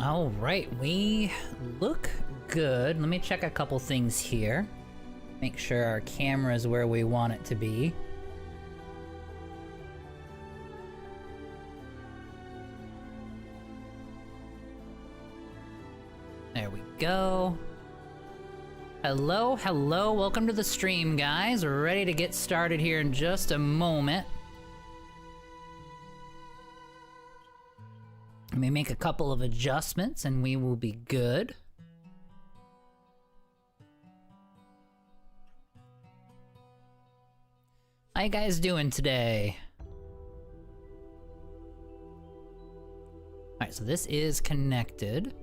All right, we look good. Let me check a couple things here. Make sure our camera is where we want it to be. There we go. Hello, hello, welcome to the stream, guys. We're ready to get started here in just a moment. Let me make a couple of adjustments and we will be good. How you guys doing today? Alright, so this is connected.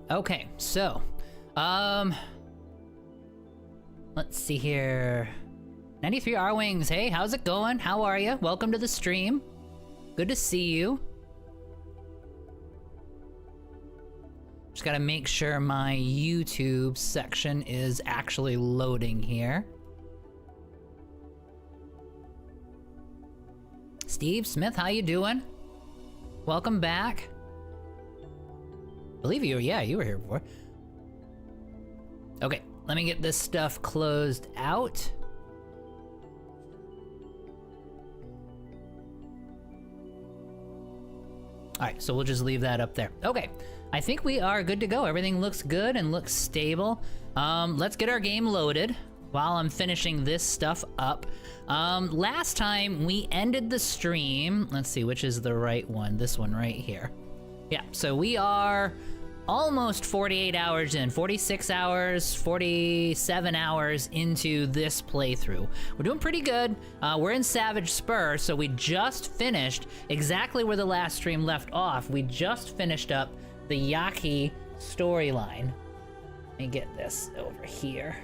Okay, so, let's see here. 93 R-Wings, hey, how's it going? How are you? Welcome to the stream. Good to see you. Just gotta make sure my YouTube section is actually loading here. Steve Smith, how you doing? Welcome back. I believe you, yeah, you were here before. Okay, let me get this stuff closed out. Alright, so we'll just leave that up there. Okay, I think we are good to go. Everything looks good and looks stable. Let's get our game loaded while I'm finishing this stuff up. Last time we ended the stream, let's see, which is the right one? This one right here. Yeah, so we are almost 48 hours in, 46 hours, 47 hours into this playthrough. We're doing pretty good. We're in Savage Spur, so we just finished exactly where the last stream left off. We just finished up the Yaki storyline. Let me get this over here,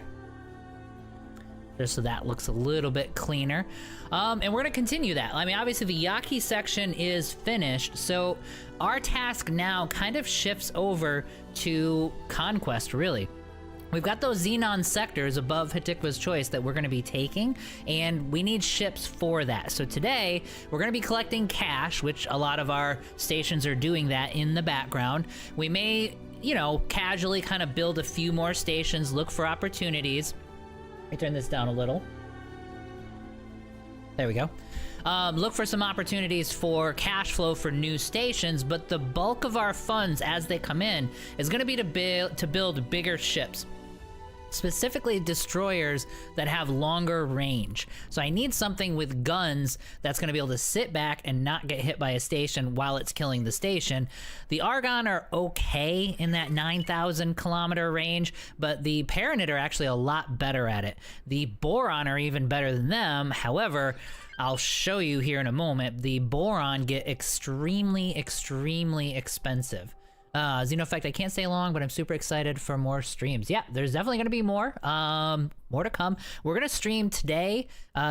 just so that looks a little bit cleaner. And we're gonna continue that. I mean, obviously the Yaki section is finished, so our task now kind of shifts over to Conquest, really. We've got those Xenon sectors above Hatikva's Choice that we're gonna be taking, and we need ships for that. So today, we're gonna be collecting cash, which a lot of our stations are doing that in the background. We may, you know, casually kind of build a few more stations, look for opportunities. Let me turn this down a little. There we go. Look for some opportunities for cash flow for new stations, but the bulk of our funds as they come in is going to be to build bigger ships. Specifically destroyers that have longer range. So I need something with guns that's going to be able to sit back and not get hit by a station while it's killing the station. The Argon are okay in that 9,000 kilometer range, but the Paranid are actually a lot better at it. The Boron are even better than them. However, I'll show you here in a moment, the Boron get extremely, extremely expensive. Xenoeffect, I can't stay long, but I'm super excited for more streams. Yeah, there's definitely gonna be more. More to come. We're gonna stream today,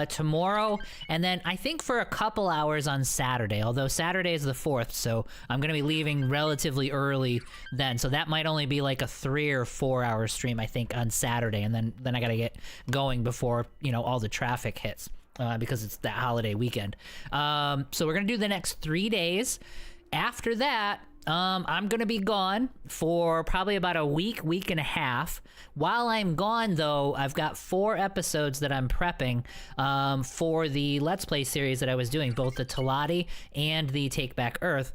tomorrow, and then I think for a couple hours on Saturday, although Saturday is the 4th, so I'm gonna be leaving relatively early then, so that might only be like a 3 or 4 hour stream, I think, on Saturday, and then I gotta get going before, you know, all the traffic hits, because it's that holiday weekend. So we're gonna do the next 3 days. After that, I'm gonna be gone for probably about a week and a half. While I'm gone, though, I've got 4 episodes that I'm prepping for the Let's Play series that I was doing, both the Talati and the Take Back Earth.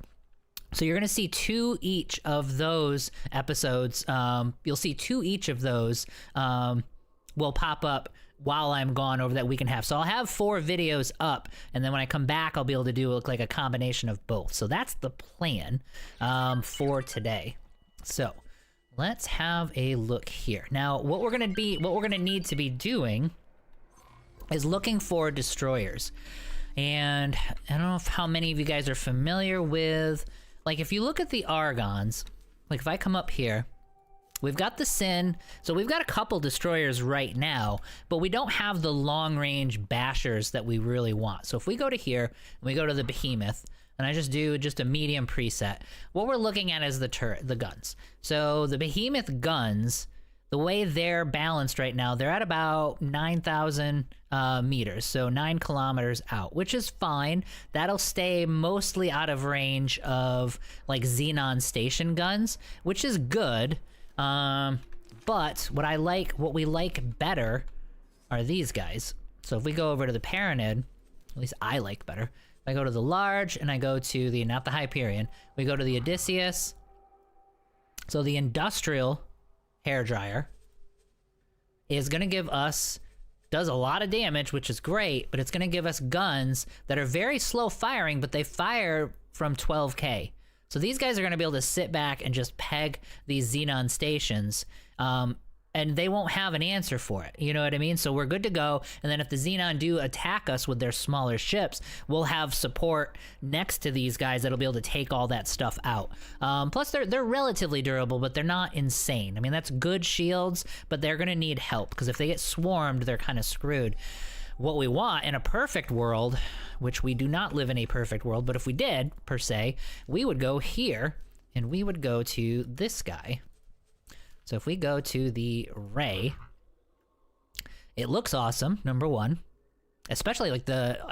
So you're gonna see 2 each of those episodes. You'll see 2 each of those will pop up while I'm gone over that week and a half. So I'll have 4 videos up, and then when I come back, I'll be able to do like a combination of both. So that's the plan for today. So let's have a look here. Now, what we're gonna need to be doing is looking for destroyers. And I don't know how many of you guys are familiar with, like, if you look at the Argons, like if I come up here, we've got the Sin, so we've got a couple destroyers right now, but we don't have the long-range bashers that we really want. So if we go to here, and we go to the Behemoth, and I just do just a medium preset, what we're looking at is the guns. So the Behemoth guns, the way they're balanced right now, they're at about 9,000 meters, so 9 kilometers out, which is fine. That'll stay mostly out of range of like Xenon station guns, which is good. But what we like better are these guys. So if we go over to the Paranid, at least I like better. If I go to the large and I go to the, not the Hyperion, we go to the Odysseus. So the industrial hairdryer is going to give us, does a lot of damage, which is great, but it's going to give us guns that are very slow firing, but they fire from 12K. So these guys are going to be able to sit back and just peg these Xenon stations, and they won't have an answer for it. You know what I mean? So we're good to go. And then if the Xenon do attack us with their smaller ships, we'll have support next to these guys that'll be able to take all that stuff out. Plus, they're relatively durable, but they're not insane. I mean, that's good shields, but they're going to need help, because if they get swarmed, they're kind of screwed. What we want in a perfect world, which we do not live in a perfect world, but if we did, per se, we would go here, and we would go to this guy. So if we go to the Ray, it looks awesome, number one. Especially like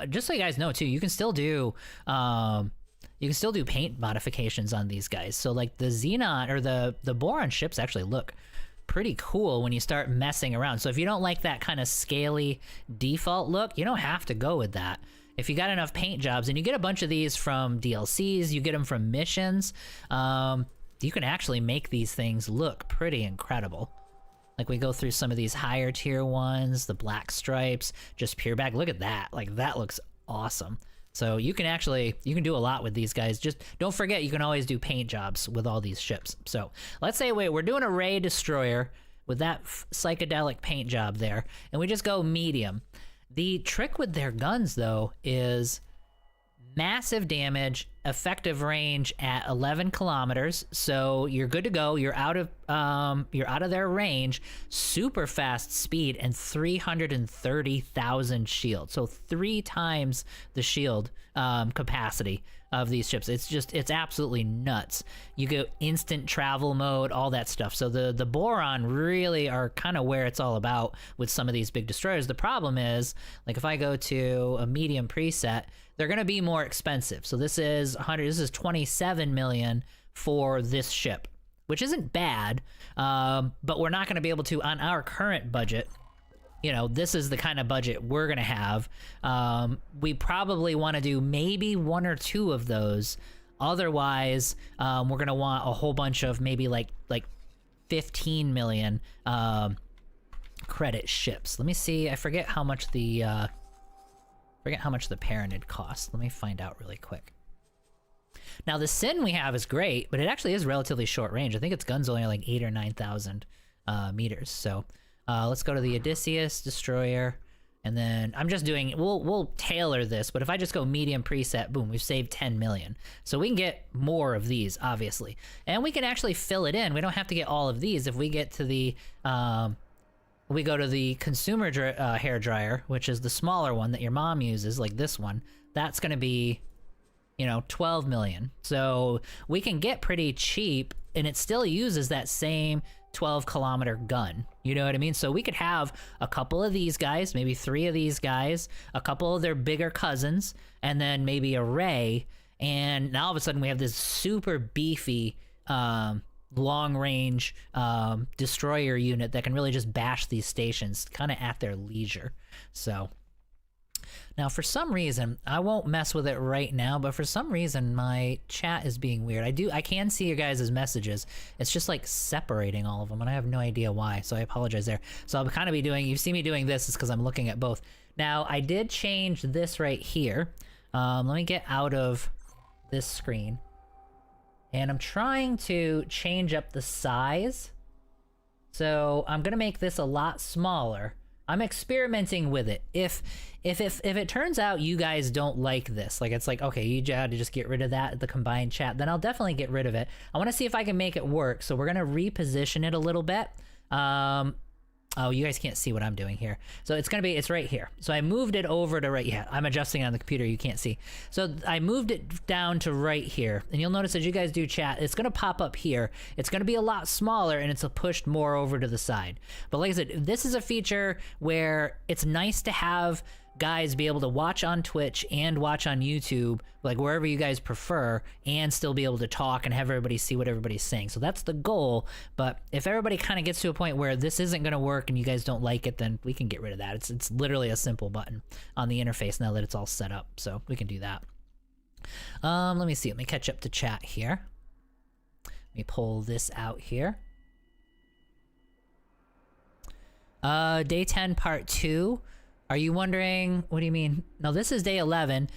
just so you guys know too, you can still do paint modifications on these guys. So like the Xenon or the Boron ships actually look pretty cool when you start messing around. So if you don't like that kind of scaly default look, you don't have to go with that. If you got enough paint jobs, and you get a bunch of these from DLCs, you get them from missions, you can actually make these things look pretty incredible. Like we go through some of these higher tier ones, the black stripes, just pure back. Look at that. Like that looks awesome. So you can do a lot with these guys. Just don't forget, you can always do paint jobs with all these ships. So let's say we're doing a Ray destroyer with that psychedelic paint job there, and we just go medium. The trick with their guns though is massive damage, effective range at 11 kilometers, so you're good to go. You're out of their range, super fast speed, and 330,000 shield. So 3 times the shield capacity of these ships. It's absolutely nuts. You go instant travel mode, all that stuff. So the Boron really are kind of where it's all about with some of these big destroyers. The problem is, like if I go to a medium preset, they're going to be more expensive. So this is 27 million for this ship, which isn't bad, but we're not going to be able to, on our current budget, you know, this is the kind of budget we're going to have. We probably want to do maybe 1 or 2 of those. Otherwise, we're going to want a whole bunch of maybe like 15 million credit ships. Let me see. I forget how much the Paranid costs. Let me find out really quick. Now the Sin we have is great, but it actually is relatively short range. I think its gun's only like 8,000 or 9,000 meters. So let's go to the Odysseus destroyer, and then I'm just doing. We'll tailor this, but if I just go medium preset, boom, we've saved 10 million. So we can get more of these, obviously, and we can actually fill it in. We don't have to get all of these. If we get to the we go to the consumer hair dryer, which is the smaller one that your mom uses, like this one. That's going to be, 12 million. So we can get pretty cheap, and it still uses that same 12-kilometer gun. You know what I mean? So we could have a couple of these guys, maybe 3 of these guys, a couple of their bigger cousins, and then maybe a Ray. And now all of a sudden we have this super beefy long-range destroyer unit that can really just bash these stations kind of at their leisure. So now for some reason, I won't mess with it right now, but for some reason my chat is being weird. I can see your guys' messages. It's just like separating all of them, and I have no idea why, so I apologize there. So I'll kind of be doing, you see me doing this is because I'm looking at both. Now I did change this right here. Let me get out of this screen. And I'm trying to change up the size. So I'm gonna make this a lot smaller. I'm experimenting with it. If it turns out you guys don't like this, like it's like, okay, you had to just get rid of that, the combined chat, then I'll definitely get rid of it. I wanna see if I can make it work. So we're gonna reposition it a little bit. Oh, you guys can't see what I'm doing here. So it's right here. So I moved it over to right, yeah, I'm adjusting on the computer, you can't see. So I moved it down to right here. And you'll notice as you guys do chat, it's gonna pop up here. It's gonna be a lot smaller and it's pushed more over to the side. But like I said, this is a feature where it's nice to have guys be able to watch on Twitch and watch on YouTube, like wherever you guys prefer, and still be able to talk and have everybody see what everybody's saying. So that's the goal. But if everybody kind of gets to a point where this isn't going to work and you guys don't like it, then we can get rid of that. It's literally a simple button on the interface now that it's all set up. So we can do that. Let me see. Let me catch up to chat here. Let me pull this out here. Day 10 part 2. Are you wondering, what do you mean? No, this is day 11.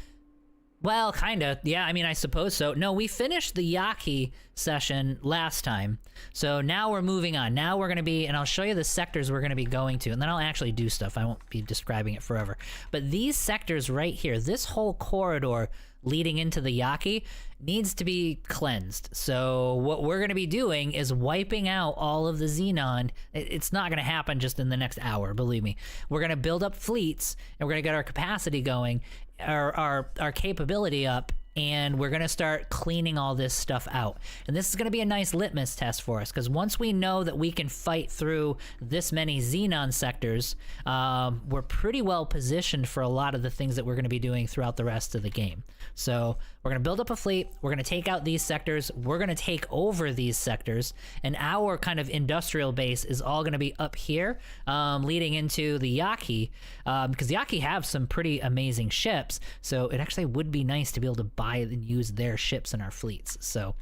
Well, kinda. Yeah, I mean, I suppose so. No, we finished the Yaki session last time. So now we're moving on. Now we're gonna be, and I'll show you the sectors we're gonna be going to, and then I'll actually do stuff. I won't be describing it forever. But these sectors right here, this whole corridor leading into the Yaki needs to be cleansed. So what we're going to be doing is wiping out all of the Xenon. It's not going to happen just in the next hour, believe me. We're going to build up fleets and we're going to get our capacity going, our capability up, and we're going to start cleaning all this stuff out. And this is going to be a nice litmus test for us, because once we know that we can fight through this many Xenon sectors, we're pretty well positioned for a lot of the things that we're going to be doing throughout the rest of the game. So we're going to build up a fleet, we're going to take out these sectors, we're going to take over these sectors, and our kind of industrial base is all going to be up here, leading into the Yaki, because the Yaki have some pretty amazing ships, so it actually would be nice to be able to buy and use their ships in our fleets. So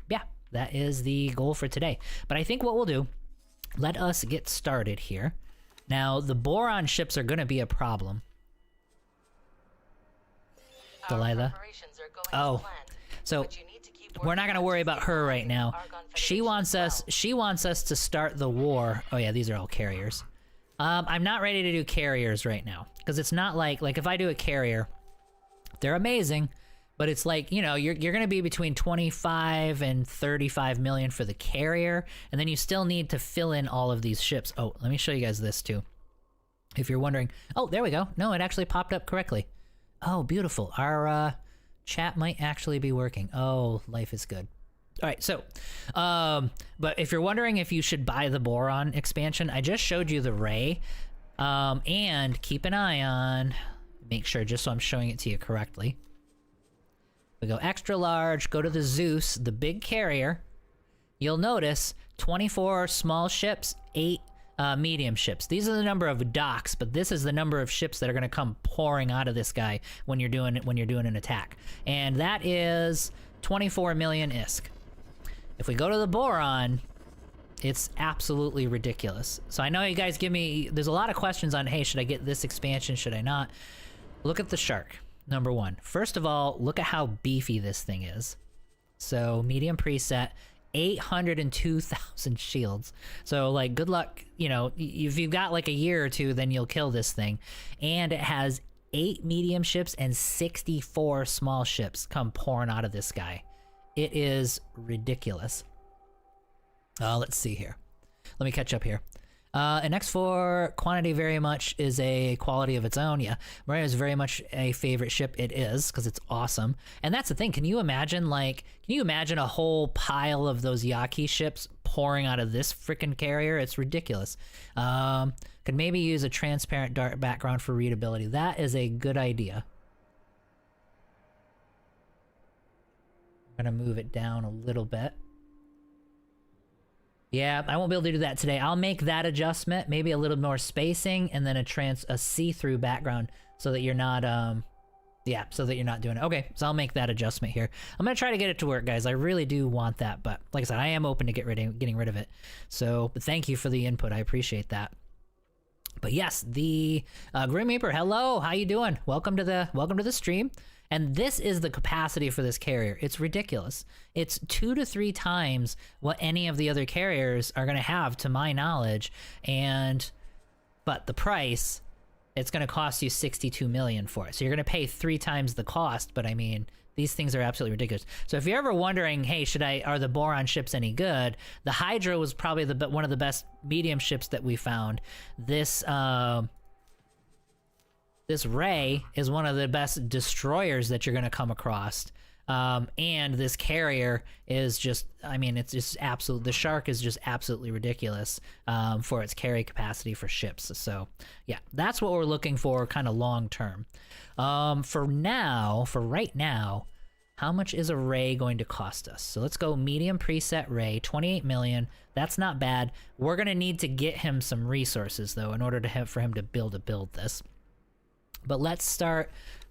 yeah, that is the goal for today. But I think what we'll do, let us get started here. Now, the Boron ships are going to be a problem. Delilah. Oh, so we're not going to worry about her right now. She wants us to start the war. Oh yeah, these are all carriers. I'm not ready to do carriers right now, because it's not like if I do a carrier, they're amazing, but it's like, you know, you're going to be between 25 and 35 million for the carrier, and then you still need to fill in all of these ships. Oh, let me show you guys this too. If you're wondering, oh, there we go. No, it actually popped up correctly. Oh, beautiful. Our chat might actually be working. Oh, life is good. All right, so, but if you're wondering if you should buy the Boron expansion, I just showed you the Ray, and keep an eye on, make sure, just so I'm showing it to you correctly. We go extra large, go to the Zeus, the big carrier. You'll notice 24 small ships, 8 medium ships. These are the number of docks, but this is the number of ships that are going to come pouring out of this guy when you're doing an attack, and that is 24 million ISK. If we go to the Boron, it's absolutely ridiculous. So I know you guys there's a lot of questions on, hey, should I get this expansion, should I not? Look at the Shark, number one. First of all, look at how beefy this thing is. So medium preset, 802,000 shields. So like, good luck, you know, if you've got like a year or two, then you'll kill this thing. And it has 8 medium ships and 64 small ships come pouring out of this guy. It is ridiculous. Let's see here. Let me catch up here. And X4 quantity very much is a quality of its own. Yeah, Maria is very much a favorite ship. It is, because it's awesome. And that's the thing. Can you imagine a whole pile of those Yaki ships pouring out of this freaking carrier? It's ridiculous. Could maybe use a transparent dark background for readability. That is a good idea. I'm gonna move it down a little bit. Yeah, I won't be able to do that today. I'll make that adjustment, maybe a little more spacing, and then a see-through background, so that you're not so that you're not doing it. Okay, so I'll make that adjustment here. I'm gonna try to get it to work, guys. I really do want that, but like I said, I am open to getting rid of it. So, but thank you for the input. I appreciate that. But yes, the Grim Reaper, hello, how you doing? Welcome to the stream. And this is the capacity for this carrier. It's ridiculous. It's 2 to 3 times what any of the other carriers are going to have, to my knowledge. But the price it's going to cost you 62 million for it. So you're going to pay 3 times the cost, but I mean, these things are absolutely ridiculous. So if you're ever wondering, hey, are the Boron ships any good? The Hydra was probably one of the best medium ships that we found. This Ray is one of the best destroyers that you're going to come across. And this carrier is just, I mean, it's just the Shark is just absolutely ridiculous for its carry capacity for ships. So yeah, that's what we're looking for kind of long term. For right now, how much is a Ray going to cost us? So let's go medium preset Ray, 28 million. That's not bad. We're going to need to get him some resources though, in order for him to build this. But let's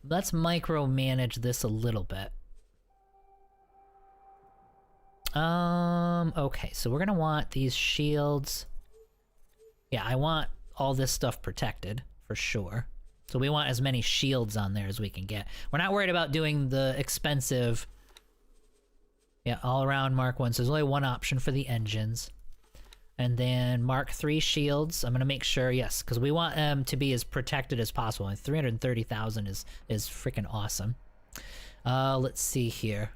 micromanage this a little bit. Okay, so we're gonna want these shields. Yeah, I want all this stuff protected, for sure. So we want as many shields on there as we can get. We're not worried about doing the expensive... Yeah, all-around Mark 1. So there's only one option for the engines. And then Mark 3 shields. I'm gonna make sure, yes, because we want them to be as protected as possible. And 330,000 is freaking awesome. Let's see here.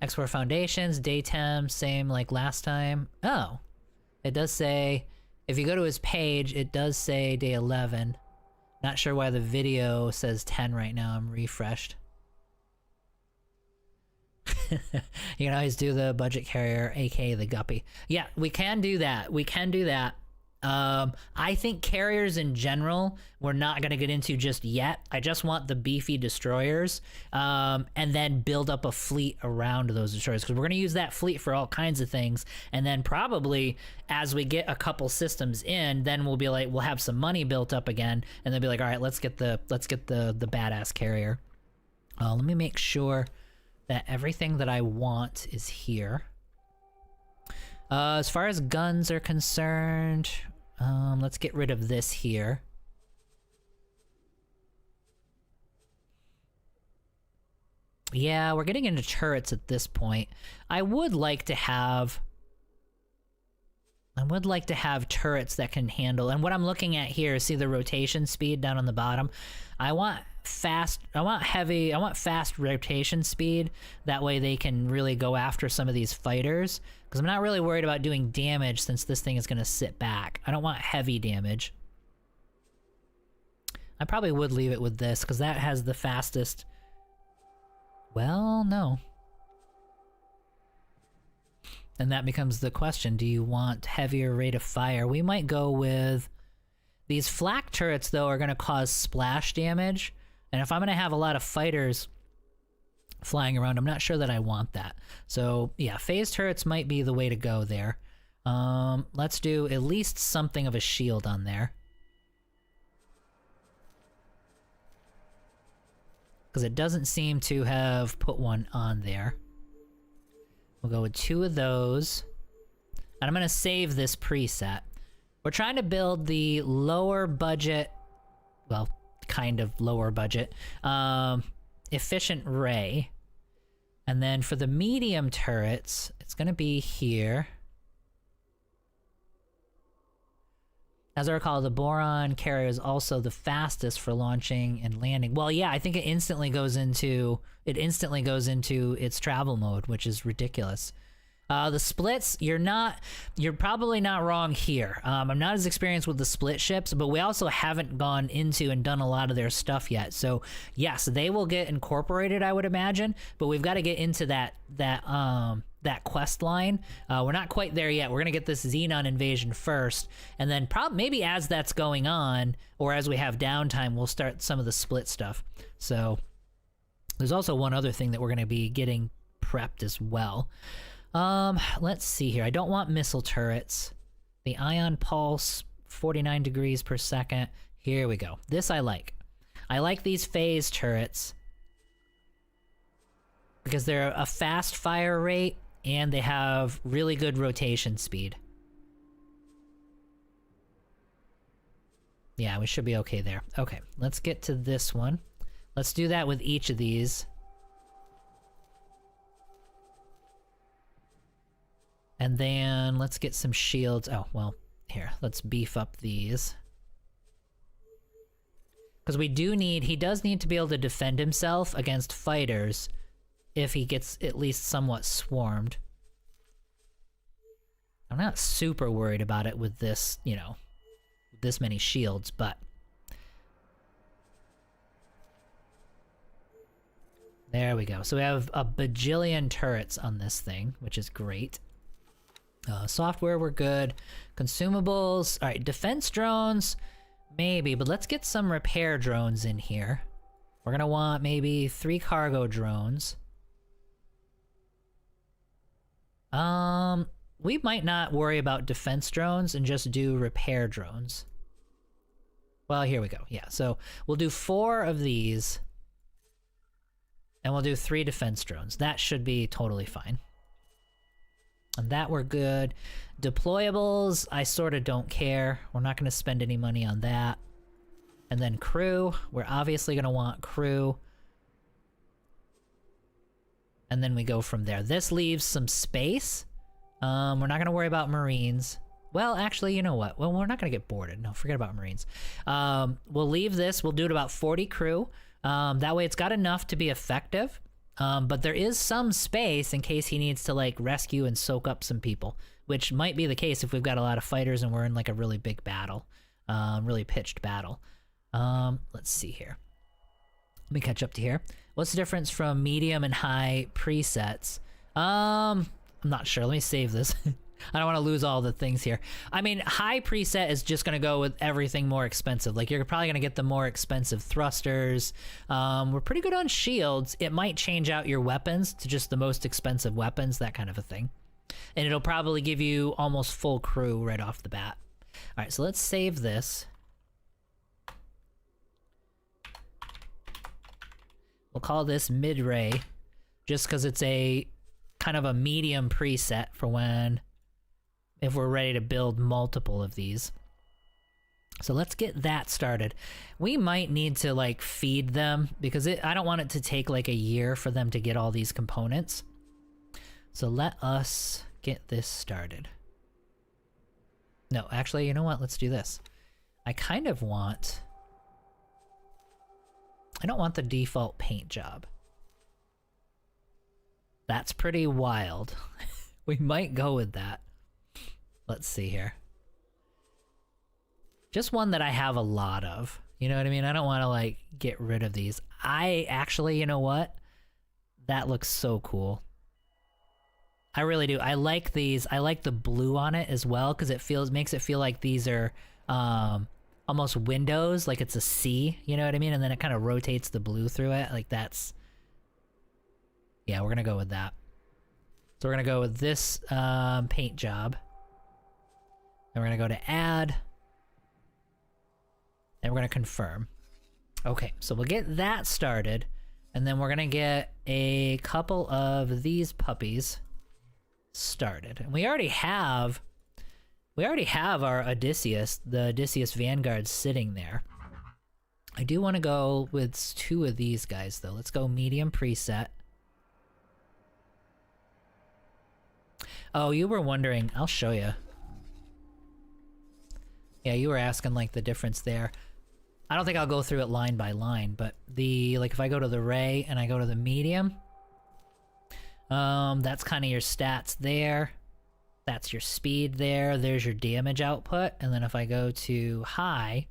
X4 Foundations, Daytem, same like last time. Oh, it does say, if you go to his page, it does say day 11. Not sure why the video says 10 right now. I'm refreshed. You can always do the budget carrier, aka the Guppy. Yeah, we can do that. We can do that. I think carriers in general, we're not going to get into just yet. I just want the beefy destroyers, and then build up a fleet around those destroyers, because we're going to use that fleet for all kinds of things. And then probably as we get a couple systems in, then we'll be like, we'll have some money built up again, and they'll be like, all right, let's get the badass carrier. Let me make sure that everything that I want is here. As far as guns are concerned, let's get rid of this here. Yeah, we're getting into turrets at this point. I would like to have turrets that can handle, and what I'm looking at here, see the rotation speed down on the bottom? I want fast rotation speed. That way they can really go after some of these fighters, because I'm not really worried about doing damage since this thing is going to sit back. I don't want heavy damage. I probably would leave it with this, because that has the fastest... Well, no. And that becomes the question, do you want heavier rate of fire? We might go with... These flak turrets, though, are going to cause splash damage. And if I'm going to have a lot of fighters flying around, I'm not sure that I want that. So, yeah, phase turrets might be the way to go there. Let's do at least something of a shield on there. Because it doesn't seem to have put one on there. We'll go with 2 of those. And I'm going to save this preset. We're trying to build the lower budget, well, kind of lower budget, efficient Ray. And then for the medium turrets, it's going to be here. As I recall, the Boron carrier is also the fastest for launching and landing. Well, yeah, I think it instantly goes into its travel mode, which is ridiculous. The splits, you're probably not wrong here. I'm not as experienced with the split ships, but we also haven't gone into and done a lot of their stuff yet. So yes, they will get incorporated, I would imagine, but we've got to get into that quest line. We're not quite there yet. We're gonna get this Xenon invasion first, and then maybe as that's going on, or as we have downtime, we'll start some of the split stuff. So there's also one other thing that we're gonna be getting prepped as well. Let's see here. I don't want missile turrets. The ion pulse, 49 degrees per second. Here we go. This I like. I like these phase turrets because they're a fast fire rate and they have really good rotation speed. Yeah, we should be okay there. Okay, let's get to this one. Let's do that with each of these. And then let's get some shields. Oh, well, Here, let's beef up these. Because we do need, he does need to be able to defend himself against fighters if he gets at least somewhat swarmed. I'm not super worried about it with this, you know, this many shields, but... There we go. So we have a bajillion turrets on this thing, which is great. Software, we're good. Consumables. All right, defense drones, maybe, but let's get some repair drones in here. We're gonna want maybe 3 cargo drones. We might not worry about defense drones and just do repair drones. Well, here we go. Yeah, so we'll do 4 of these. And we'll do 3 defense drones. That should be totally fine. And that we're good. Deployables, I sort of don't care. We're not going to spend any money on that. And then crew, we're obviously going to want crew. And then we go from there. This leaves some space. We're not going to worry about Marines. Well, actually, you know what? Well, we're not going to get boarded. No, forget about Marines. We'll leave this. We'll do it about 40 crew. That way it's got enough to be effective, but there is some space in case he needs to like rescue and soak up some people, which might be the case if we've got a lot of fighters and we're in like a really big battle, really pitched battle. Let's see here. Let me catch up to here. What's the difference from medium and high presets? I'm not sure. Let me save this. I don't want to lose all the things here. I mean, high preset is just going to go with everything more expensive. Like, you're probably going to get the more expensive thrusters. We're pretty good on shields. It might change out your weapons to just the most expensive weapons, that kind of a thing. And it'll probably give you almost full crew right off the bat. All right, so let's save this. We'll call this mid-ray, just because it's a kind of a medium preset for when... if we're ready to build multiple of these. So let's get that started. We might need to like feed them because I don't want it to take like a year for them to get all these components. So let us get this started. No, actually, you know what? Let's do this. I kind of want... I don't want the default paint job. That's pretty wild. We might go with that. Let's see here. Just one that I have a lot of. You know what I mean? I don't want to, like, get rid of these. I actually, you know what? That looks so cool. I really do. I like these. I like the blue on it as well, because makes it feel like these are almost windows, like it's a C, you know what I mean? And then it kind of rotates the blue through it. Like, that's... yeah, we're going to go with that. So we're going to go with this paint job. Then we're going to go to add. And we're going to confirm. Okay, so we'll get that started. And then we're going to get a couple of these puppies started. And we already have our Odysseus, the Odysseus Vanguard sitting there. I do want to go with 2 of these guys, though. Let's go medium preset. Oh, you were wondering. I'll show you. Yeah, you were asking, like, the difference there. I don't think I'll go through it line by line, but like, if I go to the ray and I go to the medium, that's kind of your stats there. That's your speed there. There's your damage output. And then if I go to high,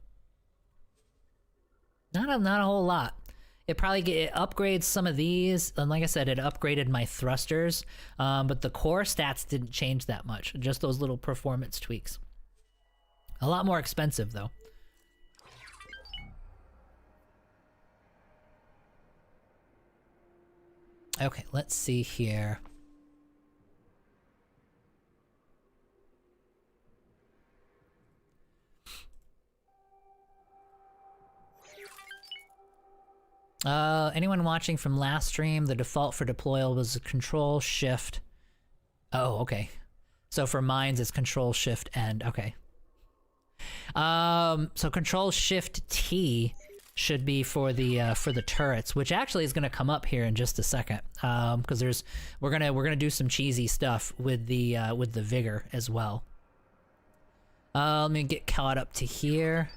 not a whole lot. It upgrades some of these, and like I said, it upgraded my thrusters, but the core stats didn't change that much, just those little performance tweaks. A lot more expensive, though. Okay, let's see here. Anyone watching from last stream, the default for deployable was Control Shift. Oh, okay. So for mines, it's Control Shift End. Okay. So Control Shift T should be for the turrets, which actually is going to come up here in just a second. Because we're gonna do some cheesy stuff with the vigor as well. Let me get caught up to here.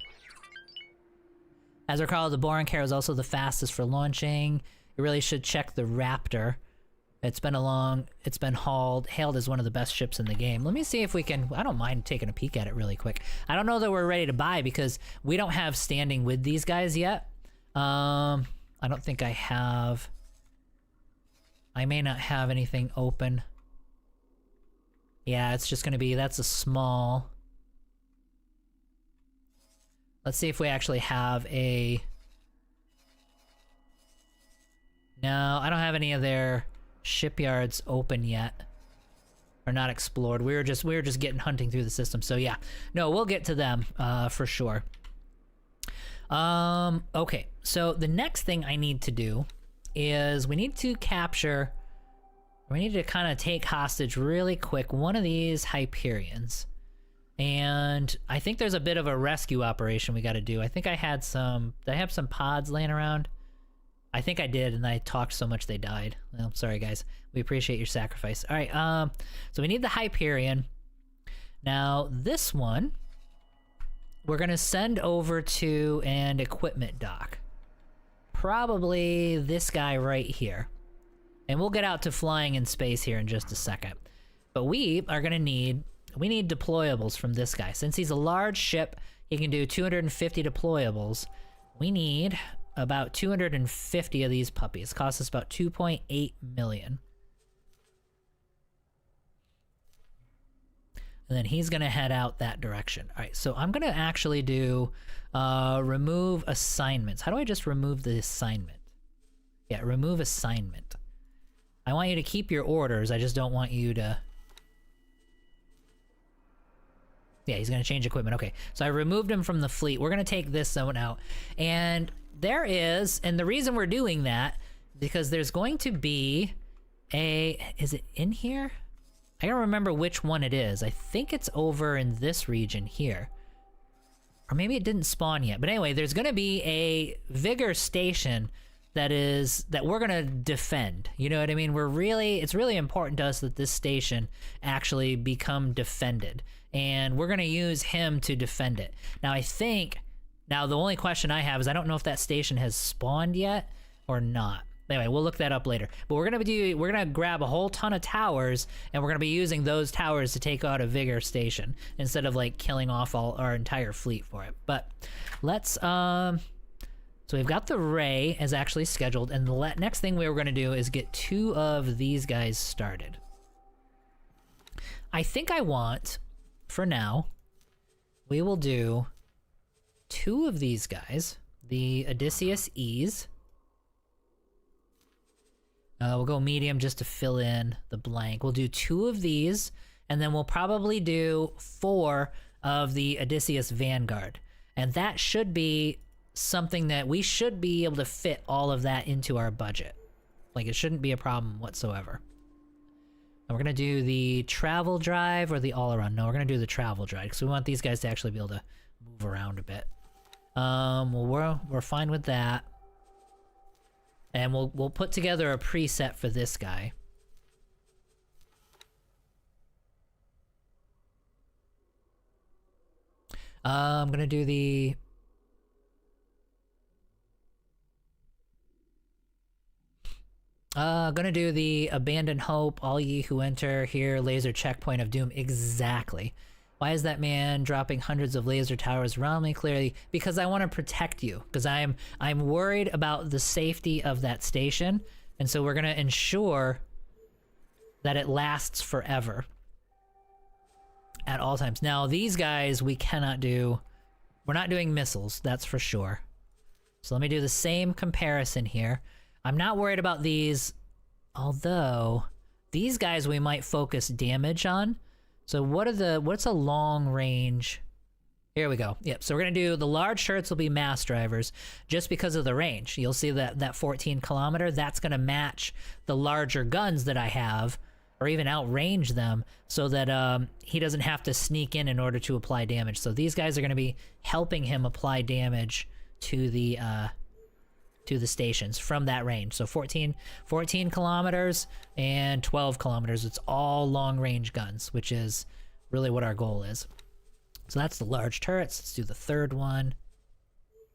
As I recall, the Boron Carrier is also the fastest for launching. You really should check the Raptor. It's been hailed as one of the best ships in the game. Let me see if we can, I don't mind taking a peek at it really quick. I don't know that we're ready to buy because we don't have standing with these guys yet. I don't think I have, I may not have anything open. Yeah, it's just gonna be, that's a small. Let's see if we actually have a... No, I don't have any of their shipyards open yet. Or not explored. We were just getting hunting through the system. So yeah. No, we'll get to them for sure. Okay. So the next thing I need to do is we need to capture... We need to kind of take hostage really quick one of these Hyperions. And I think there's a bit of a rescue operation we got to do. I think I had some... Did I have some pods laying around? I think I did, and I talked so much they died. Well, sorry guys. We appreciate your sacrifice. All right, so we need the Hyperion. Now, this one, we're going to send over to an equipment dock. Probably this guy right here. And we'll get out to flying in space here in just a second. But we are going to need... We need deployables from this guy. Since he's a large ship, he can do 250 deployables. We need about 250 of these puppies. Cost us about 2.8 million. And then he's gonna head out that direction. All right, so I'm gonna actually do remove assignments. How do I just remove the assignment? Yeah, remove assignment. I want you to keep your orders. I just don't want you to... Yeah, he's gonna change equipment. Okay, so I removed him from the fleet. We're gonna take this one out. And there is, and the reason we're doing that, because there's going to be a, is it in here? I don't remember which one it is. I think it's over in this region here. Or maybe it didn't spawn yet. But anyway, there's gonna be a Vigor station that we're gonna defend. You know what I mean? It's really important to us that this station actually become defended. And we're gonna use him to defend it. Now the only question I have is I don't know if that station has spawned yet or not. Anyway, we'll look that up later. But we're gonna grab a whole ton of towers, and we're gonna be using those towers to take out a Vigor station instead of like killing off our entire fleet for it. But let's so we've got the Ray as actually scheduled, and the next thing we were gonna do is get 2 of these guys started. I think I want, for now, we will do 2 of these guys, the Odysseus E's. We'll go medium just to fill in the blank. We'll do 2 of these, and then we'll probably do 4 of the Odysseus Vanguard. And that should be something that we should be able to fit all of that into our budget. Like, it shouldn't be a problem whatsoever. And we're gonna do the travel drive or the all-around. No, we're gonna do the travel drive because we want these guys to actually be able to move around a bit. Well, we're fine with that. And we'll put together a preset for this guy. I'm gonna do the... gonna do the Abandon Hope, all ye who enter here, laser checkpoint of doom. Exactly. Why is that man dropping hundreds of laser towers around me? Clearly, because I want to protect you. Because I'm worried about the safety of that station. And so we're gonna ensure that it lasts forever. At all times. Now, these guys we cannot do... We're not doing missiles, that's for sure. So let me do the same comparison here. I'm not worried about these, although these guys we might focus damage on. So what's a long range? Here we go. Yep, so we're gonna do the large shirts will be mass drivers just because of the range. You'll see that 14 kilometer, that's gonna match the larger guns that I have, or even outrange them so that he doesn't have to sneak in order to apply damage. So these guys are gonna be helping him apply damage to the stations from that range. So 14 kilometers and 12 kilometers. It's all long range guns, which is really what our goal is. So that's the large turrets. Let's do the third one.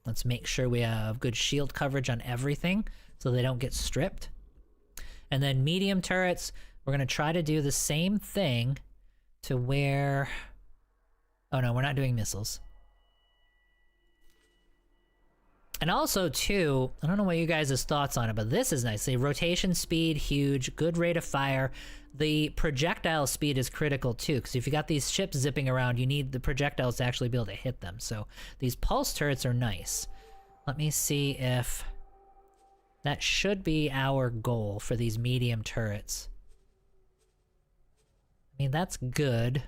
Let's make sure we have good shield coverage on everything so they don't get stripped. And then medium turrets, we're going to try to do the same thing to where... Oh no, we're not doing missiles. And also, too, I don't know what you guys' thoughts on it, but this is nice. The rotation speed, huge, good rate of fire. The projectile speed is critical, too, because if you got these ships zipping around, you need the projectiles to actually be able to hit them. So these pulse turrets are nice. Let me see if... That should be our goal for these medium turrets. I mean, that's good.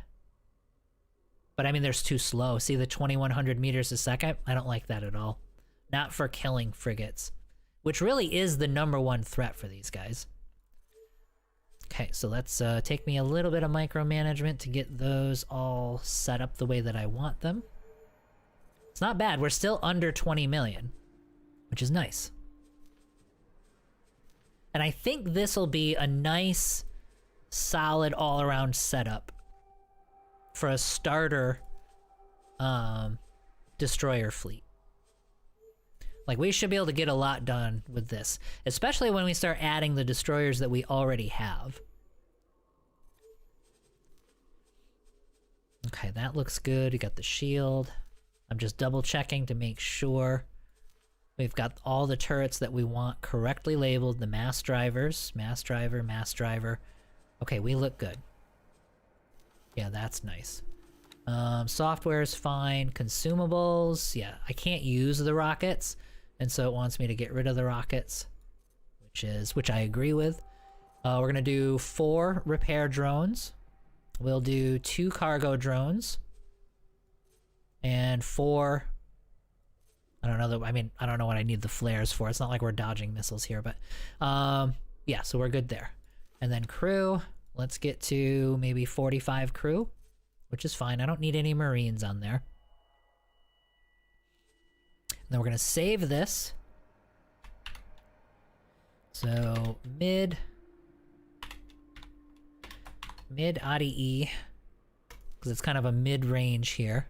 But I mean, there's too slow. See the 2100 meters a second? I don't like that at all. Not for killing frigates, which really is the #1 threat for these guys. Okay, so let's take me a little bit of micromanagement to get those all set up the way that I want them. It's not bad. We're still under 20 million, which is nice. And I think this will be a nice, solid all-around setup for a starter destroyer fleet. Like, we should be able to get a lot done with this, especially when we start adding the destroyers that we already have. Okay, that looks good. We got the shield. I'm just double checking to make sure we've got all the turrets that we want correctly labeled. The mass drivers, mass driver, mass driver. Okay, we look good. Yeah, that's nice. Software is fine. Consumables, yeah, I can't use the rockets, and so it wants me to get rid of the rockets, which I agree with. We're gonna do 4 repair drones. We'll do 2 cargo drones and 4. I don't know. I don't know what I need the flares for. It's not like we're dodging missiles here, but yeah. So we're good there. And then crew. Let's get to maybe 45 crew, which is fine. I don't need any Marines on there. And then we're gonna save this. So mid ADE, because it's kind of a mid-range here.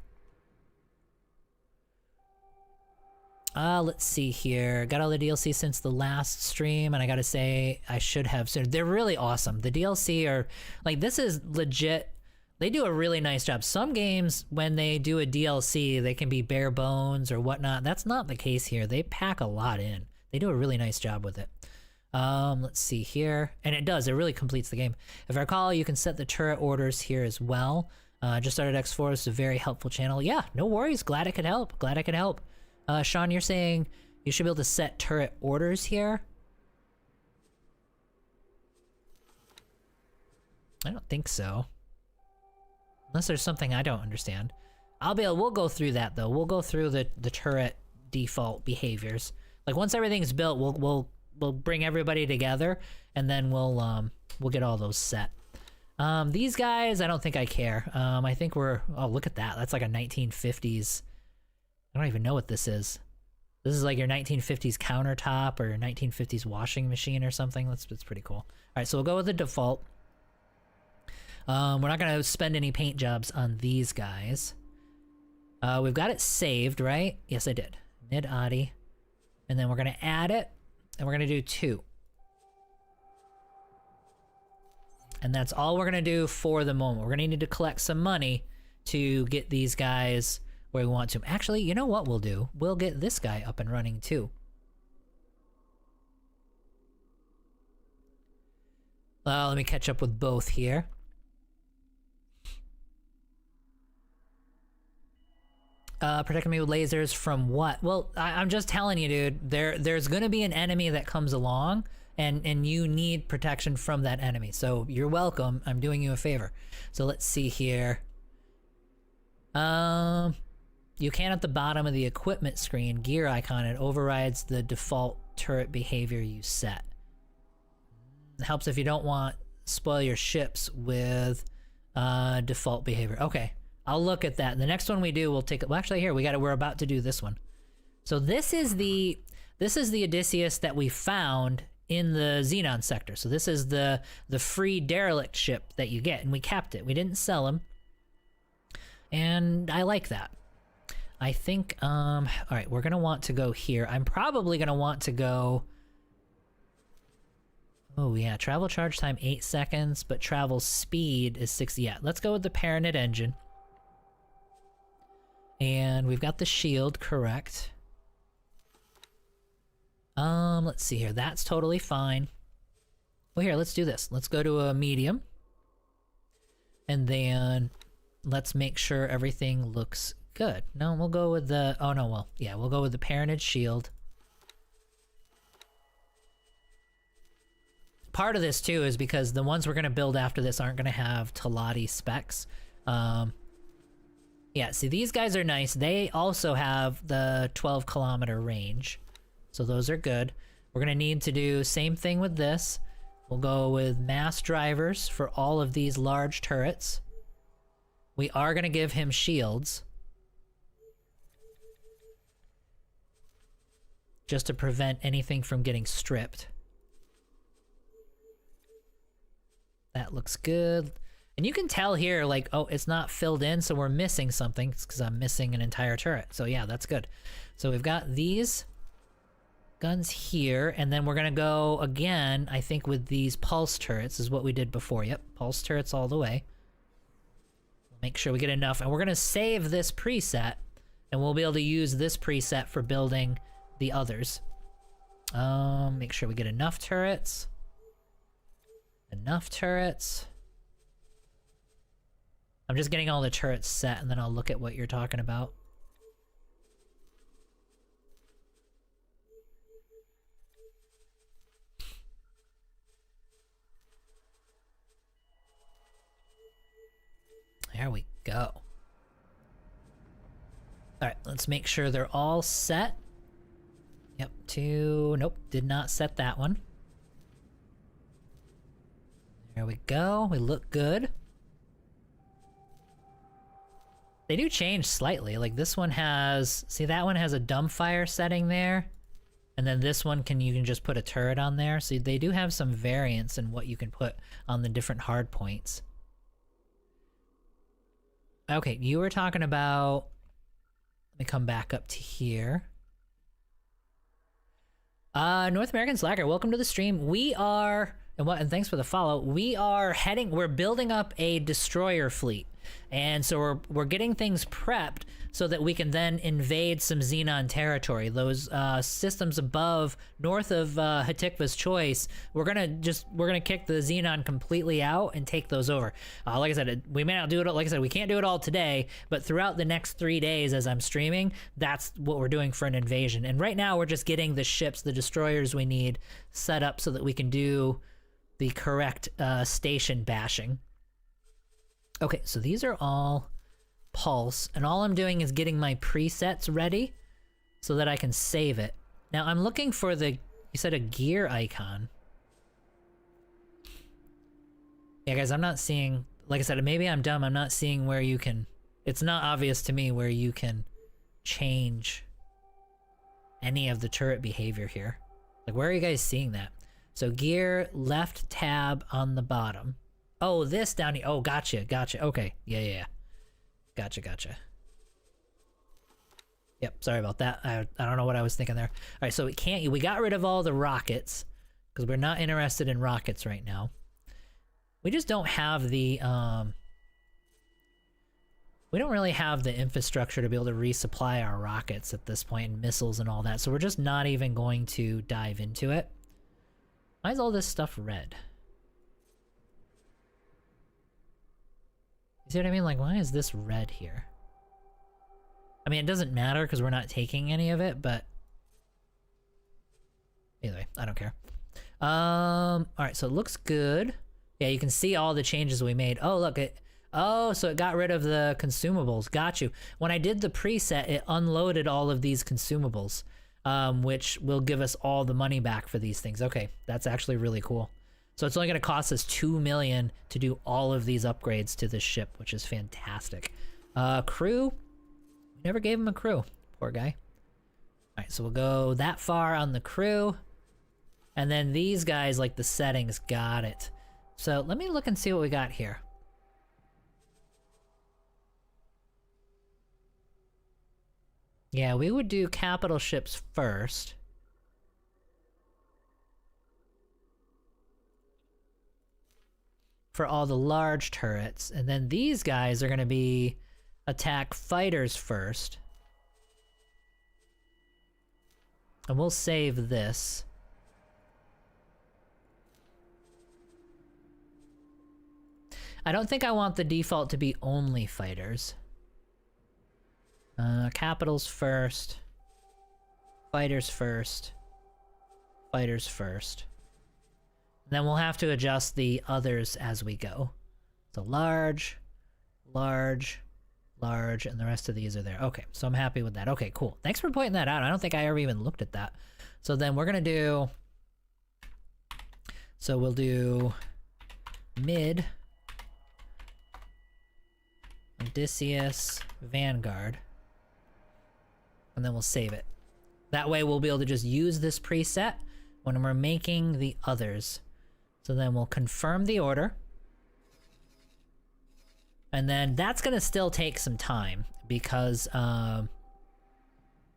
Let's see here. Got all the DLC since the last stream, and I gotta say, I should have soon. They're really awesome. The DLC are, like, this is legit. They do a really nice job. Some games, when they do a DLC, they can be bare bones or whatnot. That's not the case here. They pack a lot in. They do a really nice job with it. Let's see here. And it does. It really completes the game. If I recall, you can set the turret orders here as well. Just started X4. It's a very helpful channel. Yeah, no worries. Glad I could help. Glad I could help. Sean, you're saying you should be able to set turret orders here? I don't think so. Unless there's something I don't understand. We'll go through that though. We'll go through the turret default behaviors. Like, once everything's built, we'll bring everybody together, and then we'll get all those set. These guys, I don't think I care. I think oh, look at that. That's like a 1950s. I don't even know what this is. This is like your 1950s countertop or your 1950s washing machine or something. That's pretty cool. All right, so we'll go with the default. We're not gonna spend any paint jobs on these guys. We've got it saved, right? Yes, I did. Mid-ADI. And then we're gonna add it, and we're gonna do 2. And that's all we're gonna do for the moment. We're gonna need to collect some money to get these guys where we want to. Actually, you know what we'll do? We'll get this guy up and running too. Let me catch up with both here. Protecting me with lasers from what? Well, I'm just telling you, dude. There's gonna be an enemy that comes along, and you need protection from that enemy. So you're welcome. I'm doing you a favor. So let's see here. You can at the bottom of the equipment screen, gear icon, it overrides the default turret behavior you set. It helps if you don't want spoil your ships with default behavior. Okay, I'll look at that. The next one we do, we'll take it. Well, actually, here we're about to do this one. So this is the Odysseus that we found in the Xenon sector. So this is the free derelict ship that you get, and we kept it. We didn't sell him. And I like that. I think, all right, we're gonna want to go here. I'm probably gonna want to go... Oh yeah, travel charge time 8 seconds, but travel speed is 60. Yeah, let's go with the Paranit engine. And we've got the shield, correct. Let's see here. That's totally fine. Well, here, let's do this. Let's go to a medium. And then let's make sure everything looks good. No, we'll go with the... Oh, no, well, yeah, we'll go with the Paranid shield. Part of this, too, is because the ones we're going to build after this aren't going to have Talati specs. Yeah, see, these guys are nice. They also have the 12-kilometer range. So those are good. We're going to need to do same thing with this. We'll go with mass drivers for all of these large turrets. We are going to give him shields. Just to prevent anything from getting stripped. That looks good. And you can tell here, like, oh, it's not filled in, so we're missing something. It's because I'm missing an entire turret. So yeah, that's good. So we've got these guns here, and then we're gonna go again, I think, with these pulse turrets, is what we did before. Yep, pulse turrets all the way. Make sure we get enough, and we're gonna save this preset, and we'll be able to use this preset for building the others. Make sure we get enough turrets. Enough turrets. I'm just getting all the turrets set, and then I'll look at what you're talking about. There we go. Alright, let's make sure they're all set. Yep, nope, did not set that one. There we go, we look good. They do change slightly, like this one has... See, that one has a dumbfire setting there. And then this one, you can just put a turret on there. So they do have some variance in what you can put on the different hard points. Okay, you were talking about... Let me come back up to here. North American Slacker, welcome to the stream. We are... And thanks for the follow. We're building up a destroyer fleet. And so we're getting things prepped so that we can then invade some Xenon territory. Those systems north of Hatikva's Choice, we're gonna kick the Xenon completely out and take those over. Like I said, we may not do it. Like I said, we can't do it all today, but throughout the next 3 days as I'm streaming, that's what we're doing for an invasion. And right now we're just getting the ships, the destroyers we need set up so that we can do the correct station bashing. Okay, so these are all pulse, and all I'm doing is getting my presets ready so that I can save it. Now I'm looking for you said a gear icon. Yeah, guys, I'm not seeing, like I said, maybe I'm dumb, I'm not seeing where you can, it's not obvious to me where you can change any of the turret behavior here. Like, where are you guys seeing that? So gear, left tab on the bottom. Oh, this down here. Oh, gotcha. Okay. Yeah. Gotcha. Yep, sorry about that. I don't know what I was thinking there. All right, so we got rid of all the rockets because we're not interested in rockets right now. We just don't have the, we don't really have the infrastructure to be able to resupply our rockets at this point, and missiles and all that, so we're just not even going to dive into it. Why is all this stuff red? You see what I mean? Like, why is this red here? I mean, it doesn't matter because we're not taking any of it, but... Anyway, I don't care. Alright, so it looks good. Yeah, you can see all the changes we made. Oh, look, oh, so it got rid of the consumables. Got you. When I did the preset, it unloaded all of these consumables. Which will give us all the money back for these things. Okay, that's actually really cool. So it's only going to cost us $2 million to do all of these upgrades to this ship, which is fantastic. Crew, we never gave him a crew. Poor guy. All right, so we'll go that far on the crew. And then these guys, like the settings, got it. So let me look and see what we got here. Yeah, we would do capital ships first. For all the large turrets. And then these guys are going to be attack fighters first. And we'll save this. I don't think I want the default to be only fighters. Capitals first. Fighters first. Fighters first. And then we'll have to adjust the others as we go. So large, large, large, and the rest of these are there. Okay, so I'm happy with that. Okay, cool. Thanks for pointing that out. I don't think I ever even looked at that. So then we're gonna do... So we'll do... Mid... Odysseus, Vanguard. And then we'll save it. That way we'll be able to just use this preset when we're making the others. So then we'll confirm the order. And then that's gonna still take some time because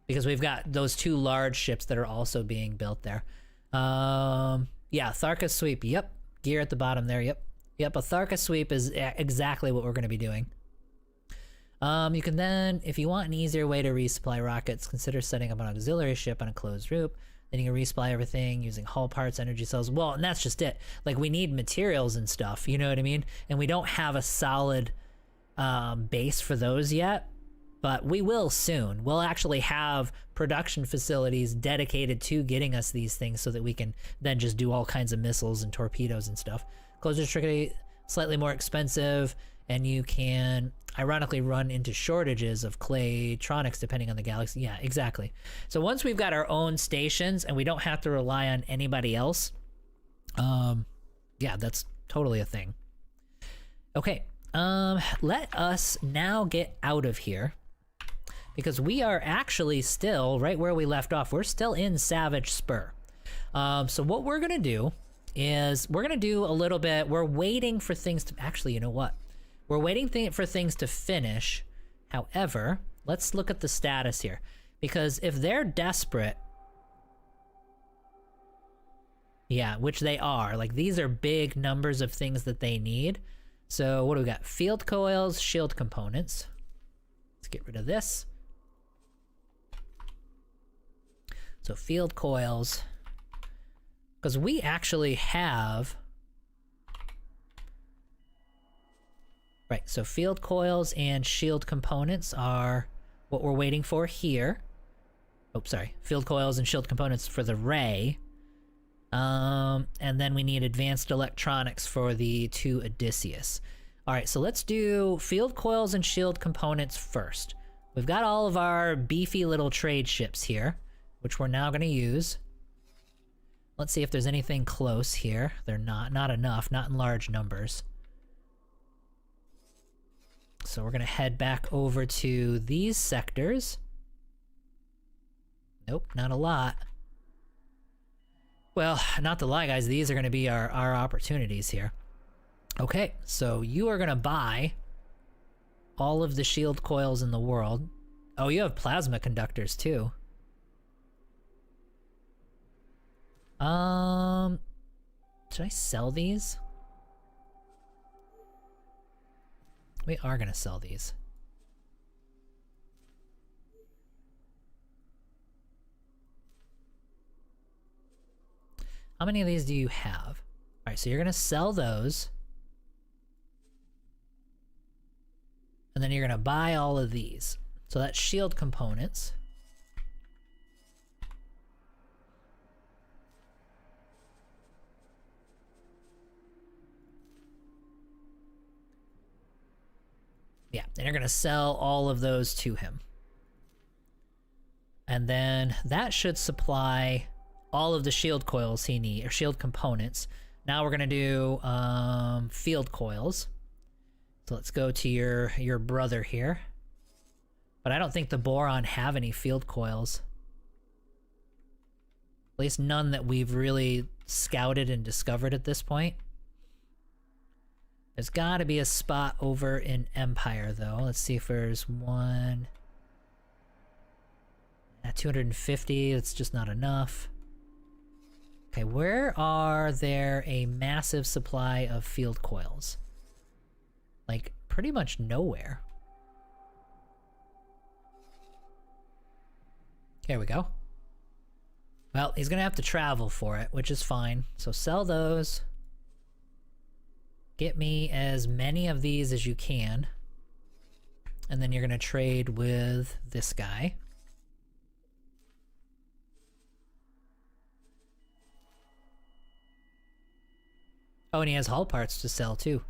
we've got those two large ships that are also being built there. Yeah, Tharka sweep, yep. Gear at the bottom there, yep. Yep, a Tharka sweep is exactly what we're gonna be doing. You can then, if you want an easier way to resupply rockets, consider setting up an auxiliary ship on a closed route. Then you can resupply everything using hull parts, energy cells. Well, and that's just it. Like, we need materials and stuff, you know what I mean? And we don't have a solid base for those yet, but we will soon. We'll actually have production facilities dedicated to getting us these things so that we can then just do all kinds of missiles and torpedoes and stuff. Closure tricky, slightly more expensive, and you can ironically run into shortages of Claytronics depending on the galaxy. Yeah, exactly. So once we've got our own stations and we don't have to rely on anybody else, yeah, that's totally a thing. Okay, let us now get out of here because we are actually still right where we left off. We're still in Savage Spur. So what we're gonna do is we're gonna do a little bit, we're waiting for things to, actually, you know what? We're waiting for things to finish. However, let's look at the status here. Because if they're desperate... Yeah, which they are. Like, these are big numbers of things that they need. So, what do we got? Field coils, shield components. Let's get rid of this. So, field coils. Because we actually have... Right, so field coils and shield components are what we're waiting for here. Oh, sorry. Field coils and shield components for the Ray. And then we need advanced electronics for the 2 Odysseus. Alright, so let's do field coils and shield components first. We've got all of our beefy little trade ships here, which we're now going to use. Let's see if there's anything close here. They're not enough, not in large numbers. So we're gonna head back over to these sectors. Nope, not a lot. Well, not to lie, guys, these are gonna be our opportunities here. Okay, so you are gonna buy all of the shield coils in the world. Oh, you have plasma conductors too. Should I sell these? We are gonna sell these. How many of these do you have? Alright, so you're gonna sell those. And then you're gonna buy all of these. So that's shield components. Yeah, and you're gonna sell all of those to him. And then that should supply all of the shield coils he needs, or shield components. Now we're gonna do field coils. So let's go to your brother here. But I don't think the Boron have any field coils. At least none that we've really scouted and discovered at this point. There's gotta be a spot over in Empire, though. Let's see if there's one. 250, that's just not enough. Okay, where are there a massive supply of field coils? Like, pretty much nowhere. Here we go. Well, he's gonna have to travel for it, which is fine. So sell those. Get me as many of these as you can. And then you're gonna trade with this guy. Oh, and he has hull parts to sell too.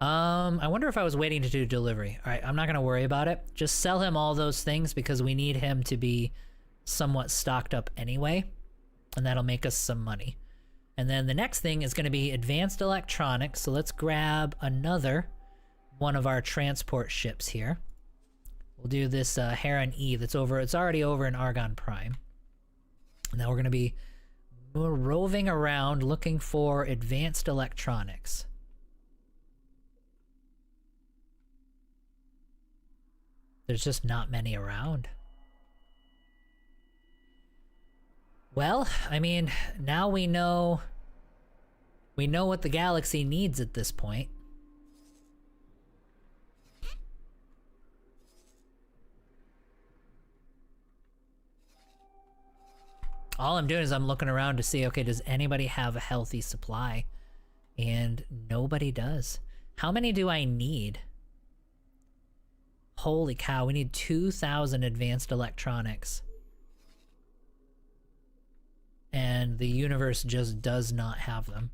I wonder if I was waiting to do delivery. All right, I'm not gonna worry about it. Just sell him all those things because we need him to be somewhat stocked up anyway, and that'll make us some money. And then the next thing is gonna be advanced electronics. So let's grab another one of our transport ships here. We'll do this Heron E that's over, it's already over in Argon Prime. And now we're gonna be roving around looking for advanced electronics. There's just not many around. Well, I mean, now we know what the galaxy needs at this point. All I'm doing is I'm looking around to see, okay, does anybody have a healthy supply? And nobody does. How many do I need? Holy cow, we need 2,000 advanced electronics. And the universe just does not have them.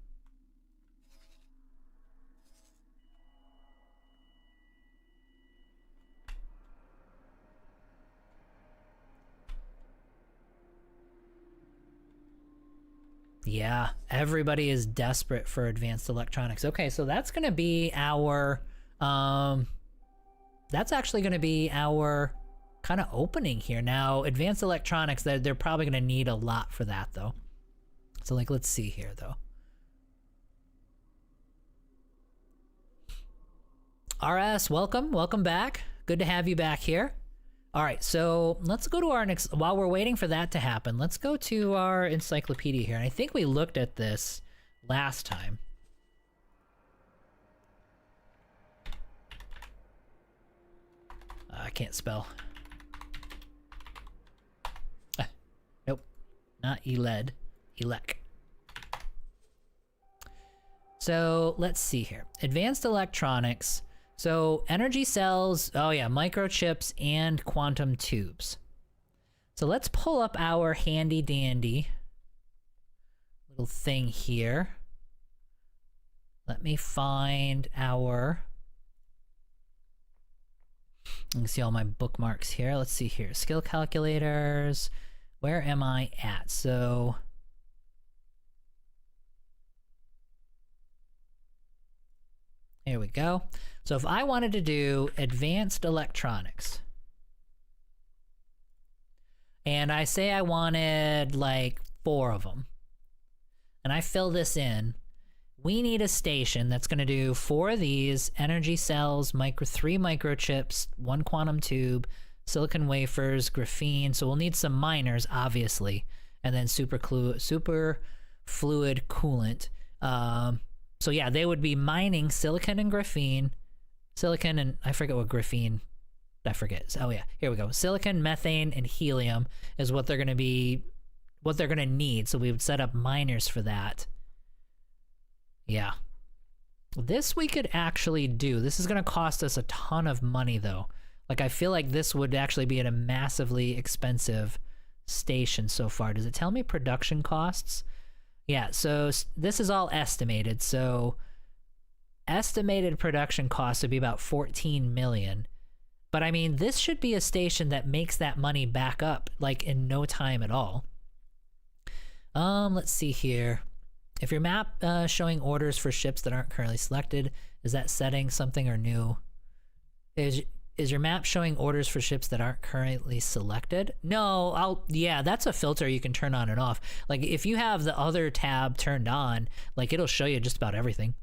Yeah, everybody is desperate for advanced electronics. Okay, so that's gonna be our, that's actually gonna be our kind of opening here. Now, advanced electronics, they're probably gonna need a lot for that though. So like, let's see here though. RS, welcome back. Good to have you back here. All right, so let's go to our next, while we're waiting for that to happen, let's go to our encyclopedia here. And I think we looked at this last time. I can't spell. Nope, not ELED, ELEC. So let's see here. Advanced electronics. So energy cells, oh yeah, microchips and quantum tubes. So let's pull up our handy dandy little thing here. Let me find our, you can see all my bookmarks here. Let's see here, skill calculators. Where am I at? So here we go. So if I wanted to do advanced electronics, and I say I wanted like 4 of them, and I fill this in, we need a station that's going to do 4 of these energy cells, 3 microchips, 1 quantum tube, silicon wafers, graphene. So we'll need some miners, obviously, and then super fluid coolant. So yeah, they would be mining silicon and graphene. Silicon and, I forget what graphene, I forget. Oh yeah, here we go. Silicon, methane, and helium is what they're gonna be, what they're gonna need. So we would set up miners for that. Yeah. This we could actually do. This is gonna cost us a ton of money though. Like I feel like this would actually be at a massively expensive station so far. Does it tell me production costs? Yeah, so this is all estimated. So estimated production costs would be about 14 million. But I mean, this should be a station that makes that money back up like in no time at all. Let's see here. If your map showing orders for ships that aren't currently selected, is that setting something or new? Is your map showing orders for ships that aren't currently selected? No, yeah, that's a filter you can turn on and off. Like if you have the other tab turned on, like it'll show you just about everything.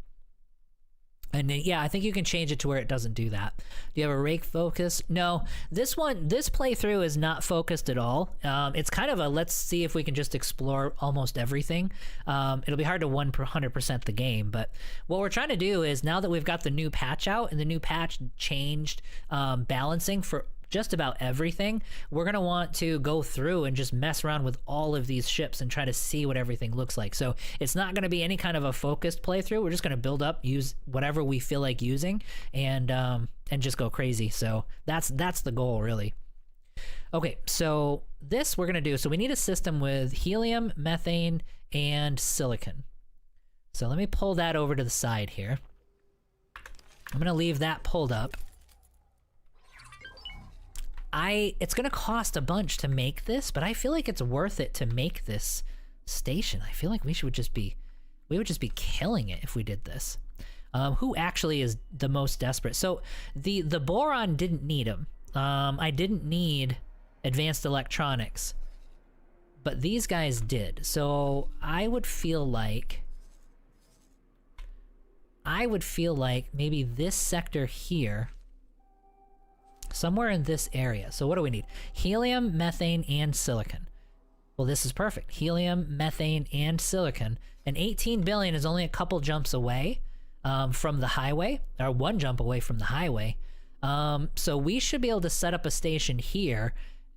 And then, yeah, I think you can change it to where it doesn't do that. Do you have a rake focus? No, this playthrough is not focused at all. It's kind of a, let's see if we can just explore almost everything. It'll be hard to 100% the game, but what we're trying to do is, now that we've got the new patch out, and the new patch changed balancing for just about everything, we're going to want to go through and just mess around with all of these ships and try to see what everything looks like. So it's not going to be any kind of a focused playthrough. We're just going to build up, use whatever we feel like using, and just go crazy. So that's the goal, really. Okay, so this we're going to do. So we need a system with helium, methane, and silicon. So let me pull that over to the side here. I'm going to leave that pulled up. It's gonna cost a bunch to make this, but I feel like it's worth it to make this station. I feel like we would just be killing it if we did this. Who actually is the most desperate? So the boron didn't need them. I didn't need advanced electronics, but these guys did. So I would feel like maybe this sector here, somewhere in this area. So what do we need? Helium, methane, and silicon. Well, this is perfect. Helium, methane, and silicon. And 18 billion is only a couple jumps away from the highway, or one jump away from the highway. So we should be able to set up a station here,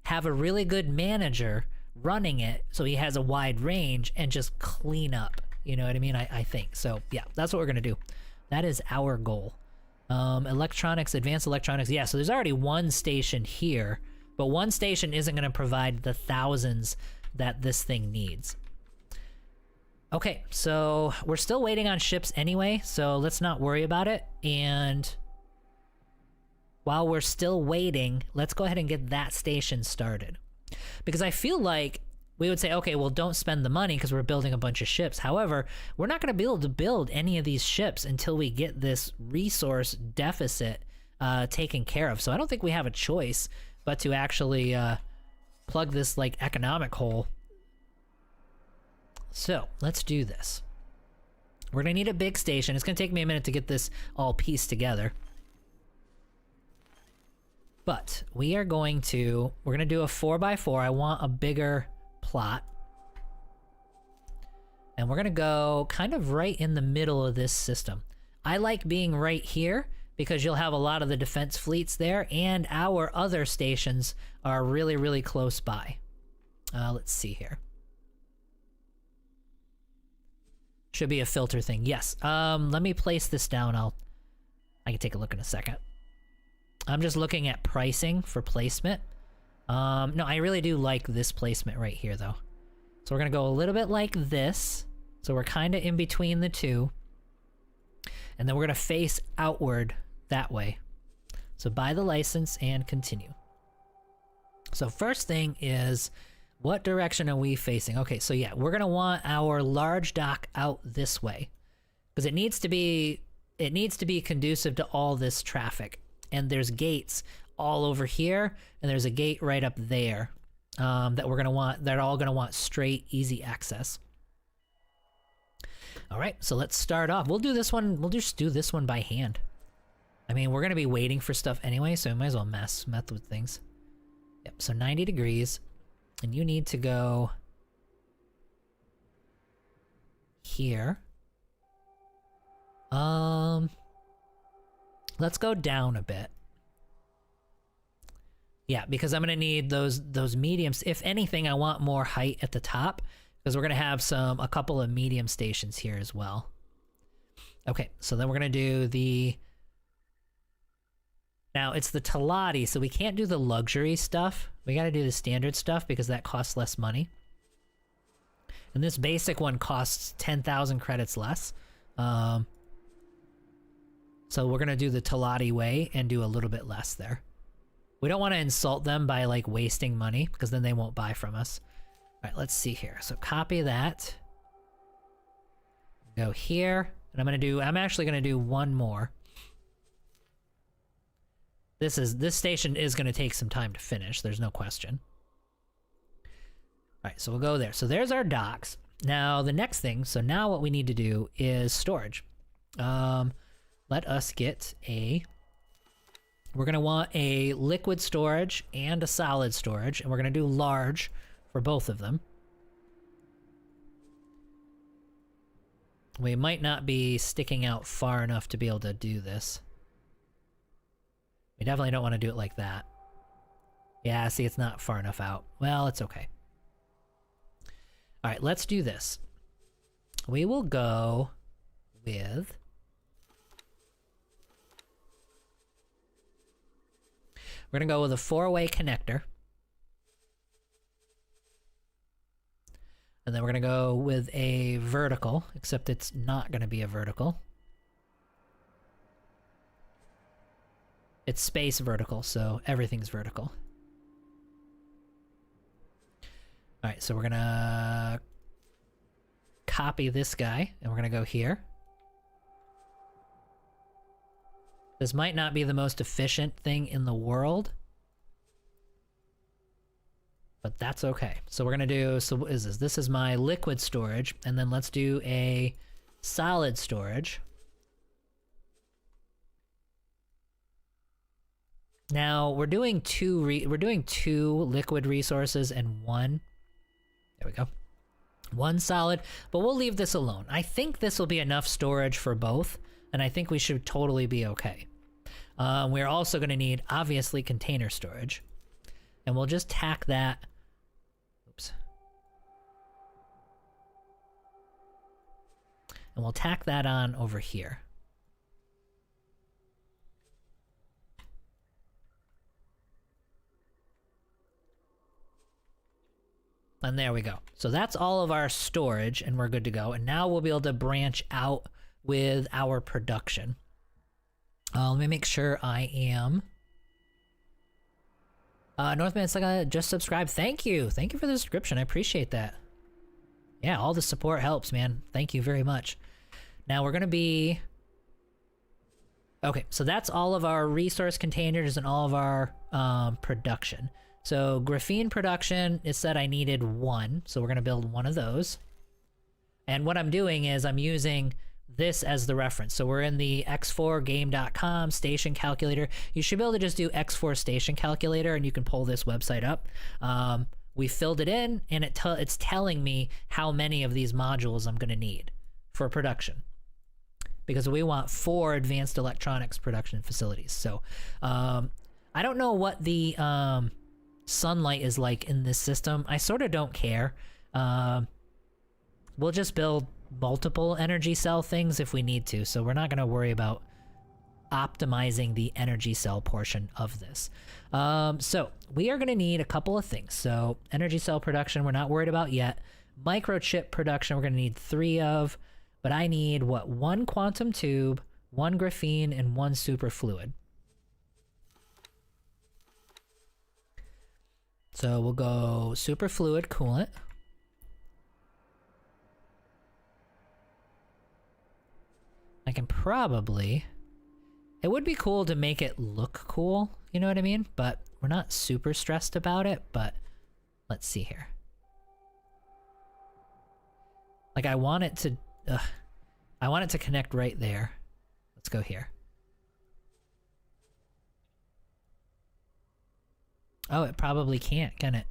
have a really good manager running it so he has a wide range, and just clean up. You know what I mean? I think. So yeah, that's what we're gonna do. That is our goal. Electronics, advanced electronics. Yeah, so there's already one station here, but one station isn't going to provide the thousands that this thing needs. Okay, so we're still waiting on ships anyway, so let's not worry about it. And while we're still waiting, let's go ahead and get that station started. Because I feel like we would say, okay, well, don't spend the money because we're building a bunch of ships. However, we're not going to be able to build any of these ships until we get this resource deficit taken care of. So I don't think we have a choice but to actually plug this like economic hole. So let's do this. We're going to need a big station. It's going to take me a minute to get this all pieced together. But we're going to do a 4x4. I want a bigger plot, and we're gonna go kind of right in the middle of this system. I like being right here because you'll have a lot of the defense fleets there, and our other stations are really, really close by. Let's see here. Should be a filter thing. Yes. Let me place this down. I can take a look in a second. I'm just looking at pricing for placement. No, I really do like this placement right here, though. So we're gonna go a little bit like this. So we're kind of in between the two. And then we're gonna face outward that way. So buy the license and continue. So first thing is, what direction are we facing? Okay, so yeah, we're gonna want our large dock out this way, because it needs to be conducive to all this traffic. And there's gates all over here, and there's a gate right up there that we're gonna want. They're all gonna want straight, easy access. All right, so let's start off. We'll do this one. We'll just do this one by hand. I mean, we're gonna be waiting for stuff anyway, so we might as well mess with things. Yep. So 90 degrees, and you need to go here. Let's go down a bit. Yeah, because I'm gonna need those mediums. If anything, I want more height at the top, because we're gonna have a couple of medium stations here as well. Okay, so then we're gonna do the... Now, it's the Talati, so we can't do the luxury stuff. We gotta do the standard stuff because that costs less money. And this basic one costs 10,000 credits less. So we're gonna do the Talati way and do a little bit less there. We don't want to insult them by like wasting money, because then they won't buy from us. All right, let's see here. So copy that. Go here, and I'm actually gonna do one more. This station is gonna take some time to finish, there's no question. All right, so we'll go there. So there's our docks. Now the next thing, so now what we need to do is storage. let us get a... We're going to want a liquid storage and a solid storage, and we're going to do large for both of them. We might not be sticking out far enough to be able to do this. We definitely don't want to do it like that. Yeah, see, it's not far enough out. Well, it's okay. All right, let's do this. We will go with... We're going to go with a 4-way connector. And then we're going to go with a vertical, except it's not going to be a vertical. It's space vertical, so everything's vertical. Alright, so we're going to copy this guy, and we're going to go here. This might not be the most efficient thing in the world, but that's okay. So we're gonna do, so what is this? This is my liquid storage, and then let's do a solid storage. Now we're doing two liquid resources and one, there we go, one solid, but we'll leave this alone. I think this will be enough storage for both, and I think we should totally be okay. We're also going to need, obviously, container storage. And we'll just tack that... Oops. And we'll tack that on over here. And there we go. So that's all of our storage, and we're good to go. And now we'll be able to branch out with our production. Let me make sure I am... Northman Saga just subscribed. Thank you! Thank you for the subscription. I appreciate that. Yeah, all the support helps, man. Thank you very much. Now we're gonna be... Okay, so that's all of our resource containers and all of our production. So graphene production, it said I needed 1, so we're gonna build 1 of those. And what I'm doing is I'm using this as the reference. So we're in the x4game.com station calculator. You should be able to just do x4 station calculator and you can pull this website up. We filled it in and it's telling me how many of these modules I'm going to need for production, because we want 4 advanced electronics production facilities. So I don't know what the sunlight is like in this system. I sort of don't care. We'll just build multiple energy cell things if we need to, so we're not going to worry about optimizing the energy cell portion of this. So we are going to need a couple of things. So energy cell production we're not worried about yet. Microchip production we're going to need 3 of, but I need, what, 1 quantum tube, 1 graphene, and 1 superfluid. So we'll go superfluid coolant. I can probably... It would be cool to make it look cool, you know what I mean? But we're not super stressed about it, but let's see here. Like, I want it to connect right there. Let's go here. Oh, it probably can't, can it?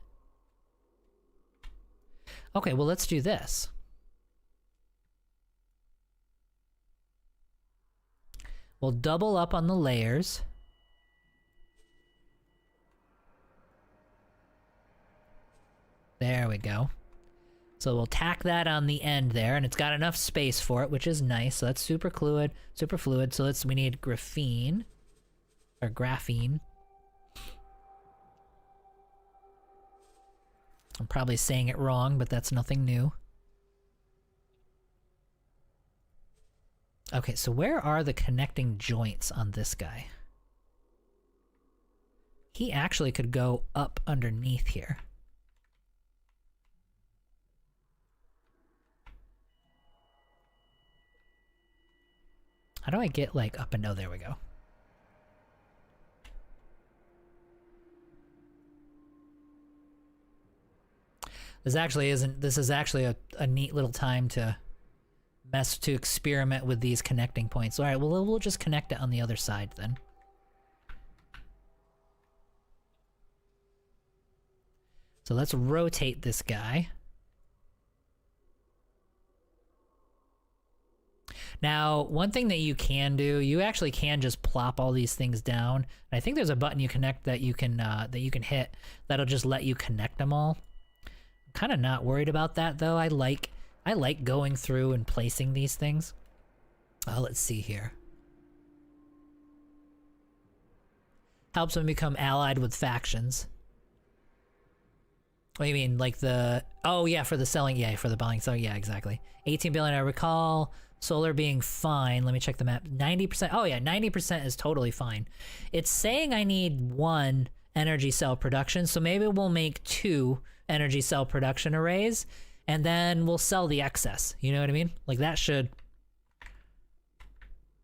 Okay, well, let's do this. We'll double up on the layers. There we go. So we'll tack that on the end there, and it's got enough space for it, which is nice. So that's superfluid. So we need graphene, or graphene. I'm probably saying it wrong, but that's nothing new. Okay, so where are the connecting joints on this guy? He actually could go up underneath here. How do I get, like, up and... Oh, there we go. This is actually a neat little time to mess to experiment with these connecting points. All right, well, we'll just connect it on the other side then. So let's rotate this guy. Now, one thing that you can do, you actually can just plop all these things down. And I think there's a button you connect that you can hit that'll just let you connect them all. I'm kind of not worried about that though. I like going through and placing these things. Let's see here. Helps them become allied with factions. What do you mean, like the... Oh yeah, for the selling, yeah, for the buying, so yeah, exactly. 18 billion, I recall. Solar being fine. Let me check the map. 90%, oh yeah, 90% is totally fine. It's saying I need 1 energy cell production, so maybe we'll make 2 energy cell production arrays, and then we'll sell the excess. You know what I mean? Like that should...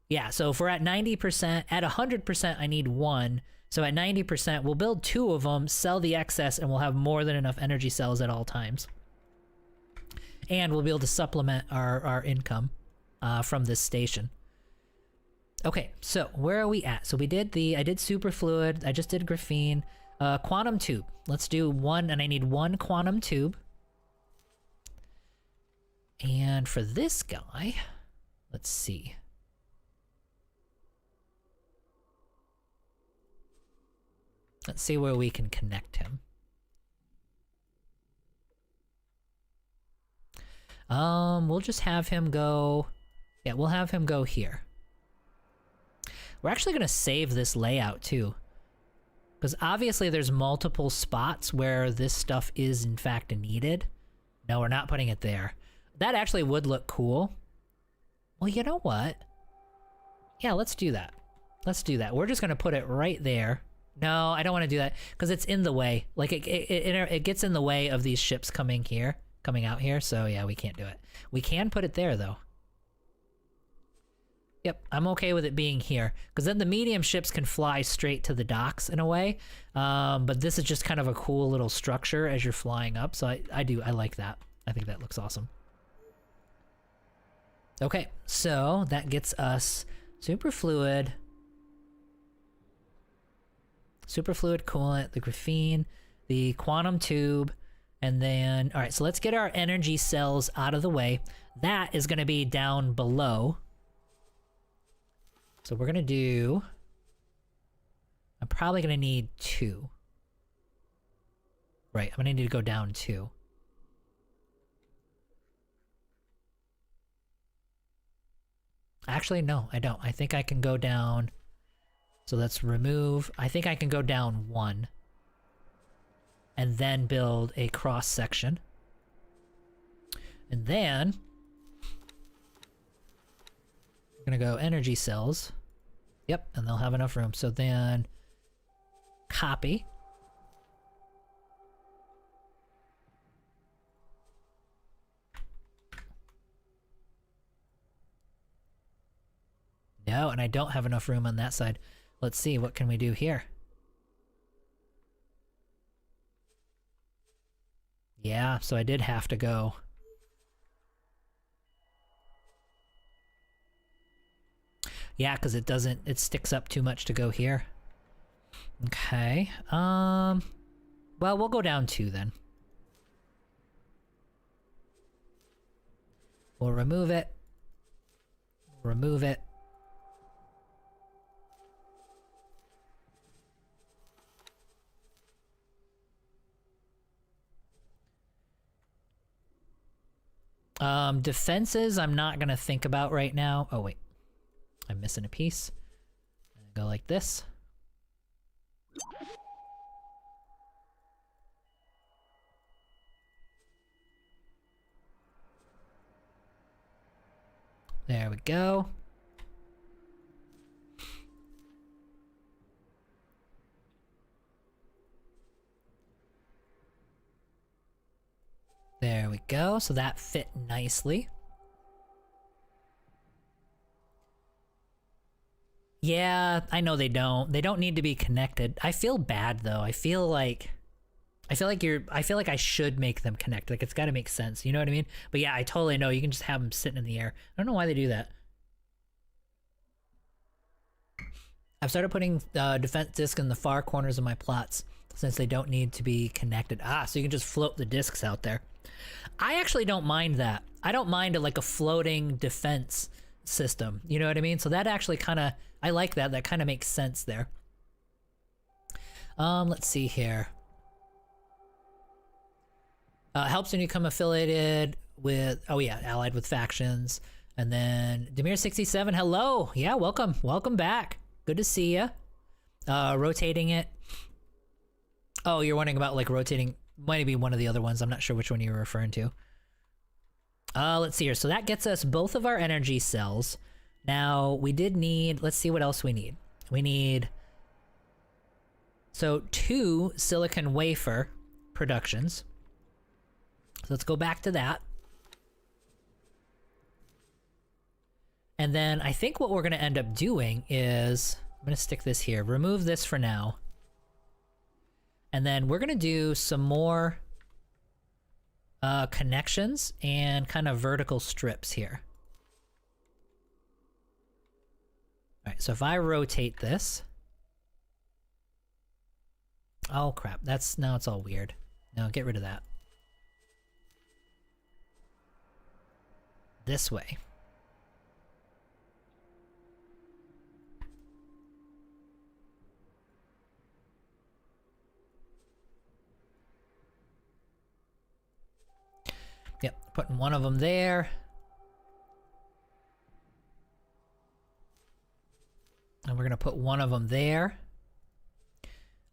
Yeah, so if we're at 90%, at 100% I need 1, so at 90% we'll build 2 of them, sell the excess, and we'll have more than enough energy cells at all times. And we'll be able to supplement our income from this station. Okay, so where are we at? So we did I did superfluid, I just did graphene. Quantum tube, let's do 1, and I need 1 quantum tube. And for this guy, let's see. Let's see where we can connect him. We'll just have him go... Yeah, we'll have him go here. We're actually going to save this layout too. Because obviously there's multiple spots where this stuff is in fact needed. No, we're not putting it there. That actually would look cool. Well, you know what? Yeah, let's do that. Let's do that. We're just going to put it right there. No, I don't want to do that because it's in the way. Like it gets in the way of these ships coming out here. So yeah, we can't do it. We can put it there though. Yep, I'm okay with it being here because then the medium ships can fly straight to the docks in a way. But this is just kind of a cool little structure as you're flying up. So I like that. I think that looks awesome. Okay, so that gets us superfluid coolant, the graphene, the quantum tube, and then, all right, so let's get our energy cells out of the way. That is going to be down below. So we're going to do, I'm probably going to need 2. Right, I'm going to need to go down 2. Actually, no, I don't. I think I can go down. So let's remove. I think I can go down 1. And then build a cross section. And then we're going to go energy cells. Yep, and they'll have enough room. So then copy. No, and I don't have enough room on that side. Let's see, what can we do here? Yeah, so I did have to go. Yeah, because it sticks up too much to go here. Okay, well, we'll go down 2 then. We'll remove it. Remove it. Defenses I'm not gonna think about right now. Oh wait, I'm missing a piece. Go like this. There we go. There we go, so that fit nicely. Yeah, I know they don't. They don't need to be connected. I feel bad though. I feel like I feel like I should make them connect. Like, it's got to make sense. You know what I mean? But yeah, I totally know. You can just have them sitting in the air. I don't know why they do that. I've started putting defense discs in the far corners of my plots since they don't need to be connected. Ah, so you can just float the discs out there. I actually don't mind that. I don't mind like a floating defense system. You know what I mean? So that actually kind of, I like that. That kind of makes sense there. Let's see here. Helps when you become affiliated with, oh yeah, allied with factions. And then Demir67, hello. Yeah, welcome. Welcome back. Good to see you. Rotating it. Oh, you're wondering about like rotating, might be one of the other ones. I'm not sure which one you were referring to. Let's see here. So that gets us both of our energy cells. Now we did need, let's see what else we need. We need, so 2 silicon wafer productions. So let's go back to that. And then I think what we're going to end up doing is, I'm going to stick this here, remove this for now. And then we're going to do some more connections and kind of vertical strips here. All right, so if I rotate this. Oh crap, now it's all weird. No, get rid of that. This way. Yep, putting one of them there. And we're gonna put one of them there.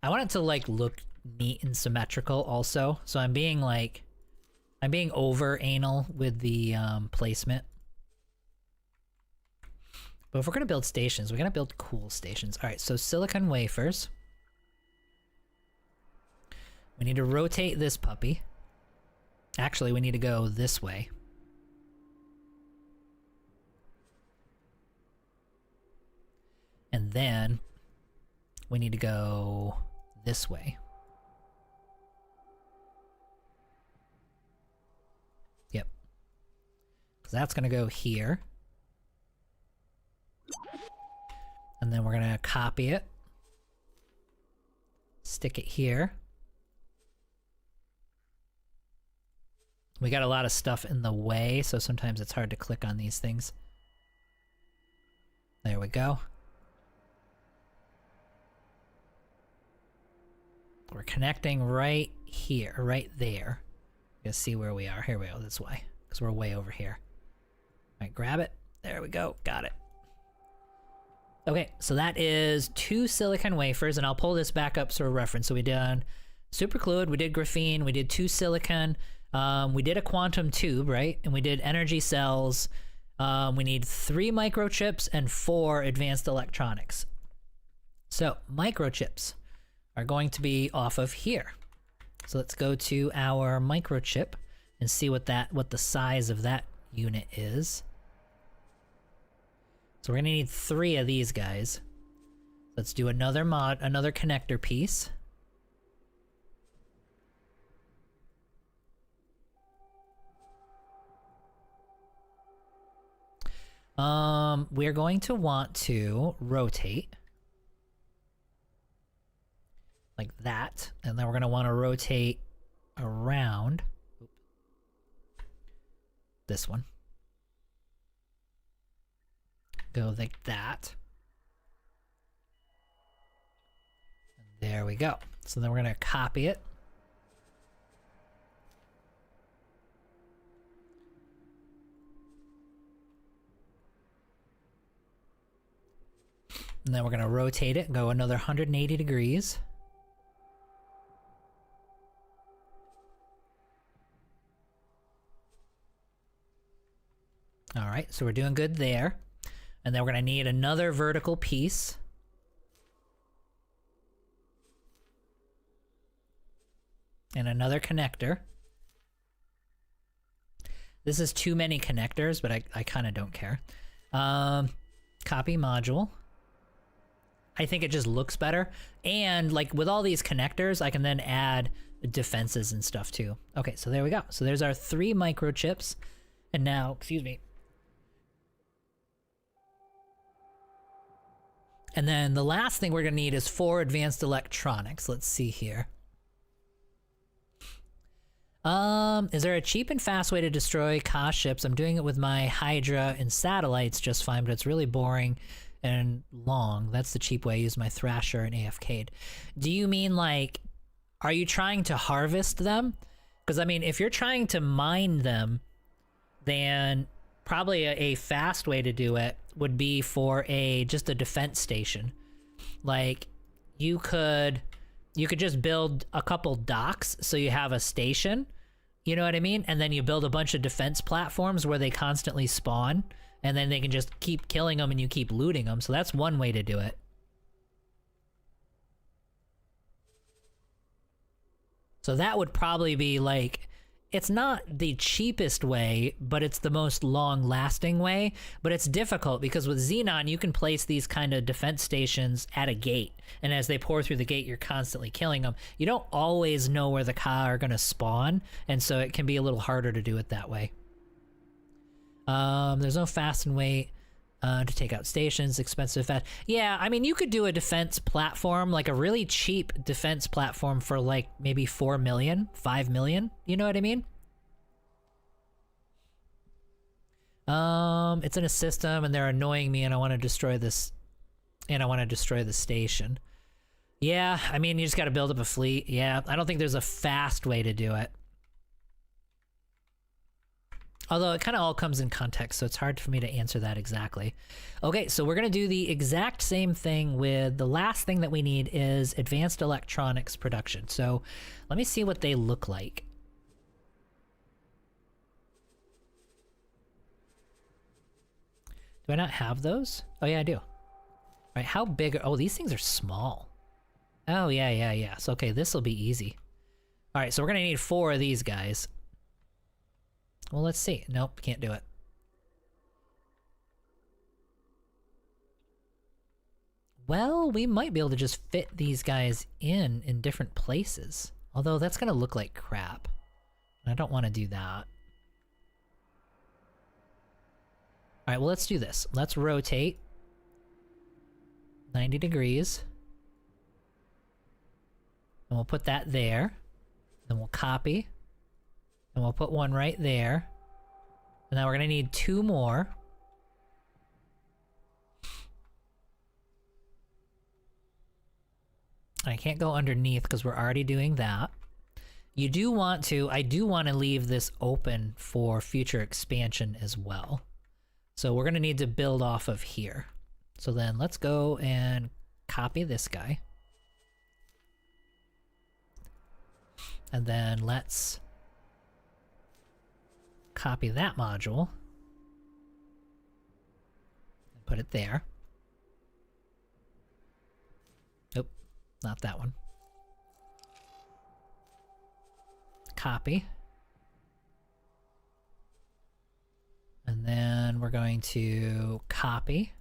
I want it to like look neat and symmetrical also. So I'm being over anal with the placement. But if we're gonna build stations, we're gonna build cool stations. All right, so silicon wafers. We need to rotate this puppy. Actually, we need to go this way. And then we need to go this way. Yep. So that's gonna go here. And then we're gonna copy it. Stick it here. We got a lot of stuff in the way, so sometimes it's hard to click on these things. There we go. We're connecting right here, right there. You guys see where we are. Here we go, this way, because we're way over here. All right, grab it. There we go, got it. Okay, so that is 2 silicon wafers, and I'll pull this back up for reference. So we did superfluid, we did graphene, we did 2 silicon, we did a quantum tube, right? And we did energy cells. We need 3 microchips and 4 advanced electronics. So microchips are going to be off of here. So let's go to our microchip and see what the size of that unit is. So we're gonna need 3 of these guys. Let's do another connector piece. We're going to want to rotate like that, and then we're going to want to rotate around this one. Go like that. And there we go. So then we're going to copy it. And then we're going to rotate it and go another 180 degrees. All right, so we're doing good there. And then we're going to need another vertical piece. And another connector. This is too many connectors, but I kind of don't care. Copy module. I think it just looks better. And like with all these connectors, I can then add defenses and stuff too. Okay, so there we go. So there's our 3 microchips. And now, excuse me. And then the last thing we're gonna need is 4 advanced electronics. Let's see here. Is there a cheap and fast way to destroy Ka ships? I'm doing it with my Hydra and satellites just fine, but it's really boring and long. That's the cheap way. I use my Thrasher and AFK'd. Do you mean like, are you trying to harvest them? Because I mean, if you're trying to mine them, then probably a fast way to do it would be for just a defense station. Like you could just build a couple docks so you have a station, you know what I mean? And then you build a bunch of defense platforms where they constantly spawn, and then they can just keep killing them and you keep looting them. So that's one way to do it. So that would probably be like, it's not the cheapest way, but it's the most long-lasting way. But it's difficult because with Xenon, you can place these kind of defense stations at a gate. And as they pour through the gate, you're constantly killing them. You don't always know where the Ka are going to spawn, and so it can be a little harder to do it that way. There's no fast and wait to take out stations, expensive fast. Yeah, I mean, you could do a defense platform, like a really cheap defense platform for like maybe 4 million, 5 million, you know what I mean? It's in a system and they're annoying me and I want to destroy this, and I want to destroy the station. Yeah, I mean, you just got to build up a fleet. Yeah, I don't think there's a fast way to do it. Although it kind of all comes in context, so it's hard for me to answer that exactly. Okay, so we're going to do the exact same thing with the last thing that we need is advanced electronics production. So let me see what they look like. Do I not have those? Oh yeah, I do. All right, how big are... Oh, these things are small. Oh, yeah. So, okay, this will be easy. All right, so we're going to need 4 of these guys. Well, let's see. Nope, can't do it. Well, we might be able to just fit these guys in different places. Although that's going to look like crap. I don't want to do that. Alright, well, let's do this. Let's rotate 90 degrees. And we'll put that there. Then we'll copy. And we'll put one right there. And now we're gonna need 2 more. I can't go underneath because we're already doing that. You do want to, I do want to leave this open for future expansion as well. So we're gonna need to build off of here. So then let's go and copy this guy. And then let's copy that module and put it there. Nope, not that one. Copy. And then we're going to copy.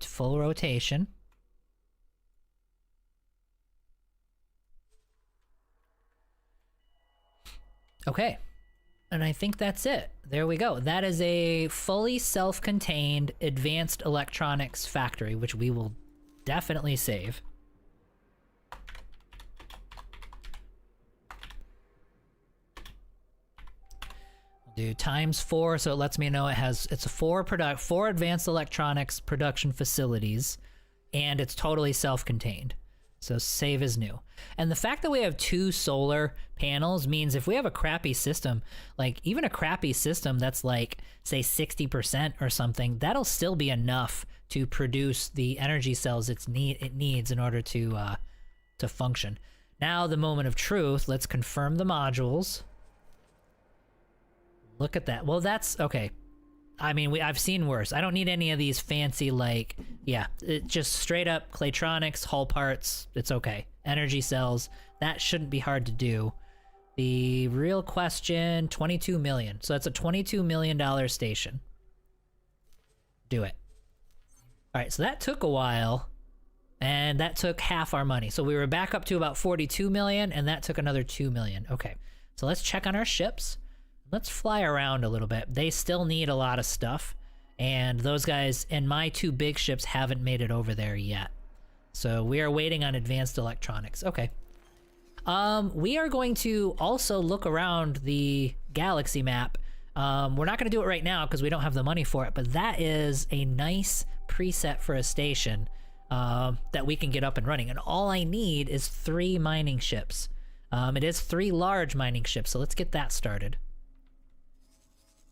Full rotation. Okay, and I think that's it. There we go. That is a fully self-contained advanced electronics factory, which we will definitely save. We'll do ×4, so it lets me know it's a 4 advanced electronics production facilities, and it's totally self-contained. So save as new. And the fact that we have 2 solar panels means if we have a crappy system, like even a crappy system that's like, say 60% or something, that'll still be enough to produce the energy cells it needs in order to function. Now the moment of truth, let's confirm the modules. Look at that. Well, that's okay. I mean, I've seen worse. I don't need any of these fancy, like, yeah, just straight up Claytronics, hull parts, it's okay. Energy cells, that shouldn't be hard to do. The real question, 22 million. So that's a $22 million station. Do it. All right, so that took a while, And that took half our money. So we were back up to about 42 million, and that took another 2 million. Okay, so let's check on our ships. Let's fly around a little bit. They still need a lot of stuff, and those guys and my 2 big ships haven't made it over there yet. So we are waiting on advanced electronics. Okay. We are going to also look around the galaxy map. We're not going to do it right now because we don't have the money for it, but that is a nice preset for a station that we can get up and running. And all I need is 3 mining ships. It is 3 large mining ships, so let's get that started.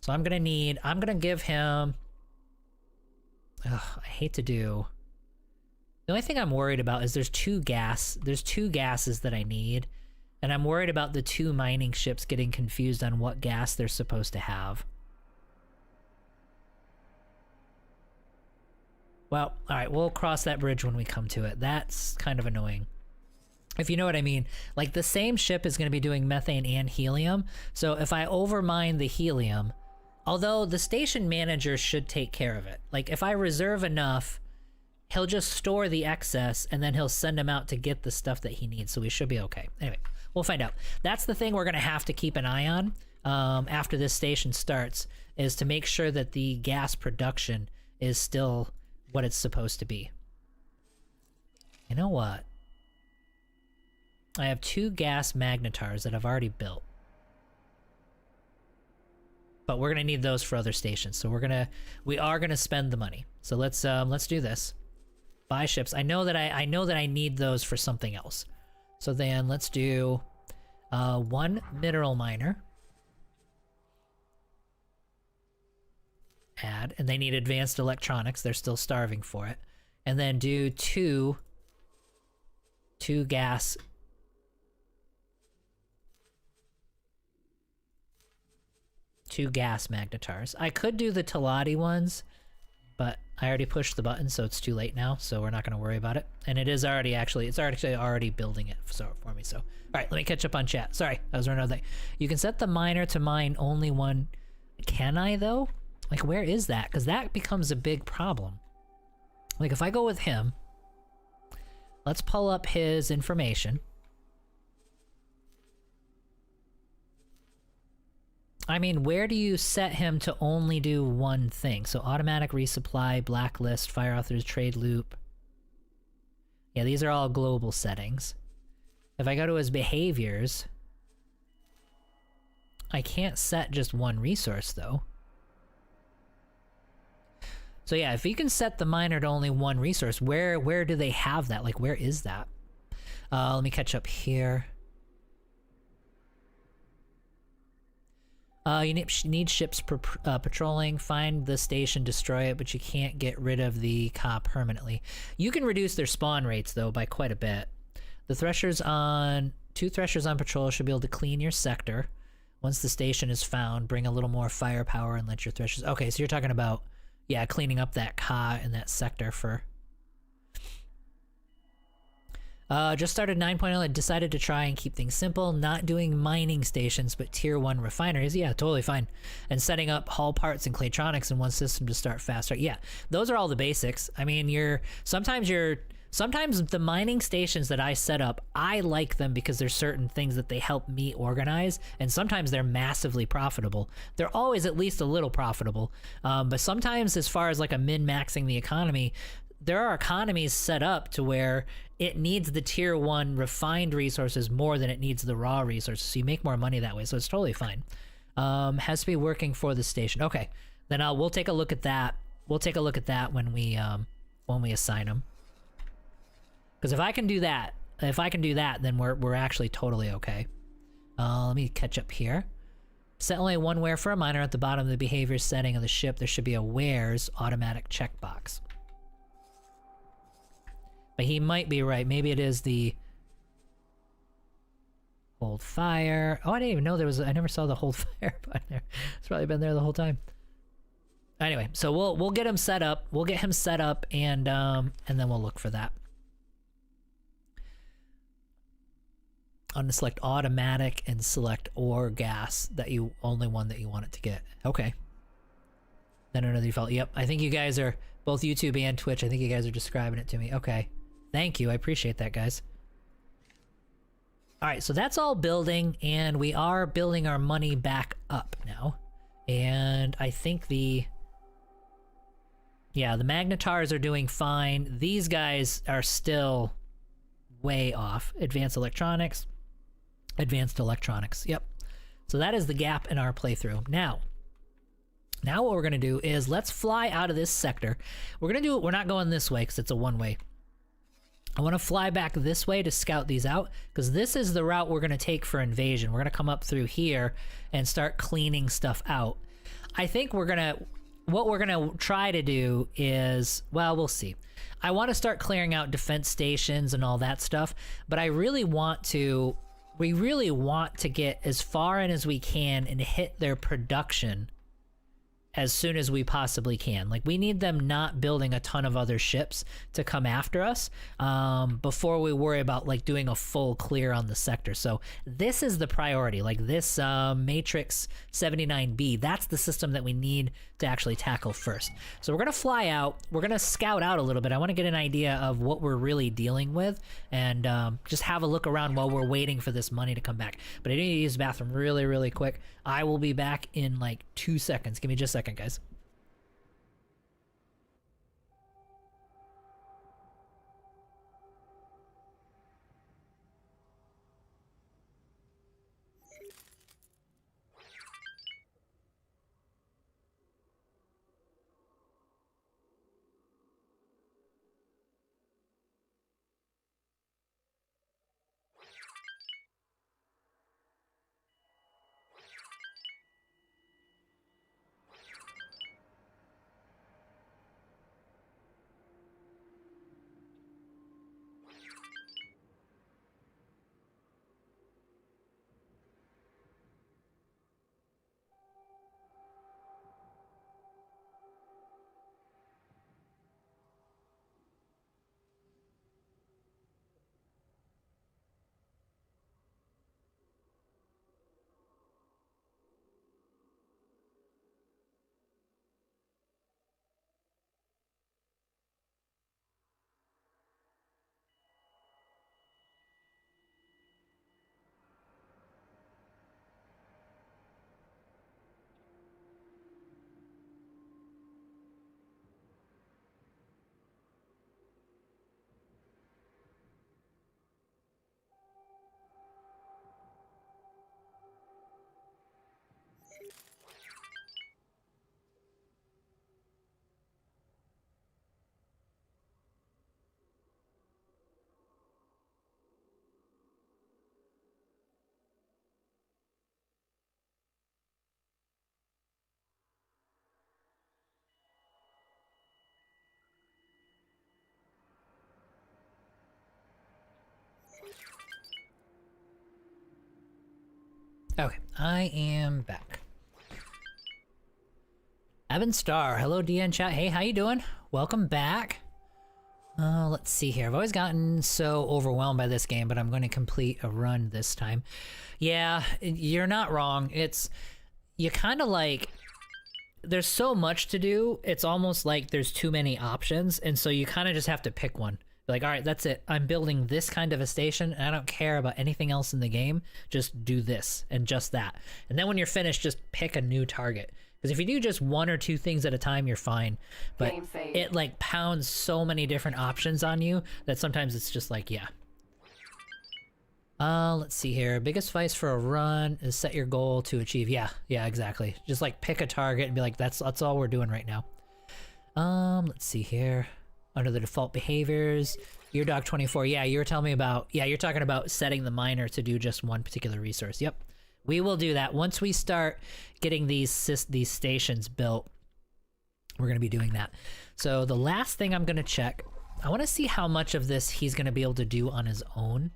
So I'm gonna give him, I hate to do, the only thing I'm worried about is there's 2 gases that I need, and I'm worried about the 2 mining ships getting confused on what gas they're supposed to have. Well, alright, we'll cross that bridge when we come to it. That's kind of annoying. If you know what I mean. Like, the same ship is going to be doing methane and helium, so if I overmine the helium, although the station manager should take care of it. Like, if I reserve enough, he'll just store the excess, and then he'll send him out to get the stuff that he needs, so we should be okay. Anyway, we'll find out. That's the thing we're going to have to keep an eye on after this station starts, is to make sure that the gas production is still what it's supposed to be. You know what? I have 2 gas magnetars that I've already built. But we're gonna need those for other stations, so we are gonna spend the money. So let's do this. Buy ships. I know that I need those for something else. So then let's do 1 mineral miner. Add, and they need advanced electronics. They're still starving for it. And then do 2 gas. Two gas magnetars. I could do the Talati ones, but I already pushed the button, so it's too late now, so we're not going to worry about it. And it is already it's already building it for me, so. All right, let me catch up on chat. Sorry, that was another thing. You can set the miner to mine only 1. Can I, though? Like, where is that? Because that becomes a big problem. Like, if I go with him, let's pull up his information. I mean, where do you set him to only do 1 thing? So automatic resupply, blacklist, fire authors, trade loop. Yeah, these are all global settings. If I go to his behaviors, I can't set just 1 resource though. So yeah, if you can set the miner to only 1 resource, where do they have that? Like, where is that? Let me catch up here. You need ships patrolling. Find the station, destroy it, but you can't get rid of the Ka permanently. You can reduce their spawn rates, though, by quite a bit. The threshers on... 2 threshers on patrol should be able to clean your sector. Once the station is found, bring a little more firepower and let your threshers... Okay, so you're talking about, yeah, cleaning up that Ka in that sector for... Just started 9.0 and decided to try and keep things simple, not doing mining stations, but tier 1 refineries. Yeah, totally fine. And setting up hull parts and Claytronics in 1 system to start faster. Yeah, those are all the basics. I mean, sometimes the mining stations that I set up, I like them because there's certain things that they help me organize, and sometimes they're massively profitable. They're always at least a little profitable, but sometimes as far as like a min-maxing the economy, there are economies set up to where it needs the tier 1 refined resources more than it needs the raw resources, so you make more money that way, so it's totally fine. Has to be working for the station. Okay, then we'll take a look at that. We'll take a look at that when we assign them. Because if I can do that, then we're actually totally okay. Let me catch up here. Set only 1 where for a miner. At the bottom of the behavior setting of the ship, there should be a where's automatic checkbox. But he might be right. Maybe it is the hold fire. Oh, I didn't even know there was. I never saw the hold fire button there. It's probably been there the whole time. Anyway, so we'll get him set up. We'll get him set up, and then we'll look for that. I'm gonna select automatic and select or gas only one that you want it to get. Okay. Then another default. Yep. I think you guys are both YouTube and Twitch. I think you guys are describing it to me. Okay. Thank you. I appreciate that, guys. All right, so that's all building, and we are building our money back up now. And I think the Magnetars are doing fine. These guys are still way off. Advanced electronics. Yep. So that is the gap in our playthrough. Now what we're gonna do is let's fly out of this sector. We're not going this way because it's a one-way. I want to fly back this way to scout these out, because this is the route we're going to take for invasion. We're going to come up through here and start cleaning stuff out. I think what we're going to try to do is, well, we'll see. I want to start clearing out defense stations and all that stuff, but we really want to get as far in as we can and hit their production as soon as we possibly can. Like, we need them not building a ton of other ships to come after us before we worry about like doing a full clear on the sector. So this is the priority. Like this Matrix 79B, that's the system that we need to actually tackle first. So we're gonna fly out, we're gonna scout out a little bit. I want to get an idea of what we're really dealing with, and just have a look around while we're waiting for this money to come back. But I need to use the bathroom really quick. I will be back in like 2 seconds. Give me just a second, guys. Okay, I am back. Evan Star, hello DN chat. Hey, how you doing? Welcome back. Let's see here. I've always gotten so overwhelmed by this game, but I'm going to complete a run this time. Yeah, you're not wrong. You kind of like, there's so much to do. It's almost like there's too many options, and so you kind of just have to pick one. Like, all right, that's it. I'm building this kind of a station, and I don't care about anything else in the game. Just do this and just that. And then when you're finished, just pick a new target. Because if you do just one or two things at a time, you're fine. But it like pounds so many different options on you that sometimes it's just like, yeah. Let's see here. Biggest advice for a run is set your goal to achieve. Yeah, exactly. Just like pick a target and be like, that's all we're doing right now. Let's see here. Under the default behaviors, your dog 24. Yeah, you were telling me about, you're talking about setting the miner to do just one particular resource. Yep. We will do that. Once we start getting these stations built, we're going to be doing that. So the last thing I'm going to check, I want to see how much of this he's going to be able to do on his own.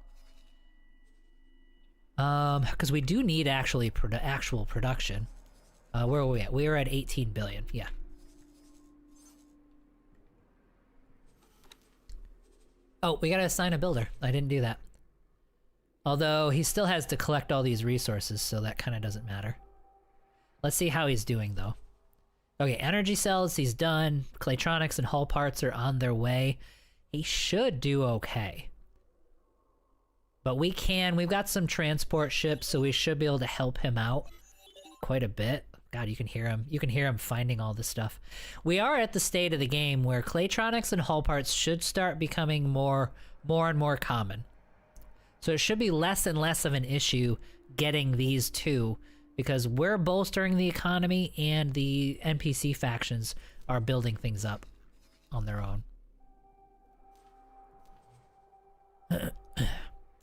Because we do need actual production. Where are we at? We are at 18 billion. Yeah. Oh, we gotta assign a builder. I didn't do that. Although he still has to collect all these resources, so that kind of doesn't matter. Let's see how he's doing though. Okay, energy cells, he's done. Claytronics and hull parts are on their way. he should do okay. But we've got some transport ships, so we should be able to help him out quite a bit. God, you can hear him. You can hear him finding all this stuff. We are at the state of the game where Claytronics and hull parts should start becoming more and more common. So it should be less and less of an issue getting these two, because we're bolstering the economy and the NPC factions are building things up on their own.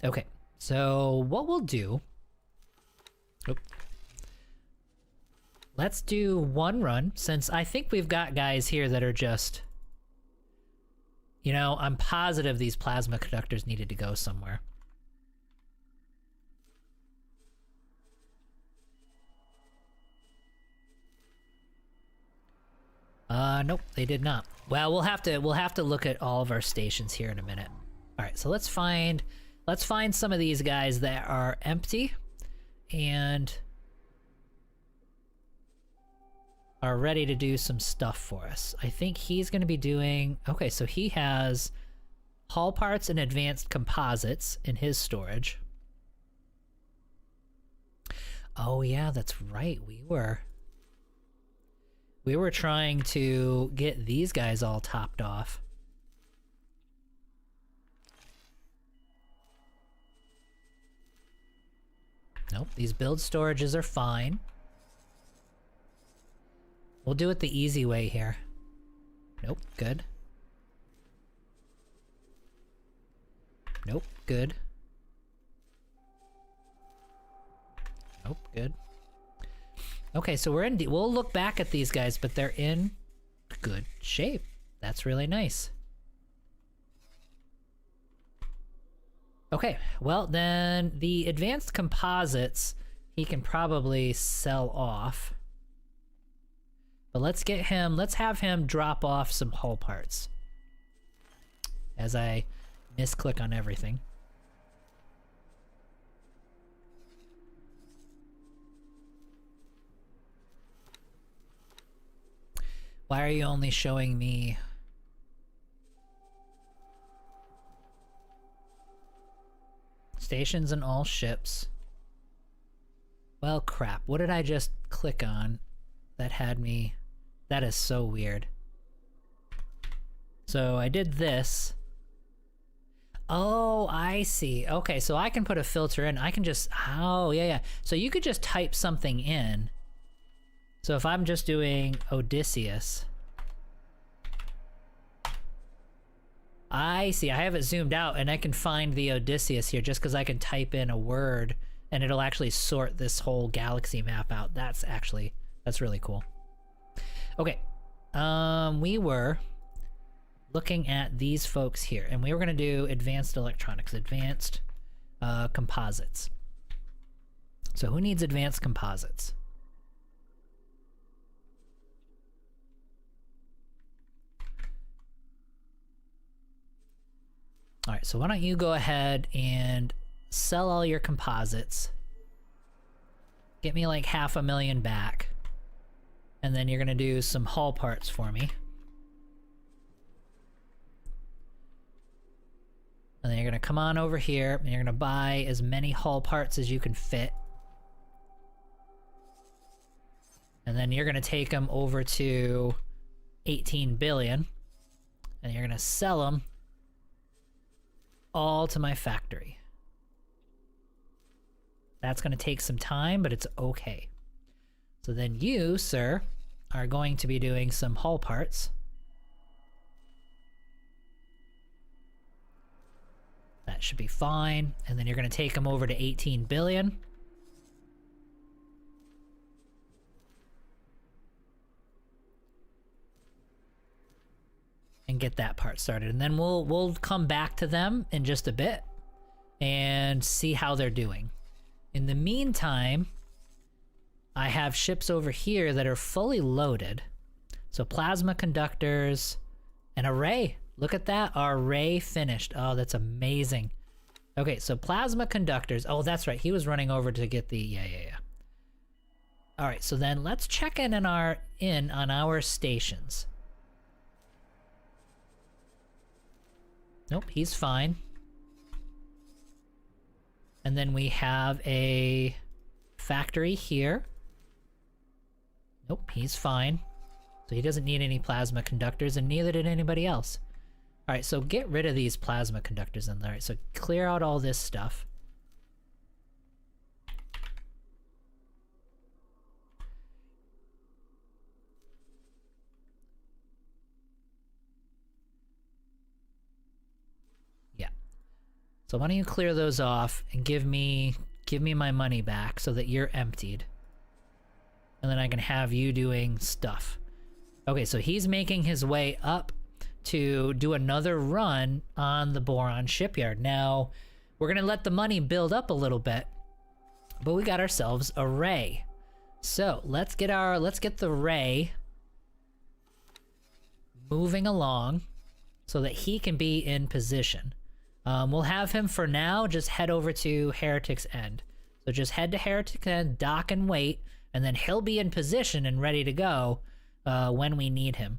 Okay, so what we'll do... Let's do one run, since I think we've got guys here that are just... You know, I'm positive these plasma conductors needed to go somewhere. Nope, they did not. Well, we'll have to look at all of our stations here in a minute. All right, so let's find some of these guys that are empty and are ready to do some stuff for us. I think he's going to be doing... Okay, so he has hull parts and advanced composites in his storage. Oh yeah, that's right. We were trying to get these guys all topped off. Nope, these build storages are fine. We'll do it the easy way here. Nope, good. Nope, good. Nope, good. Okay, so we'll look back at these guys, but they're in good shape. That's really nice. Okay, well then the advanced composites he can probably sell off. But let's have him drop off some hull parts. As I misclick on everything. Why are you only showing me... Stations and all ships? Well, crap. What did I just click on that had me... That is so weird. So I did this. Oh, I see. Okay, so I can put a filter in. I can just... Oh, yeah. So you could just type something in. So if I'm just doing Odysseus... I see, I have it zoomed out and I can find the Odysseus here just because I can type in a word and it'll actually sort this whole galaxy map out. That's really cool. Okay, we were looking at these folks here and we were gonna do advanced electronics, advanced composites. So who needs advanced composites? All right, so why don't you go ahead and sell all your composites. Get me like 500,000 back. And then you're gonna do some hull parts for me. And then you're gonna come on over here and you're gonna buy as many hull parts as you can fit. And then you're gonna take them over to 18 billion. And you're gonna sell them all to my factory. That's gonna take some time, but it's okay. So then you, sir, are going to be doing some hull parts. That should be fine. And then you're gonna take them over to 18 billion. And get that part started. And then we'll come back to them in just a bit and see how they're doing. In the meantime, I have ships over here that are fully loaded. So plasma conductors, an array. Look at that, our array finished. Oh, that's amazing. Okay, so plasma conductors. Oh, that's right, he was running over to get the, yeah. All right, so then let's check in on our stations. Nope, he's fine. And then we have a factory here. Nope, he's fine. So he doesn't need any plasma conductors, and neither did anybody else. Alright, so get rid of these plasma conductors in there. So clear out all this stuff. Yeah. So why don't you clear those off and give me my money back so that you're emptied. And then I can have you doing stuff. Okay, so he's making his way up to do another run on the Boron shipyard. Now, we're gonna let the money build up a little bit, but we got ourselves a ray. So let's get the ray moving along so that he can be in position. We'll have him for now just head over to Heretic's End. So just head to Heretic's End, dock and wait, and then he'll be in position and ready to go when we need him.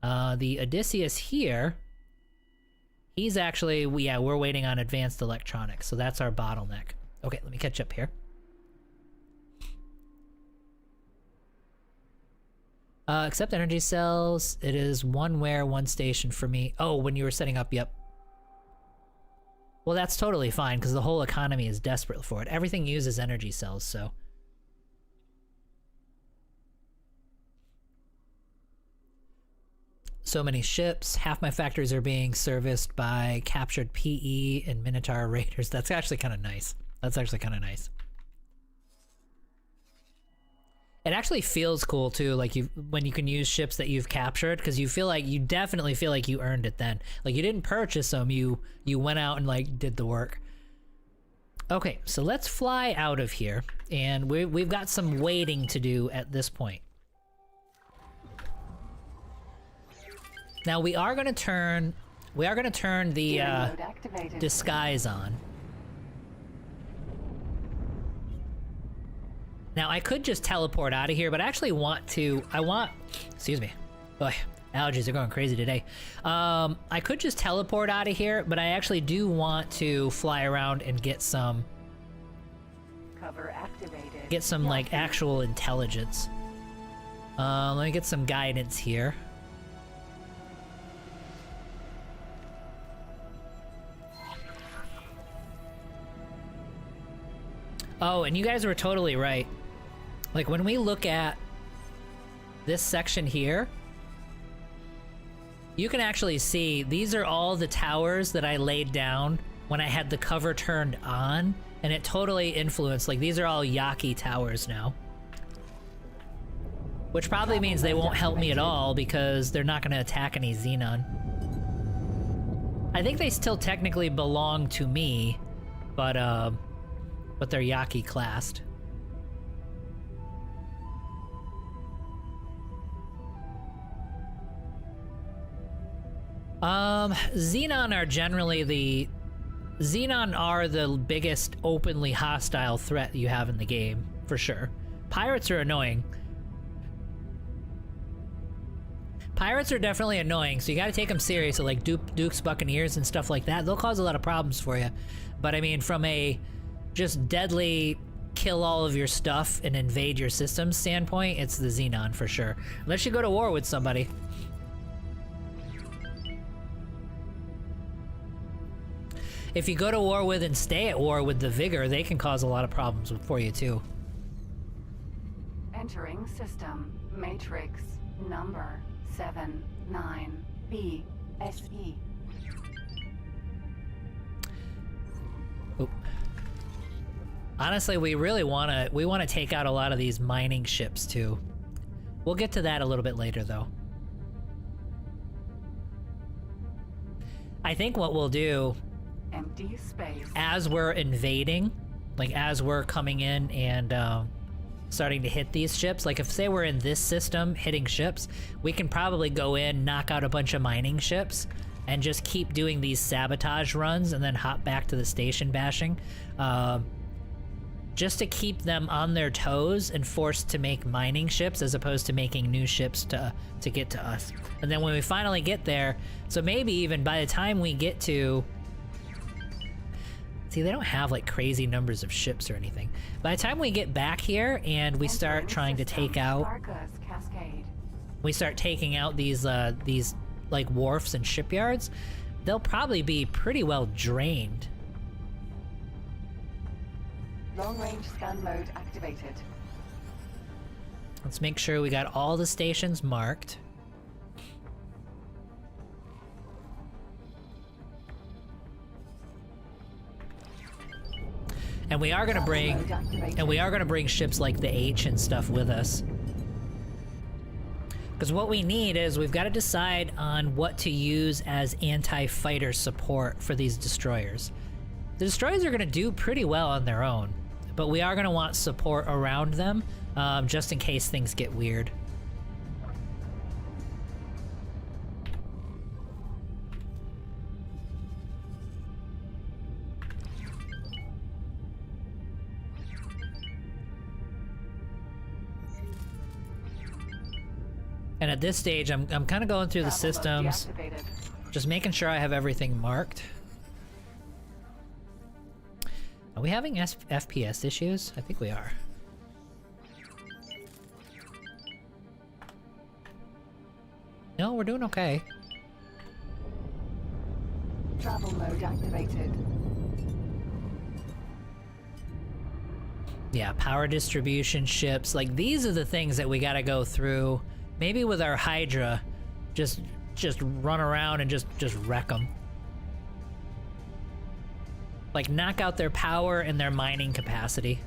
The Odysseus here, he's actually, we're waiting on advanced electronics, so that's our bottleneck. Okay, let me catch up here. Accept energy cells. It is one wear, one station for me. Oh, when you were setting up, yep. Well, that's totally fine, because the whole economy is desperate for it. Everything uses energy cells, so... So many ships. Half my factories are being serviced by captured PE and Minotaur raiders. That's actually kind of nice. That's actually kind of nice. It actually feels cool too, like when you can use ships that you've captured, because you definitely feel like you earned it then. Like you didn't purchase them, you went out and like did the work. Okay, so let's fly out of here, and we've got some waiting to do at this point. Now we are gonna turn the disguise on. Now I could just teleport out of here, but I actually excuse me. Boy, allergies are going crazy today. I could just teleport out of here, but I actually do want to fly around and get some cover activated. Get some like actual intelligence. Let me get some guidance here. Oh, and you guys were totally right. Like, when we look at this section here, you can actually see these are all the towers that I laid down when I had the cover turned on, and it totally influenced. Like, these are all Yaki towers now. Which probably means they won't help me at all because they're not going to attack any Xenon. I think they still technically belong to me, but they're Yaki classed. Xenon are the biggest openly hostile threat you have in the game, for sure. Pirates are annoying. Pirates are definitely annoying, so you gotta take them seriously, like Duke's Buccaneers and stuff like that. They'll cause a lot of problems for you. But I mean, from a just deadly kill all of your stuff and invade your system standpoint, it's the Xenon for sure. Unless you go to war with somebody. If you go to war with and stay at war with the Vigor, they can cause a lot of problems for you too. Entering system. Matrix. Number 79 BSE. Oop. Honestly, we want to take out a lot of these mining ships too. We'll get to that a little bit later though. I think what we'll do, empty space, as we're invading, like as we're coming in and starting to hit these ships, like if say we're in this system hitting ships, we can probably go in, knock out a bunch of mining ships, and just keep doing these sabotage runs and then hop back to the station bashing. just to keep them on their toes and forced to make mining ships as opposed to making new ships to get to us. And then when we finally get there, so maybe even by the time we get to... See, they don't have like crazy numbers of ships or anything. By the time we get back here and we start trying to take out... Argus Cascade. We start taking out these like wharfs and shipyards, they'll probably be pretty well drained. Long-range scan mode activated. Let's make sure we got all the stations marked. And we are gonna bring ships like the H and stuff with us. Because what we need is we've got to decide on what to use as anti-fighter support for these destroyers. The destroyers are gonna do pretty well on their own, but we are gonna want support around them, just in case things get weird. And at this stage, I'm kind of going through the systems, just making sure I have everything marked. Are we having FPS issues? I think we are. No, we're doing okay. Travel mode activated. Yeah, power distribution ships. Like, these are the things that we gotta go through. Maybe with our Hydra, just run around and just wreck them. Like, knock out their power and their mining capacity.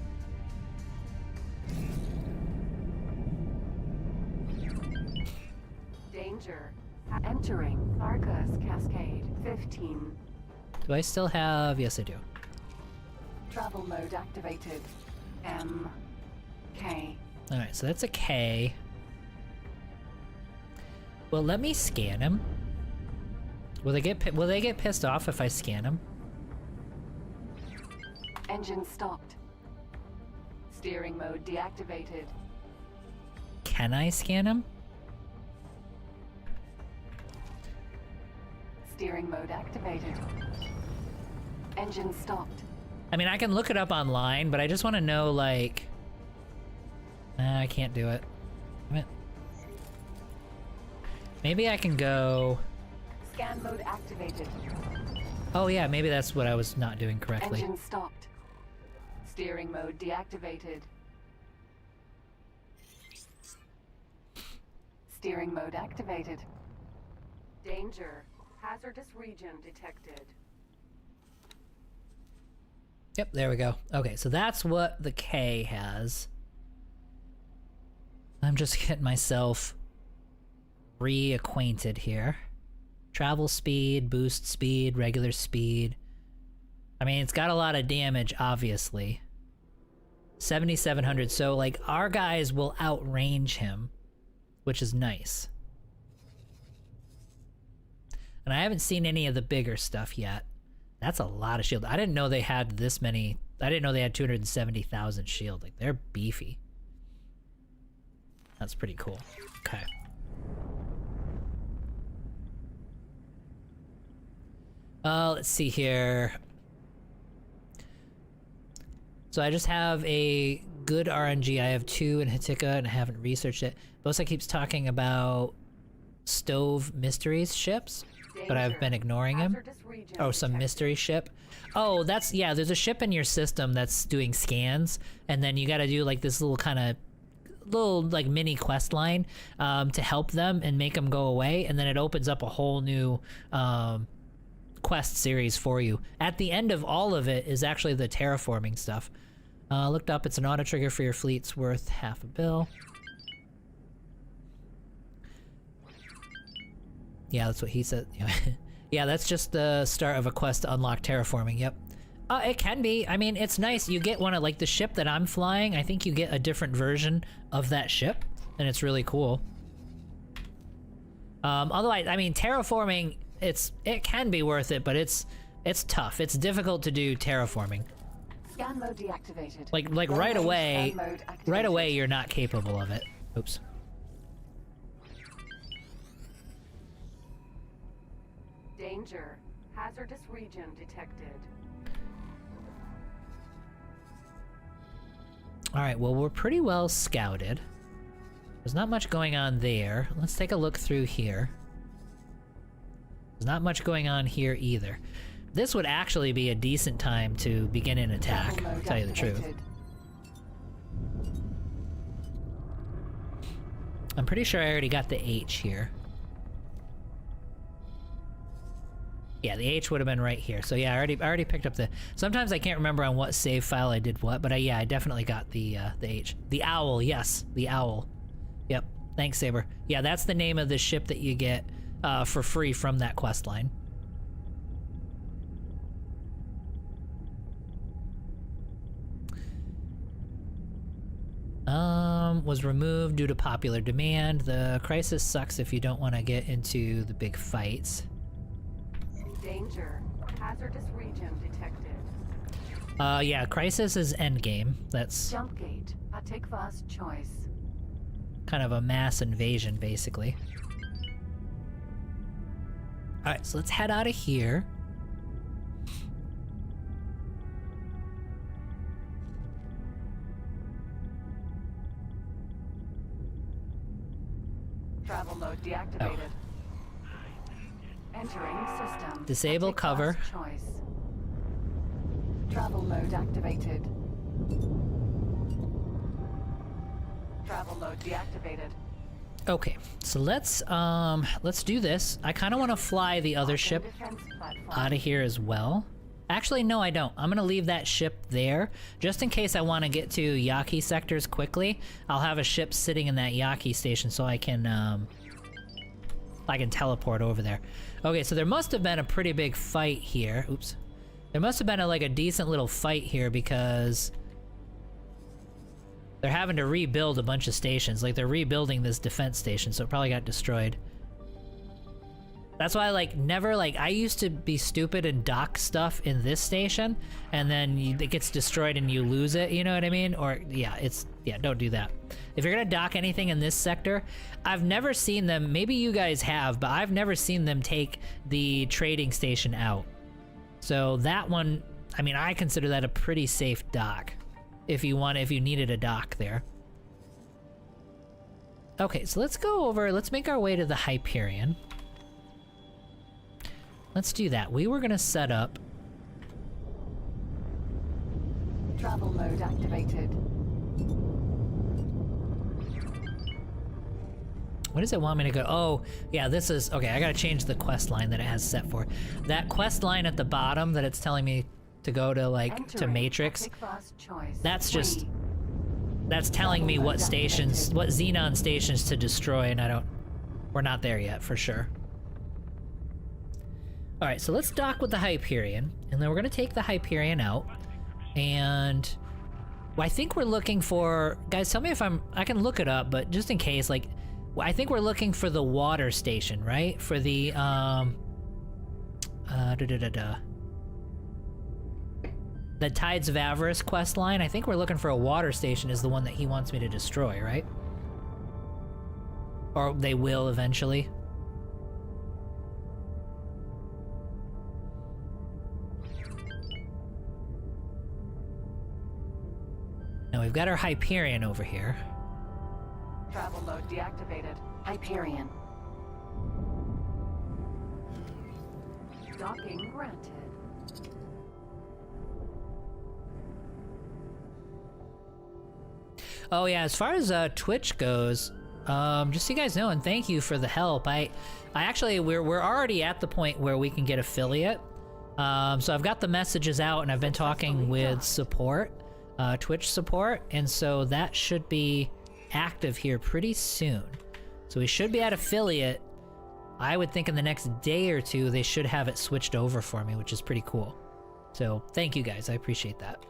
Danger. Entering Argus Cascade 15. Do I still have... Yes, I do. Travel mode activated. M. K. Alright, so that's a K. Well, let me scan him. Will they get pissed off if I scan him? Engine stopped. Steering mode deactivated. Can I scan him? Steering mode activated. Engine stopped. I mean, I can look it up online, but I just want to know, like... I can't do it. Damn it. Maybe I can go... Scan mode activated. Oh yeah, maybe that's what I was not doing correctly. Engine stopped. Steering mode deactivated. Steering mode activated. Danger. Hazardous region detected. Yep, there we go. Okay, so that's what the K has. I'm just getting myself reacquainted here. Travel speed, boost speed, regular speed. I mean, it's got a lot of damage, obviously. 7,700, so like our guys will outrange him, which is nice. And I haven't seen any of the bigger stuff yet. That's a lot of shield. I didn't know they had this many. I didn't know they had 270,000 shield. Like, they're beefy. That's pretty cool. Okay. Let's see here. So I just have a good RNG. I have 2 in Hitika and I haven't researched it. Bosa keeps talking about Stove Mysteries ships, but I've been ignoring him. Oh, some mystery ship. Oh, that's, yeah, there's a ship in your system that's doing scans, and then you gotta do like this little kind of like mini quest line to help them and make them go away, and then it opens up a whole new quest series for you. At the end of all of it is actually the terraforming stuff. Looked up, it's an auto trigger for your fleet's worth $500 million. Yeah, that's what he said. Yeah, that's just the start of a quest to unlock terraforming, yep. It can be. I mean, it's nice. You get one of, like, the ship that I'm flying, I think you get a different version of that ship, and it's really cool. Although, I mean, terraforming, it can be worth it, but it's tough. It's difficult to do terraforming. Scan mode deactivated. Like Long right range away, scan mode right away activated. you're not capable of it. Oops. Danger. Hazardous region detected. All right, well, we're pretty well scouted. There's not much going on there. Let's take a look through here. There's not much going on here either. This would actually be a decent time to begin an attack, Travel to mode tell you the truth. activated. I'm pretty sure I already got the H here. Yeah, the H would have been right here. So yeah, I already picked up the... Sometimes I can't remember on what save file I did what, but yeah, I definitely got the H. The Owl, yes, the Owl. Yep, thanks, Saber. Yeah, that's the name of the ship that you get for free from that quest line. Was removed due to popular demand. The crisis sucks if you don't want to get into the big fights. Danger. Hazardous region detected. Yeah, crisis is endgame. That's Jump gate. A take fast choice. kind of a mass invasion, basically. Alright, so let's head out of here. Travel mode deactivated. Entering system. Disable Take cover. fast choice. Travel mode activated. Travel mode deactivated. Okay, so let's do this. I kind of want to fly the other ship Defense platform. out of here as well. Actually, no, I don't. I'm gonna leave that ship there, just in case I want to get to Yaki sectors quickly. I'll have a ship sitting in that Yaki station so I can teleport over there. Okay, so there must have been a pretty big fight here. Oops. There must have been like a decent little fight here because they're having to rebuild a bunch of stations. Like, they're rebuilding this defense station, so it probably got destroyed. That's why, like, never, like, I used to be stupid and dock stuff in this station, and then it gets destroyed and you lose it, you know what I mean? Or, yeah, don't do that. If you're gonna dock anything in this sector, I've never seen them, maybe you guys have, but I've never seen them take the trading station out. So that one, I mean, I consider that a pretty safe dock. If you needed a dock there. Okay, so let's make our way to the Hyperion. Let's do that. We were gonna set up... Travel mode activated. What does it want me to go? Oh, yeah, this is... Okay, I gotta change the quest line that it has set for. That quest line at the bottom that it's telling me to go to, like, to Entering Matrix, take fast choice. that's just... 3. That's telling me what stations, what Xenon stations to destroy, and we're not there yet, for sure. Alright, so let's dock with the Hyperion, and then we're gonna take the Hyperion out, and... Well, I think we're looking for... Guys, tell me if I can look it up, but just in case, like... I think we're looking for the water station, right? For the, the Tides of Avarice quest line. I think we're looking for a water station is the one that he wants me to destroy, right? Or they will eventually. Now we've got our Hyperion over here. Travel mode deactivated. Hyperion. Docking granted. Oh yeah, as far as Twitch goes, just so you guys know, and thank you for the help. I actually we're already at the point where we can get affiliate. So I've got the messages out, and I've been talking with support, Twitch support, and so that should be active here pretty soon. So we should be at affiliate. I would think in the next day or two they should have it switched over for me, which is pretty cool. So thank you guys, I appreciate that.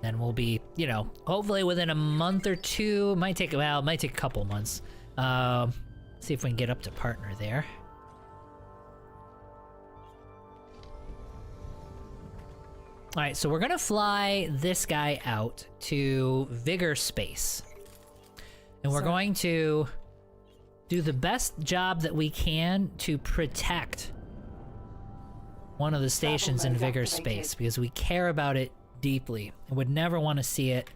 Then we'll be, you know, hopefully within a month or two. It might take a couple months. See if we can get up to partner there. Alright, so we're gonna fly this guy out to Vigor Space. And we're going to do the best job that we can to protect one of the stations in Vigor Space, because we care about it deeply and would never want to see it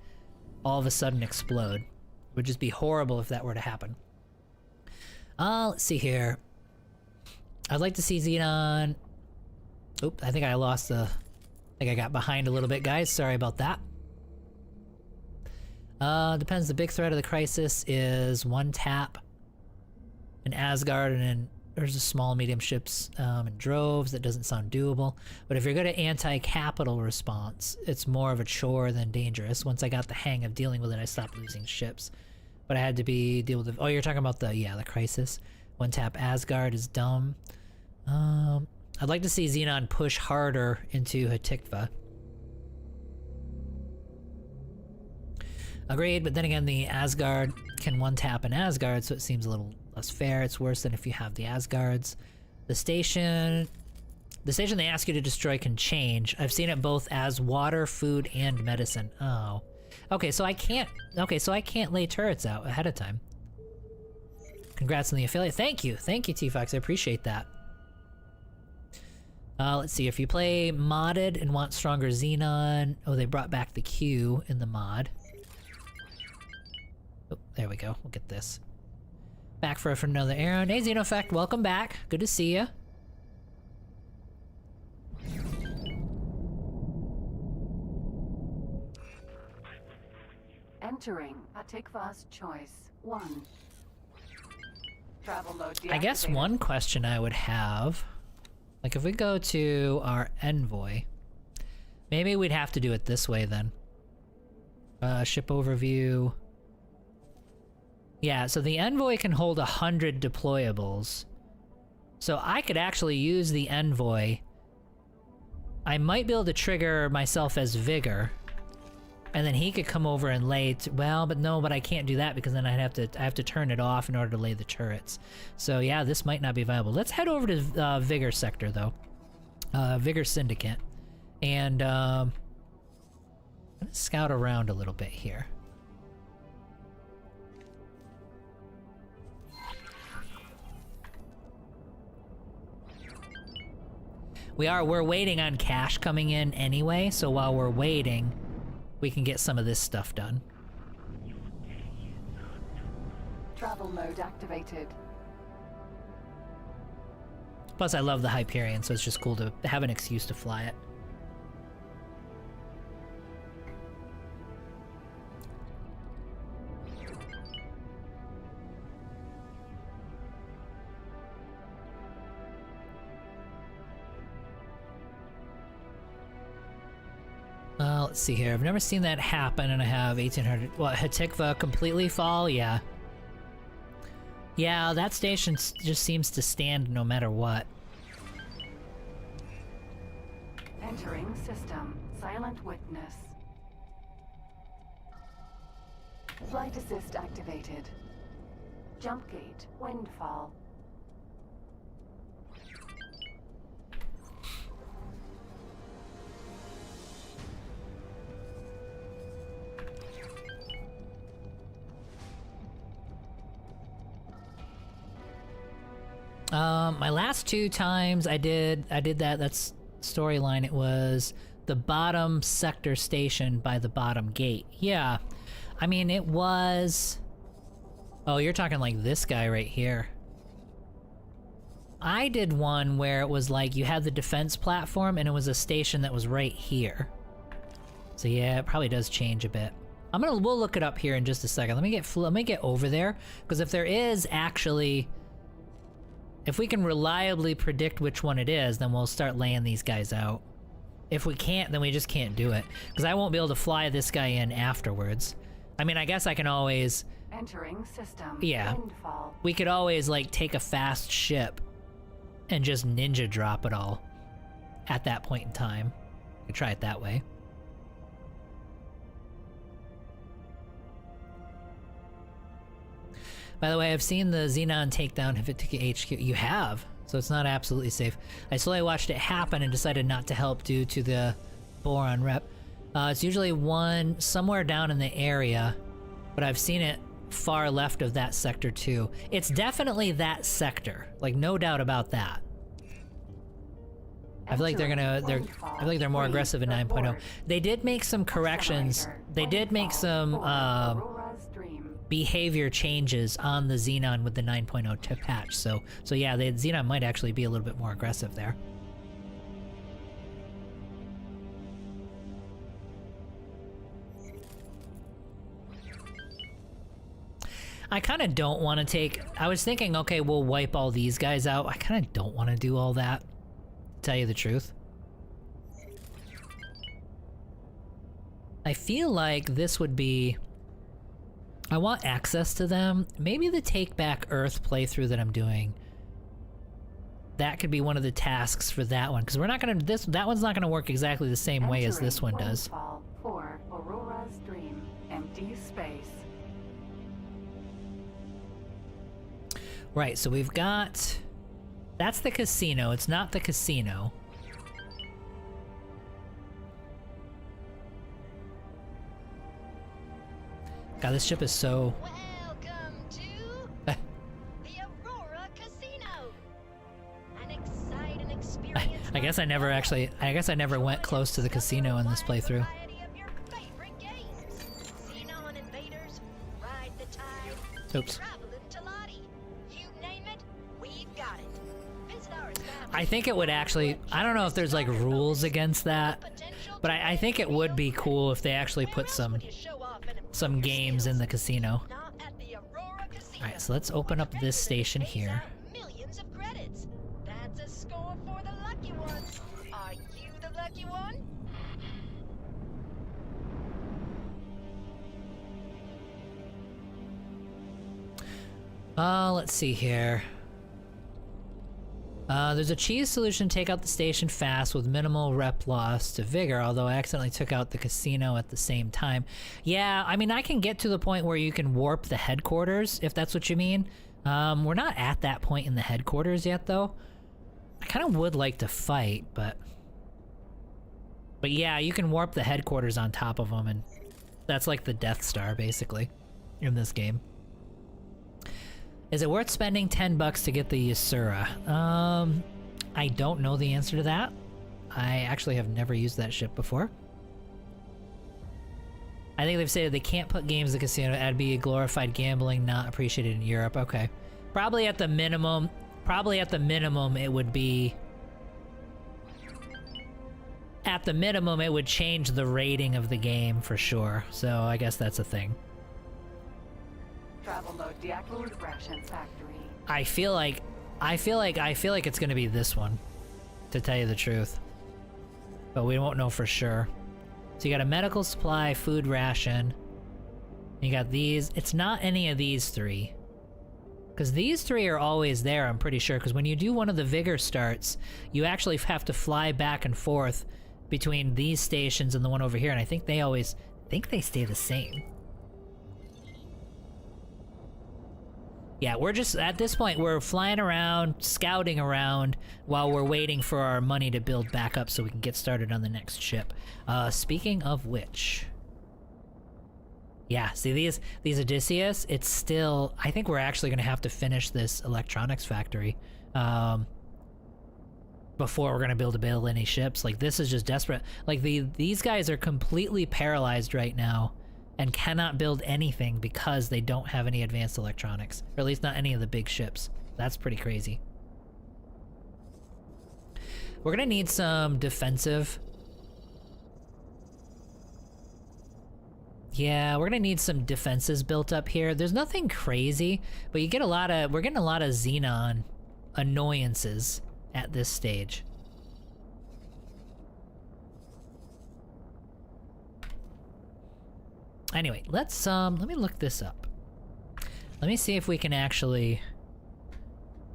all of a sudden explode. It would just be horrible if that were to happen. Let's see here. I'd like to see Xenon. Oop, I think I lost the... I think I got behind a little bit, guys. Sorry about that. Depends. The big threat of the crisis is one tap, an Asgard, and then there's a small medium ships in droves. That doesn't sound doable. But if you're good at anti-capital response, it's more of a chore than dangerous. Once I got the hang of dealing with it, I stopped losing ships. But I had to deal with the... Oh, you're talking about the crisis. One tap Asgard is dumb. I'd like to see Xenon push harder into Hatikva. Agreed, but then again, the Asgard can one-tap an Asgard, so it seems a little less fair. It's worse than if you have the Asgards. The station they ask you to destroy can change. I've seen it both as water, food, and medicine. Oh. Okay, so I can't lay turrets out ahead of time. Congrats on the affiliate. Thank you, T-Fox, I appreciate that. Let's see, if you play modded and want stronger Xenon... Oh, they brought back the Q in the mod. Oh, there we go. We'll get this. Back for another Aaron. Hey, Xenofact, welcome back. Good to see ya. Entering Hatikva's choice 1. Travel mode deactivated. I guess one question I would have... Like, if we go to our envoy, maybe we'd have to do it this way then. Ship overview. Yeah, so the envoy can hold 100 deployables. So I could actually use the envoy. I might be able to trigger myself as Vigor. And then he could come over and lay but I can't do that because then I have to turn it off in order to lay the turrets. So yeah, this might not be viable. Let's head over to Vigor sector though. Vigor Syndicate. And I'm gonna scout around a little bit here. We're waiting on cash coming in anyway, so while we're waiting, we can get some of this stuff done. Travel mode activated. Plus, I love the Hyperion, so it's just cool to have an excuse to fly it. Let's see here. I've never seen that happen, and I have 1800. What, Hatikva completely fall? Yeah. Yeah, that station just seems to stand no matter what. Entering system. Silent witness. Flight assist activated. Jump gate. Windfall. My last 2 times I did that's storyline. It was the bottom sector station by the bottom gate. Yeah. I mean, it was... Oh, you're talking like this guy right here. I did one where it was like you had the defense platform and it was a station that was right here. So yeah, it probably does change a bit. We'll look it up here in just a second. Let me get over there, because if there is actually... If we can reliably predict which one it is, then we'll start laying these guys out. If we can't, then we just can't do it. Because I won't be able to fly this guy in afterwards. I mean, I guess I can always... Entering system. Yeah. Windfall. We could always, like, take a fast ship and just ninja drop it all at that point in time. We could try it that way. By the way, I've seen the Xenon takedown Hatikva HQ. You have, so it's not absolutely safe. I slowly watched it happen and decided not to help due to the boron rep. It's usually one somewhere down in the area, but I've seen it far left of that sector too. It's definitely that sector, like no doubt about that. I feel like I feel like they're more aggressive in 9.0. They did make some corrections. They did make some behavior changes on the Xenon with the 9.0 patch. So yeah, the Xenon might actually be a little bit more aggressive there. I kind of don't want to take... I was thinking, okay, we'll wipe all these guys out. I kind of don't want to do all that, to tell you the truth. I feel like this would be... I want access to them. Maybe the Take Back Earth playthrough that I'm doing. That could be one of the tasks for that one, because we're not gonna... that one's not gonna work exactly the same way as this one does. For Aurora's Dream, empty space. Right, so we've got... That's the casino. It's not the casino. God, this ship is so... Welcome to the Aurora Casino. An exciting experience. I guess I never actually... I guess I never went close to the casino in this playthrough. Xenon invaders, ride the tide. Oops. I think it would actually... I don't know if there's like rules against that, but I think it would be cool if they actually put some games in the casino. Alright, so let's open up this station here. Millions of credits. That's a score for the lucky ones. Are you the lucky one? Let's see here. There's a cheese solution to take out the station fast with minimal rep loss to vigor, although I accidentally took out the casino at the same time. Yeah, I mean, I can get to the point where you can warp the headquarters, if that's what you mean. We're not at that point in the headquarters yet, though. I kind of would like to fight, but yeah, you can warp the headquarters on top of them, and that's like the Death Star, basically, in this game. Is it worth spending $10 to get the Yasura? I don't know the answer to that. I actually have never used that ship before. I think they've said they can't put games in the casino. That'd be glorified gambling, not appreciated in Europe. Okay. Probably at the minimum, it would be... At the minimum, it would change the rating of the game for sure. So I guess that's a thing. Travel mode deactivated Rations Factory. I feel like it's gonna be this one, to tell you the truth. But we won't know for sure. So you got a medical supply, food ration. You got these. It's not any of these three. Because these three are always there, I'm pretty sure. Because when you do one of the vigor starts, you actually have to fly back and forth between these stations and the one over here. And I think they stay the same. Yeah, we're just, at this point, we're flying around, scouting around, while we're waiting for our money to build back up so we can get started on the next ship. Speaking of which... Yeah, see these Odysseus, it's still... I think we're actually going to have to finish this electronics factory before we're going to build any ships. Like, this is just desperate. Like, these guys are completely paralyzed right now and cannot build anything because they don't have any advanced electronics. Or at least not any of the big ships. That's pretty crazy. We're gonna need some defensive... Yeah, we're gonna need some defenses built up here. There's nothing crazy, but you get we're getting a lot of Xenon annoyances at this stage. Anyway, let me look this up. Let me see if we can actually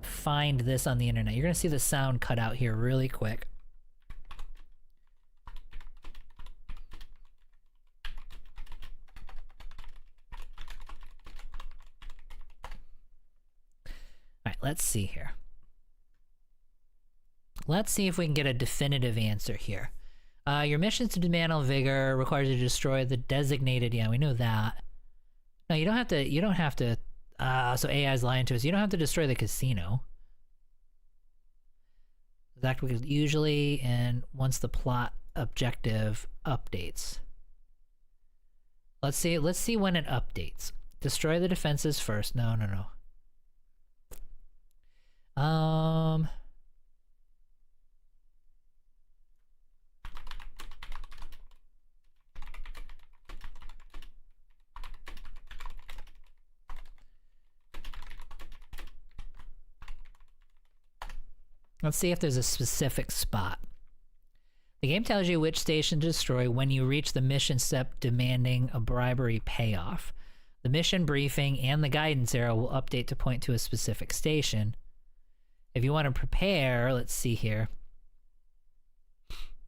find this on the internet. You're gonna see the sound cut out here really quick. Alright, let's see here. Let's see if we can get a definitive answer here. Your mission to dismantle Vigor requires you to destroy the designated. Yeah, we know that. No, you don't have to. You don't have to. So AI's lying to us. You don't have to destroy the casino. That was usually and once the plot objective updates. Let's see. Let's see when it updates. Destroy the defenses first. No, no, no. Let's see if there's a specific spot. The game tells you which station to destroy when you reach the mission step demanding a bribery payoff. The mission briefing and the guidance arrow will update to point to a specific station. If you want to prepare, let's see here.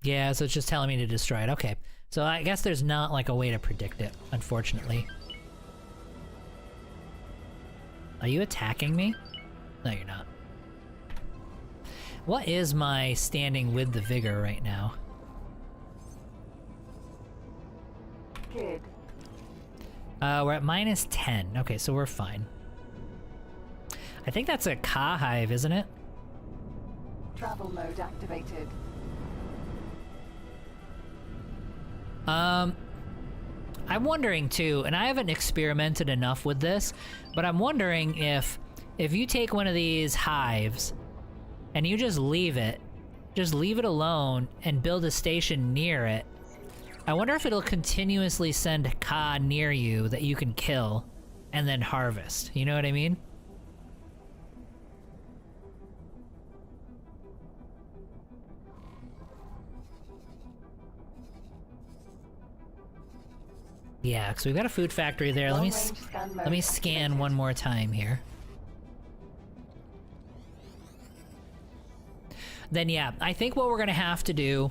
Yeah, so it's just telling me to destroy it. Okay, so I guess there's not like a way to predict it, unfortunately. Are you attacking me? No, you're not. What is my standing with the Vigor right now? Kid. We're at -10. Okay, so we're fine. I think that's a Ka hive, isn't it? Travel mode activated. I'm wondering too, and I haven't experimented enough with this, but I'm wondering if you take one of these hives and you just leave it alone and build a station near it, I wonder if it'll continuously send Ka near you that you can kill and then harvest. You know what I mean? Yeah, so we've got a food factory there. Let me scan one more time here. Then yeah, I think what we're gonna have to do,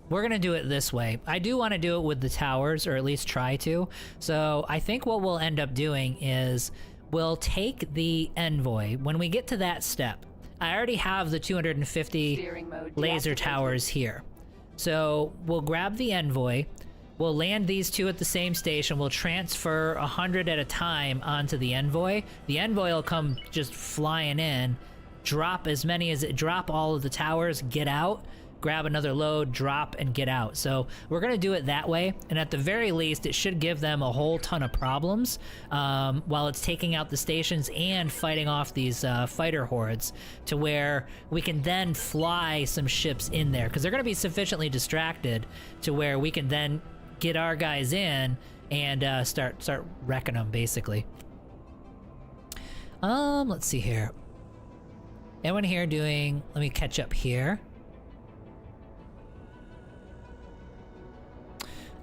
we're gonna do it this way. I do want to do it with the towers, or at least try to. So I think what we'll end up doing is we'll take the envoy. When we get to that step, I already have the 250 laser towers here. So we'll grab the envoy. We'll land these two at the same station. We'll transfer 100 at a time onto the envoy. The envoy will come just flying in, drop all of the towers, get out, grab another load, drop, and get out. So we're gonna do it that way, and at the very least, it should give them a whole ton of problems while it's taking out the stations and fighting off these fighter hordes, to where we can then fly some ships in there, because they're gonna be sufficiently distracted to where we can then get our guys in and start wrecking them, basically. Let's see here. Anyone here doing... Let me catch up here.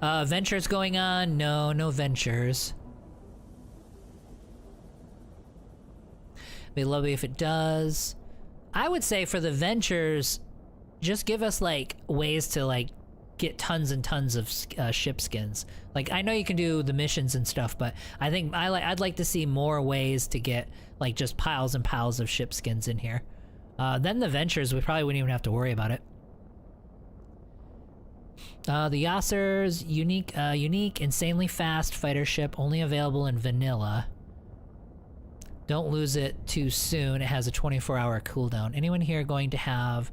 Ventures going on? No ventures. It'd be lovely if it does. I would say for the ventures, just give us like ways to like get tons and tons of ship skins. Like, I know you can do the missions and stuff, but I think I'd like to see more ways to get like just piles and piles of ship skins in here. Then the ventures, we probably wouldn't even have to worry about it. The Yasser's unique, insanely fast fighter ship, only available in vanilla. Don't lose it too soon. It has a 24-hour cooldown. Anyone here going to have...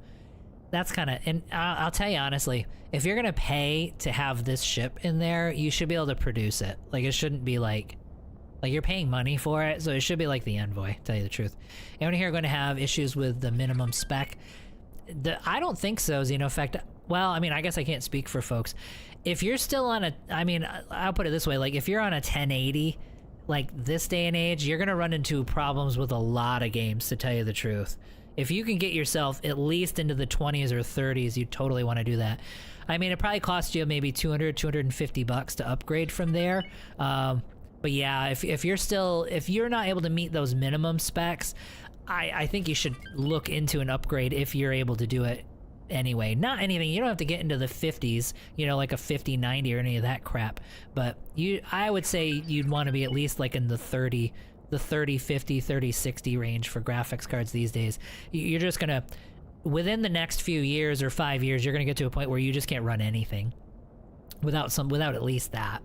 That's kind of... And I'll tell you honestly, if you're going to pay to have this ship in there, you should be able to produce it. Like, it shouldn't be like... Like, you're paying money for it, so it should be like the Envoy, to tell you the truth. Anyone here going to have issues with the minimum spec? I don't think so, Xenoeffect. Well, I mean, I guess I can't speak for folks. If you're still on a... I mean, I'll put it this way. Like, if you're on a 1080, like, this day and age, you're going to run into problems with a lot of games, to tell you the truth. If you can get yourself at least into the 20s or 30s, you totally want to do that. I mean, it probably costs you maybe $200-250 to upgrade from there. But yeah, if you're not able to meet those minimum specs, I think you should look into an upgrade if you're able to do it anyway. Not anything, you don't have to get into the 50s, you know, like a 5090 or any of that crap. But I would say you'd want to be at least like in the 3050, 3060 range for graphics cards these days. You're just gonna... within the next few years or 5 years, you're gonna get to a point where you just can't run anything without at least that.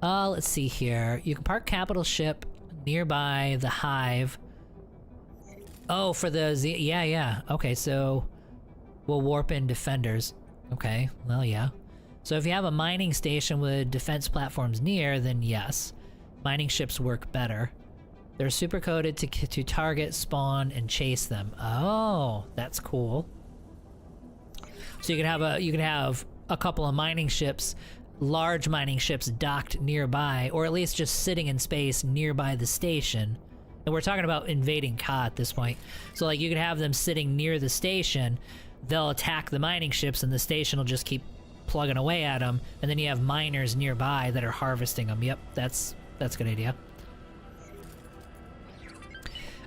Let's see here. You can park capital ship nearby the hive. Oh, for the yeah. Okay, so we'll warp in defenders. Okay, well, yeah. So if you have a mining station with defense platforms near, then yes, mining ships work better. They're super coded to target, spawn, and chase them. Oh, that's cool. So you can have a couple of mining ships, large mining ships docked nearby, or at least just sitting in space nearby the station. And we're talking about invading Ka at this point. So like you could have them sitting near the station, they'll attack the mining ships, and the station will just keep plugging away at them, and then you have miners nearby that are harvesting them. Yep, that's a good idea.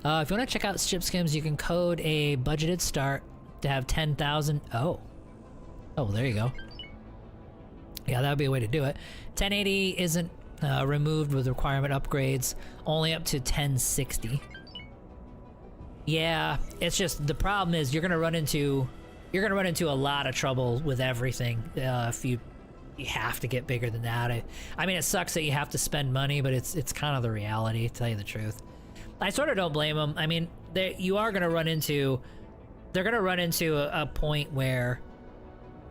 If you want to check out ship skims, you can code a budgeted start to have 10,000. Oh, there you go. Yeah, that would be a way to do it. 1080 isn't removed with requirement upgrades, only up to 1060. Yeah, it's just the problem is you're gonna run into a lot of trouble with everything if you have to get bigger than that. I mean, it sucks that you have to spend money, but it's kind of the reality, to tell you the truth. I sort of don't blame them. I mean, they're gonna run into a point where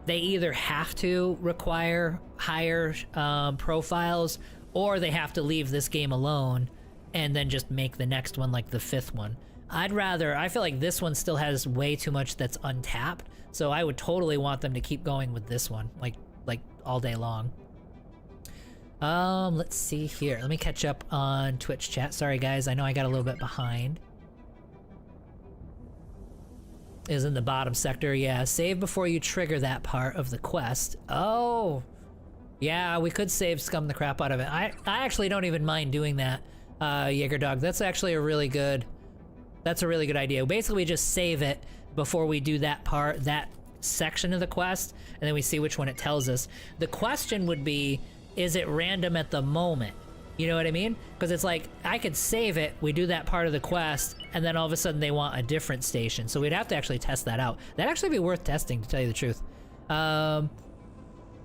they either have to require higher profiles, or they have to leave this game alone and then just make the next one like the 5th one. I feel like this one still has way too much that's untapped, so I would totally want them to keep going with this one, like all day long. Let's see here. Let me catch up on Twitch chat. Sorry guys, I know I got a little bit behind. Is in the bottom sector, yeah. Save before you trigger that part of the quest. Oh, yeah, we could save scum the crap out of it. I actually don't even mind doing that, Jaeger Dog. That's actually a really good idea. Basically, we just save it before we do that section of the quest, and then we see which one it tells us. The question would be, is it random at the moment? You know what I mean? Because it's like, I could save it, we do that part of the quest, and then all of a sudden they want a different station. So we'd have to actually test that out. That'd actually be worth testing, to tell you the truth.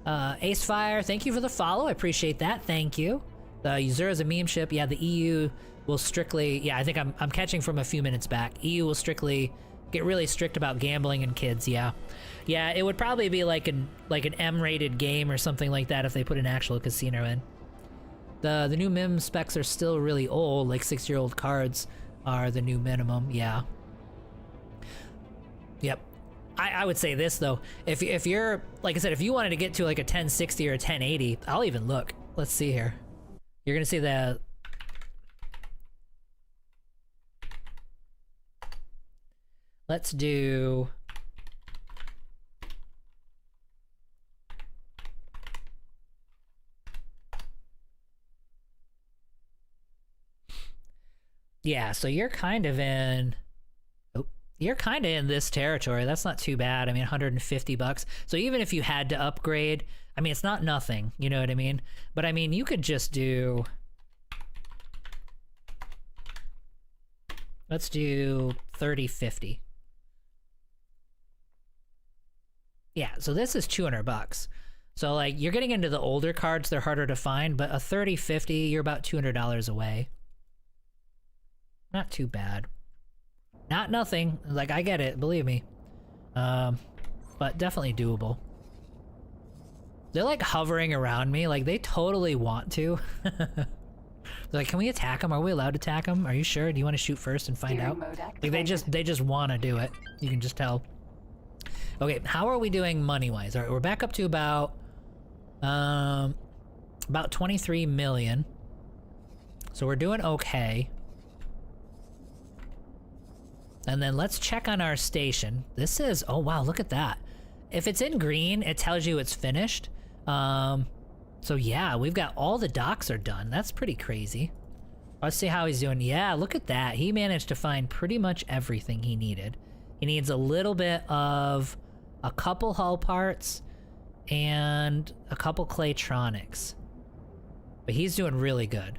Acefire, thank you for the follow. I appreciate that. Thank you. Uzura's a meme ship. Yeah, the EU will strictly... Yeah, I think I'm catching from a few minutes back. EU will strictly get really strict about gambling and kids, yeah. Yeah, it would probably be like an M-rated game or something like that if they put an actual casino in. The new MIM specs are still really old, like 6-year-old cards are the new minimum, yeah. Yep. I would say this though, if you're, like I said, if you wanted to get to like a 1060 or a 1080, I'll even look. Let's see here. You're gonna see the... Let's do... Yeah, so you're kind of in... Oh, you're kind of in this territory. That's not too bad. I mean, 150 bucks. So even if you had to upgrade, I mean, it's not nothing, you know what I mean? But I mean, you could just do... Let's do 3050. Yeah, so this is 200 bucks. So like, you're getting into the older cards, they're harder to find, but a 3050, you're about $200 away. Not too bad. Not nothing. Like, I get it, believe me. But definitely doable. They're like hovering around me, like they totally want to. They're like, can we attack them? Are we allowed to attack them? Are you sure? Do you want to shoot first and find out? Like they just want to do it. You can just tell. Okay, how are we doing money-wise? All right, we're back up to about 23 million. So we're doing okay. And then let's check on our station. This is, oh wow, look at that. If it's in green, it tells you it's finished. So yeah, we've got all the docks are done. That's pretty crazy. Let's see how he's doing. Yeah, look at that. He managed to find pretty much everything he needed. He needs a little bit of a couple hull parts and a couple Claytronics. But he's doing really good.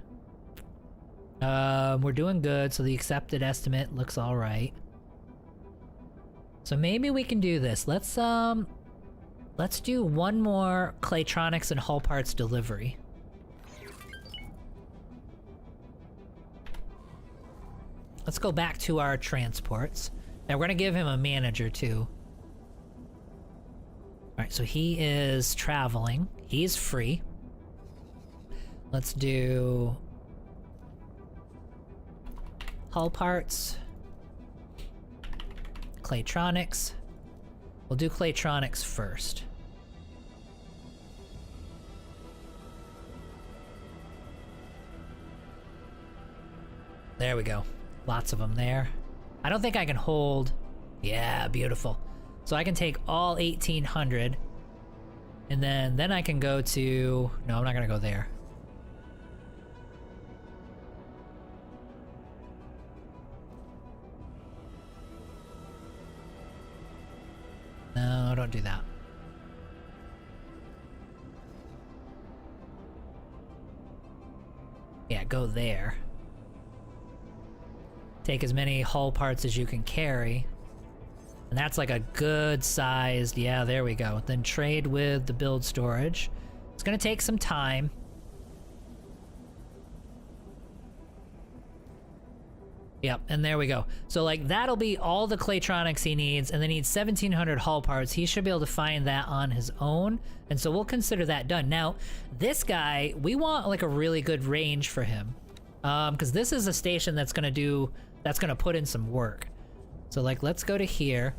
We're doing good, so the accepted estimate looks all right. So maybe we can do this. Let's do one more Claytronics and hull parts delivery. Let's go back to our transports. Now we're gonna give him a manager too. Alright, so he is traveling. He's free. Let's do hull parts. Claytronics. We'll do Claytronics first. There we go. Lots of them there. I don't think I can hold... Yeah, beautiful. So I can take all 1,800. And then I can go to... No, I'm not gonna go there. No, don't do that. Yeah, go there. Take as many hull parts as you can carry. And that's like a good sized, yeah, there we go. Then trade with the build storage. It's gonna take some time. Yep, and there we go. So like that'll be all the Claytronics he needs, and then he needs 1,700 hull parts. He should be able to find that on his own, and so we'll consider that done. Now, this guy, we want like a really good range for him. Because this is a station that's gonna put in some work. So like, let's go to here.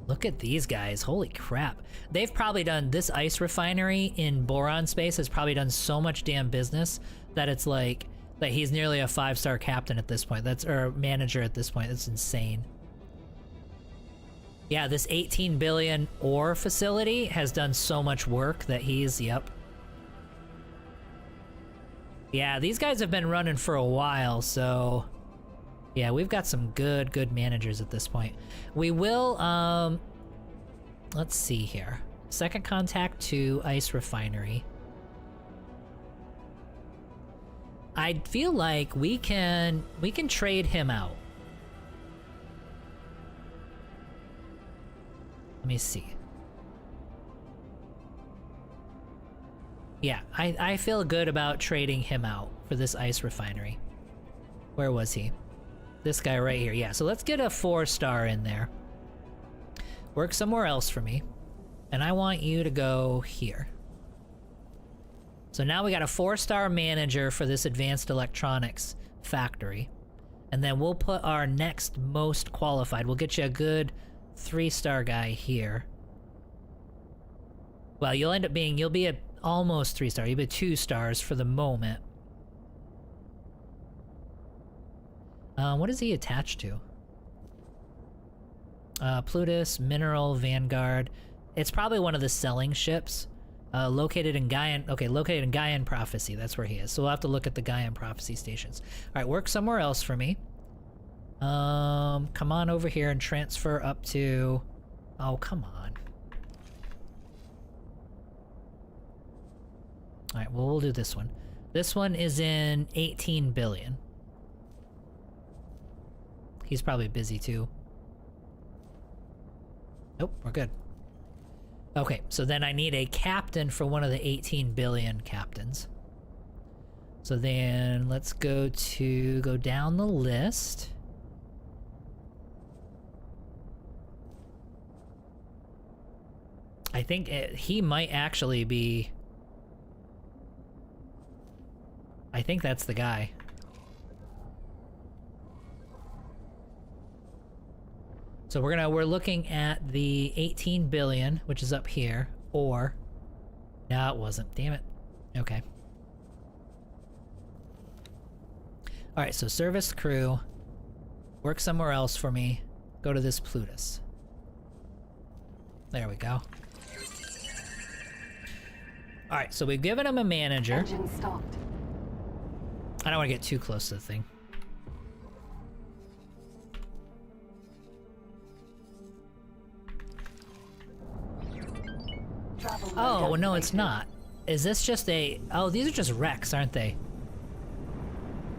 Look at these guys, holy crap. They've probably done, this ice refinery in Boron space has probably done so much damn business that it's like, that he's nearly a 5-star captain at this point. Or manager at this point, that's insane. Yeah, this 18 billion ore facility has done so much work that he's, yep. Yeah, these guys have been running for a while, so... Yeah, we've got some good managers at this point. We will, let's see here. Second contact to ice refinery. I feel like we can trade him out. Let me see. Yeah, I feel good about trading him out for this ice refinery. Where was he? This guy right here. Yeah, so let's get a 4-star in there. Work somewhere else for me. And I want you to go here. So now we got a 4-star manager for this advanced electronics factory. And then we'll put our next most qualified. We'll get you a good 3-star guy here. Well, you'll end up being, you'll be at almost 3-star. You'll be 2 stars for the moment. What is he attached to? Plutus, Mineral, Vanguard. It's probably one of the selling ships. Located in Gaian. Okay, located in Gaian Prophecy. That's where he is. So we'll have to look at the Gaian Prophecy stations. All right, work somewhere else for me. Come on over here and transfer up to... Oh, come on. All right, well, we'll do this one. This one is in 18 billion. He's probably busy too. Nope, we're good. Okay, so then I need a captain for one of the 18 billion captains. So then let's go down the list. I think he might actually be... I think that's the guy. So we're looking at the 18 billion, which is up here, or... No, it wasn't. Damn it. Okay. Alright, so service crew. Work somewhere else for me. Go to this Plutus. There we go. Alright, so we've given him a manager. Engine stopped. I don't want to get too close to the thing. Oh, well, no, it's not. Is this just a... Oh, these are just wrecks, aren't they?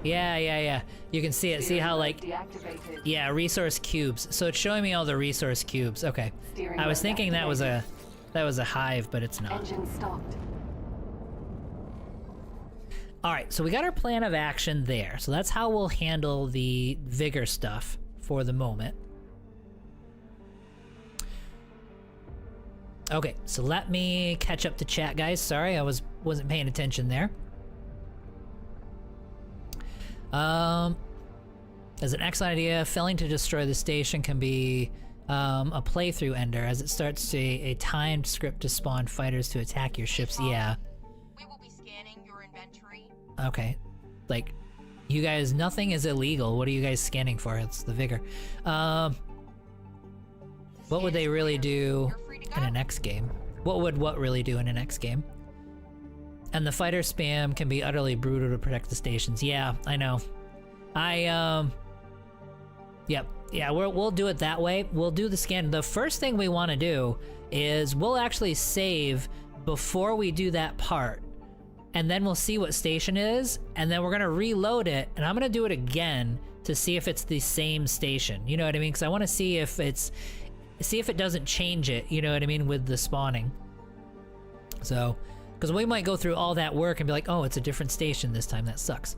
Yeah. You can see it. See how, like, Deactivated. yeah, resource cubes. So it's showing me all the resource cubes. Okay. Steering I was mode thinking that was activated. a hive, but it's not. Engine stopped. All right, so we got our plan of action there. So that's how we'll handle the vigor stuff for the moment. Okay, so let me catch up to chat, guys. Sorry, I wasn't paying attention there. As an excellent idea, failing to destroy the station can be a playthrough ender, as it starts a timed script to spawn fighters to attack your ships. Yeah. We will be scanning your inventory. Okay. Like, you guys, nothing is illegal. What are you guys scanning for? It's the vigor. What would they really do You're free to in go. an X game? What would what really do in an X game? And the fighter spam can be utterly brutal to protect the stations. Yeah, I know. Yep. Yeah, we'll do it that way. We'll do the scan. The first thing we want to do is we'll actually save before we do that part. And then we'll see what station it is, and then we're gonna reload it, and I'm gonna do it again to see if it's the same station. You know what I mean? Because I want to see if it doesn't change it. You know what I mean, with the spawning. So, because we might go through all that work and be like, oh, it's a different station this time. That sucks.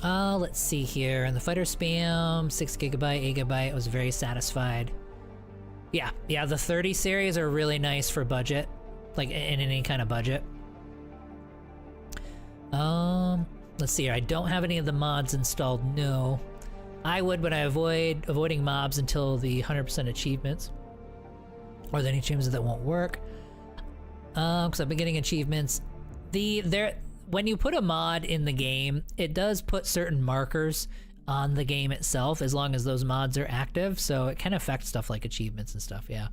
Let's see here. And the fighter spam, 6 gigabyte, 8 gigabyte. I was very satisfied. Yeah, the 30 series are really nice for budget. Like, in any kind of budget. Let's see here. I don't have any of the mods installed. No. I would, but I avoiding mobs until the 100% achievements. Or any achievements that won't work. Because I've been getting achievements. When you put a mod in the game, it does put certain markers on the game itself, as long as those mods are active. So it can affect stuff like achievements and stuff, yeah.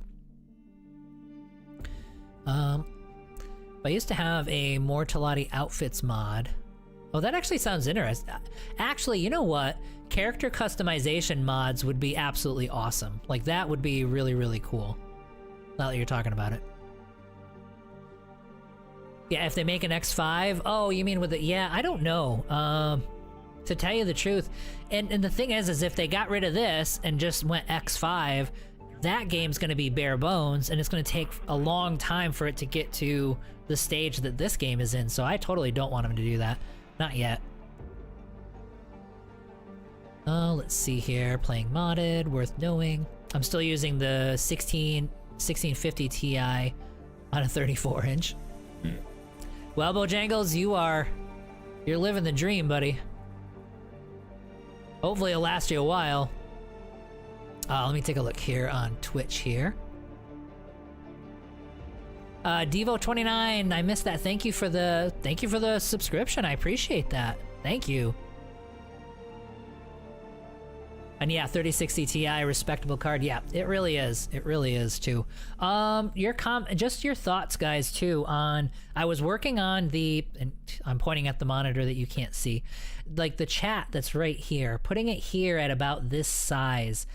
I used to have a Mortallati outfits mod. Oh, that actually sounds interesting. Actually, you know what? Character customization mods would be absolutely awesome. Like, that would be really, really cool. Now that you're talking about it. Yeah, if they make an X5. Oh, you mean with the... Yeah, I don't know. To tell you the truth. And the thing is if they got rid of this and just went X5... that game's going to be bare bones, and it's going to take a long time for it to get to the stage that this game is in, so I totally don't want them to do that. Not yet. Let's see here. Playing modded, worth knowing. I'm still using the 1650 Ti on a 34-inch. Well, Bojangles, you're living the dream, buddy. Hopefully it'll last you a while. Let me take a look here on Twitch here. Devo29, I missed that. Thank you for the subscription. I appreciate that. Thank you. And yeah, 3060 Ti, respectable card. Yeah, it really is. It really is too. Just your thoughts, guys, too, on, I was working on and I'm pointing at the monitor that you can't see, like the chat that's right here, putting it here at about this size.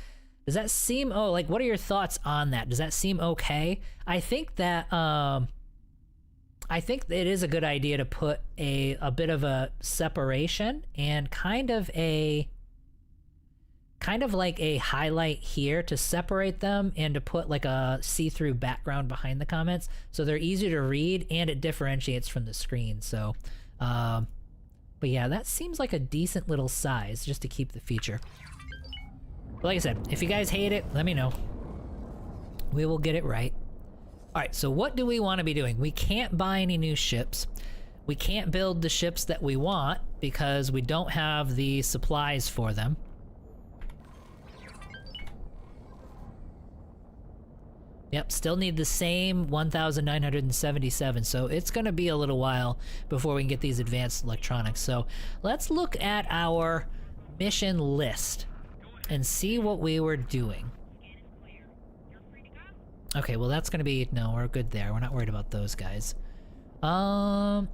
Does that seem, like, what are your thoughts on that? Does that seem okay? I think that it is a good idea to put a bit of a separation and kind of like a highlight here to separate them, and to put like a see-through background behind the comments, so they're easier to read and it differentiates from the screen. So, but yeah, that seems like a decent little size just to keep the feature. Like I said, if you guys hate it, let me know. We will get it right. Alright, so what do we want to be doing? We can't buy any new ships. We can't build the ships that we want because we don't have the supplies for them. Yep, still need the same 1,977, so it's going to be a little while before we can get these advanced electronics. So let's look at our mission list and see what we were doing. Okay, well that's gonna be... No, we're good there. We're not worried about those guys. I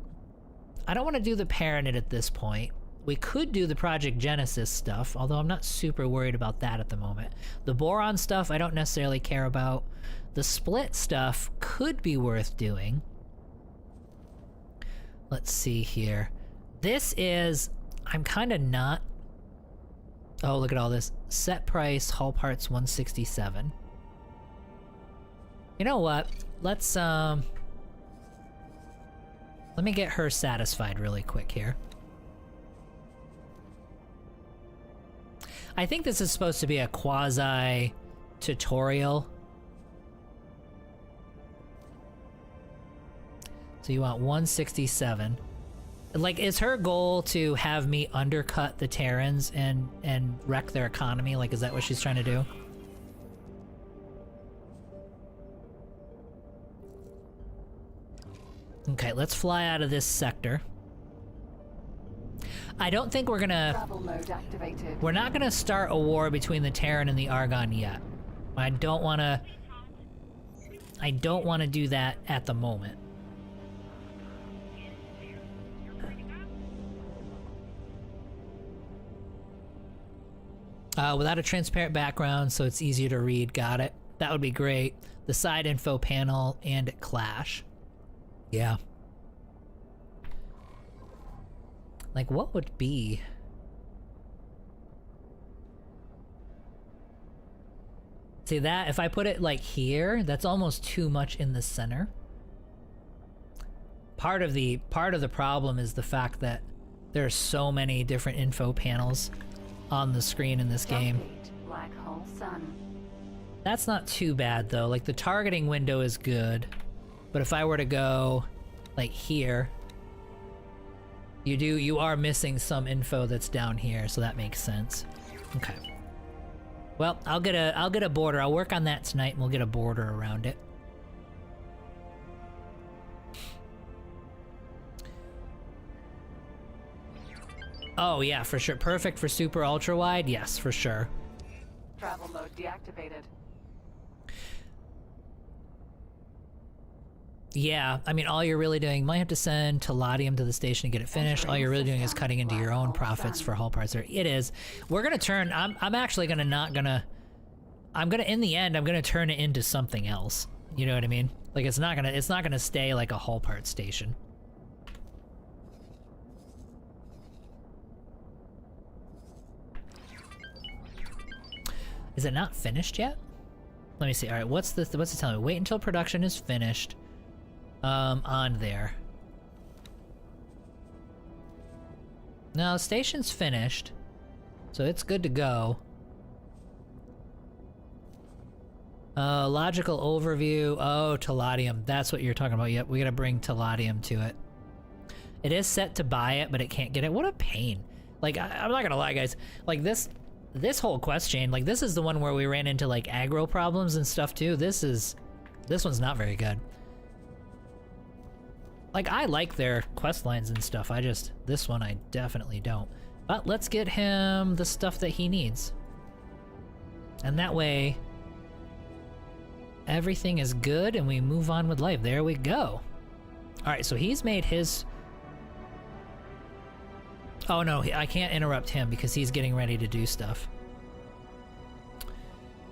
don't want to do the Paranid at this point. We could do the Project Genesis stuff, although I'm not super worried about that at the moment. The Boron stuff I don't necessarily care about. The Split stuff could be worth doing. Let's see here. This is... I'm kind of not... Oh, look at all this. Set price, hull parts 167. You know what? Let's, let me get her satisfied really quick here. I think this is supposed to be a quasi-tutorial. So you want 167. Like, is her goal to have me undercut the Terrans and wreck their economy? Like, is that what she's trying to do? Okay, let's fly out of this sector. I don't think we're gonna... Travel mode activated. We're not gonna start a war between the Terran and the Argon yet. I don't wanna do that at the moment. Without a transparent background, so it's easier to read. Got it. That would be great. The side info panel and Clash. Yeah. Like, what would be... See that? If I put it like here, that's almost too much in the center. Part of the problem is the fact that there's so many different info panels on the screen in this game. Black hole sun. That's not too bad though. Like, the targeting window is good, but if I were to go like here, you are missing some info that's down here, so that makes sense. Okay. Well, I'll get a border. I'll work on that tonight and we'll get a border around it. Oh yeah, for sure. Perfect for super ultra wide. Yes, for sure. Travel mode deactivated. Yeah, I mean, all you're really doing, you might have to send Teladium to the station to get it finished. All you're really doing is cutting into your own profits for hull parts. It is. We're gonna turn, I'm actually gonna in the end, I'm gonna turn it into something else. You know what I mean? Like, it's not gonna stay like a hull part station. Is it not finished yet? Let me see. All right, what's it telling me? Wait until production is finished. On there. No, station's finished, so it's good to go. Logical overview. Oh, Teladium. That's what you're talking about. Yep, we gotta bring Teladium to it. It is set to buy it, but it can't get it. What a pain. Like, I'm not gonna lie, guys. Like, this whole quest chain, like, this is the one where we ran into, like, aggro problems and stuff, too. This one's not very good. Like, I like their quest lines and stuff. This one I definitely don't. But let's get him the stuff that he needs. And that way, everything is good and we move on with life. There we go. Alright, so he's made his... Oh no, I can't interrupt him because he's getting ready to do stuff.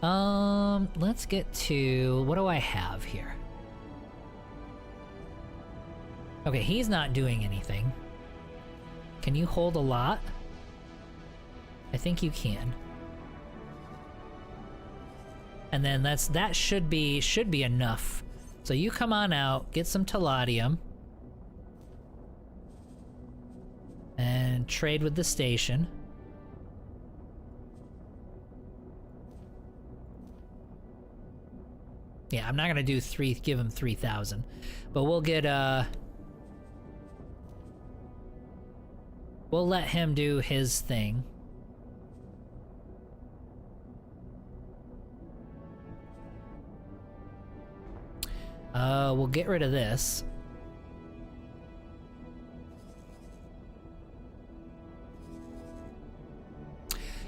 Let's get to... What do I have here? Okay, he's not doing anything. Can you hold a lot? I think you can. And then that should be enough. So you come on out, get some Teladium, and trade with the station. Yeah, I'm not gonna do give him 3,000, but we'll get we'll let him do his thing. We'll get rid of this.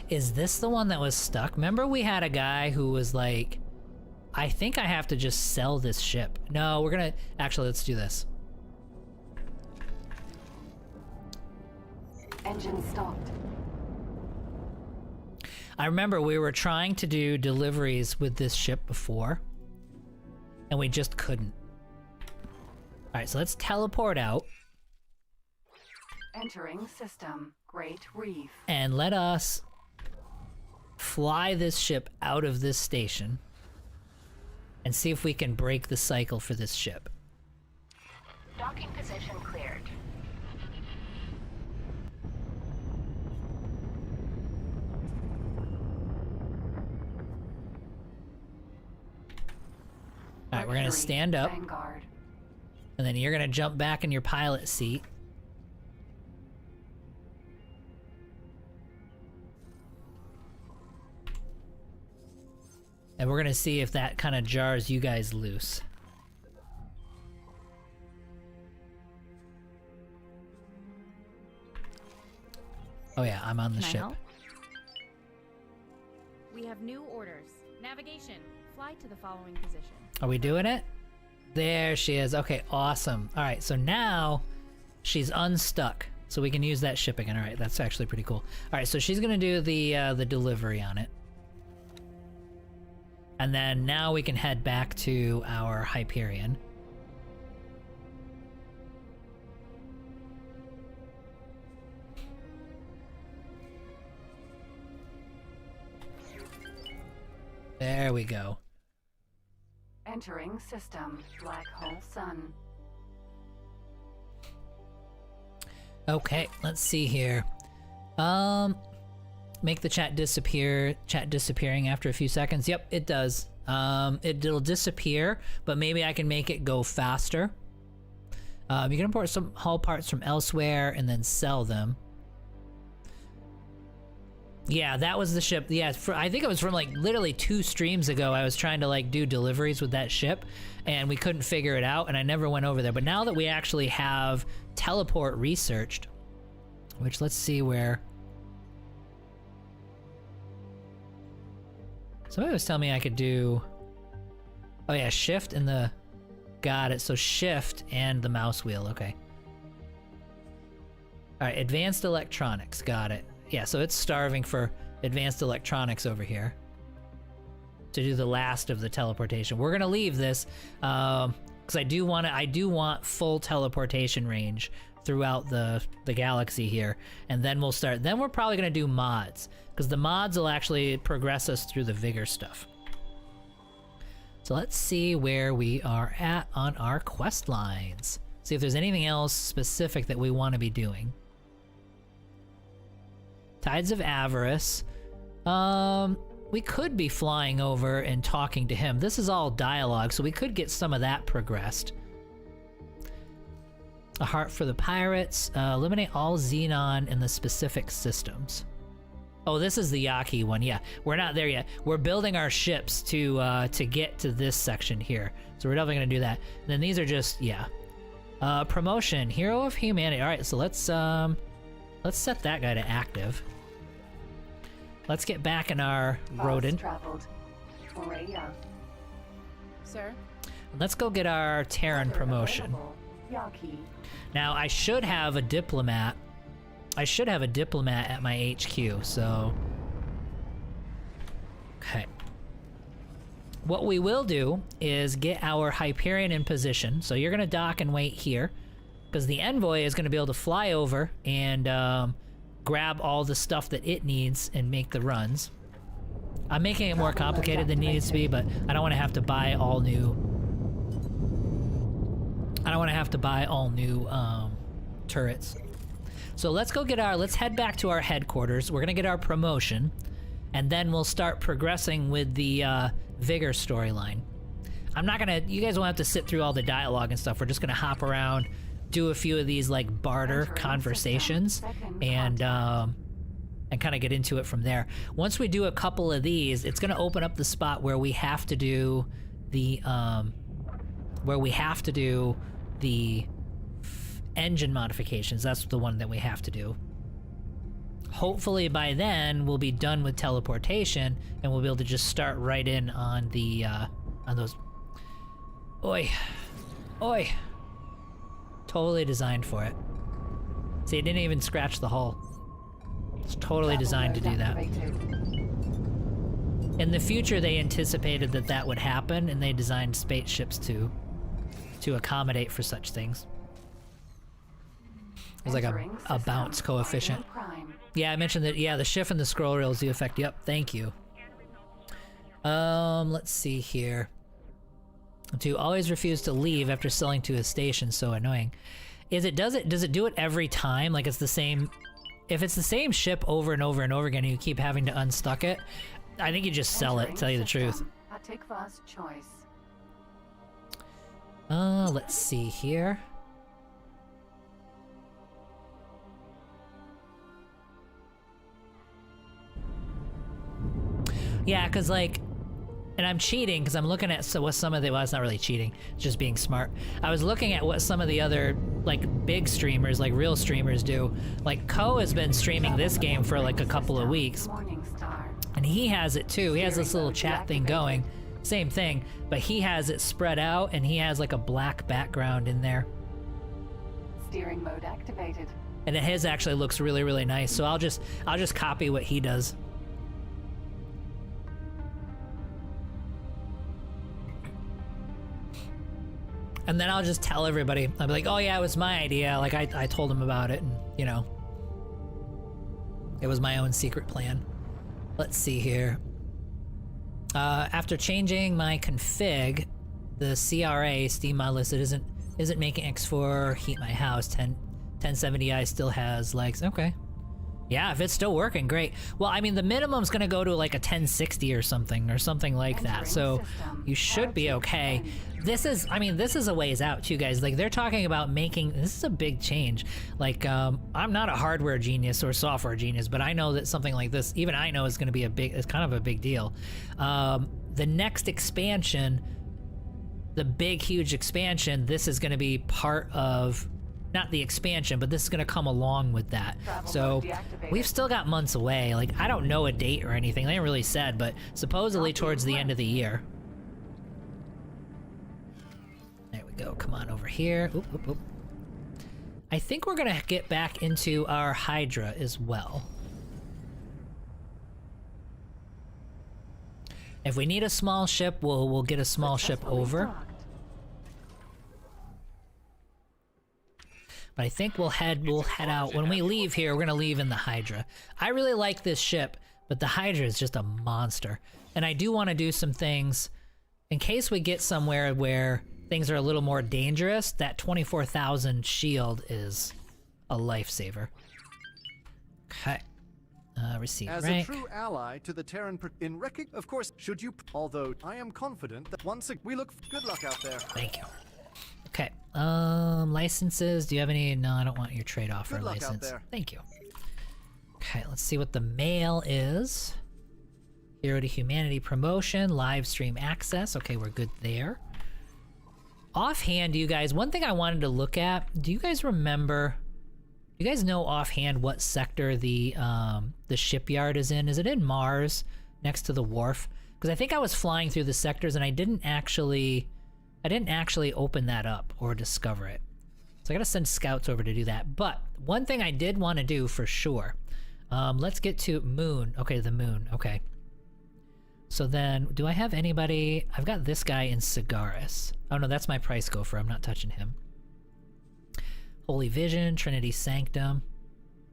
Is this the one that was stuck? Remember we had a guy who was like, I think I have to just sell this ship. No, we're gonna... Actually, let's do this. Engine stopped. I remember we were trying to do deliveries with this ship before, and we just couldn't. Alright, so let's teleport out. Entering system. Great Reef. And let us fly this ship out of this station and see if we can break the cycle for this ship. Docking position cleared. All right, we're gonna Mercury, stand up, Vanguard. and then you're gonna jump back in your pilot seat. And we're gonna see if that kind of jars you guys loose. Oh yeah, I'm on the Can I ship. help? We have new orders. Navigation. Fly to the following position. Are we doing it? There she is. Okay, awesome. All right, so now she's unstuck, so we can use that ship again. All right, that's actually pretty cool. All right, so she's gonna do the delivery on it, and then now we can head back to our Hyperion. There we go. Entering system. Black hole sun. Okay, let's see here. Make the chat disappear. Chat disappearing after a few seconds. Yep, it does. It'll disappear, but maybe I can make it go faster. You can import some hull parts from elsewhere and then sell them. Yeah, that was the ship. Yeah, I think it was from like literally 2 streams ago. I was trying to like do deliveries with that ship, and we couldn't figure it out, and I never went over there. But now that we actually have teleport researched, which let's see where. Somebody was telling me I could do. Oh yeah, shift and the. Got it. So shift and the mouse wheel. Okay. All right, advanced electronics. Got it. Yeah, so it's starving for advanced electronics over here to do the last of the teleportation. We're gonna leave this because I do want full teleportation range throughout the galaxy here, and then we'll start. Then we're probably gonna do mods because the mods will actually progress us through the vigor stuff. So let's see where we are at on our quest lines. See if there's anything else specific that we want to be doing. Tides of Avarice. We could be flying over and talking to him. This is all dialogue, so we could get some of that progressed. A Heart for the Pirates. Eliminate all Xenon in the specific systems. Oh, this is the Yaki one. Yeah, we're not there yet. We're building our ships to get to this section here. So we're definitely gonna do that. And then these are just, yeah. Promotion, Hero of Humanity. All right, so let's set that guy to active. Let's get back in our rodent. Traveled. Aurelia. Sir? Let's go get our Terran promotion. Yaki. Now, I should have a diplomat. I should have a diplomat at my HQ, so... Okay. What we will do is get our Hyperion in position. So you're going to dock and wait here, because the Envoy is going to be able to fly over and grab all the stuff that it needs and make the runs. I'm making it more complicated than it needs to be, but I don't want to have to buy all new... I don't want to have to buy all new turrets. So let's go get let's head back to our headquarters. We're gonna get our promotion, and then we'll start progressing with the Vigor storyline. I'm not gonna, you guys won't have to sit through all the dialogue and stuff. We're just gonna hop around, do a few of these like barter conversations, and kind of get into it from there. Once we do a couple of these, it's gonna open up the spot where we have to do the engine modifications. That's the one that we have to do. Hopefully by then we'll be done with teleportation and we'll be able to just start right in on the on those. Oi, oi! Totally designed for it. See, it didn't even scratch the hull. It's totally designed to do that. In the future, they anticipated that that would happen, and they designed spaceships to accommodate for such things. There's like Entering a system. bounce coefficient. Prime. Yeah, I mentioned that. Yeah, the shift and the scroll rails do affect. Yep, thank you. Let's see here. To always refuse to leave after selling to a station, so annoying. Does it do it every time? Like it's the same. If it's the same ship over and over and over again, and you keep having to unstuck it, I think you just sell it. Entering Tell you the truth. system. Atikva's choice. Let's see here. Yeah, cause like, and I'm cheating because I'm looking at what some of the, well, it's not really cheating, it's just being smart. I was looking at what some of the other like big streamers, like real streamers do. Like Ko has been streaming this game for like a couple of weeks, Morningstar. and he has it too. He has this little chat thing going, same thing, but he has it spread out and he has like a black background in there. Steering mode activated. And his actually looks really, really nice. So I'll just copy what he does. And then I'll just tell everybody. I'll be like, oh yeah, it was my idea. Like I told him about it and, you know, it was my own secret plan. Let's see here. After changing my config, the CRA Steam mod list, it isn't making X4 heat my house. 1070i still has legs. Okay. Yeah, if it's still working, great. Well, I mean, the minimum's gonna go to like a 1060 or something like that. So you should be okay. This is a ways out too, guys. Like they're talking about making, this is a big change. Like, I'm not a hardware genius or software genius, but I know that something like this, even I know is gonna be it's kind of a big deal. The next expansion, the big, huge expansion, this is gonna be part of, not the expansion, but this is going to come along with that. So we've still got months away. Like, I don't know a date or anything. They haven't really said, but supposedly towards the end of the year. There we go. Come on over here. Oop, oop, oop. I think we're going to get back into our Hydra as well. If we need a small ship, we'll get a small ship over. But I think we'll head out. When we leave here, we're gonna leave in the Hydra. I really like this ship, but the Hydra is just a monster. And I do want to do some things in case we get somewhere where things are a little more dangerous. That 24,000 shield is a lifesaver. Okay. Receive As rank. a true ally to the Terran, of course, should you? Although I am confident that once we look, good luck out there. Thank you. Okay, licenses, do you have any? No, I don't want your trade offer Good luck out license. there. Thank you. Okay, let's see what the mail is. Hero to Humanity promotion, live stream access. Okay, we're good there. Offhand, you guys, one thing I wanted to look at, do you guys remember, you guys know offhand what sector the shipyard is in? Is it in Mars, next to the wharf? Because I think I was flying through the sectors and I didn't actually open that up or discover it. So I gotta send scouts over to do that. But one thing I did want to do for sure, let's get to Moon. Okay, the Moon, okay. So then, do I have anybody? I've got this guy in Cigaris. Oh no, that's my price gopher, I'm not touching him. Holy Vision, Trinity Sanctum.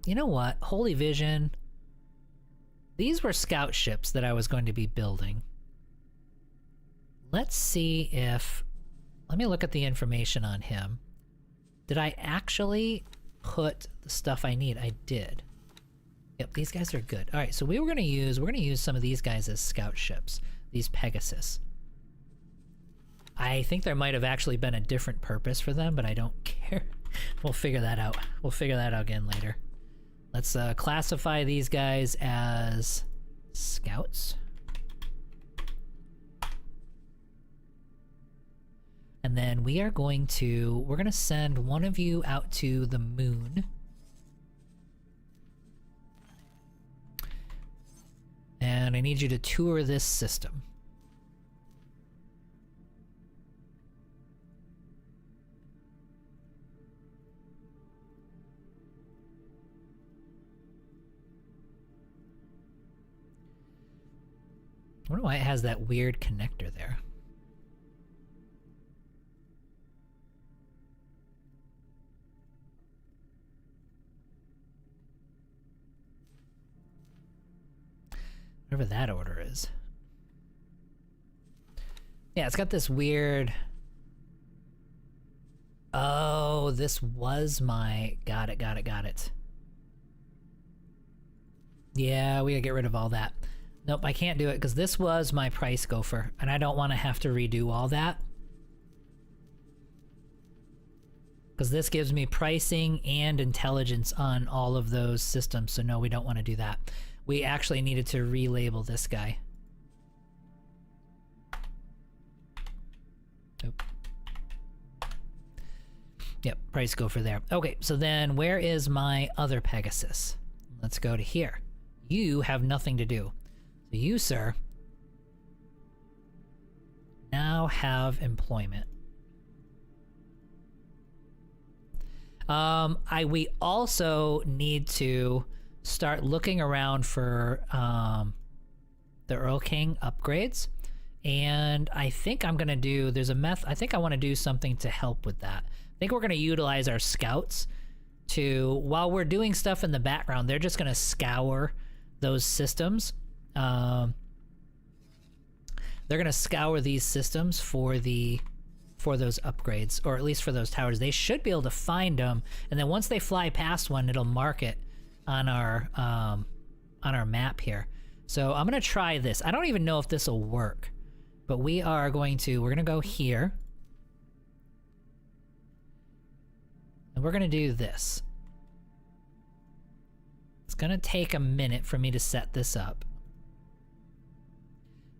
You know what, Holy Vision, these were scout ships that I was going to be building. Let's see if, let me look at the information on him. Did I actually put the stuff I need? I did. Yep, these guys are good. All right, so we're gonna use some of these guys as scout ships, these Pegasus. I think there might have actually been a different purpose for them, but I don't care. We'll figure that out. We'll figure that out again later. Let's classify these guys as scouts. And then we're gonna send one of you out to the Moon. And I need you to tour this system. I wonder why it has that weird connector there. Whatever that order is. Yeah, it's got this weird... Oh, this was my... Got it. Yeah, we gotta get rid of all that. Nope, I can't do it because this was my price gopher, and I don't want to have to redo all that. Because this gives me pricing and intelligence on all of those systems, so no, we don't want to do that. We actually needed to relabel this guy. Oop. Yep, price gopher there. Okay, so then where is my other Pegasus? Let's go to here. You have nothing to do. So you, sir, now have employment. We also need to start looking around for the Earl King upgrades. And I think I'm gonna do, I think I want to do something to help with that. I think we're gonna utilize our scouts to, while we're doing stuff in the background, they're just gonna scour those systems. They're gonna scour these systems for those upgrades, or at least for those towers. They should be able to find them, and then once they fly past one, it'll mark it on our map here. So I'm gonna try this. I don't even know if this will work, but we're gonna go here, and we're gonna do this. It's gonna take a minute for me to set this up,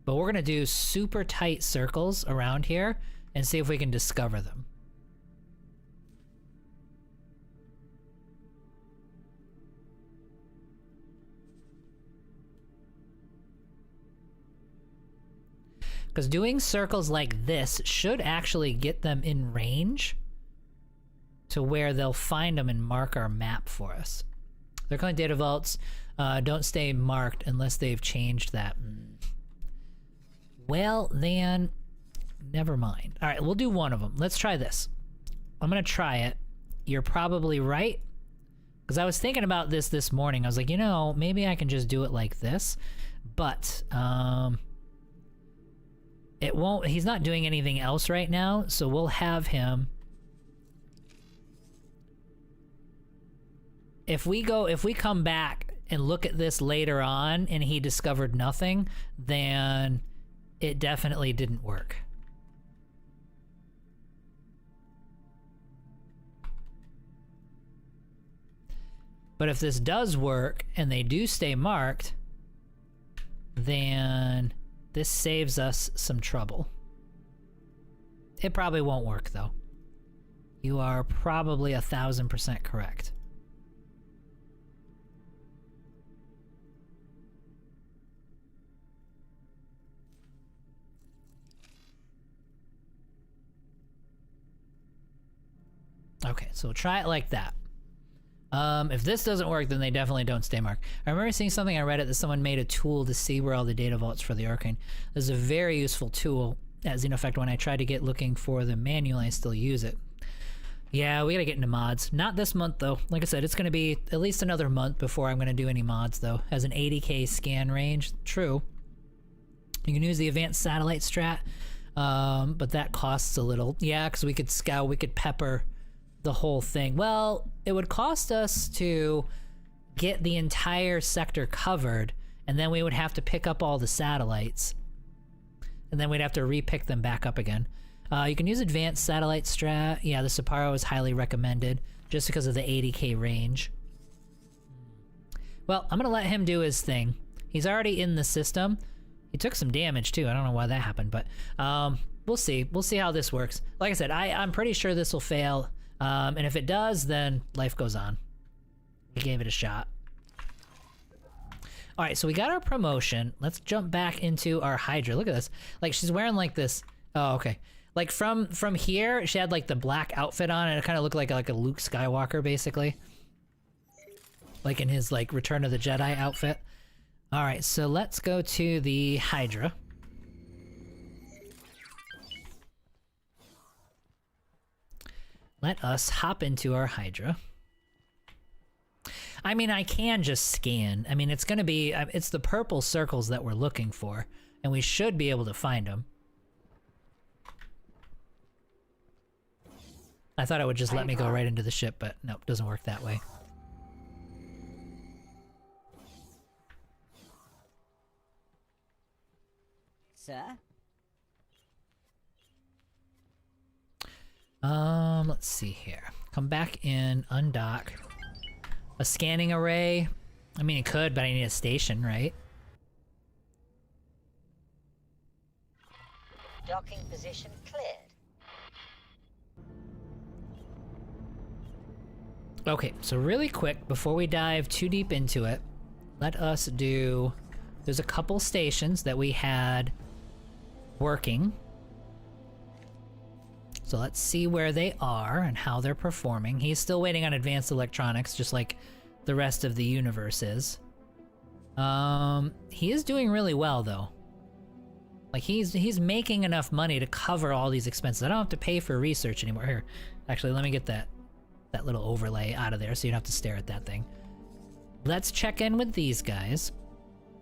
but we're gonna do super tight circles around here and see if we can discover them. Because doing circles like this should actually get them in range to where they'll find them and mark our map for us. They're calling data vaults. Don't stay marked unless they've changed that. Well, then, never mind. All right, we'll do one of them. Let's try this. I'm gonna try it. You're probably right. Because I was thinking about this morning. I was like, you know, maybe I can just do it like this. But, it won't, he's not doing anything else right now, so we'll have him. If we come back and look at this later on and he discovered nothing, then it definitely didn't work. But if this does work and they do stay marked, then this saves us some trouble. It probably won't work though. You are probably 1000% correct. Okay, so we'll try it like that. If this doesn't work, then they definitely don't stay marked. I remember seeing something on Reddit that someone made a tool to see where all the data vaults for the Arcane. This is a very useful tool. As in effect, when I try to get looking for the manual, I still use it. Yeah, we gotta get into mods. Not this month though. Like I said, it's gonna be at least another month before I'm gonna do any mods though. Has an 80k scan range. True. You can use the advanced satellite strat, but that costs a little. Yeah, because we could scout, we could pepper the whole thing. Well, it would cost us to get the entire sector covered, and then we would have to pick up all the satellites, and then we'd have to repick them back up again. You can use advanced satellite strat. Yeah, the Sapporo is highly recommended just because of the 80k range. Well, I'm gonna let him do his thing. He's already in the system. He took some damage too. I don't know why that happened, but we'll see. We'll see how this works. Like I said, I'm pretty sure this will fail. And if it does, then life goes on. We gave it a shot. All right, so we got our promotion. Let's jump back into our Hydra. Look at this. Like, she's wearing like this. Oh, okay. Like from here, she had like the black outfit on, and it kind of looked like a Luke Skywalker, basically. Like in his like Return of the Jedi outfit. All right, so let's go to the Hydra. Let us hop into our Hydra. I mean, I can just scan. I mean, it's gonna be, it's the purple circles that we're looking for, and we should be able to find them. I thought it would just let me go right into the ship, but nope, doesn't work that way. Sir? Let's see here. Come back in, undock. A scanning array. I mean, it could, but I need a station, right? Docking position cleared. Okay, so really quick, before we dive too deep into it, let us do... There's a couple stations that we had working. So let's see where they are and how they're performing. He's still waiting on advanced electronics, just like the rest of the universe is. He is doing really well, though. Like, he's making enough money to cover all these expenses. I don't have to pay for research anymore. Here, actually, let me get that little overlay out of there so you don't have to stare at that thing. Let's check in with these guys.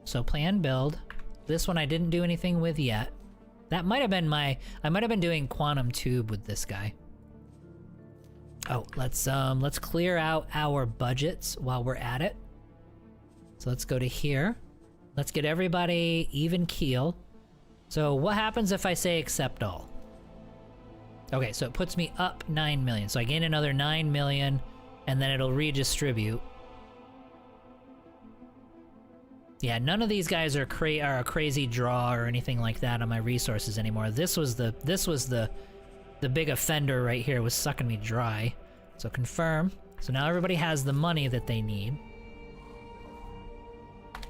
So plan build. This one I didn't do anything with yet. That might have been I might have been doing quantum tube with this guy. Oh, let's clear out our budgets while we're at it. So let's go to here. Let's get everybody even keel. So what happens if I say accept all? Okay, so it puts me up 9 million. So I gain another 9 million, and then it'll redistribute. Yeah, none of these guys are a crazy draw or anything like that on my resources anymore. This was the big offender right here, was sucking me dry. So confirm. So now everybody has the money that they need.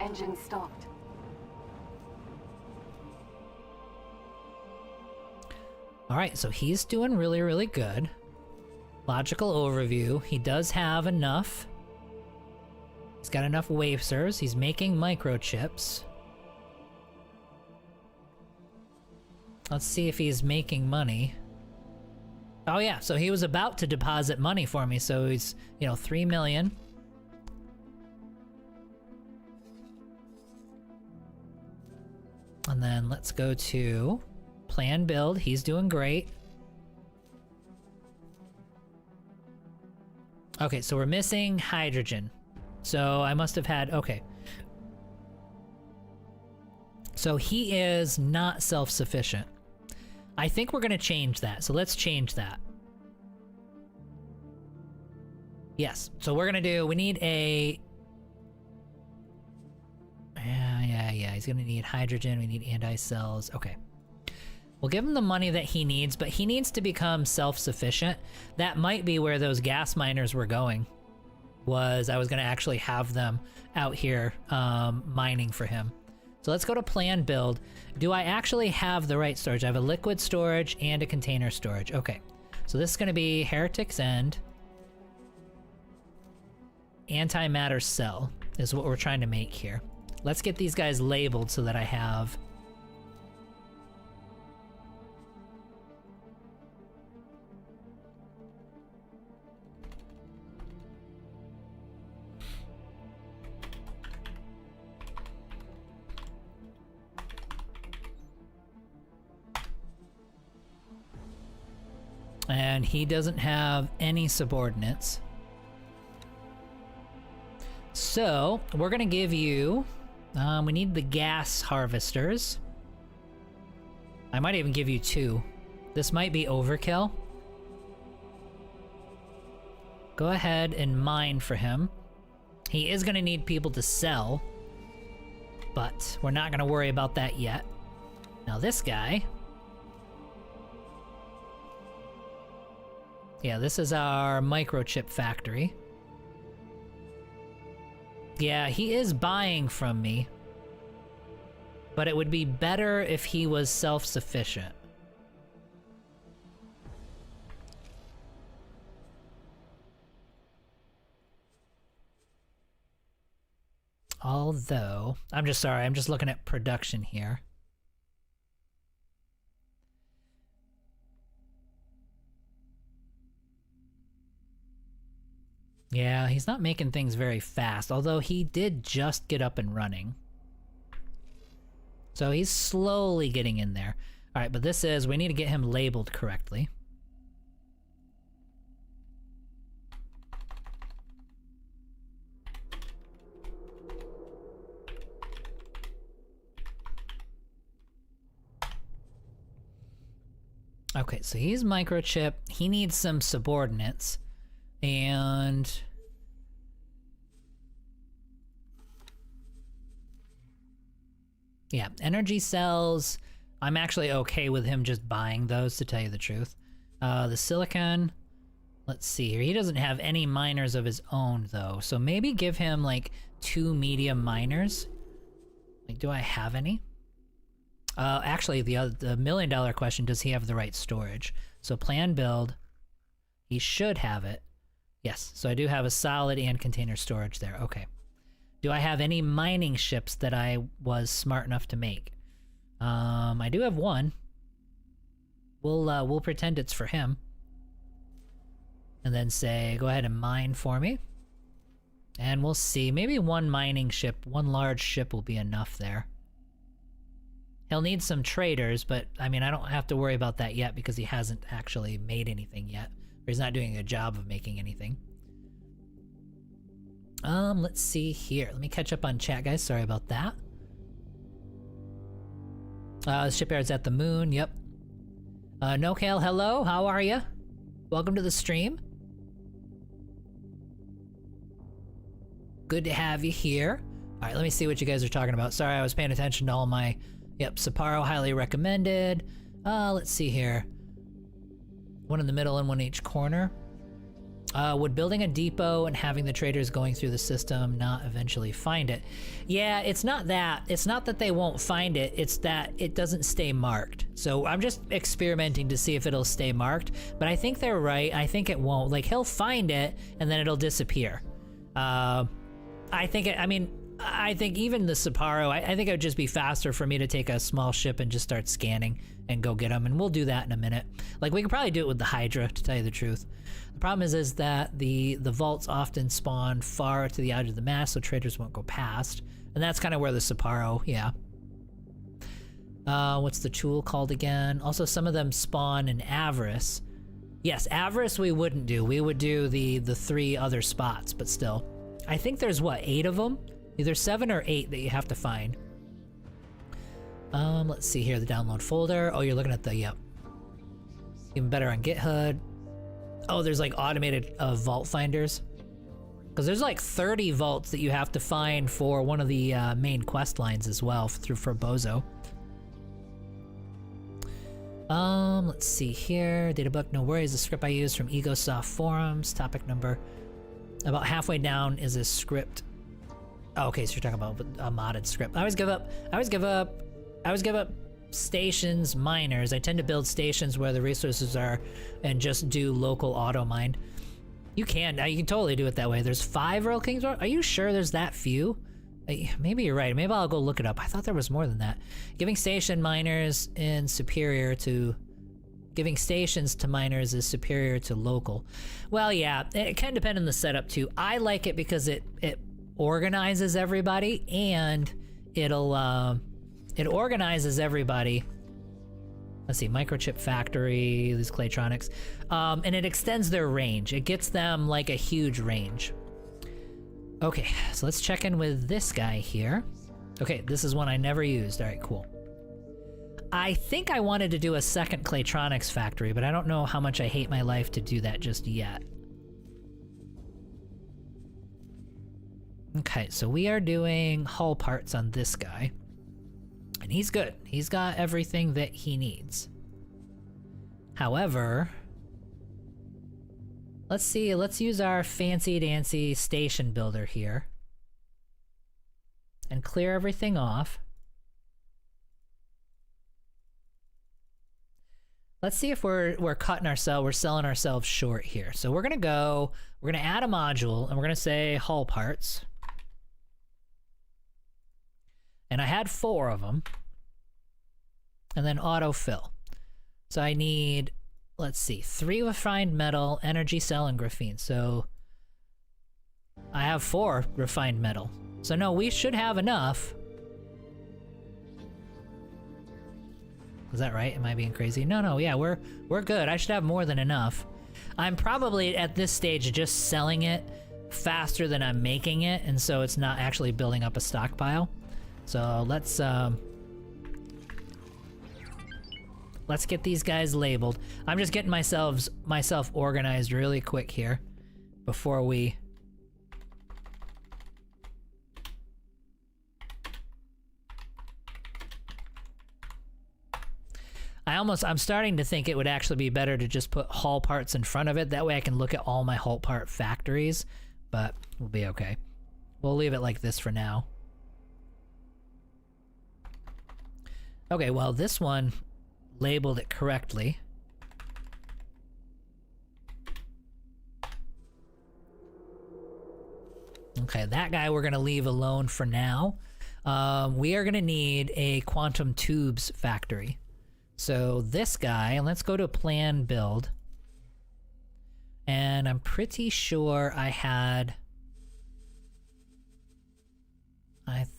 Engine stopped. All right, so he's doing really, really good. Logical overview. He does have enough. He's got enough wafers. He's making microchips. Let's see if he's making money. Oh yeah, so he was about to deposit money for me, so he's, 3 million. And then let's go to plan build. He's doing great. Okay, so we're missing hydrogen. So I must have had, okay. So he is not self-sufficient. I think we're gonna change that, so let's change that. Yes, so we're gonna do, we need a... Yeah, he's gonna need hydrogen, we need anti-cells, okay. We'll give him the money that he needs, but he needs to become self-sufficient. That might be where those gas miners were going. I was gonna actually have them out here mining for him. So let's go to plan build. Do I actually have the right storage? I have a liquid storage and a container storage. Okay, so this is gonna be Heretic's End. Antimatter cell is what we're trying to make here. Let's get these guys labeled so that I have... And he doesn't have any subordinates. So, we're gonna give you... we need the gas harvesters. I might even give you 2. This might be overkill. Go ahead and mine for him. He is gonna need people to sell, but we're not gonna worry about that yet. Now this guy... Yeah, this is our microchip factory. Yeah, he is buying from me. But it would be better if he was self-sufficient. Although, I'm just looking at production here. Yeah, he's not making things very fast, although he did just get up and running. So he's slowly getting in there. All right, but this is, we need to get him labeled correctly. Okay, so he's microchip. He needs some subordinates. And yeah, energy cells. I'm actually okay with him just buying those, to tell you the truth. The silicon, let's see here. He doesn't have any miners of his own though, so maybe give him like 2 medium miners. Like, do I have any? Actually, the $1 million question, does he have the right storage? So plan build, he should have it. Yes, so I do have a solid and container storage there. Okay. Do I have any mining ships that I was smart enough to make? I do have one. We'll pretend it's for him. And then say, go ahead and mine for me. And we'll see. Maybe one mining ship, one large ship will be enough there. He'll need some traders, but I mean, I don't have to worry about that yet because he hasn't actually made anything yet. Or he's not doing a job of making anything. Let's see here. Let me catch up on chat, guys. Sorry about that. The shipyard's at the moon. Yep. NoKale, hello. How are you? Welcome to the stream. Good to have you here. All right, let me see what you guys are talking about. Sorry, I was paying attention to all my... Yep, Sapporo, highly recommended. Let's see here. One in the middle and one in each corner. Would building a depot and having the traders going through the system not eventually find it? Yeah, it's not that. It's not that they won't find it. It's that it doesn't stay marked. So I'm just experimenting to see if it'll stay marked. But I think they're right. I think it won't. Like, he'll find it and then it'll disappear. I think even the Sapporo, I think it would just be faster for me to take a small ship and just start scanning and go get them, and we'll do that in a minute. Like, we could probably do it with the Hydra, to tell you the truth. The problem is that the vaults often spawn far to the edge of the map, so traders won't go past. And that's kind of where the Sapporo, yeah. What's the tool called again? Also, some of them spawn in Avarice. Yes, Avarice we wouldn't do. We would do the 3 other spots, but still. I think there's, what, 8 of them? Either 7 or 8 that you have to find. Let's see here, the download folder. Oh, you're looking at the, yep. Even better on GitHub. Oh, there's like automated vault finders. Because there's like 30 vaults that you have to find for one of the main quest lines as well for Bozo. Let's see here. Databook, no worries. The script I used from EgoSoft forums. Topic number. About halfway down is a script. Oh, okay, so you're talking about a modded script. I always give up stations, miners. I tend to build stations where the resources are and just do local auto mine. You can totally do it that way. There's 5 Royal Kings. Are you sure there's that few? Maybe you're right. Maybe I'll go look it up. I thought there was more than that. Giving station miners is superior to... Giving stations to miners is superior to local. Well, yeah, it can depend on the setup too. I like it because it organizes everybody, and it organizes everybody. Let's see, microchip factory, these Claytronics, and it extends their range. It gets them like a huge range. Okay, so let's check in with this guy here. Okay, this is one I never used. All right, cool. I think I wanted to do a second Claytronics factory, but I don't know how much I hate my life to do that just yet. Okay, so we are doing hull parts on this guy. And he's good. He's got everything that he needs. However, let's see, let's use our fancy-dancy station builder here. And clear everything off. Let's see if we're selling ourselves short here. So we're gonna add a module, and we're gonna say hull parts. And I had 4 of them. And then autofill. So I need, let's see, 3 refined metal, energy cell, and graphene. So I have 4 refined metal. So no, we should have enough. Is that right? Am I being crazy? No, yeah, we're good. I should have more than enough. I'm probably at this stage just selling it faster than I'm making it, and so it's not actually building up a stockpile. So let's get these guys labeled. I'm just getting myself organized really quick here before we... I'm starting to think it would actually be better to just put hull parts in front of it. That way I can look at all my hull part factories, but we'll be okay. We'll leave it like this for now. Okay, well, this one labeled it correctly. Okay, that guy we're gonna leave alone for now. We are gonna need a quantum tubes factory. So this guy, and let's go to plan build. And I'm pretty sure I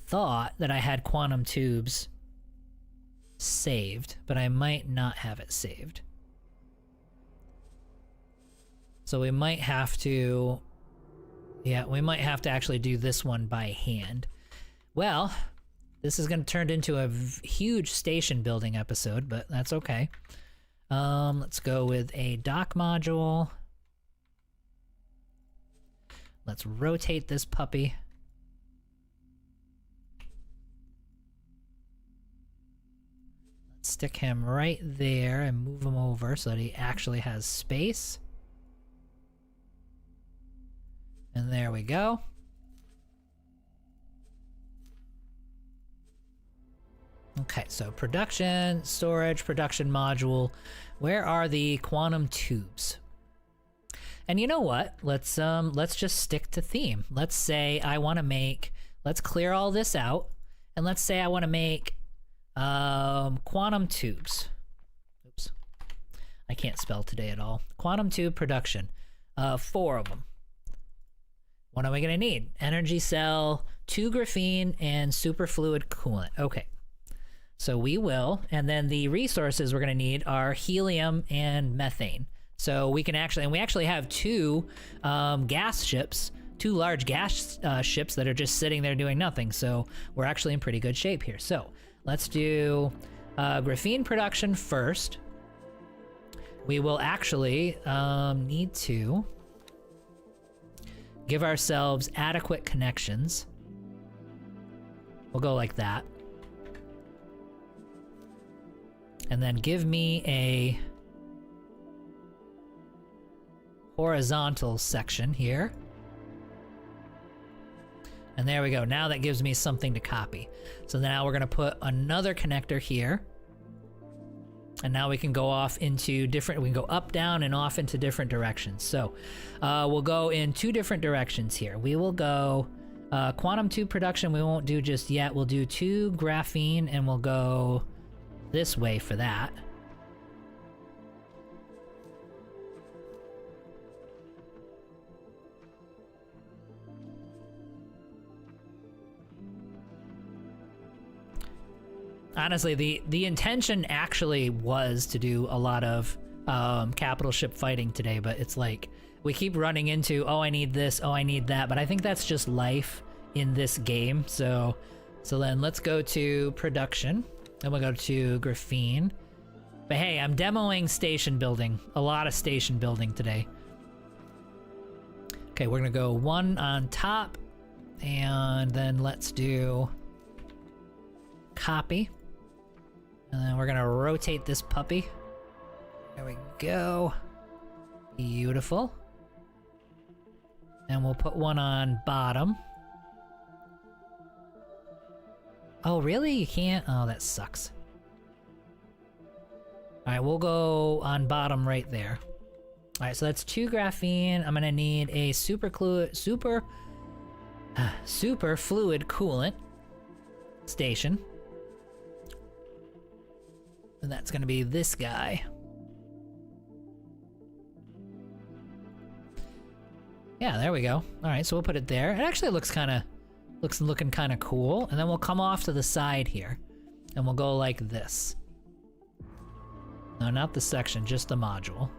thought that I had quantum tubes saved, but I might not have it saved. So we might have to, yeah, we might have to actually do this one by hand. Well, this is going to turn into a huge station building episode, but that's okay. Let's go with a dock module. Let's rotate this puppy. Let's stick him right there and move him over so that he actually has space. And there we go. Okay, so production, storage, production module. Where are the quantum tubes? And you know what? Let's just stick to theme. Let's say I want to make, let's clear all this out, and let's say I want to make quantum tubes. Oops. I can't spell today at all. Quantum tube production. 4 of them. What are we gonna need? Energy cell, 2 graphene, and superfluid coolant. Okay. So we will, and then the resources we're going to need are helium and methane. So we can actually, and we actually have 2 gas ships, 2 large gas ships that are just sitting there doing nothing. So we're actually in pretty good shape here. So let's do graphene production first. We will actually need to give ourselves adequate connections. We'll go like that. And then give me a horizontal section here. And there we go. Now that gives me something to copy. So now we're going to put another connector here. And now we can go off into different, we can go up, down, and off into different directions. So we'll go in 2 different directions here. We will go quantum tube production, we won't do just yet. We'll do 2 graphene, and we'll go this way for that. Honestly, the intention actually was to do a lot of capital ship fighting today, but it's like we keep running into, oh, I need this, oh, I need that, but I think that's just life in this game. So then let's go to production. Then we'll go to graphene. But hey, I'm demoing station building. A lot of station building today. Okay, we're gonna go 1 on top. And then let's do copy. And then we're gonna rotate this puppy. There we go. Beautiful. And we'll put 1 on bottom. Oh, really? You can't? Oh, that sucks. Alright, we'll go on bottom right there. Alright, so that's 2 graphene. I'm gonna need a super fluid coolant station. And that's gonna be this guy. Yeah, there we go. All right, so we'll put it there. It actually looking kind of cool. And then we'll come off to the side here, and we'll go like this. No, not the section, just the module.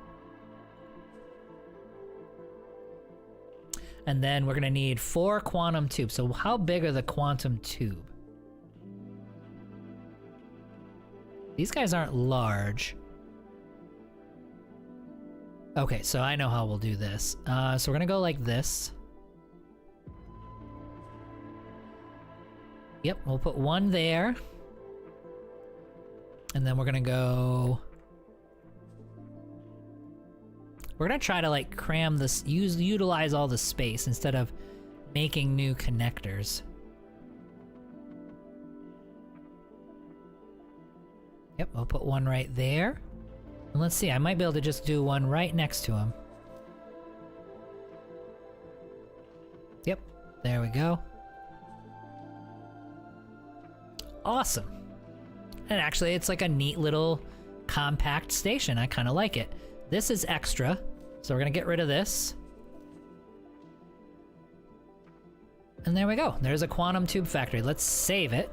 And then we're gonna need 4 quantum tubes. So how big are the quantum tube? These guys aren't large. Okay, so I know how we'll do this. So we're gonna go like this. Yep, we'll put 1 there. And then we're gonna go... We're gonna try to like cram this, utilize all the space instead of making new connectors. Yep, we'll put 1 right there. And let's see, I might be able to just do 1 right next to him. Yep, there we go. Awesome. And actually, it's like a neat little compact station. I kind of like it. This is extra, so we're gonna get rid of this. And there we go. There's a quantum tube factory. Let's save it.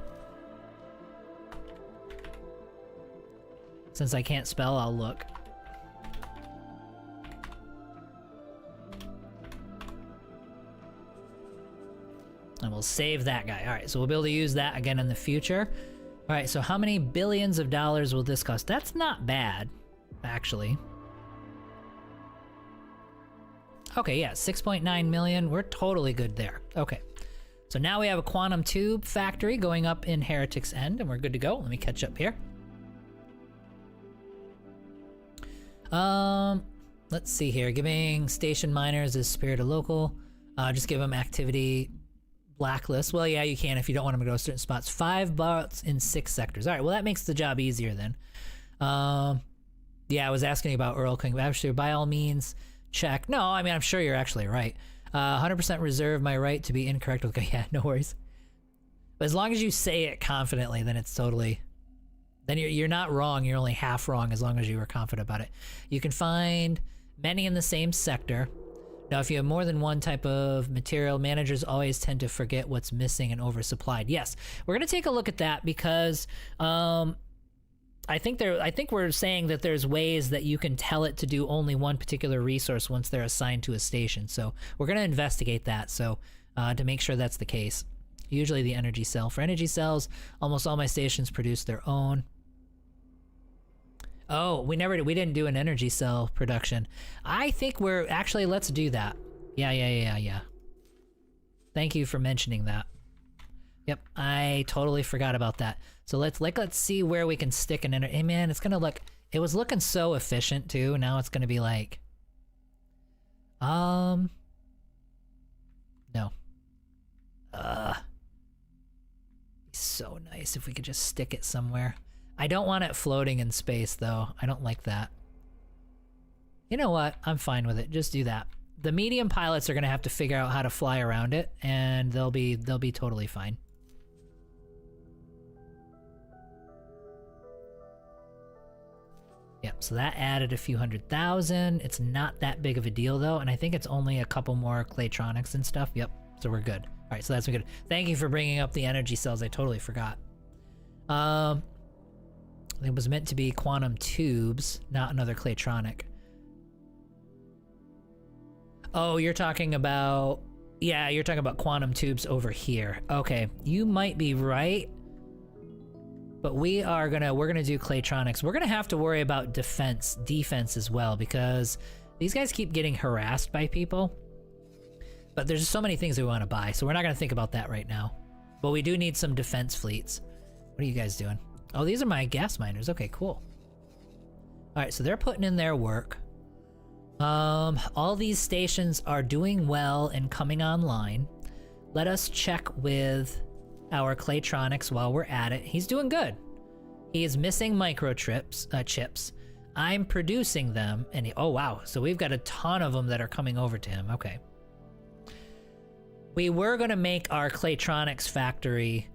Since I can't spell, I'll look. And we'll save that guy. All right, so we'll be able to use that again in the future. All right, so how many billions of dollars will this cost? That's not bad, actually. Okay, yeah, 6.9 million. We're totally good there. Okay, so now we have a quantum tube factory going up in Heretic's End, and we're good to go. Let me catch up here. Let's see here. Giving station miners as spirit a local. Just give them activity blacklist. Well, yeah, you can if you don't want them to go to certain spots. 5 bots in 6 sectors. All right, well, that makes the job easier then. Yeah, I was asking you about Earl King. Actually, by all means, check. No, I mean, I'm sure you're actually right. 100% reserve my right to be incorrect. Okay, yeah, no worries. But as long as you say it confidently, then it's totally... Then you're not wrong, you're only half wrong as long as you were confident about it. You can find many in the same sector. Now, if you have more than one type of material, managers always tend to forget what's missing and oversupplied. Yes, we're gonna take a look at that because I think we're saying that there's ways that you can tell it to do only one particular resource once they're assigned to a station. So we're gonna investigate that. So to make sure that's the case. Usually the energy cell. For energy cells, almost all my stations produce their own. Oh, we didn't do an energy cell production. I think we're actually, let's do that. Yeah. Thank you for mentioning that. Yep, I totally forgot about that. So let's see where we can stick an energy. Hey man, it's gonna look, it was looking so efficient too. Now it's gonna be like, no. So nice if we could just stick it somewhere. I don't want it floating in space though. I don't like that. You know what? I'm fine with it. Just do that. The medium pilots are gonna have to figure out how to fly around it, and they'll be totally fine. Yep, so that added a few 100,000. It's not that big of a deal though, and I think it's only a couple more Claytronics and stuff. Yep, so we're good. All right, so that's good. Thank you for bringing up the energy cells. I totally forgot. It was meant to be quantum tubes, not another Claytronic. Oh, you're talking about... Yeah, you're talking about quantum tubes over here. Okay, you might be right. But we're gonna do Claytronics. We're gonna have to worry about defense as well, because these guys keep getting harassed by people. But there's so many things we want to buy, so we're not gonna think about that right now. But we do need some defense fleets. What are you guys doing? Oh, these are my gas miners. Okay, cool. All right, so they're putting in their work. All these stations are doing well and coming online. Let us check with our Claytronics while we're at it. He's doing good. He is missing chips. I'm producing them, and oh wow, so we've got a ton of them that are coming over to him. Okay. We were gonna make our Claytronics factory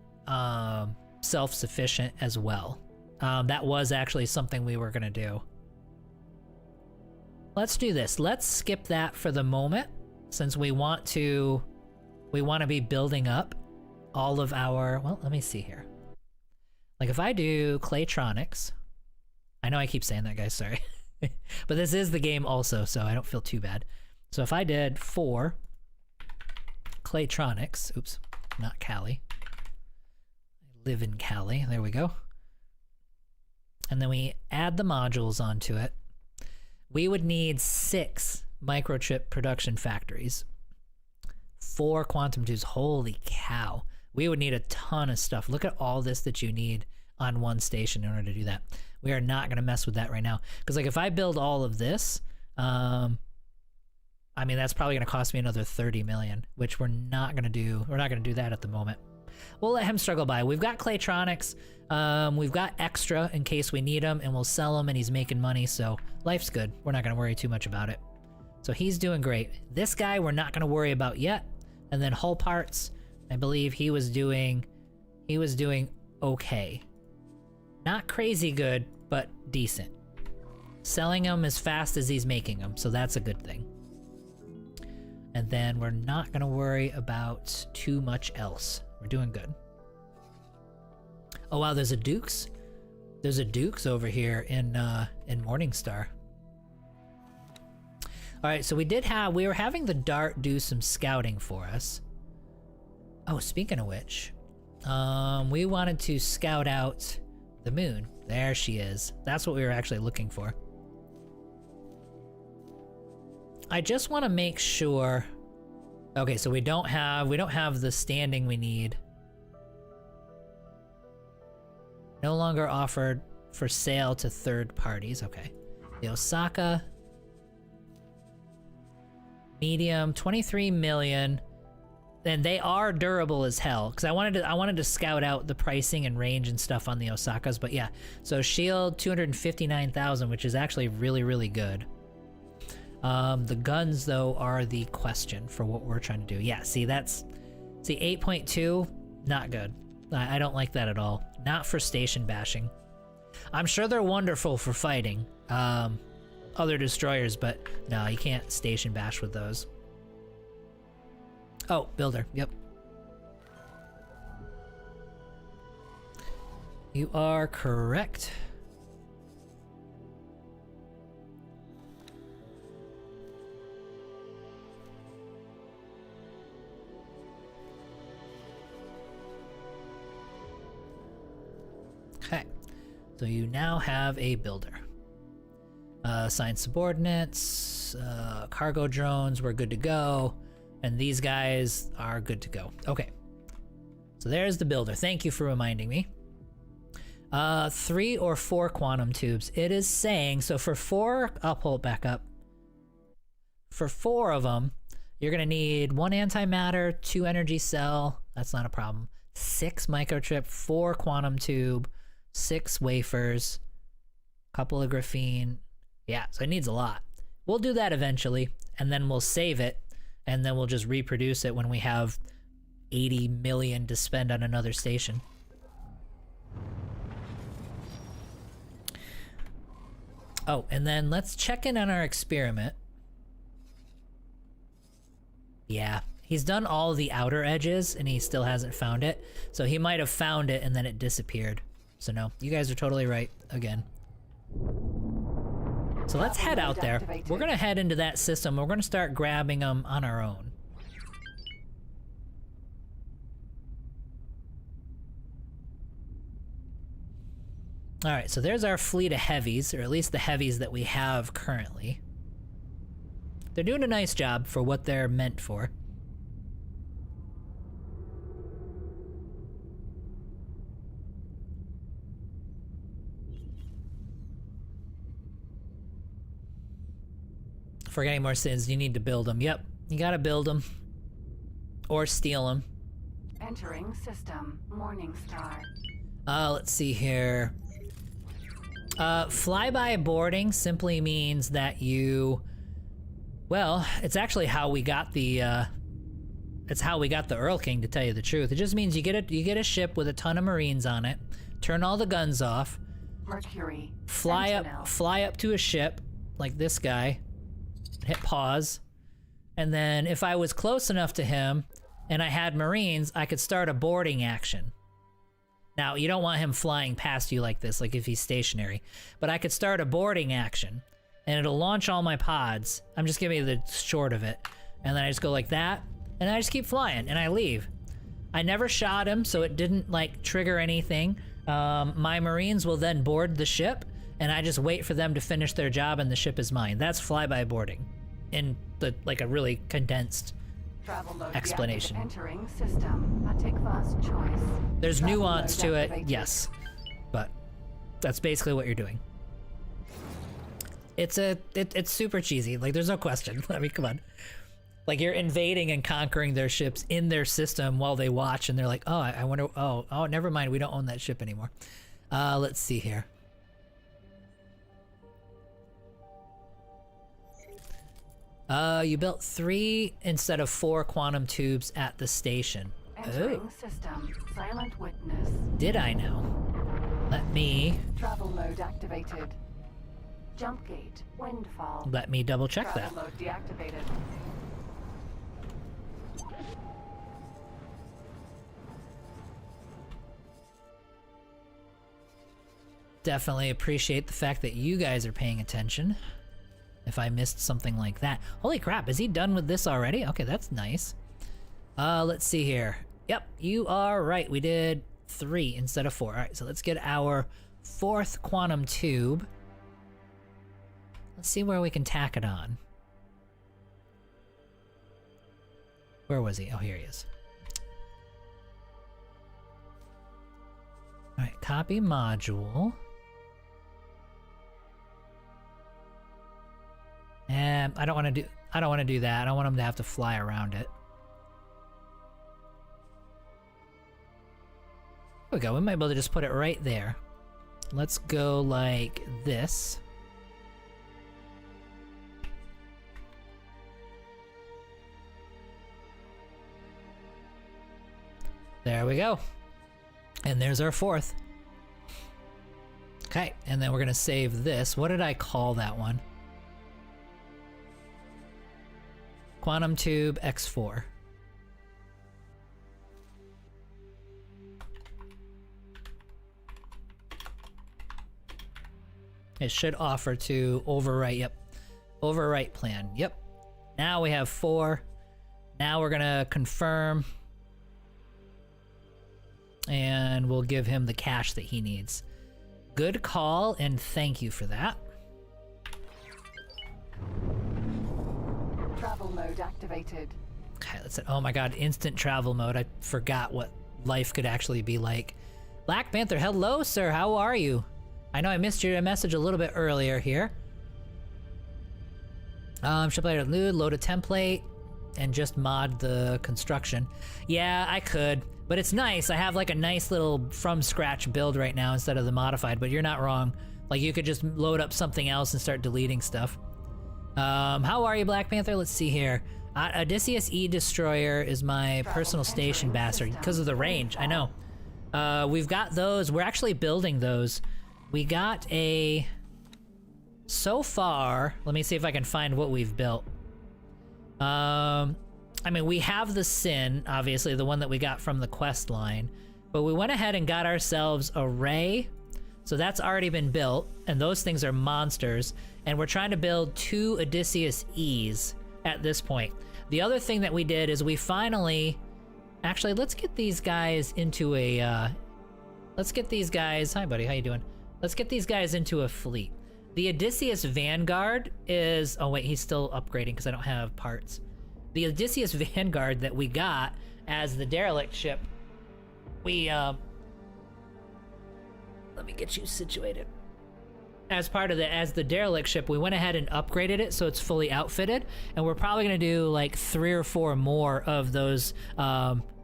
self-sufficient as well. That was actually something we were gonna do. Let's do this. Let's skip that for the moment. since we want to be building up all of our, well, let me see here. Like if I do Claytronics, I know I keep saying that, guys, sorry. But this is the game also, so I don't feel too bad. So if I did 4 Claytronics, oops, not Cali. I live in Cali, there we go. And then we add the modules onto it. We would need 6 microchip production factories. 4 quantum tubes, holy cow. We would need a ton of stuff. Look at all this that you need on one station in order to do that. We are not going to mess with that right now. Because like if I build all of this, I mean, that's probably going to cost me another 30 million, which we're not going to do. We're not going to do that at the moment. We'll let him struggle by. We've got Claytronics. We've got extra in case we need them, and we'll sell them, and he's making money, so life's good. We're not going to worry too much about it. So he's doing great. This guy we're not going to worry about yet. And then hull parts, I believe he was doing okay. Not crazy good, but decent. Selling them as fast as he's making them, so that's a good thing. And then we're not going to worry about too much else. We're doing good. Oh wow, there's a Dukes. There's a Dukes over here in Morningstar. All right, so we were having the Dart do some scouting for us. Oh, speaking of which, we wanted to scout out the moon. There she is. That's what we were actually looking for. I just want to make sure. Okay, so we don't have the standing we need. No longer offered for sale to third parties. Okay. The Osaka medium, 23 million. And they are durable as hell. Because I wanted to scout out the pricing and range and stuff on the Osakas, but yeah. So shield 259,000, which is actually really, really good. The guns though are the question for what we're trying to do. Yeah, see 8.2, not good. I don't like that at all. Not for station bashing. I'm sure they're wonderful for fighting other destroyers, but no, you can't station bash with those. Oh, builder, yep. You are correct. Okay, so you now have a builder. Assigned subordinates, cargo drones, we're good to go. And these guys are good to go. Okay, so there's the builder. Thank you for reminding me. 3 or 4 quantum tubes. It is saying, so for 4, I'll pull it back up. For 4 of them, you're gonna need 1 antimatter, 2 energy cell, that's not a problem. 6 microchip, 4 quantum tube, 6 wafers, couple of graphene. Yeah, so it needs a lot. We'll do that eventually, and then we'll save it, and then we'll just reproduce it when we have 80 million to spend on another station. Oh, and then let's check in on our experiment. Yeah, he's done all the outer edges, and he still hasn't found it. So he might have found it, and then it disappeared. So no, you guys are totally right, again. So let's head out there. We're gonna head into that system. We're gonna start grabbing them on our own. All right, so there's our fleet of heavies, or at least the heavies that we have currently. They're doing a nice job for what they're meant for. For getting more sins, you need to build them. Yep, you gotta build them. Or steal them. Entering system. Morningstar. Let's see here. Flyby boarding simply means that you... Well, it's actually how we got the, it's how we got the Earl King, to tell you the truth. It just means you get a ship with a ton of Marines on it, turn all the guns off, Mercury. fly Sentinel. up to a ship, like this guy, hit pause, And then if I was close enough to him and I had Marines, I could start a boarding action. Now, you don't want him flying past you like this, like if he's stationary. But I could start a boarding action, and it'll launch all my pods. I'm just giving you the short of it. And then I just go like that, and I just keep flying, and I leave. I never shot him, so it didn't, like, trigger anything. My Marines will then board the ship, and I just wait for them to finish their job, and the ship is mine. That's flyby boarding in, like, a really condensed Travel mode explanation. Entering system. A take fast choice. There's Travel nuance mode to it, activated. yes. But that's basically what you're doing. It's super cheesy. Like, there's no question. I mean, come on. Like, you're invading and conquering their ships in their system while they watch, and they're like, oh, I wonder, oh, never mind, we don't own that ship anymore. Let's see here. You built 3 instead of 4 quantum tubes at the station. Entering Oh, system. Silent witness. did I now? Let me Travel mode activated. Jump gate. Windfall. double check that. Travel mode deactivated. Definitely appreciate the fact that you guys are paying attention. If I missed something like that. Holy crap, is he done with this already? Okay, that's nice. Let's see here. Yep, you are right. We did 3 instead of 4. All right, so let's get our 4th quantum tube. Let's see where we can tack it on. Where was he? Oh, here he is. All right, copy module. And I don't want to do that. I don't want him to have to fly around it. There we go. We might be able to just put it right there. Let's go like this. There we go. And there's our 4th. Okay, and then we're gonna save this. What did I call that one? Quantum Tube X4. It should offer to overwrite, yep. Overwrite plan, yep. Now we have 4. Now we're gonna confirm. And we'll give him the cash that he needs. Good call, and thank you for that. Travel mode activated. Okay, that's it. Oh my god, instant travel mode. I forgot what life could actually be like. Black Panther, hello, sir. How are you? I know I missed your message a little bit earlier here. Should I load a template and just mod the construction? Yeah, I could, but it's nice. I have like a nice little from scratch build right now instead of the modified, but you're not wrong. Like, you could just load up something else and start deleting stuff. How are you, Black Panther? Let's see here. Odysseus E Destroyer is my personal station bastard because of the range. I know. We've got those. We're actually building those. We got a... So far, let me see if I can find what we've built. I mean, we have the Sin, obviously, the one that we got from the quest line. But we went ahead and got ourselves a Ray. So that's already been built, and those things are monsters. And we're trying to build 2 Odysseus E's at this point. The other thing that we did is we finally... Actually, let's get these guys into a... let's get these guys... Hi, buddy. How you doing? Let's get these guys into a fleet. The Odysseus Vanguard is... Oh, wait. He's still upgrading because I don't have parts. The Odysseus Vanguard that we got as the derelict ship, we... Let me get you situated. As part of as the derelict ship, we went ahead and upgraded it so it's fully outfitted, and we're probably gonna do like 3 or 4 more of those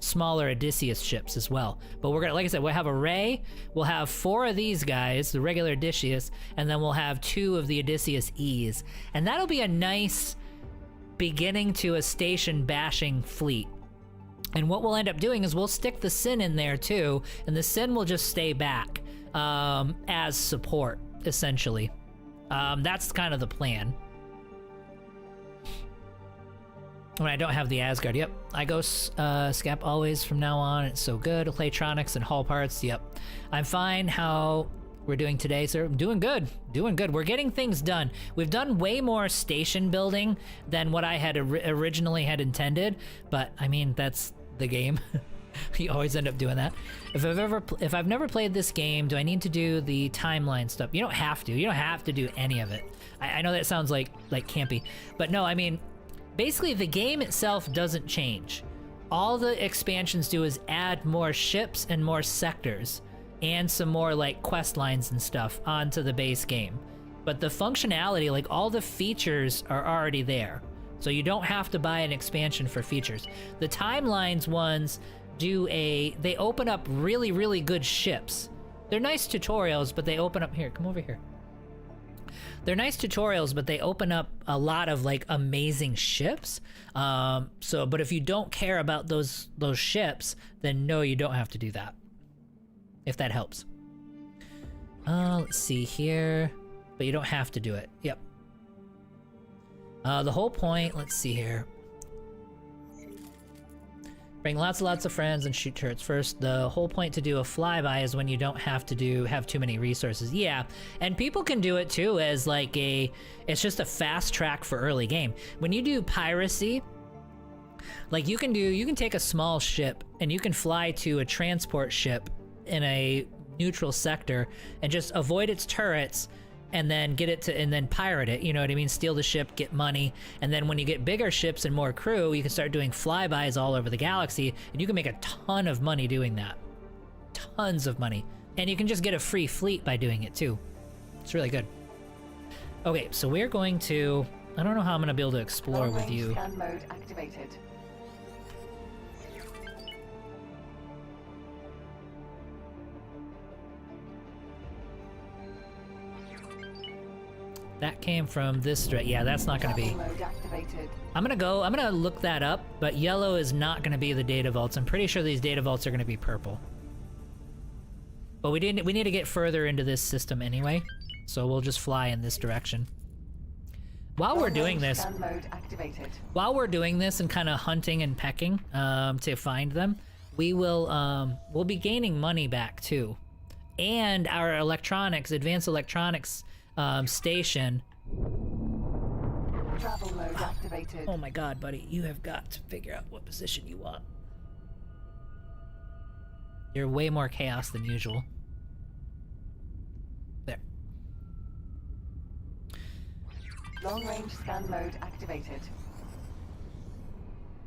smaller Odysseus ships as well. But we're gonna, like I said, we'll have a Ray, we'll have 4 of these guys, the regular Odysseus, and then we'll have 2 of the Odysseus E's, and that'll be a nice beginning to a station bashing fleet. And what we'll end up doing is we'll stick the Sin in there too, and the Sin will just stay back as support, essentially. That's kind of the plan. When I don't have the Asgard, yep. I go Scap always from now on. It's so good. Playtronics and Hall parts, yep. I'm fine. How we're doing today, sir? Doing good. Doing good. We're getting things done. We've done way more station building than what I had originally had intended, but I mean, that's the game. You always end up doing that. If I've never played this game, do I need to do the timeline stuff? You don't have to. You don't have to do any of it. I know that sounds like campy, but no, I mean, basically the game itself doesn't change. All the expansions do is add more ships and more sectors and some more like quest lines and stuff onto the base game. But the functionality, like all the features are already there. So you don't have to buy an expansion for features. The timelines ones they open up really, really good ships. They're nice tutorials, but they open up, here, come over here. They're nice tutorials, but they open up a lot of like amazing ships. But if you don't care about those ships, then no, you don't have to do that. If that helps. Let's see here, but you don't have to do it. Yep. The whole point, let's see here. Bring lots and lots of friends and shoot turrets first. The whole point to do a flyby is when you don't have to have too many resources. Yeah, and people can do it too as like it's just a fast track for early game. When you do piracy, like you can take a small ship and you can fly to a transport ship in a neutral sector and just avoid its turrets and then and then pirate it, you know what I mean? Steal the ship, get money, and then when you get bigger ships and more crew, you can start doing flybys all over the galaxy, and you can make a ton of money doing that. Tons of money. And you can just get a free fleet by doing it too. It's really good. Okay, so we're going to... I don't know how I'm gonna be able to explore with you. Scan mode activated. That came from this direct. Yeah, that's not gonna be. Mode activated. I'm gonna look that up, but yellow is not gonna be the data vaults. I'm pretty sure these data vaults are gonna be purple. But we need to get further into this system anyway, so we'll just fly in this direction. While we're doing this, Scan mode activated. while we're doing this and kind of hunting and pecking to find them, we'll be gaining money back too, and our advanced electronics station. Travel mode activated. Oh my god, buddy, you have got to figure out what position you want. You're way more chaos than usual. There. Long range scan mode activated.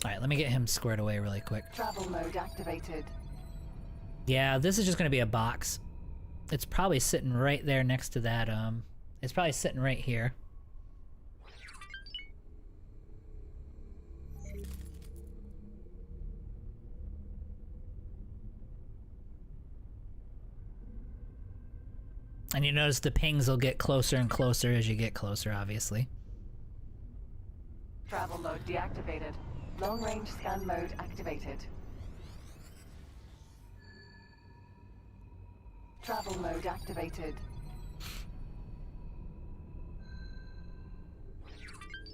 Alright, let me get him squared away really quick. Travel mode activated. Yeah, this is just gonna be a box. It's probably sitting right there next to that, it's probably sitting right here. And you notice the pings will get closer and closer as you get closer, obviously. Travel mode deactivated. Long range scan mode activated. Travel mode activated.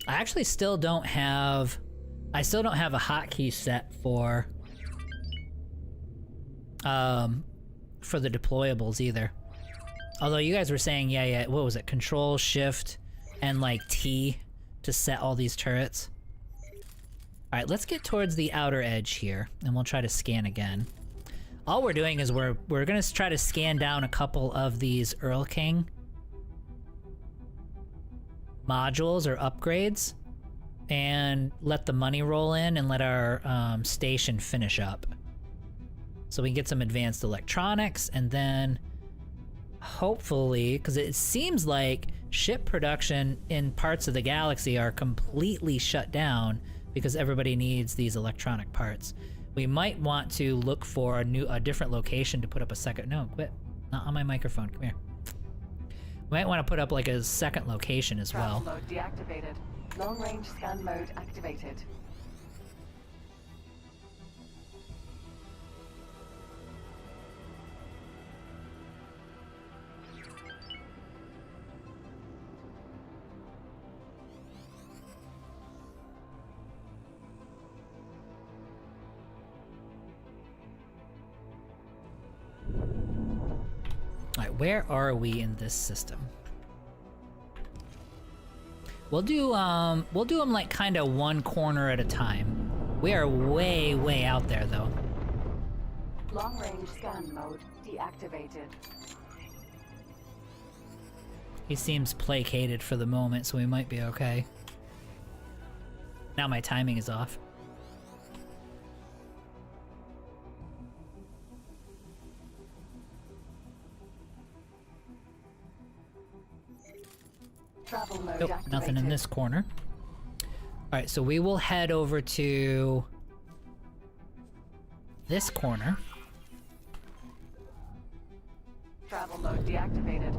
I actually still don't have a hotkey set for the deployables either. Although you guys were saying, yeah, what was it? Control, Shift, and like T to set all these turrets. Alright, let's get towards the outer edge here, and we'll try to scan again. All we're doing is we're gonna try to scan down a couple of these Earl King modules or upgrades, and let the money roll in and let our station finish up. So we can get some advanced electronics, and then hopefully, because it seems like ship production in parts of the galaxy are completely shut down because everybody needs these electronic parts. We might want to look for a different location to put up a second. No, quit. Not on my microphone. Come here. We might want to put up like a second location as well. Travel mode deactivated. Long range scan mode activated. where are we in this system? We'll do them like kind of one corner at a time. We are way, way out there though. Long-range scan mode deactivated. He seems placated for the moment, so we might be okay. Now my timing is off. Travel mode Nope, activated. nothing in this corner. Alright, so we will head over to this corner. Travel mode deactivated.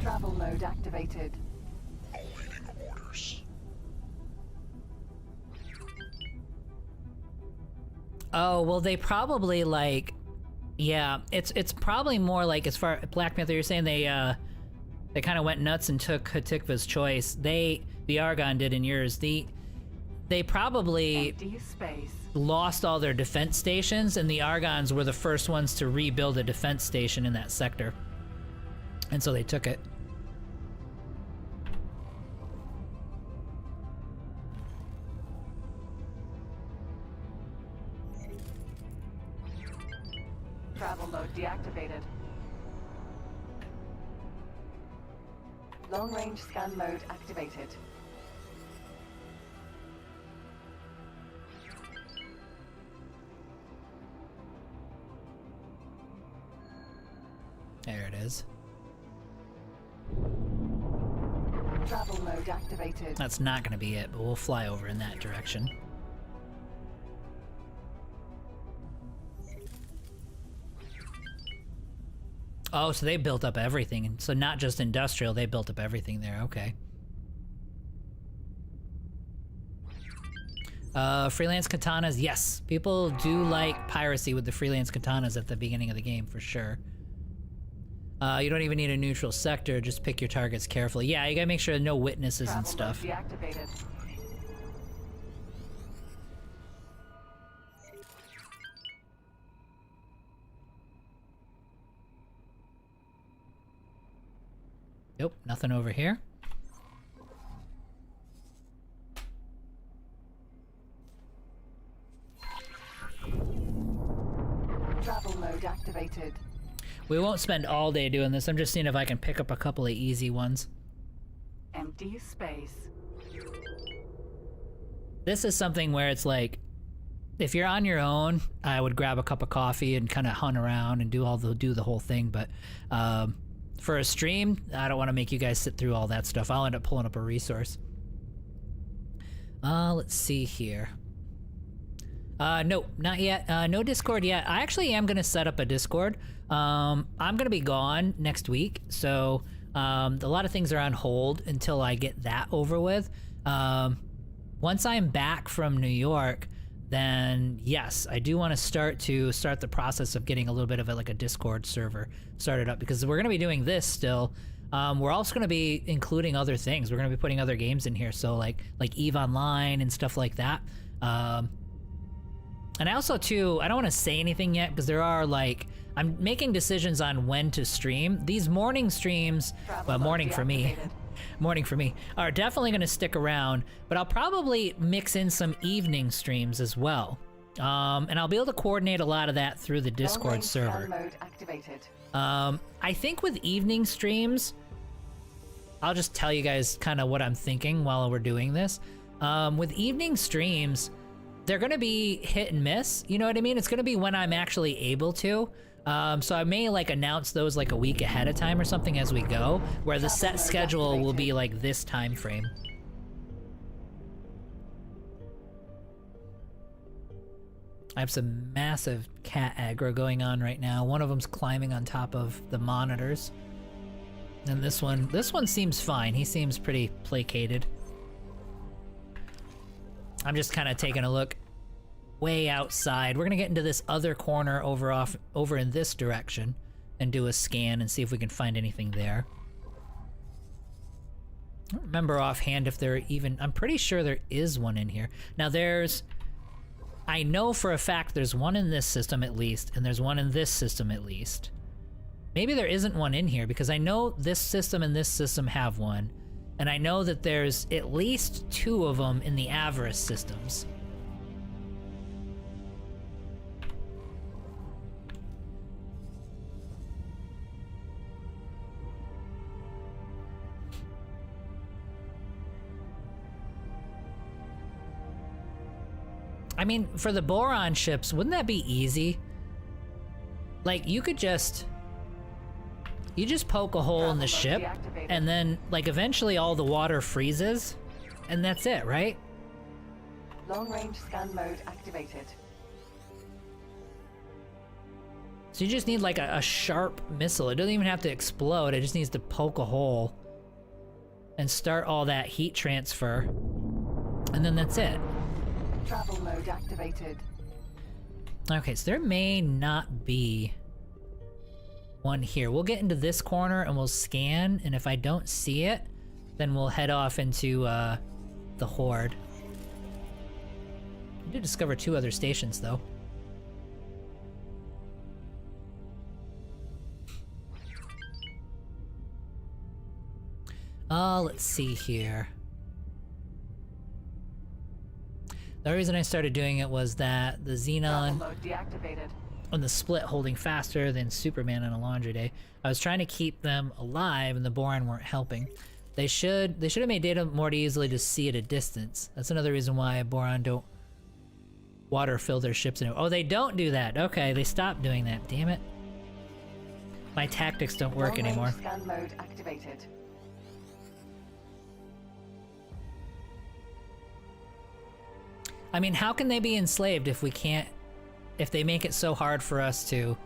Travel mode activated. Awaiting orders. Oh, well they probably like, yeah, it's probably more like, as far Black Panther, you're saying they kind of went nuts and took Hatikva's choice. The Argon did in yours. They probably Empty space. lost all their defense stations, and the Argons were the first ones to rebuild a defense station in that sector. And so they took it. Travel mode deactivated. Long range scan mode activated. There it is. Travel mode activated. That's not going to be it, but we'll fly over in that direction. Oh, so they built up everything, and so not just industrial, they built up everything there, okay. Freelance katanas, yes. People do like piracy with the freelance katanas at the beginning of the game, for sure. You don't even need a neutral sector, just pick your targets carefully. Yeah, you gotta make sure no witnesses and Travel mode stuff. deactivated. Nope, nothing over here. Travel mode activated. We won't spend all day doing this. I'm just seeing if I can pick up a couple of easy ones. Empty space. This is something where it's like, if you're on your own, I would grab a cup of coffee and kind of hunt around and do the whole thing. But for a stream, I don't want to make you guys sit through all that stuff. I'll end up pulling up a resource. Let's see here. Nope, not yet. No Discord yet. I actually am gonna set up a Discord. I'm gonna be gone next week, so a lot of things are on hold until I get that over with. Once I'm back from New York, then yes, I do want to start the process of getting a little bit of a Discord server started up, because we're gonna be doing this still. We're also gonna be including other things. We're gonna be putting other games in here, so like EVE Online and stuff like that. And I also too, I don't want to say anything yet because there are I'm making decisions on when to stream. These morning streams, well, morning for me, are definitely going to stick around, but I'll probably mix in some evening streams as well. And I'll be able to coordinate a lot of that through the Discord Long-range server. scan mode activated. I think with evening streams, I'll just tell you guys kind of what I'm thinking while we're doing this. With evening streams, they're gonna be hit and miss, you know what I mean? It's gonna be when I'm actually able to. So I may announce those a week ahead of time or something as we go, where the set schedule will be this time frame. I have some massive cat aggro going on right now. One of them's climbing on top of the monitors. And this one seems fine. He seems pretty placated. I'm just kind of taking a look way outside. We're gonna get into this other corner over in this direction and do a scan and see if we can find anything there. I don't remember offhand if there even, I'm pretty sure there is one in here. Now I know for a fact there's one in this system at least, and there's one in this system at least. Maybe there isn't one in here, because I know this system and this system have one, and I know that there's at least 2 of them in the Avarice systems. I mean, for the boron ships, wouldn't that be easy? Like, you could just... You just poke a hole in the ship, and then, like, eventually all the water freezes, and that's it, right? Long-range scan mode activated. So you just need, like, a sharp missile. It doesn't even have to explode, it just needs to poke a hole and start all that heat transfer, and then that's it. Travel mode activated. Okay, so there may not be one here. We'll get into this corner and we'll scan, and if I don't see it, then we'll head off into the Horde. We did discover 2 other stations, though. Let's see here. The reason I started doing it was that the Travel Xenon mode deactivated. and the Split holding faster than Superman on a laundry day. I was trying to keep them alive, and the Boron weren't helping. They should have made data more easily to see at a distance. That's another reason why Boron don't water fill their ships anymore. Oh, they don't do that. Okay, they stopped doing that. Damn it. My tactics don't work Long-range anymore. Scan mode activated. I mean, how can they be enslaved if we can't... If they make it so hard for us to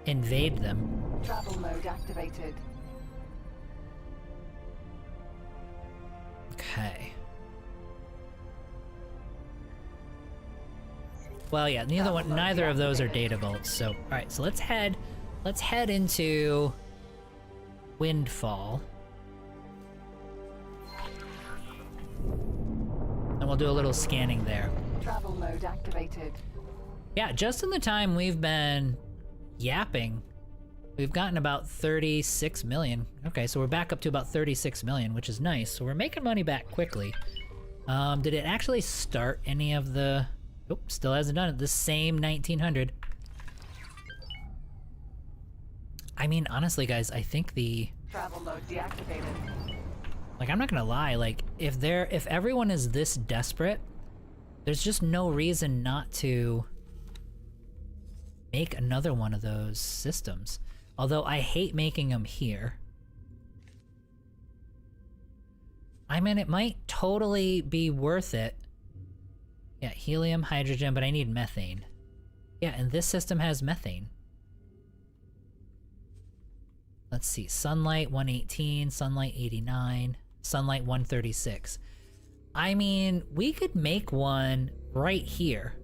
invade them? Travel mode activated. Okay. Well, yeah, neither of those are data vaults, so... Alright, so let's head into Windfall. And we'll do a little scanning there. Travel mode activated. Yeah, just in the time we've been yapping, we've gotten about 36 million. Okay, so we're back up to about 36 million, which is nice. So we're making money back quickly. Did it actually start any of the... Nope, still hasn't done it. The same 1900. I mean, honestly, guys, I think the... Travel mode deactivated. Like, I'm not gonna lie, like, if everyone is this desperate, there's just no reason not to make another one of those systems. Although I hate making them here. I mean, it might totally be worth it. Yeah, helium, hydrogen, but I need methane. Yeah, and this system has methane. Let's see, Sunlight 118, Sunlight 89, Sunlight 136. I mean, we could make one right here.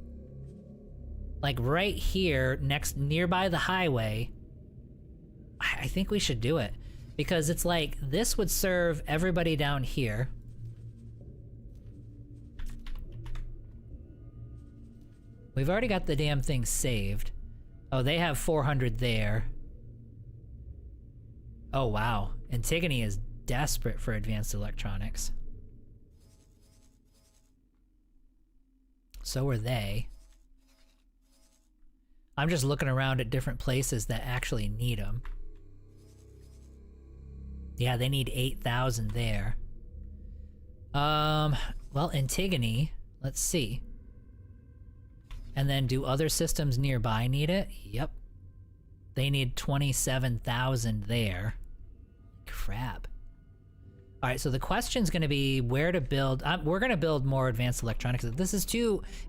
Like right here, nearby the highway. I think we should do it. Because it's like, this would serve everybody down here. We've already got the damn thing saved. Oh, they have 400 there. Oh, wow. Antigone is desperate for advanced electronics. So are they. I'm just looking around at different places that actually need them. Yeah, they need 8,000 there. Well, Antigone, let's see. And then do other systems nearby need it? Yep. They need 27,000 there. Crap. Alright, so the question's gonna be where to build. We're gonna build more advanced electronics. This is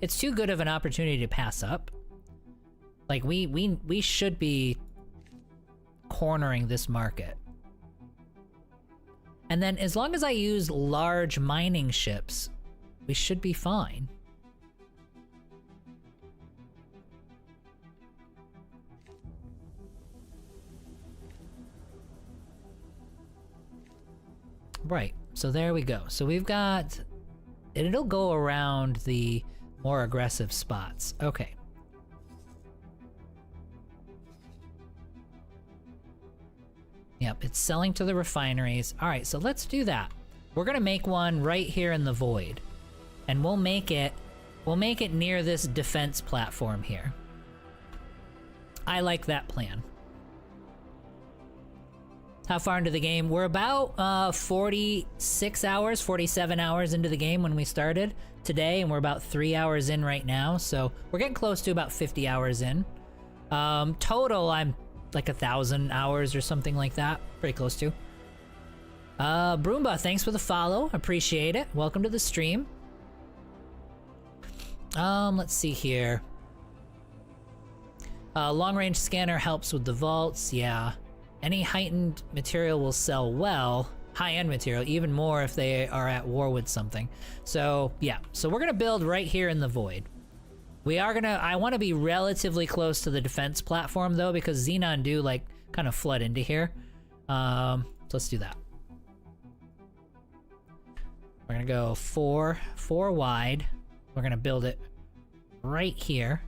it's too good of an opportunity to pass up. Like, we should be cornering this market. And then as long as I use large mining ships, we should be fine. Right, so there we go. So we've got... It'll go around the More aggressive spots. Okay. Yep, it's selling to the refineries. All right, so let's do that. We're gonna make one right here in the void, and we'll make it near this defense platform here. I like that plan. How far into the game? We're about 46 hours, 47 hours into the game when we started today, and we're about 3 hours in right now, so we're getting close to about 50 hours in. Total, I'm like 1,000 hours or something like that. Pretty close to. Broomba, thanks for the follow. Appreciate it. Welcome to the stream. Let's see here. Long-range scanner helps with the vaults, yeah. Any heightened material will sell well. High-end material, even more if they are at war with something. So, yeah. So we're gonna build right here in the void. We are gonna, I wanna be relatively close to the defense platform though, because Xenon do like kind of flood into here. So let's do that. We're gonna go four wide. We're gonna build it right here.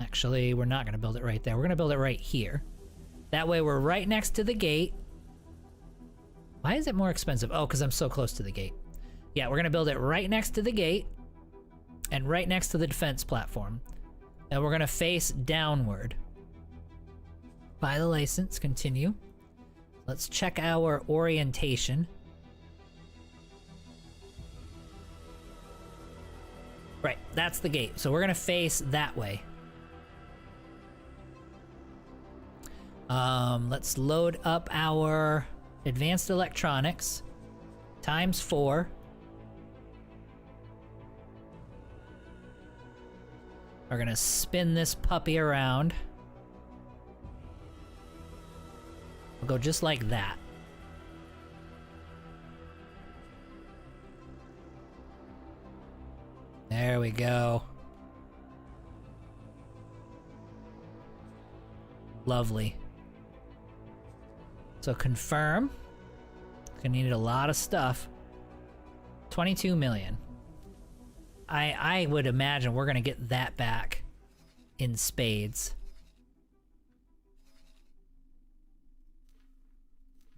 Actually, we're not gonna build it right there. We're gonna build it right here. That way we're right next to the gate. Why is it more expensive? Oh, because I'm so close to the gate. Yeah, we're gonna build it right next to the gate and right next to the defense platform. And we're gonna face downward. Buy the license, continue. Let's check our orientation. Right, that's the gate. So we're gonna face that way. Let's load up our advanced electronics ×4. We're gonna spin this puppy around. We'll go just like that. There we go. Lovely. So confirm. Gonna need a lot of stuff. 22 million. I would imagine we're gonna get that back in spades.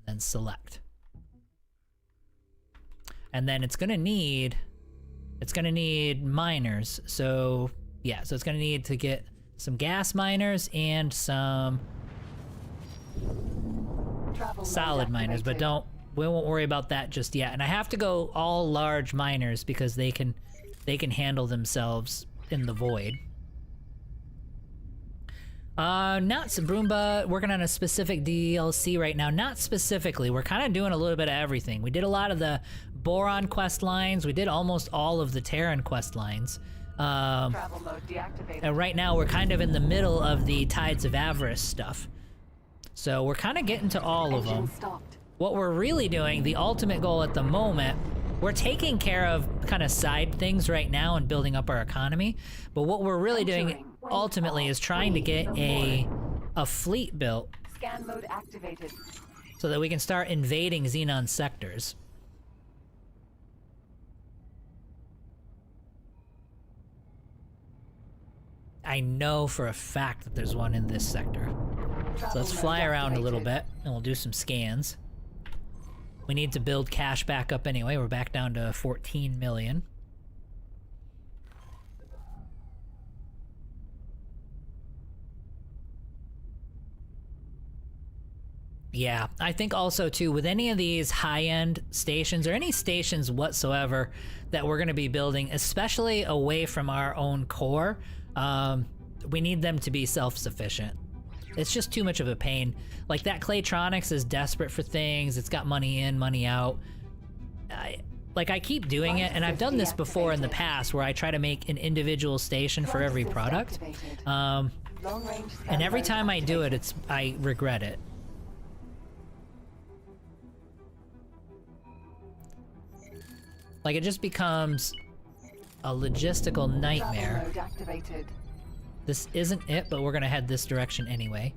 Then select. And then it's gonna need miners. So yeah, so it's gonna need to get some gas miners and some solid miners, but we won't worry about that just yet. And I have to go all large miners because they can handle themselves in the void. Not Broomba working on a specific DLC right now. Not specifically. We're kind of doing a little bit of everything. We did a lot of the Boron quest lines. We did almost all of the Terran quest lines. Travel mode deactivated. And right now we're kind of in the middle of the Tides of Avarice stuff. So we're kind of getting to all of them. Engine stopped. What we're really doing, the ultimate goal at the moment, we're taking care of kind of side things right now and building up our economy. But what we're really doing ultimately is trying to get a fleet built Scan mode activated. so that we can start invading Xenon sectors. I know for a fact that there's one in this sector. So let's fly around a little bit and we'll do some scans. We need to build cash back up anyway. We're back down to 14 million. Yeah, I think also too, with any of these high-end stations or any stations whatsoever that we're going to be building, especially away from our own core, we need them to be self-sufficient. It's just too much of a pain. Like that Claytronics is desperate for things. It's got money in, money out. I keep doing it, and I've done this before in the past where I try to make an individual station for every product. And every time I do it, I regret it. Like, it just becomes a logistical nightmare. Travel mode activated. This isn't it, but we're gonna head this direction anyway.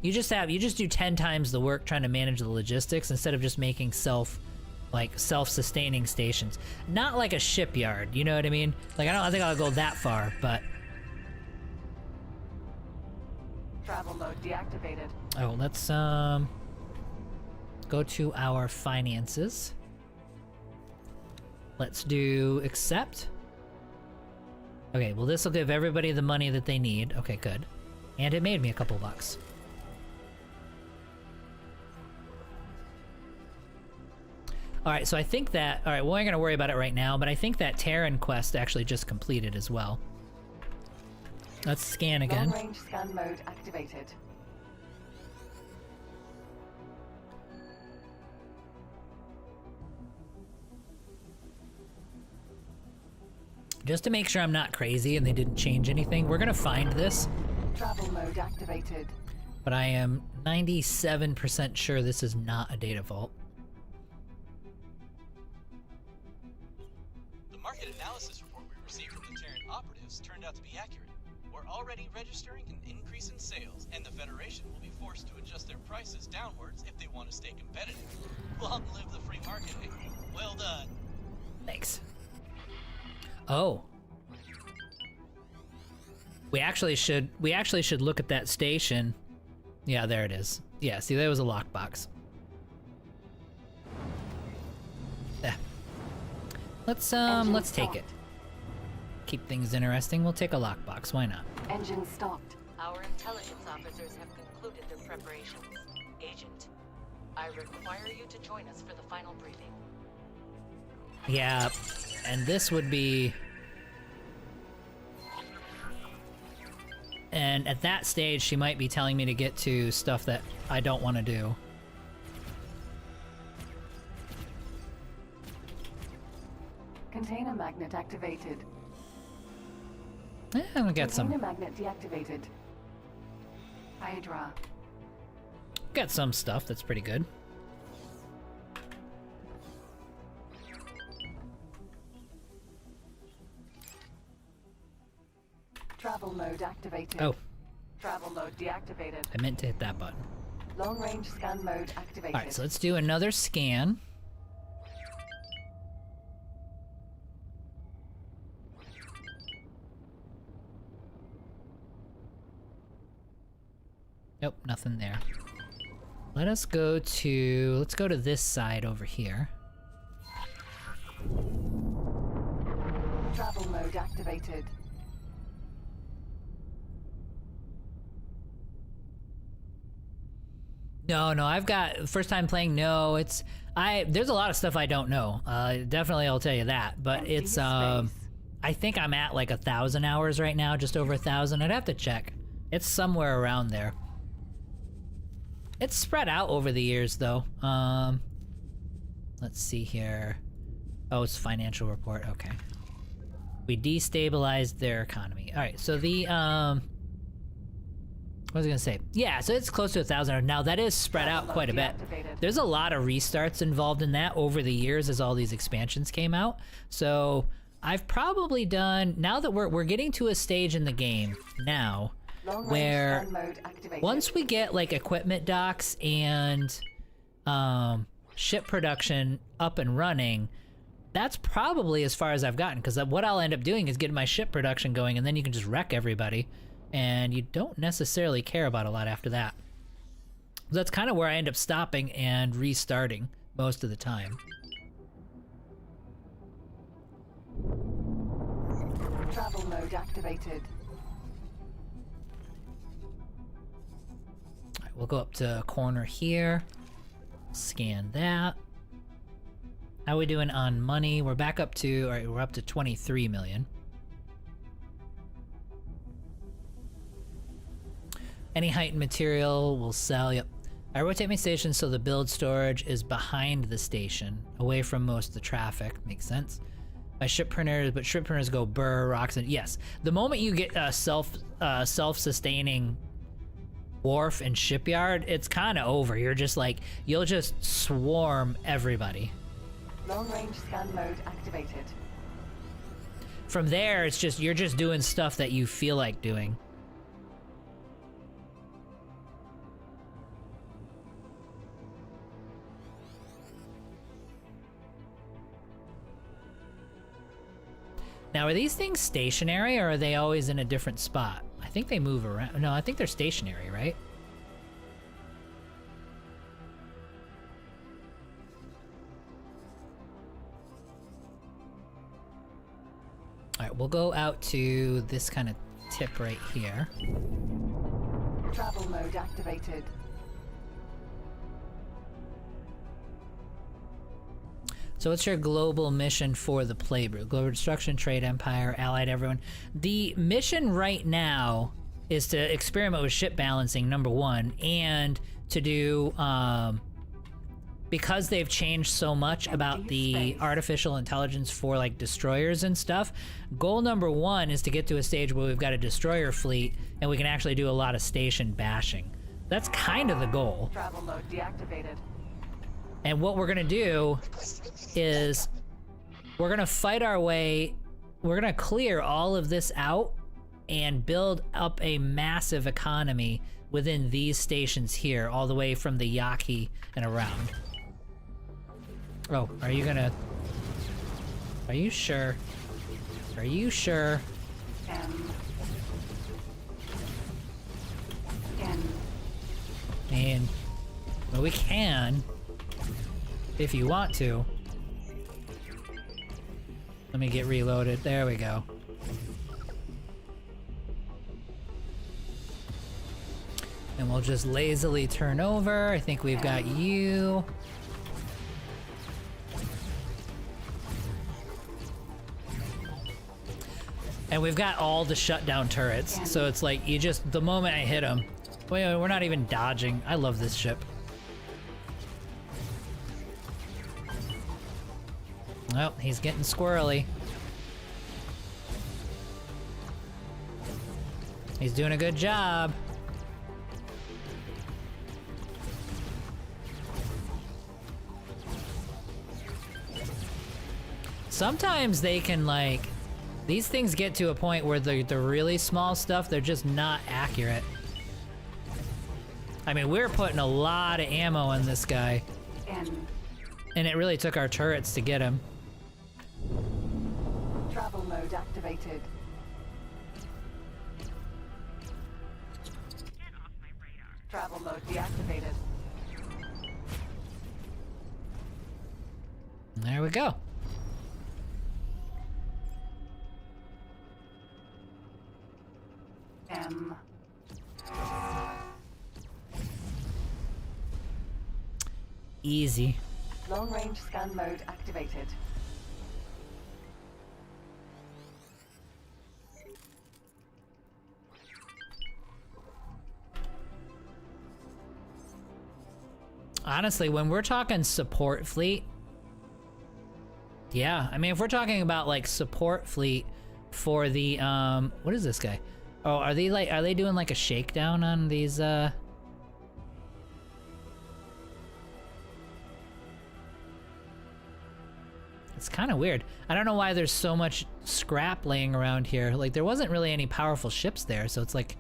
You just do 10 times the work trying to manage the logistics instead of just making like self-sustaining stations. Not like a shipyard, you know what I mean? Like I think I'll go that far, but Travel mode deactivated. oh, let's go to our finances. Let's do accept. Okay, well this will give everybody the money that they need. Okay, good. And it made me a couple bucks. Alright, so I think that... Alright, we ain't gonna worry about it right now, but I think that Terran quest actually just completed as well. Let's scan again. Long range scan mode activated. Just to make sure I'm not crazy and they didn't change anything, we're gonna find this. Travel mode activated. But I am 97% sure this is not a data vault. The market analysis report we received from the Terran operatives turned out to be accurate. We're already registering an increase in sales, and the Federation will be forced to adjust their prices downwards if they want to stay competitive. Long live the free market, eh? Well done. Thanks. Oh. We actually should look at that station. Yeah, there it is. Yeah, see, there was a lockbox. Let's take it. stopped. Keep things interesting. We'll take a lockbox. Why not? Engine stopped. Our intelligence officers have concluded their preparations. Agent, I require you to join us for the final briefing. Yeah, and this would be... And at that stage, she might be telling me to get to stuff that I don't want to do. Container magnet activated. I'm gonna get Container some, magnet deactivated. Hydra. get some stuff that's pretty good. Travel mode activated. Oh, Travel mode deactivated. I meant to hit that button. Long range scan mode activated. Alright, so let's do another scan. Nope, nothing there. Let's go to this side over here. Travel mode activated. No, I've got first time playing. No, there's a lot of stuff I don't know. Definitely, I'll tell you that. But Empty it's space. I think I'm at like 1,000 hours right now, just over 1,000. I'd have to check. It's somewhere around there. It's spread out over the years, though. Let's see here. Oh, it's financial report. Okay. We destabilized their economy. All right. So the what was I gonna say? Yeah, so it's close to 1,000. Now that is spread out quite a bit. There's a lot of restarts involved in that over the years as all these expansions came out. So I've probably done, now that we're getting to a stage in the game now Long range where scan mode activated. once we get like equipment docks and ship production up and running, that's probably as far as I've gotten, because what I'll end up doing is getting my ship production going, and then you can just wreck everybody. And you don't necessarily care about a lot after that. That's kind of where I end up stopping and restarting most of the time. Travel mode activated. All right, we'll go up to a corner here. Scan that. How we doing on money? We're back up to, all right, we're up to 23 million. Any heightened material will sell. Yep. I rotate my station so the build storage is behind the station, away from most of the traffic. Makes sense. My ship printers, but ship printers go burr, rocks, and yes. The moment you get a self-sustaining wharf and shipyard, it's kind of over. You're just like, you'll just swarm everybody. Long range scan mode activated. From there, it's just, you're just doing stuff that you feel like doing. Now, are these things stationary or are they always in a different spot? I think they move around. No, I think they're stationary, right? All right, we'll go out to this kind of tip right here. Travel mode activated. So what's your global mission for the Playbrew? Global Destruction, Trade Empire, Allied everyone. The mission right now is to experiment with ship balancing, number one, and to do, because they've changed so much about the artificial intelligence for like destroyers and stuff, goal number one is to get to a stage where we've got a destroyer fleet and we can actually do a lot of station bashing. That's kind of the goal. Travel mode deactivated. And what we're gonna do is we're gonna fight our way, we're gonna clear all of this out and build up a massive economy within these stations here, all the way from the Yaki and around. Oh, are you sure? Are you sure? And well, we can, if you want to. Let me get reloaded. There we go. And we'll just lazily turn over. I think we've got you. And we've got all the shutdown turrets. So it's like, you just, the moment I hit them, wait, we're not even dodging. I love this ship. Oh, he's getting squirrely. He's doing a good job. Sometimes they can, like, these things get to a point where the really small stuff, they're just not accurate. I mean, we're putting a lot of ammo in this guy. And it really took our turrets to get him. Travel mode activated. Travel mode deactivated. There we go. Easy. Long range scan mode activated. Honestly, when we're talking support fleet, yeah, I mean, if we're talking about like support fleet for the, what is this guy? Oh, are they doing like a shakedown on these, It's kind of weird. I don't know why there's so much scrap laying around here. Like, there wasn't really any powerful ships there, so it's like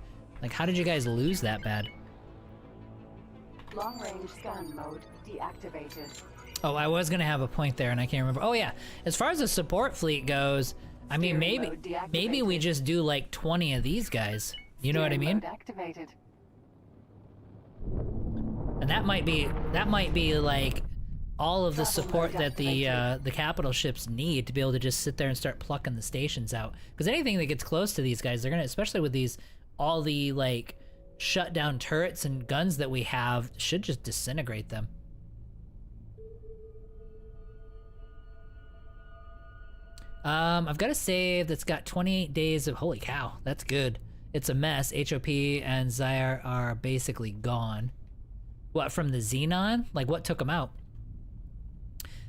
how did you guys lose that bad? Long range scan mode deactivated. Oh, I was gonna have a point there and I can't remember. Oh yeah, as far as the support fleet goes, I mean, maybe we just do like 20 of these guys. You know what I mean? Mode activated. And that might be like all of the support that the capital ships need to be able to just sit there and start plucking the stations out. Because anything that gets close to these guys, they're gonna, especially with these, all the like shut down turrets and guns that we have, should just disintegrate them. I've got a save that's got 28 days of, holy cow, that's good. It's a mess. HOP and Zyre are basically gone. What, from the Xenon? Like, what took them out?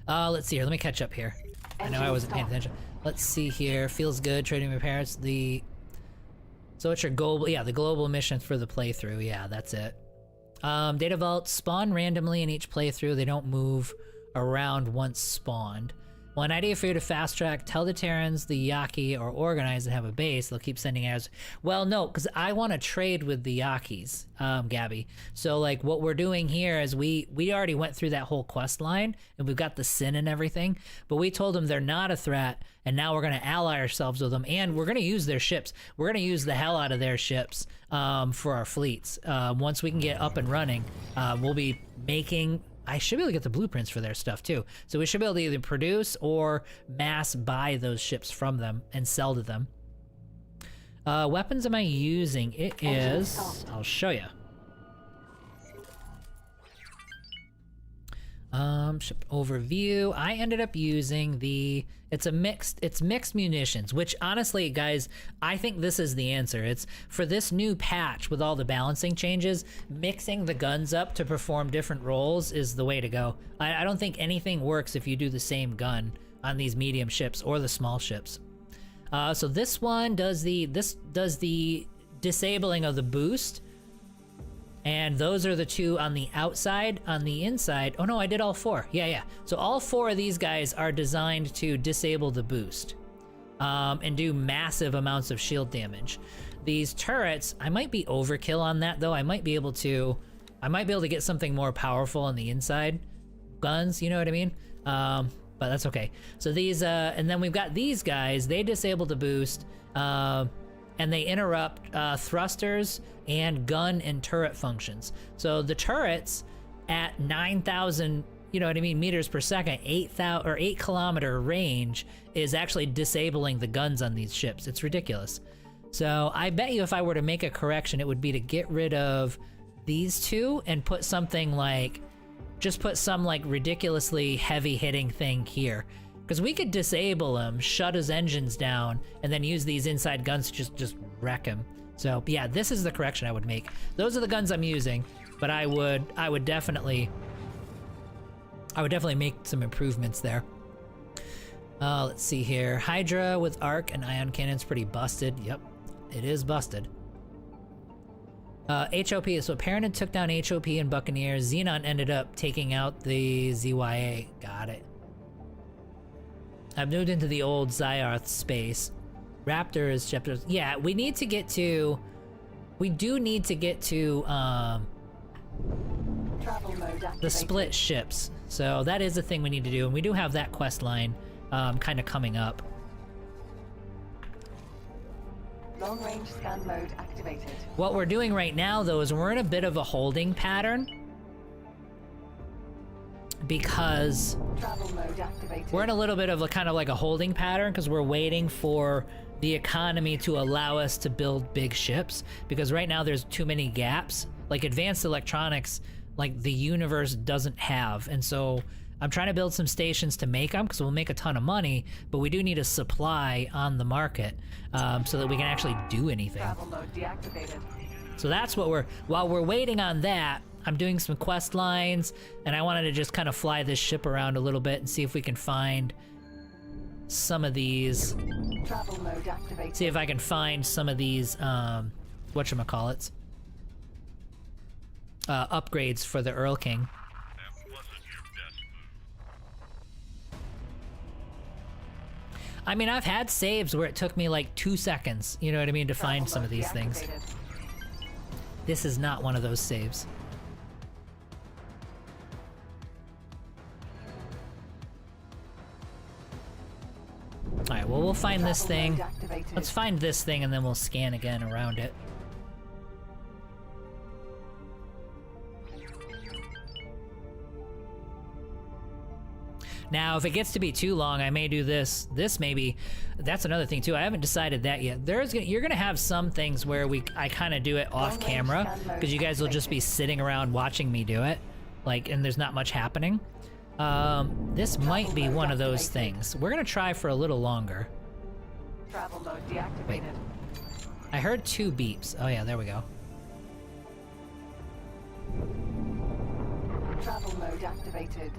Let's see here, let me catch up here. I know I wasn't paying attention. Let's see here, feels good, trading repairs, so it's your global, yeah, the global mission for the playthrough, yeah, that's it. Data vaults spawn randomly in each playthrough, they don't move around once spawned. Well, an idea for you to fast track, tell the Terrans, the Yaki are organized and have a base. They'll keep sending ads. Well, no, because I want to trade with the Yakis, Gabby. So, like, what we're doing here is we already went through that whole quest line, and we've got the Sin and everything, but we told them they're not a threat, and now we're going to ally ourselves with them, and we're going to use their ships. We're going to use the hell out of their ships for our fleets. Once we can get up and running, we'll be making... I should be able to get the blueprints for their stuff too. So we should be able to either produce or mass buy those ships from them and sell to them. Weapons am I using? It is... I'll show you. Ship overview. I ended up using the... It's mixed munitions, which honestly, guys, I think this is the answer. It's for this new patch with all the balancing changes, mixing the guns up to perform different roles is the way to go. I don't think anything works if you do the same gun on these medium ships or the small ships. So this one does the disabling of the boost. And those are the two on the outside. On the inside, oh no, I did all four. Yeah. So all four of these guys are designed to disable the boost and do massive amounts of shield damage. These turrets, I might be overkill on that though. I might be able to get something more powerful on the inside guns, you know what I mean? But that's okay. So these, and then we've got these guys, they disable the boost, and they interrupt thrusters and gun and turret functions. So the turrets at 9,000, you know what I mean, meters per second, 8 kilometer range is actually disabling the guns on these ships. It's ridiculous. So I bet you if I were to make a correction, it would be to get rid of these two and put something like, just put some like ridiculously heavy hitting thing here. Because we could disable him, shut his engines down, and then use these inside guns to just wreck him. So yeah, this is the correction I would make. Those are the guns I'm using, but I would definitely make some improvements there. Let's see here. Hydra with arc and ion cannon's pretty busted. Yep, it is busted. HOP, so Paranid took down HOP and Buccaneers. Xenon ended up taking out the ZYA. Got it. I've moved into the old Zyarth space. Raptors, Shepters. Yeah, we do need to get to the split ships. So that is a thing we need to do, and we do have that quest line kind of coming up. Long range scan mode activated. What we're doing right now, though, is we're in a bit of a holding pattern. Because Travel mode activated. we're in a little bit of a kind of like a holding pattern because we're waiting for the economy to allow us to build big ships, because right now there's too many gaps. Like advanced electronics, like the universe doesn't have, and so I'm trying to build some stations to make them because we'll make a ton of money, but we do need a supply on the market so that we can actually do anything. Travel mode deactivated. So that's what while we're waiting on that, I'm doing some quest lines, and I wanted to just kind of fly this ship around a little bit and see if we can find some of these. Travel mode activated. See if I can find some of these, whatchamacallits, upgrades for the Earl King. I mean, I've had saves where it took me like 2 seconds, you know what I mean, to find some of these things. This is not one of those saves. Alright, well, we'll find this thing. Let's find this thing and then we'll scan again around it. Now, if it gets to be too long, I may do this. This maybe, that's another thing too. I haven't decided that yet. You're gonna have some things where I kind of do it off camera because you guys will just be sitting around watching me do it, like, and there's not much happening. This might be one of those things. We're gonna try for a little longer. Travel mode deactivated. Wait. I heard 2 beeps. Oh yeah, there we go. Travel mode activated.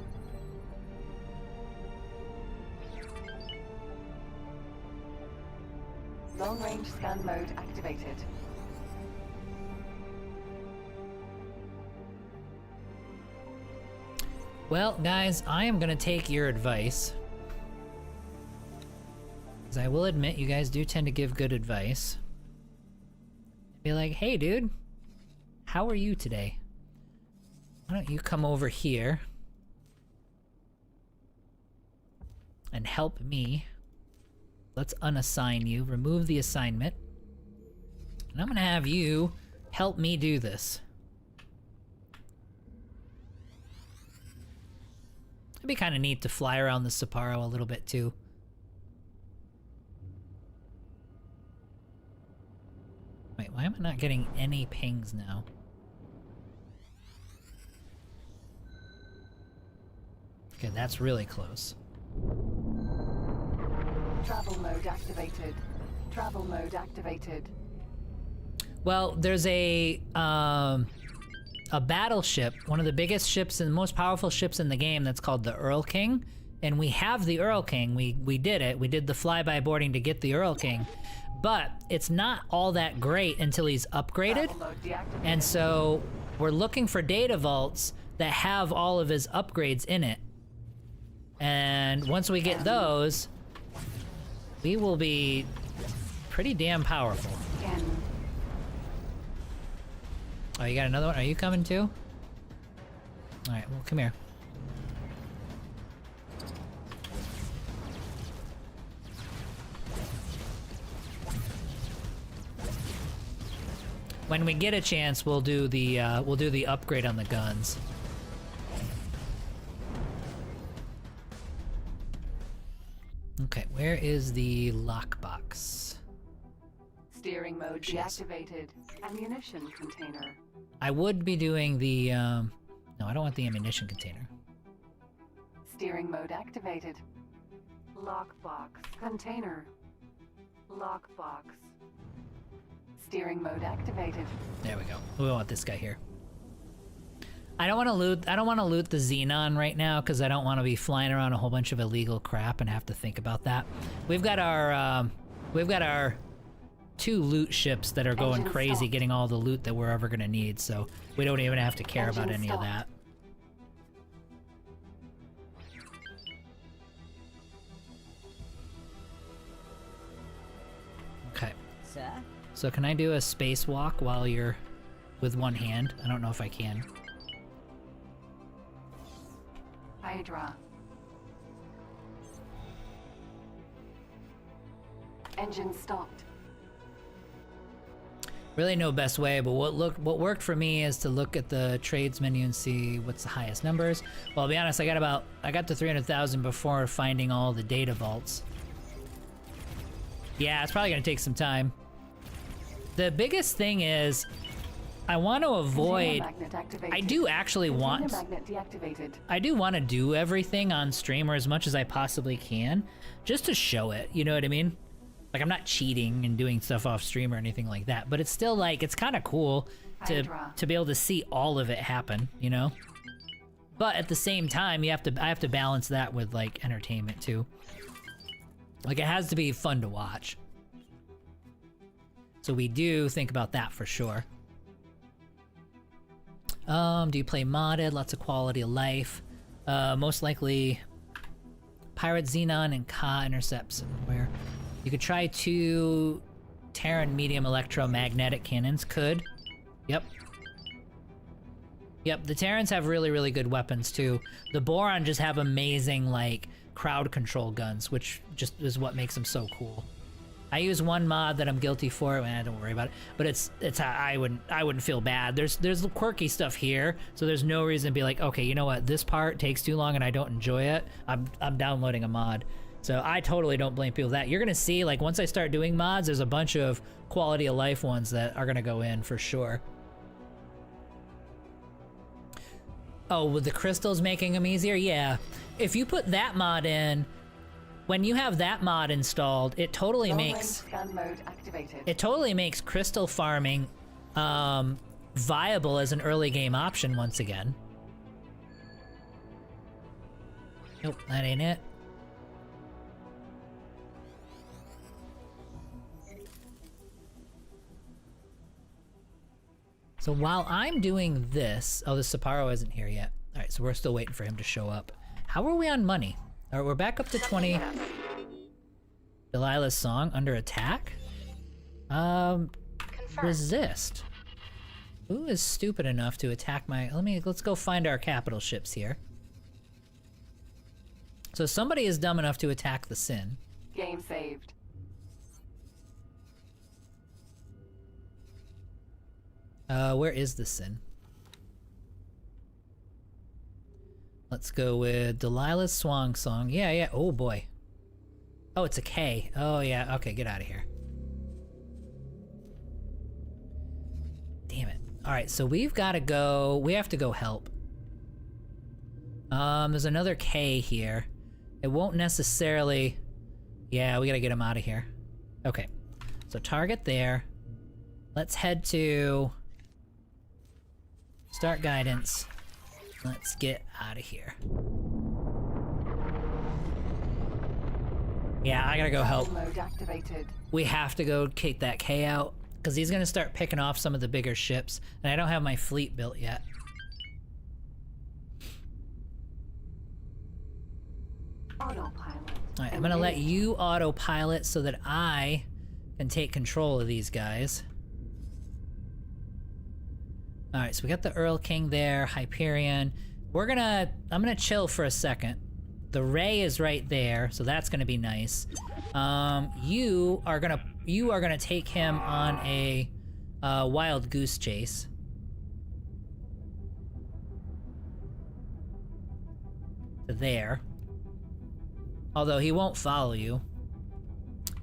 Long range scan mode activated. Well, guys, I am gonna take your advice. Because I will admit, you guys do tend to give good advice. Be like, hey dude, how are you today? Why don't you come over here and help me? Let's unassign you, remove the assignment. And I'm gonna have you help me do this. It'd be kind of neat to fly around the Sapporo a little bit too. Wait, why am I not getting any pings now? Okay, that's really close. Travel mode activated. Travel mode activated. Well, there's a battleship, one of the biggest ships and most powerful ships in the game that's called the Earl King. And we have the Earl King. We did it. We did the flyby boarding to get the Earl King. But it's not all that great until he's upgraded. And so we're looking for data vaults that have all of his upgrades in it. And once we get those, we will be pretty damn powerful. Oh, you got another one? Are you coming too? Alright, well, come here. When we get a chance, we'll do the upgrade on the guns. Okay, where is the lockbox? Steering mode deactivated. Ammunition container. I would be doing the no, I don't want the ammunition container. Steering mode activated. Lockbox container. Lockbox. Steering mode activated. There we go. We want this guy here. I don't want to loot the Xenon right now because I don't want to be flying around a whole bunch of illegal crap and have to think about that. We've got our 2 loot ships that are going crazy getting all the loot that we're ever going to need, so we don't even have to care about any of that. Okay. Sir? So can I do a spacewalk while you're with one hand? I don't know if I can. Hydra. Engine stopped. Really no best way, but what worked for me is to look at the trades menu and see what's the highest numbers. Well, I'll be honest, I got to 300,000 before finding all the data vaults. Yeah, it's probably gonna take some time. The biggest thing is, I want to avoid. I do actually want. I do want to do everything on stream, or as much as I possibly can, just to show it. You know what I mean? Like, I'm not cheating and doing stuff off stream or anything like that, but it's still like, it's kind of cool to be able to see all of it happen, you know? But at the same time, I have to balance that with like entertainment too. Like, it has to be fun to watch. So we do think about that for sure. Do you play modded? Lots of quality of life. Most likely Pirate Xenon and Ka intercepts somewhere. You could try 2 Terran medium electromagnetic cannons. Could. Yep. Yep, the Terrans have really, really good weapons too. The Boron just have amazing, like, crowd control guns, which just is what makes them so cool. I use one mod that I'm guilty for. Don't worry about it. But it's I wouldn't feel bad. There's quirky stuff here, so there's no reason to be like, okay, you know what? This part takes too long and I don't enjoy it. I'm downloading a mod. So I totally don't blame people for that. You're gonna see, like, once I start doing mods, there's a bunch of quality of life ones that are gonna go in for sure. Oh, with the crystals making them easier? Yeah. If you put that mod in, when you have that mod installed, it totally makes crystal farming viable as an early game option once again. Nope, that ain't it. So while I'm doing this, oh, the Sapporo isn't here yet. All right, so we're still waiting for him to show up. How are we on money? All right, we're back up to 20. Delilah's song under attack? Confirmed. Resist. Who is stupid enough to attack my... Let's go find our capital ships here. So somebody is dumb enough to attack the Sin. Game saved. Where is the Sin? Let's go with Delilah's Swan Song. Yeah, yeah. Oh boy. Oh, it's a K. Oh yeah. Okay, get out of here. Damn it. Alright, so we've got to go... We have to go help. There's another K here. It won't necessarily... Yeah, we gotta get him out of here. Okay. So target there. Let's head to... Start guidance. Let's get out of here. Yeah, I gotta go help. Mode activated. We have to go take that K out, because he's gonna start picking off some of the bigger ships, and I don't have my fleet built yet. Autopilot. Alright, I'm gonna let you autopilot so that I can take control of these guys. Alright, so we got the Earl King there, Hyperion. I'm gonna chill for a second. The Ray is right there, so that's gonna be nice. You are gonna take him on a wild goose chase. To there. Although he won't follow you.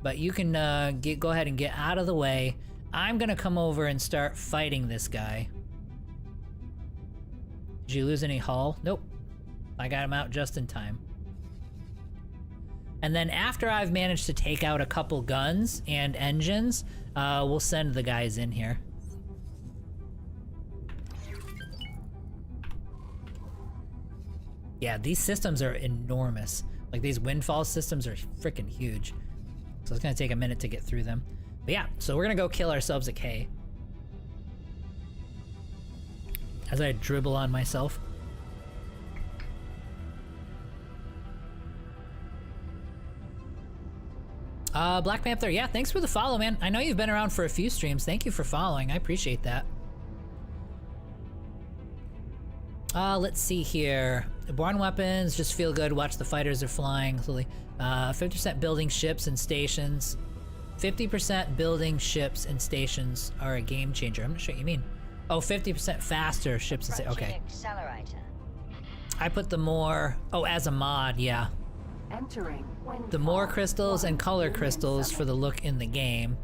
But you can go ahead and get out of the way. I'm gonna come over and start fighting this guy. Did you lose any hull? Nope. I got him out just in time. And then after I've managed to take out a couple guns and engines, we'll send the guys in here. Yeah, these systems are enormous. Like, these windfall systems are freaking huge. So it's gonna take a minute to get through them. But yeah, so we're gonna go kill ourselves a K. As I dribble on myself. Black Panther, yeah, thanks for the follow, man. I know you've been around for a few streams. Thank you for following. I appreciate that. Let's see here. Born weapons just feel good. Watch the fighters are flying. 50% building ships and stations. 50% building ships and stations are a game changer. I'm not sure what you mean. Oh, 50% faster ships and stations. Okay. Accelerator. I put the more... Oh, as a mod, yeah. Entering. The more crystals and color crystals for the look in the game.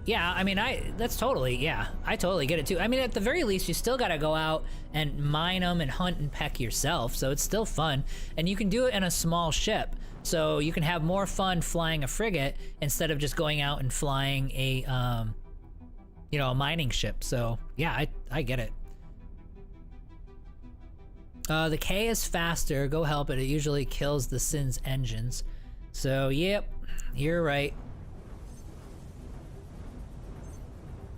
Yeah, I mean, that's totally, yeah. I totally get it too. I mean, at the very least, you still gotta go out and mine them and hunt and peck yourself, so it's still fun. And you can do it in a small ship, so you can have more fun flying a frigate instead of just going out and flying a, you know, a mining ship. So, yeah, I get it. The K is faster. Go help it. It usually kills the Sin's engines. So, yep, you're right.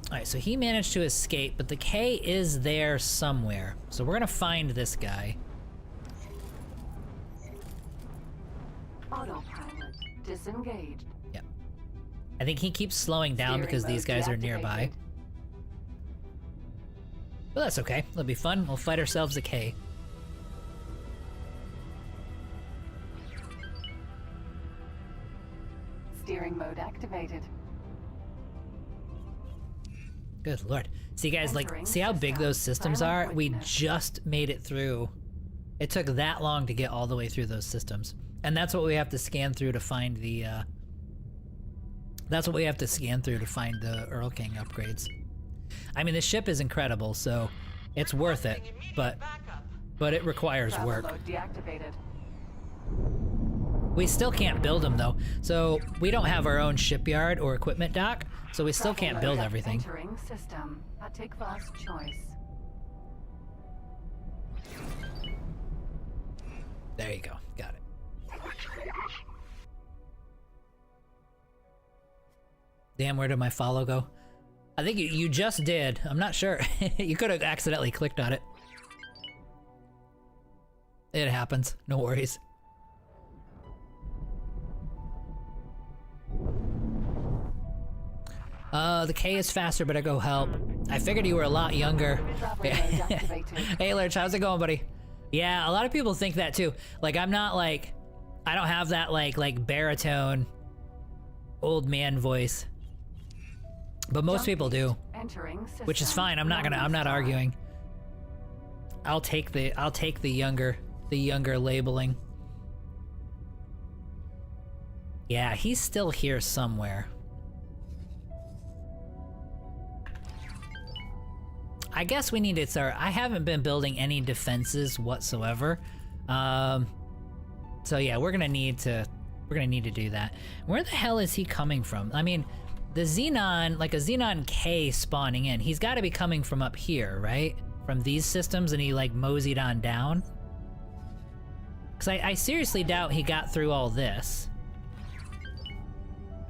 Alright, so he managed to escape, but the K is there somewhere. So we're gonna find this guy. Autopilot disengaged. Yep. I think he keeps slowing down because these guys are nearby. But that's okay. It'll be fun. We'll fight ourselves a K. Steering mode activated. Good lord. See guys, like, see how big those systems are? We just made it through. It took that long to get all the way through those systems. And that's what we have to scan through to find the, that's what we have to scan through to find the Earl King upgrades. I mean, the ship is incredible, so it's worth it, but it requires work. Mode deactivated. We still can't build them though, so we don't have our own shipyard or equipment dock, so we still can't build everything. Entering system. Take fast choice. There you go, got it. Damn, where did my follow go? I think you just did. I'm not sure. You could have accidentally clicked on it. It happens. No worries. The K is faster, but I go help. I figured you were a lot younger. Travel mode activated. Hey Lurch, how's it going, buddy? Yeah, a lot of people think that too. Like, I'm not like, I don't have that like baritone old man voice. But most people do, Entering system. which is fine. I'm not arguing. I'll take the younger labeling. Yeah, he's still here somewhere. I guess we need to start. I haven't been building any defenses whatsoever. So yeah, we're gonna need to do that. Where the hell is he coming from? I mean, the Xenon, like a Xenon K spawning in, he's gotta be coming from up here, right? From these systems, and he like moseyed on down. Cause I seriously doubt he got through all this.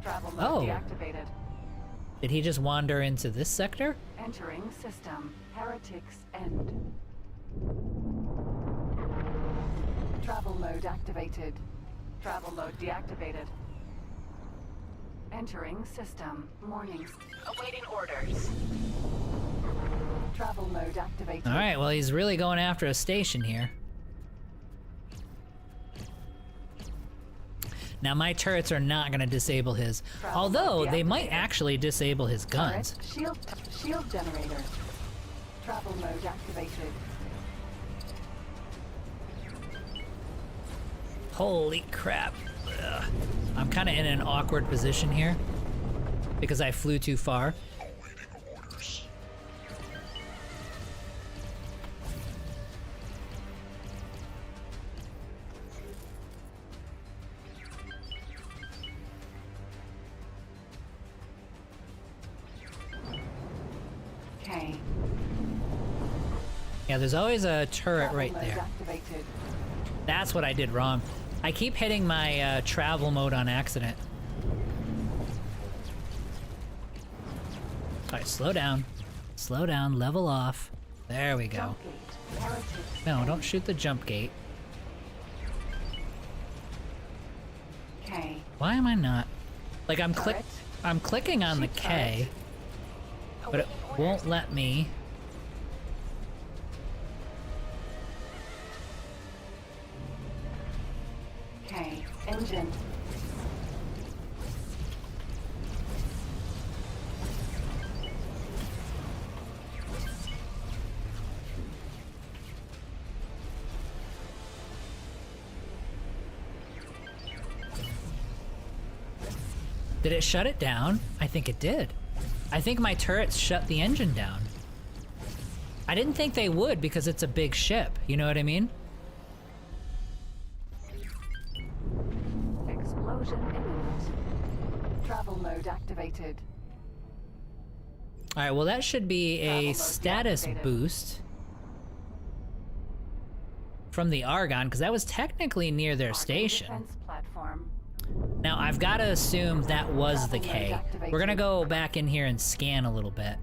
Travel mode Oh. deactivated. Did he just wander into this sector? Entering system. Heretics end. Travel mode activated. Travel mode deactivated. Entering system. Mornings. Awaiting orders. Travel mode activated. All right, well, he's really going after a station here. Now, my turrets are not going to disable his, although they might actually disable his guns. Turret, shield generator. Travel mode activated. Holy crap. Ugh. I'm kind of in an awkward position here because I flew too far. Awaiting orders. K. Yeah, there's always a turret Travel right mode there. activated. That's what I did wrong. I keep hitting my travel mode on accident. Alright, slow down. Slow down, level off. There we go. Jump gate. Heretics No, end. don't shoot the jump gate. K. Why am I not? Like, I'm Turret. clicking on the Shoot K, but it won't let me. K. Engine. Did it shut it down? I think it did. I think my turrets shut the engine down. I didn't think they would because it's a big ship, you know what I mean? Explosion imminent. Travel mode activated. Alright, well that should be Travel a mode status deactivated. boost from the Argon, because that was technically near their Argon station. Defense platform. Now, I've got to assume that was the Travel mode K. activated. We're gonna go back in here and scan a little bit.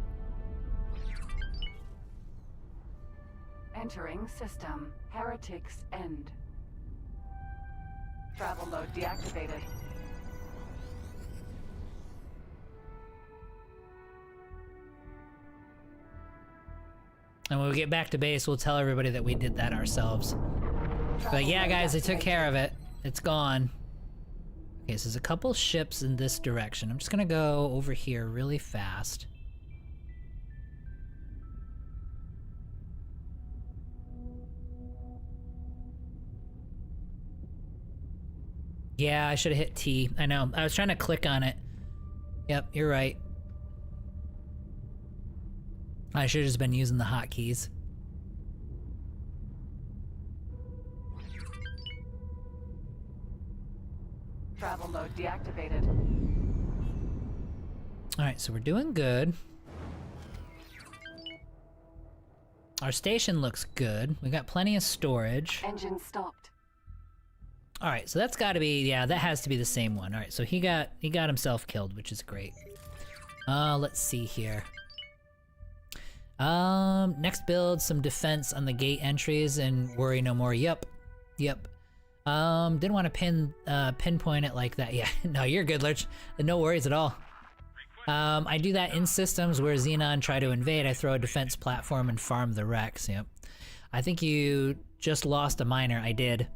Entering system. Heretics end. Travel mode deactivated. And when we get back to base, we'll tell everybody that we did that ourselves. But yeah, guys, I took care of it. It's gone. Okay, so there's a couple ships in this direction. I'm just gonna go over here really fast. Yeah, I should have hit T. I know. I was trying to click on it. Yep, you're right. I should have just been using the hotkeys. Travel mode deactivated. Alright, so we're doing good. Our station looks good. We got plenty of storage. Engine stopped. Alright, so that's gotta be, yeah, that has to be the same one. Alright, so he got himself killed, which is great. Let's see here. Next build some defense on the gate entries and worry no more. Yep. Didn't want to pinpoint it like that. Yeah, no, you're good, Lurch. No worries at all. I do that in systems where Xenon try to invade. I throw a defense platform and farm the wrecks. Yep. I think you just lost a miner. I did.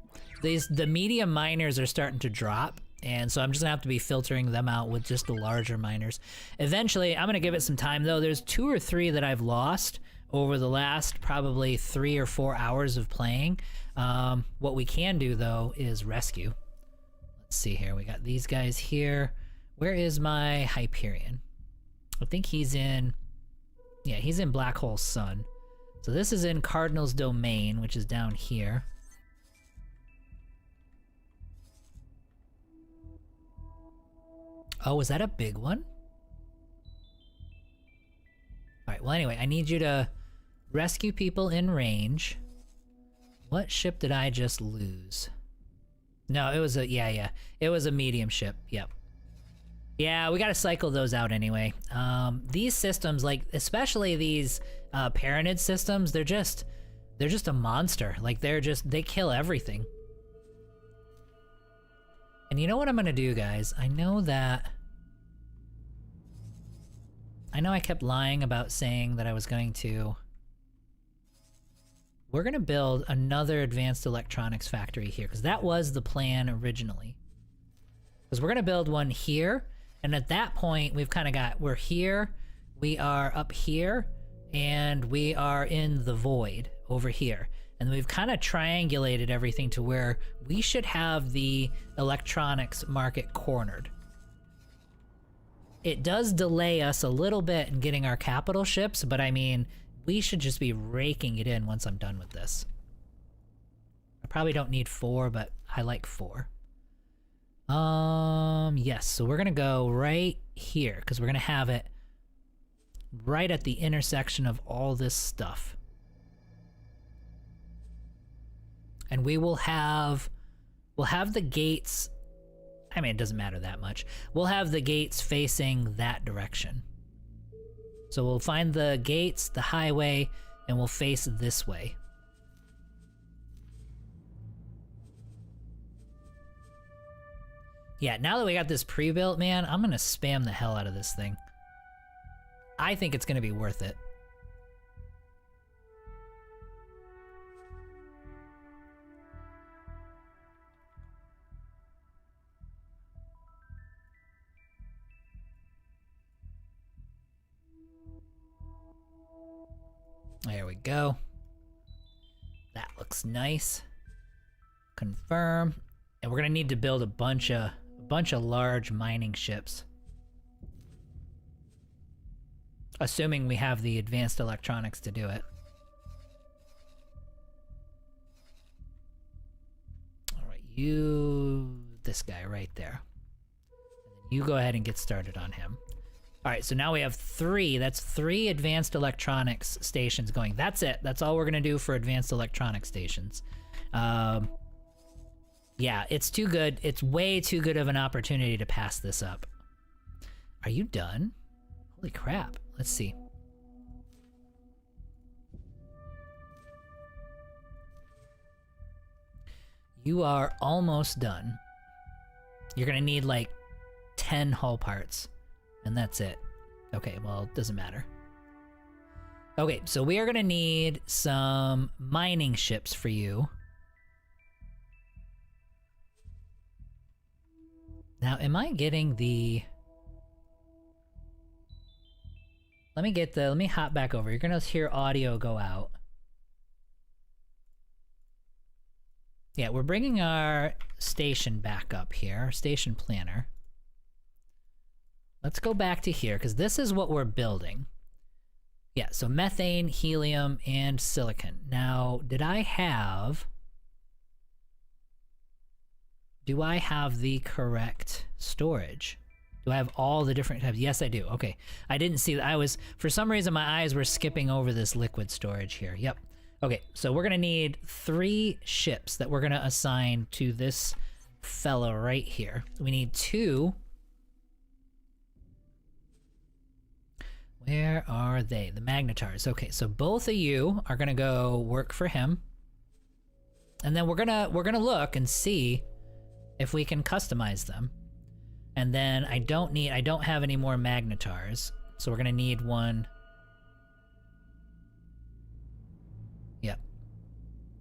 The medium miners are starting to drop, and so I'm just gonna have to be filtering them out with just the larger miners. Eventually, I'm gonna give it some time though. There's 2 or 3 that I've lost over the last probably 3 or 4 hours of playing. What we can do though is rescue. Let's see here. We got these guys here. Where is my Hyperion? I think he's in, yeah, he's in Black Hole Sun. So this is in Cardinal's Domain, which is down here. Oh, is that a big one? Alright, well anyway, I need you to rescue people in range. What ship did I just lose? No, it was a, yeah. It was a medium ship, yep. Yeah, we gotta cycle those out anyway. These systems, like, especially these Paranid systems, they're just a monster. Like, they kill everything. And you know what I'm gonna do, guys? I know I kept lying about saying that I was going to... We're gonna build another advanced electronics factory here, because that was the plan originally. Because we're gonna build one here, and at that point, we've kind of got, we're here, we are up here, and we are in the void over here. And we've kind of triangulated everything to where we should have the electronics market cornered. It does delay us a little bit in getting our capital ships, but I mean, we should just be raking it in once I'm done with this. I probably don't need 4, but I like 4. Yes, so we're gonna go right here, because we're gonna have it right at the intersection of all this stuff. And we'll have the gates, I mean, it doesn't matter that much. We'll have the gates facing that direction. So we'll find the gates, the highway, and we'll face this way. Yeah, now that we got this pre-built, man, I'm gonna spam the hell out of this thing. I think it's gonna be worth it. There we go. That looks nice. Confirm. And we're gonna need to build a bunch of large mining ships. Assuming we have the advanced electronics to do it. Alright, this guy right there. And then you go ahead and get started on him. Alright, so now we have 3. That's 3 advanced electronics stations going. That's it. That's all we're gonna do for advanced electronics stations. Yeah, it's too good. It's way too good of an opportunity to pass this up. Are you done? Holy crap. Let's see. You are almost done. You're gonna need like 10 hull parts. And that's it. Okay, well, it doesn't matter. Okay, so we are gonna need some mining ships for you. Now, am I getting the... Let me hop back over. You're gonna hear audio go out. Yeah, we're bringing our station back up here, station planner. Let's go back to here, because this is what we're building. Yeah, so methane, helium, and silicon. Now, do I have the correct storage? Do I have all the different types? Yes, I do. Okay. I didn't see that. For some reason, my eyes were skipping over this liquid storage here. Yep. Okay, so we're gonna need 3 ships that we're gonna assign to this fella right here. We need 2. Where are they? The Magnetars. Okay, so both of you are gonna go work for him. And then we're gonna look and see if we can customize them. And then I don't have any more magnetars, so we're gonna need one.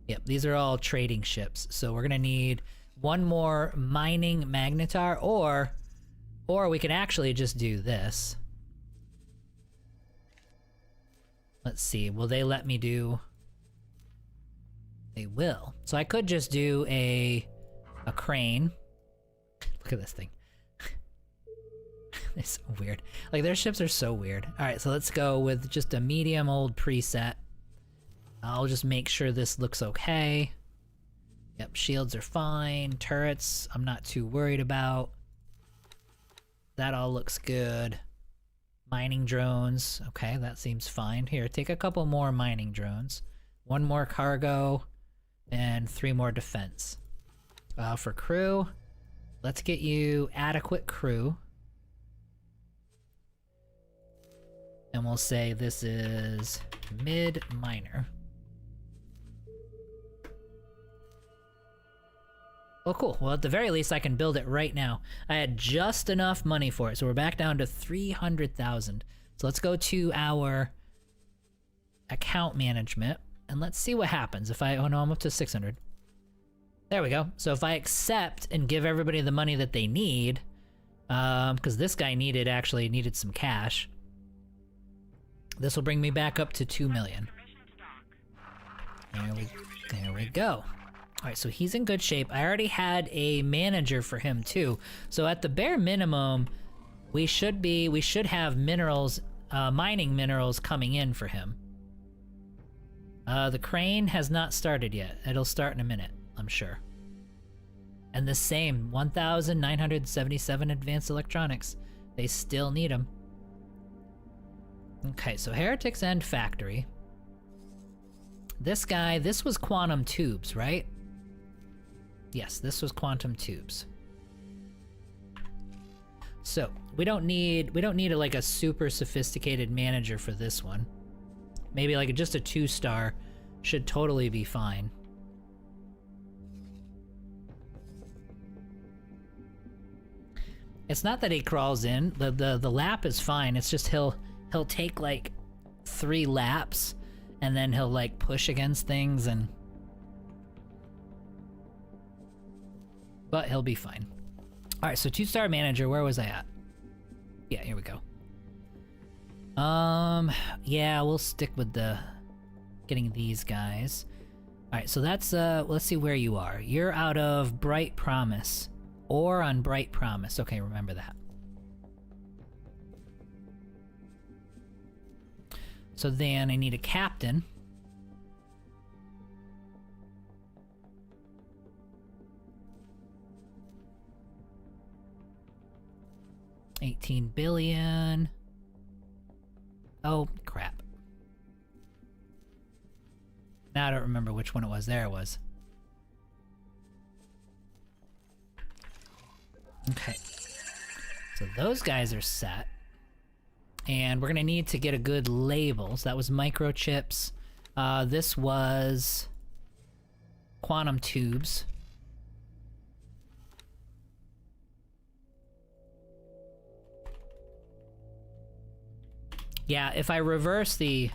Yep, these are all trading ships, so we're gonna need one more mining magnetar, or we can actually just do this. Let's see, will they let me do... They will. So I could just do a crane. Look at this thing. It's so weird. Like, their ships are so weird. Alright, so let's go with just a medium old preset. I'll just make sure this looks okay. Yep, shields are fine. Turrets, I'm not too worried about. That all looks good. Mining drones, okay, that seems fine. Here, take a couple more mining drones. One more cargo, and 3 more defense. For crew, let's get you adequate crew. And we'll say this is mid-miner. Oh, cool. Well, at the very least, I can build it right now. I had just enough money for it, so we're back down to 300,000. So let's go to our account management, and let's see what happens if I... Oh no, I'm up to 600. There we go. So if I accept and give everybody the money that they need, because this guy actually needed some cash, this will bring me back up to 2 million. There we go. Alright, so he's in good shape. I already had a manager for him too. So at the bare minimum, we should have minerals, mining minerals coming in for him. The crane has not started yet. It'll start in a minute, I'm sure. And the same, 1,977 advanced electronics. They still need them. Okay, so Heretics End Factory. This guy, this was quantum tubes, right? Yes, this was quantum tubes. So, we don't need like a super sophisticated manager for this one. Maybe like just a 2-star should totally be fine. It's not that he crawls in. The lap is fine. It's just he'll take like 3 laps and then he'll like push against things and... But he'll be fine. Alright, so 2-star manager, where was I at? Yeah, here we go. Yeah, we'll stick with getting these guys. Alright, so that's, let's see where you are. You're out of Bright Promise. Or on Bright Promise. Okay, remember that. So then I need a captain. $18 billion. Oh, crap. Now I don't remember which one it was. There it was. Okay. So those guys are set. And we're gonna need to get a good label. So that was microchips. This was quantum tubes. Yeah, if I reverse the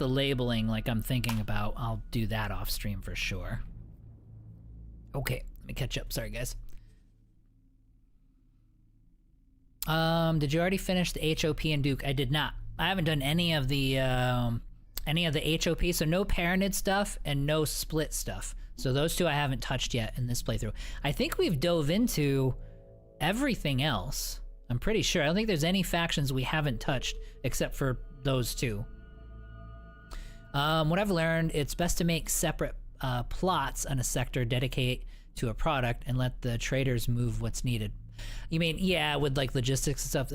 labeling like I'm thinking about, I'll do that off stream for sure. Okay, let me catch up. Sorry, guys. Did you already finish the HOP and Duke? I did not. I haven't done any of the HOP, so no Paranid stuff and no Split stuff. So those two I haven't touched yet in this playthrough. I think we've dove into everything else. I'm pretty sure. I don't think there's any factions we haven't touched except for those two. What I've learned, it's best to make separate plots on a sector, dedicate to a product, and let the traders move what's needed. You mean, yeah, with like logistics and stuff,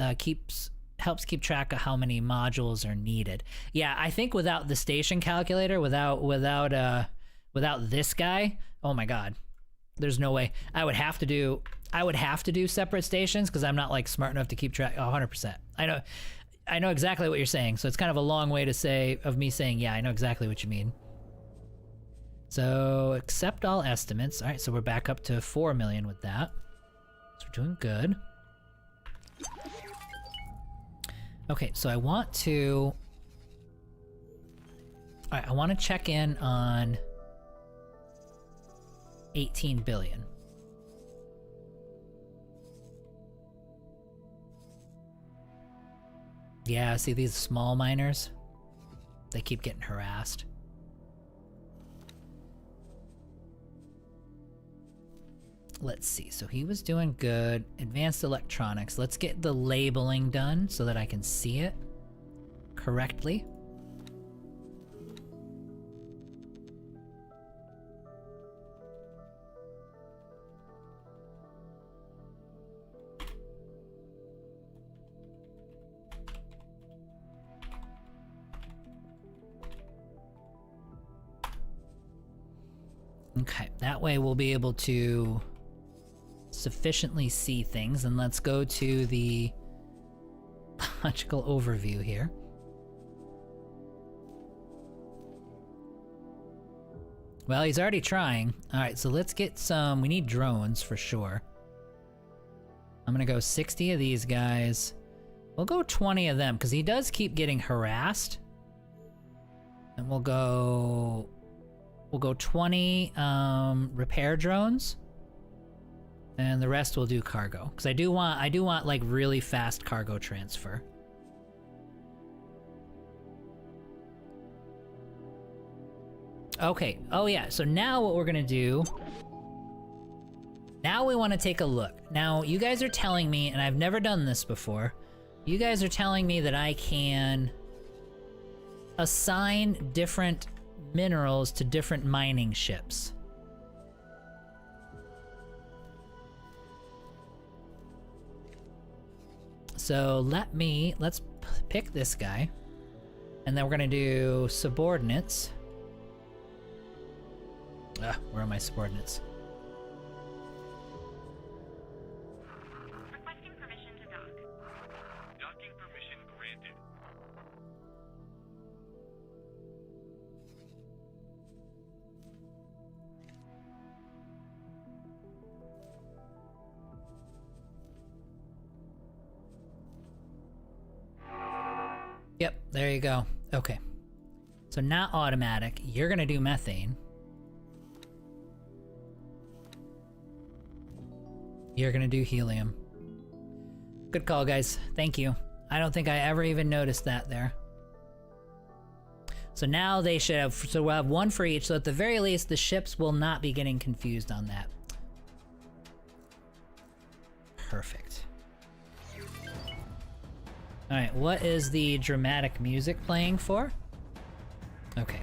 helps keep track of how many modules are needed. Yeah, I think without the station calculator, without this guy, oh my god, there's no way. I would have to do separate stations because I'm not like smart enough to keep track. 100%. I know exactly what you're saying. So it's kind of a long way of me saying, yeah, I know exactly what you mean. So accept all estimates. All right, so we're back up to 4 million with that. So we're doing good. Okay, so I want to... All right, I want to check in on 18 billion. Yeah, see these small miners? They keep getting harassed. Let's see, so he was doing good. Advanced electronics. Let's get the labeling done so that I can see it correctly. Okay, that way we'll be able to sufficiently see things, and let's go to the logical overview here. Well, he's already trying. Alright, so let's get some... We need drones for sure. I'm gonna go 60 of these guys. We'll go 20 of them, because he does keep getting harassed. And we'll go 20 repair drones. And the rest will do cargo. Because I do want like really fast cargo transfer. Okay, oh yeah, so now what we're gonna do... Now we want to take a look. Now, you guys are telling me, and I've never done this before, you guys are telling me that I can assign different minerals to different mining ships. So let's pick this guy, and then we're gonna do subordinates. Where are my subordinates? Requesting permission to dock. Docking permission granted. Yep, there you go. Okay. So not automatic. You're gonna do methane. You're gonna do helium. Good call, guys. Thank you. I don't think I ever even noticed that there. So now they should have... So we'll have one for each, so at the very least, the ships will not be getting confused on that. Perfect. Alright, what is the dramatic music playing for? Okay.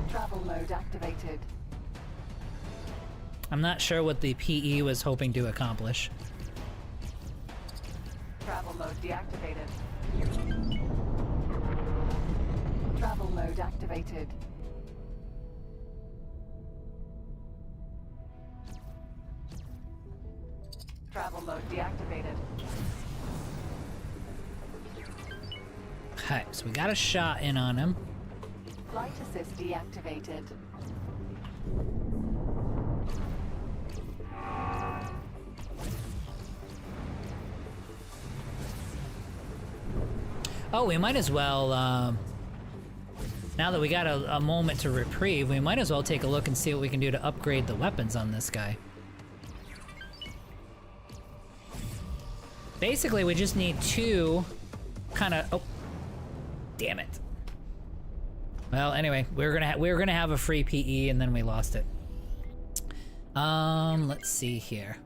Travel mode activated. I'm not sure what the PE was hoping to accomplish. Travel mode deactivated. Travel mode activated. Travel mode deactivated. Okay, so we got a shot in on him. Flight assist deactivated. Oh, we might as well, now that we got a moment to reprieve, we might as well take a look and see what we can do to upgrade the weapons on this guy. Basically, we just need two kind of... Oh, damn it. Well, anyway, we were gonna have a free PE, and then we lost it. Let's see here.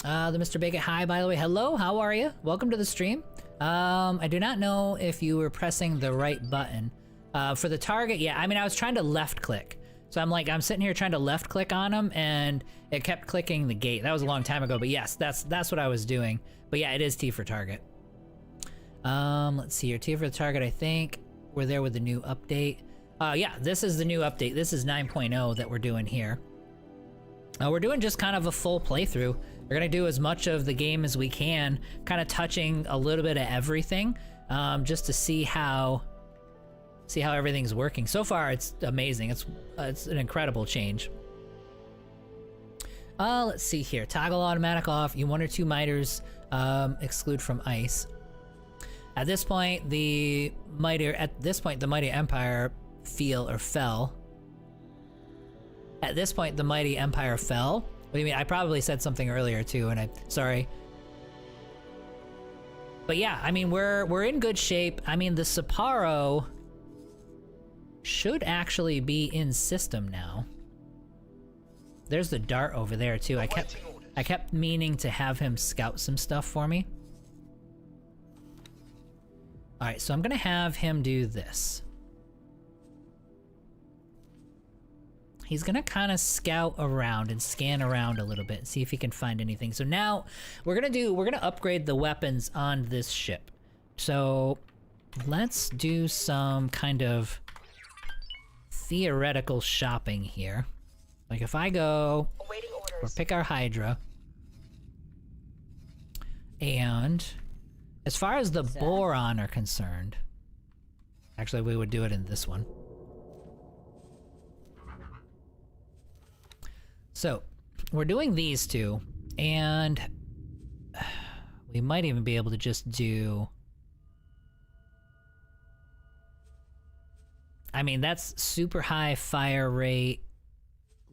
The Mr. Bigot, hi, by the way. Hello, how are you? Welcome to the stream. I do not know if you were pressing the right button. For the target, yeah, I mean, I was trying to left click. So I'm sitting here trying to left click on him, and it kept clicking the gate. That was a long time ago, but yes, that's what I was doing. But yeah, it is T for target. Let's see here, T for the target, I think we're there with the new update. Yeah, this is the new update. This is 9.0 that we're doing here. We're doing just kind of a full playthrough. We're gonna do as much of the game as we can, kind of touching a little bit of everything, just to see how everything's working. So far, it's amazing. It's an incredible change. Let's see here. Toggle automatic off. You 1 or 2 miters exclude from ice. At this point, the mighty empire fell. At this point, the mighty empire fell. What do you mean? I probably said something earlier too, and sorry. But yeah, I mean, we're in good shape. I mean, the Sapporo should actually be in system now. There's the Dart over there too. I kept meaning to have him scout some stuff for me. All right, so I'm gonna have him do this. He's gonna kind of scout around and scan around a little bit and see if he can find anything. So now we're gonna upgrade the weapons on this ship. So let's do some kind of theoretical shopping here. Like if I go or pick our Hydra, and as far as the Boron are concerned, actually we would do it in this one. So, we're doing these two, and we might even be able to just do... I mean, that's super high fire rate.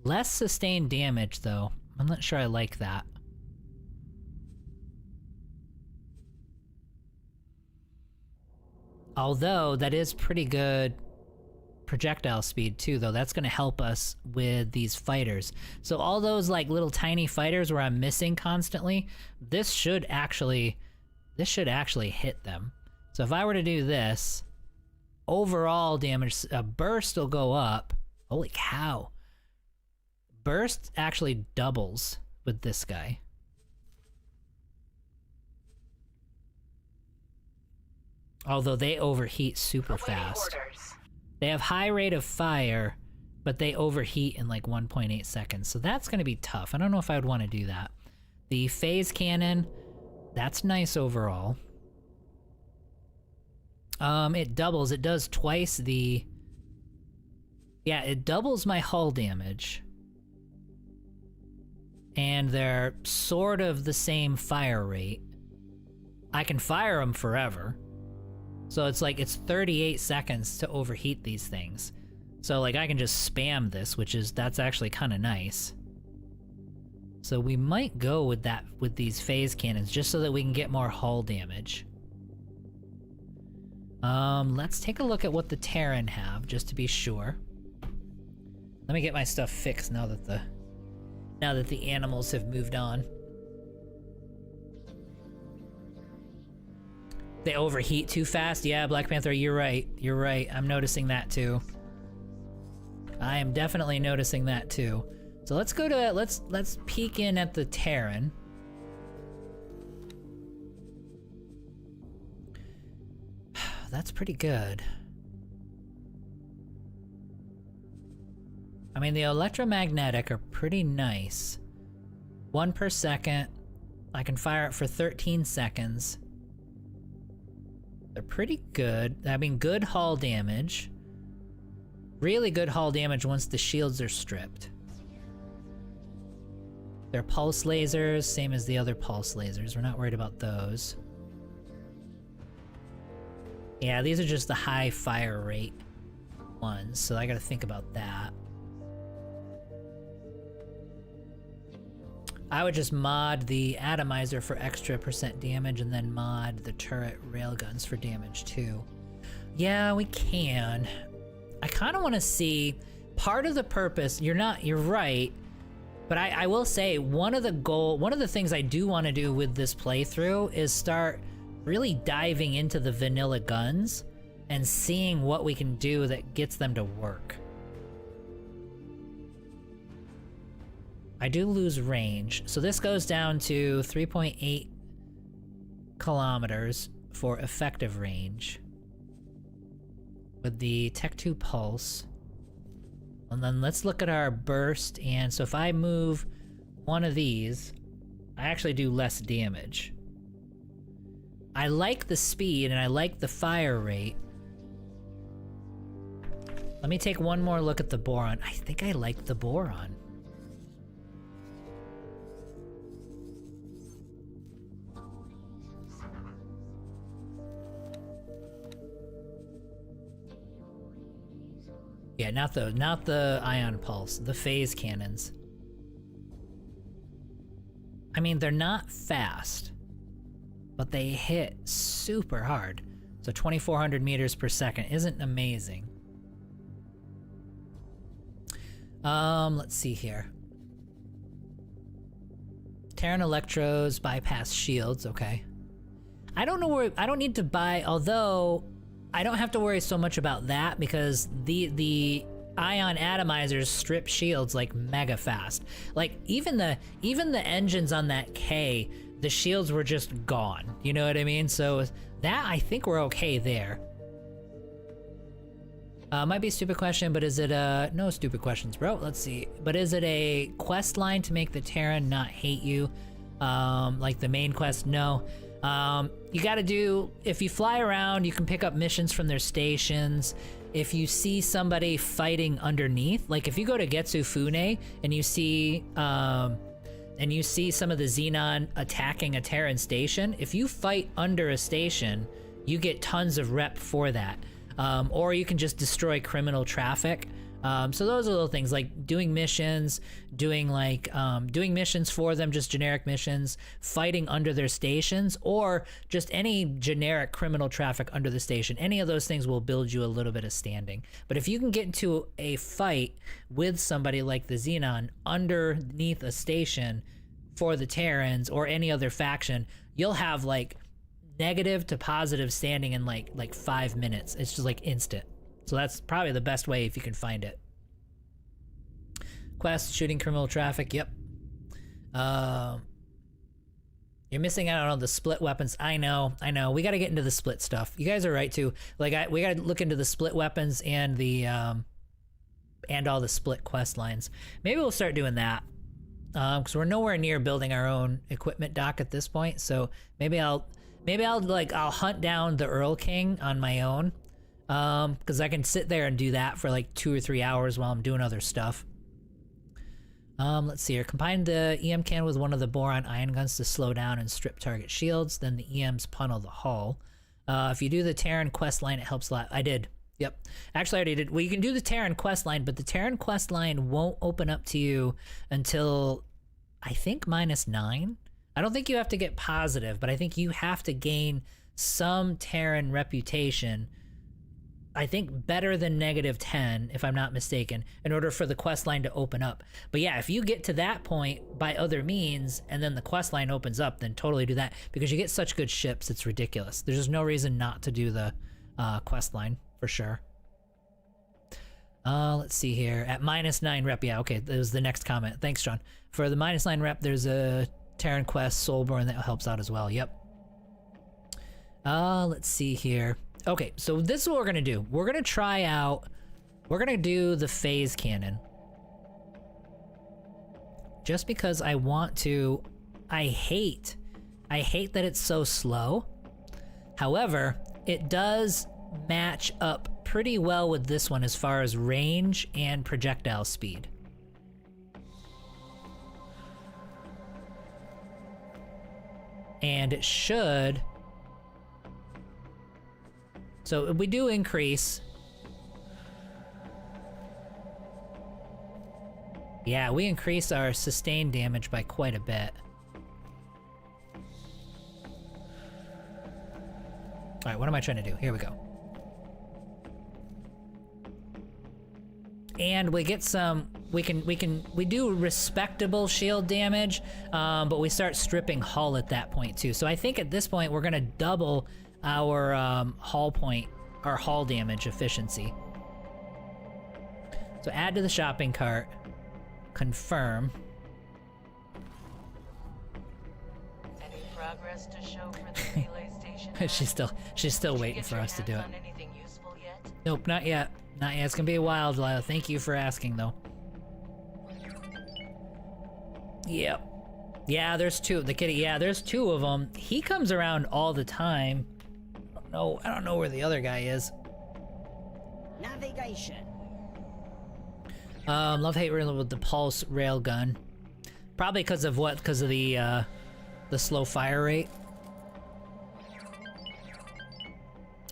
Less sustained damage, though. I'm not sure I like that. Although, that is pretty good projectile speed too, though. That's gonna help us with these fighters. So all those like little tiny fighters where I'm missing constantly, this should actually hit them. So if I were to do this, overall damage, burst will go up. Holy cow. Burst actually doubles with this guy. Although they overheat super fast. They have high rate of fire, but they overheat in like 1.8 seconds. So that's going to be tough. I don't know if I would want to do that. The phase cannon, that's nice overall. It doubles. It does twice the... Yeah, it doubles my hull damage. And they're sort of the same fire rate. I can fire them forever. So it's like, it's 38 seconds to overheat these things. So like I can just spam this, that's actually kind of nice. So we might go with that, with these phase cannons, just so that we can get more hull damage. Let's take a look at what the Terran have, just to be sure. Let me get my stuff fixed now that the animals have moved on. They overheat too fast? Yeah, Black Panther, you're right. You're right. I'm noticing that too. I am definitely noticing that too. So let's go to, let's peek in at the Terran. That's pretty good. I mean, the electromagnetic are pretty nice. 1 per second. I can fire it for 13 seconds. They're pretty good. I mean, good hull damage. Really good hull damage once the shields are stripped. They're pulse lasers, same as the other pulse lasers. We're not worried about those. Yeah, these are just the high fire rate ones, so I gotta think about that. I would just mod the atomizer for extra % damage and then mod the turret railguns for damage too. Yeah, we can. I kind of want to see part of the purpose. You're right, but I will say one of the things I do want to do with this playthrough is start really diving into the vanilla guns and seeing what we can do that gets them to work. I do lose range, so this goes down to 3.8 kilometers for effective range with the Tech 2 Pulse. And then let's look at our burst, and so if I move one of these, I actually do less damage. I like the speed and I like the fire rate. Let me take one more look at the boron. I think I like the boron. Yeah, not the ion pulse, the phase cannons. I mean, they're not fast, but they hit super hard. So 2,400 meters per second isn't amazing. Let's see here. Terran electrodes bypass shields, okay. I don't know where, I don't need to buy, although I don't have to worry so much about that because the ion atomizers strip shields like mega fast. Like even the engines on that K, the shields were just gone. You know what I mean? So that, I think we're okay there. Might be a stupid question, but is it no stupid questions, bro. Let's see. But is it a quest line to make the Terran not hate you? Like the main quest? No. You gotta do, if you fly around, you can pick up missions from their stations. If you see somebody fighting underneath, like if you go to Getsu Fune and you see some of the Xenon attacking a Terran station, if you fight under a station, you get tons of rep for that. Or you can just destroy criminal traffic. So those are little things like doing missions, doing missions for them, just generic missions, fighting under their stations, or just any generic criminal traffic under the station. Any of those things will build you a little bit of standing. But if you can get into a fight with somebody like the Xenon underneath a station for the Terrans or any other faction, you'll have like negative to positive standing in like 5 minutes. It's just like instant. So that's probably the best way if you can find it. Quest, shooting criminal traffic, yep. You're missing out on the split weapons. I know. We gotta get into the split stuff. You guys are right too. Like we gotta look into the split weapons and the and all the split quest lines. Maybe we'll start doing that. Because we're nowhere near building our own equipment dock at this point. So maybe I'll hunt down the Earl King on my own. Because I can sit there and do that for like 2 or 3 hours while I'm doing other stuff. Let's see here. Combine the EM can with one of the boron ion guns to slow down and strip target shields. Then the EMs pummel the hull. If you do the Terran quest line, it helps a lot. I did. Yep. Actually, I already did. Well, you can do the Terran quest line, but the Terran quest line won't open up to you until, I think, -9. I don't think you have to get positive, but I think you have to gain some Terran reputation, I think better than -10, if I'm not mistaken, in order for the quest line to open up. But yeah, if you get to that point by other means, and then the quest line opens up, then totally do that, because you get such good ships, it's ridiculous. There's just no reason not to do the quest line, for sure. Let's see here. At -9 rep, yeah, okay, that was the next comment. Thanks, John. For the -9 rep, there's a Terran quest, Soulborn, that helps out as well, yep. Let's see here. Okay, so this is what we're gonna do. We're gonna do the phase cannon. Just because I want to, I hate that it's so slow. However, it does match up pretty well with this one as far as range and projectile speed. And it should... So we do increase. Yeah, we increase our sustained damage by quite a bit. Alright, what am I trying to do? Here we go. And we get some, we do respectable shield damage, but we start stripping hull at that point too. So I think at this point we're gonna double our hull point, our hull damage efficiency. So add to the shopping cart, confirm. Any progress to show for the relay station? she's still waiting for us to do it. Anything useful yet? Nope, not yet. Not yet. It's gonna be a while, Lila. Thank you for asking, though. Yep. Yeah, there's two. The kitty, yeah, there's two of them. He comes around all the time. I don't know where the other guy is. Navigation. Love-hate rail with the pulse railgun. Probably because of what? Because of the slow fire rate.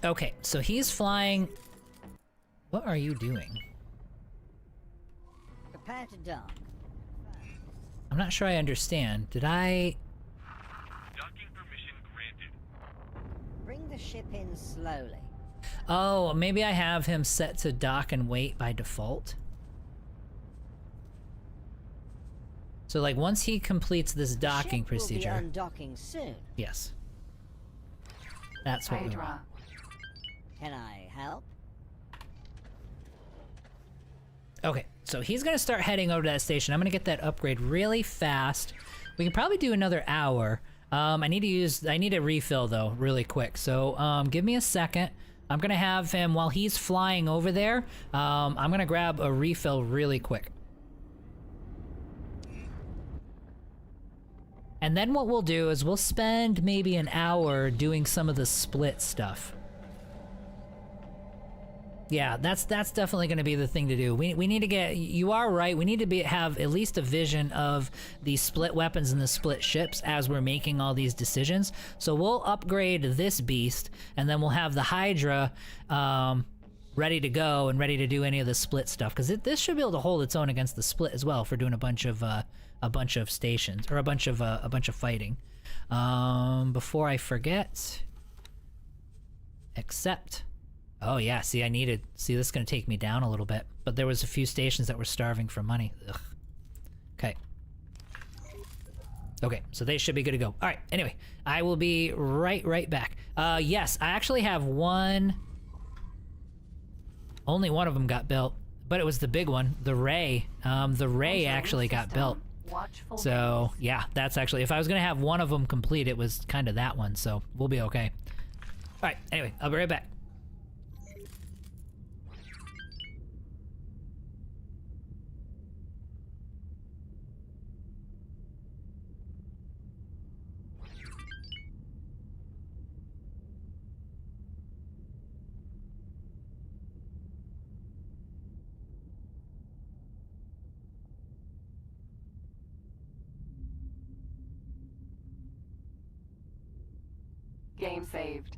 Okay, so he's flying. What are you doing? Prepare to dock. I'm not sure I understand. Did I... Docking permission granted. Bring the ship in slowly. Oh, maybe I have him set to dock and wait by default. So, like, once he completes this docking Ship will procedure... be undocking soon. Yes. That's what we want. Hydra. Can I help? Okay, so he's gonna start heading over to that station. I'm gonna get that upgrade really fast. We can probably do another hour. I need a refill though, really quick. So give me a second. I'm gonna have him, while he's flying over there, I'm gonna grab a refill really quick. And then what we'll do is we'll spend maybe an hour doing some of the split stuff. Yeah, that's definitely going to be the thing to do. We need to get... You are right. We need to have at least a vision of the split weapons and the split ships as we're making all these decisions. So we'll upgrade this beast, and then we'll have the Hydra ready to go and ready to do any of the split stuff. Because this should be able to hold its own against the split as well for doing a bunch of stations or a bunch of fighting. Before I forget, accept. Oh yeah, see, this is gonna take me down a little bit, but there was a few stations that were starving for money. Ugh. Okay. Okay, so they should be good to go. All right, anyway, I will be right back. Yes, I actually have one. Only one of them got built, but it was the big one, the Ray. The Ray actually got built. Watchful So yeah, that's actually, if I was gonna have one of them complete, it was kind of that one, so we'll be okay. All right, anyway, I'll be right back. Game saved.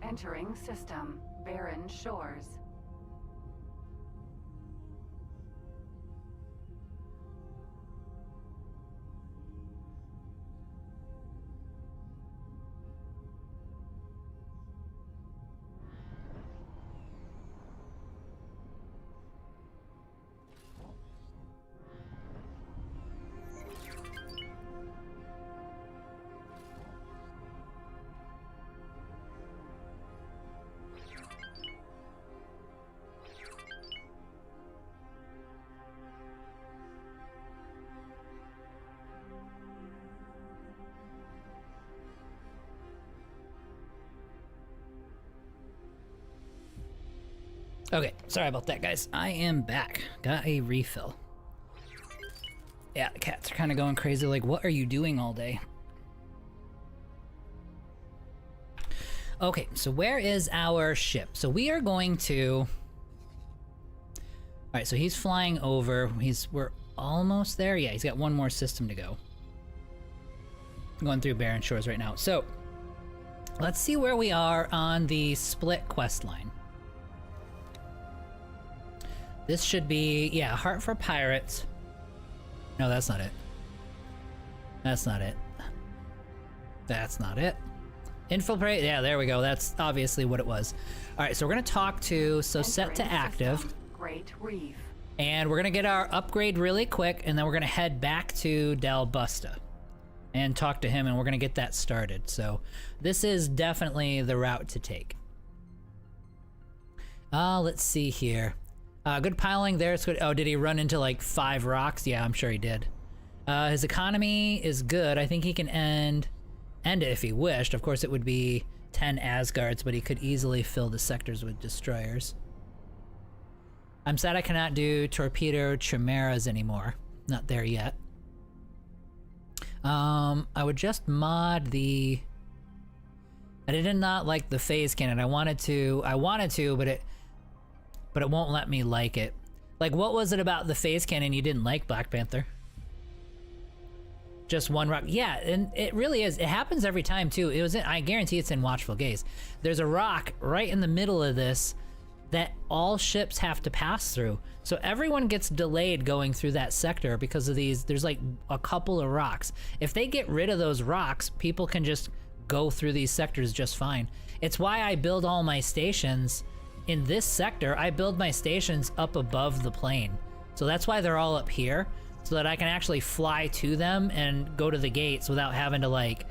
Entering system. Barren Shores. Okay, sorry about that, guys. I am back. Got a refill. Yeah, the cats are kind of going crazy. Like, what are you doing all day? Okay, so where is our ship? So we are going to... Alright, so he's flying over. We're almost there. Yeah, he's got one more system to go. I'm going through Barren Shores right now. So, let's see where we are on the split quest line. This should be, yeah, Heart for Pirates. No, that's not it. That's not it. That's not it. Infiltrate, yeah, there we go. That's obviously what it was. All right, so we're gonna talk to, so set to active. Great Reef. And we're gonna get our upgrade really quick, and then we're gonna head back to Dalbusta and talk to him, and we're gonna get that started. So this is definitely the route to take. Let's see here. Good piling there. It's good. Oh, did he run into like 5 rocks? Yeah, I'm sure he did. His economy is good. I think he can end it if he wished. Of course, it would be 10 Asgards, but he could easily fill the sectors with destroyers. I'm sad I cannot do torpedo chimeras anymore. Not there yet. I would just mod the... I did not like the phase cannon. I wanted to, but it won't let me like it. Like, what was it about the phase cannon you didn't like, Black Panther? Just one rock. Yeah, and it really is. It happens every time, too. It was. I guarantee it's in Watchful Gaze. There's a rock right in the middle of this that all ships have to pass through. So everyone gets delayed going through that sector because of these. There's like a couple of rocks. If they get rid of those rocks, people can just go through these sectors just fine. It's why I build all my stations in this sector. I build my stations up above the plane. So that's why they're all up here, so that I can actually fly to them and go to the gates without having to like,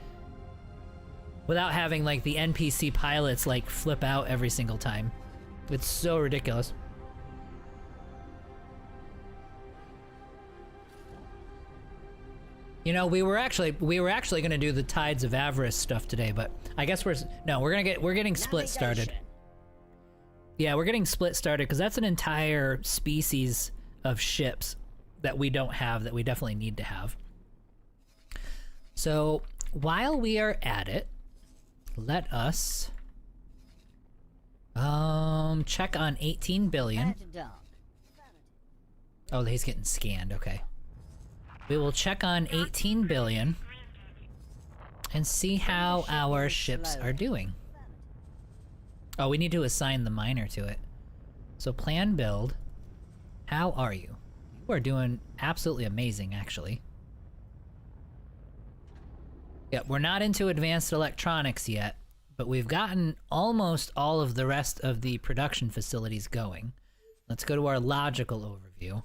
without having like the NPC pilots like flip out every single time. It's so ridiculous. You know, we were actually going to do the Tides of Avarice stuff today, but I guess we're getting split started. Yeah, we're getting split started because that's an entire species of ships that we don't have that we definitely need to have. So while we are at it, let us check on 18 billion. Oh, he's getting scanned. Okay. We will check on 18 billion and see how our ships are doing. Oh, we need to assign the miner to it. So plan build. How are you? You are doing absolutely amazing, actually. Yep, we're not into advanced electronics yet, but we've gotten almost all of the rest of the production facilities going. Let's go to our logical overview.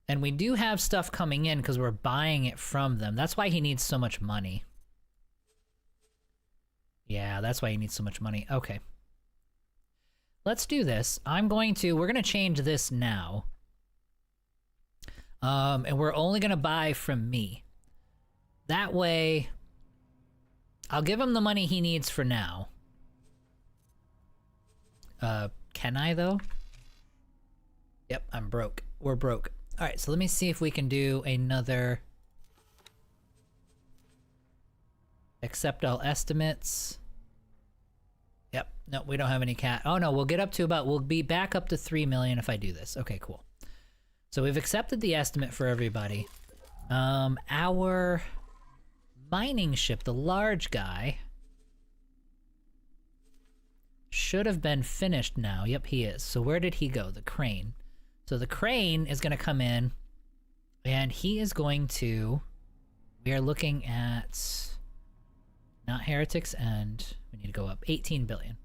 And we do have stuff coming in because we're buying it from them. That's why he needs so much money. Yeah, that's why he needs so much money. Okay. Let's do this. We're gonna change this now. And we're only gonna buy from me. That way, I'll give him the money he needs for now. Can I though? Yep, I'm broke. We're broke. Alright, so let me see if we can do another... Accept all estimates. Yep, no, we don't have any cat. Oh no, we'll be back up to 3 million if I do this. Okay, cool. So we've accepted the estimate for everybody. Our mining ship, the large guy, should have been finished now. Yep, he is. So where did he go? The crane. So the crane is going to come in, and he is going to... We are looking at... Not Heretics End. We need to go up 18 billion.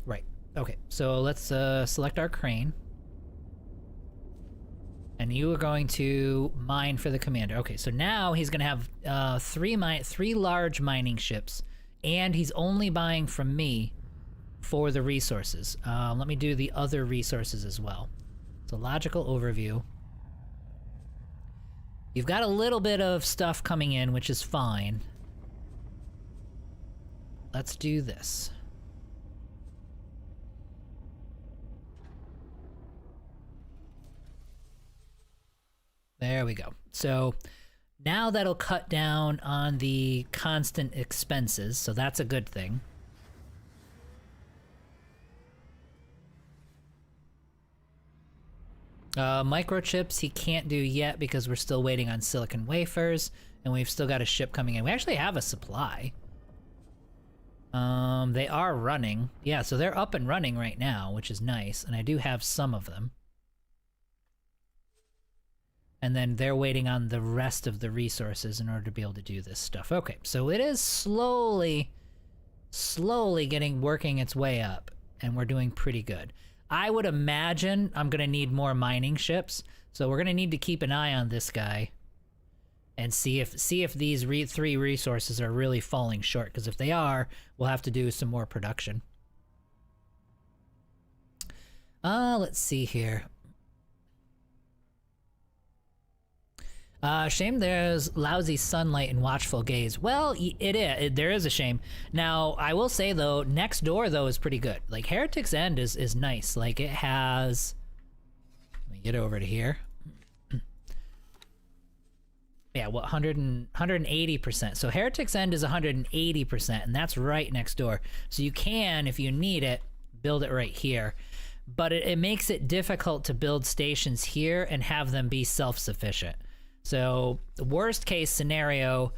Right. Okay, so let's select our crane. And you are going to mine for the commander. Okay, so now he's going to have three large mining ships, and he's only buying from me for the resources. Let me do the other resources as well. So logical overview. You've got a little bit of stuff coming in, which is fine. let's do this. There we go. So now that'll cut down on the constant expenses, so that's a good thing. Microchips he can't do yet because we're still waiting on silicon wafers, and we've still got a ship coming in. We actually have a supply. They are running. Yeah, so they're up and running right now, which is nice, and I do have some of them. And then they're waiting on the rest of the resources in order to be able to do this stuff. Okay, so it is slowly working its way up, and we're doing pretty good. I would imagine I'm gonna need more mining ships, so we're gonna need to keep an eye on this guy and see if these three resources are really falling short, because if they are, we'll have to do some more production. Let's see here. Shame there's lousy sunlight and watchful gaze. Well, there is a shame. Now, I will say though, next door though is pretty good. Like Heretic's End is nice. Like it has, let me get over to here. Yeah, what, 180%. So Heretic's End is 180%, and that's right next door. So you can, if you need it, build it right here. But it makes it difficult to build stations here and have them be self-sufficient. So the worst case scenario,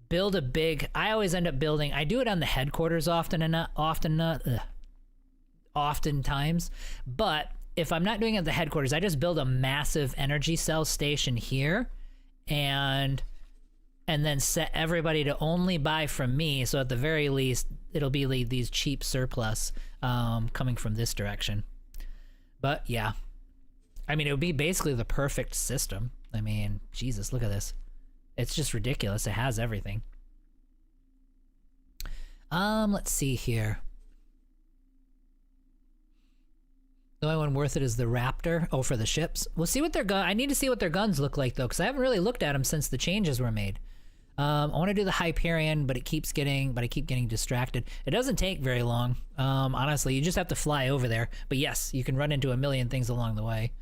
build a big, I always end up building, I do it on the headquarters oftentimes, but if I'm not doing it at the headquarters, I just build a massive energy cell station here and then set everybody to only buy from me. So at the very least, it'll be these cheap surplus coming from this direction. But yeah, I mean, it would be basically the perfect system. I mean, Jesus, look at this. It's just ridiculous. It has everything. Let's see here. The only one worth it is the Raptor. Oh, for the ships. We'll see what their gun. I need to see what their guns look like though, because I haven't really looked at them since the changes were made. I want to do the Hyperion, but I keep getting distracted. It doesn't take very long. Honestly, you just have to fly over there. But yes, you can run into a million things along the way.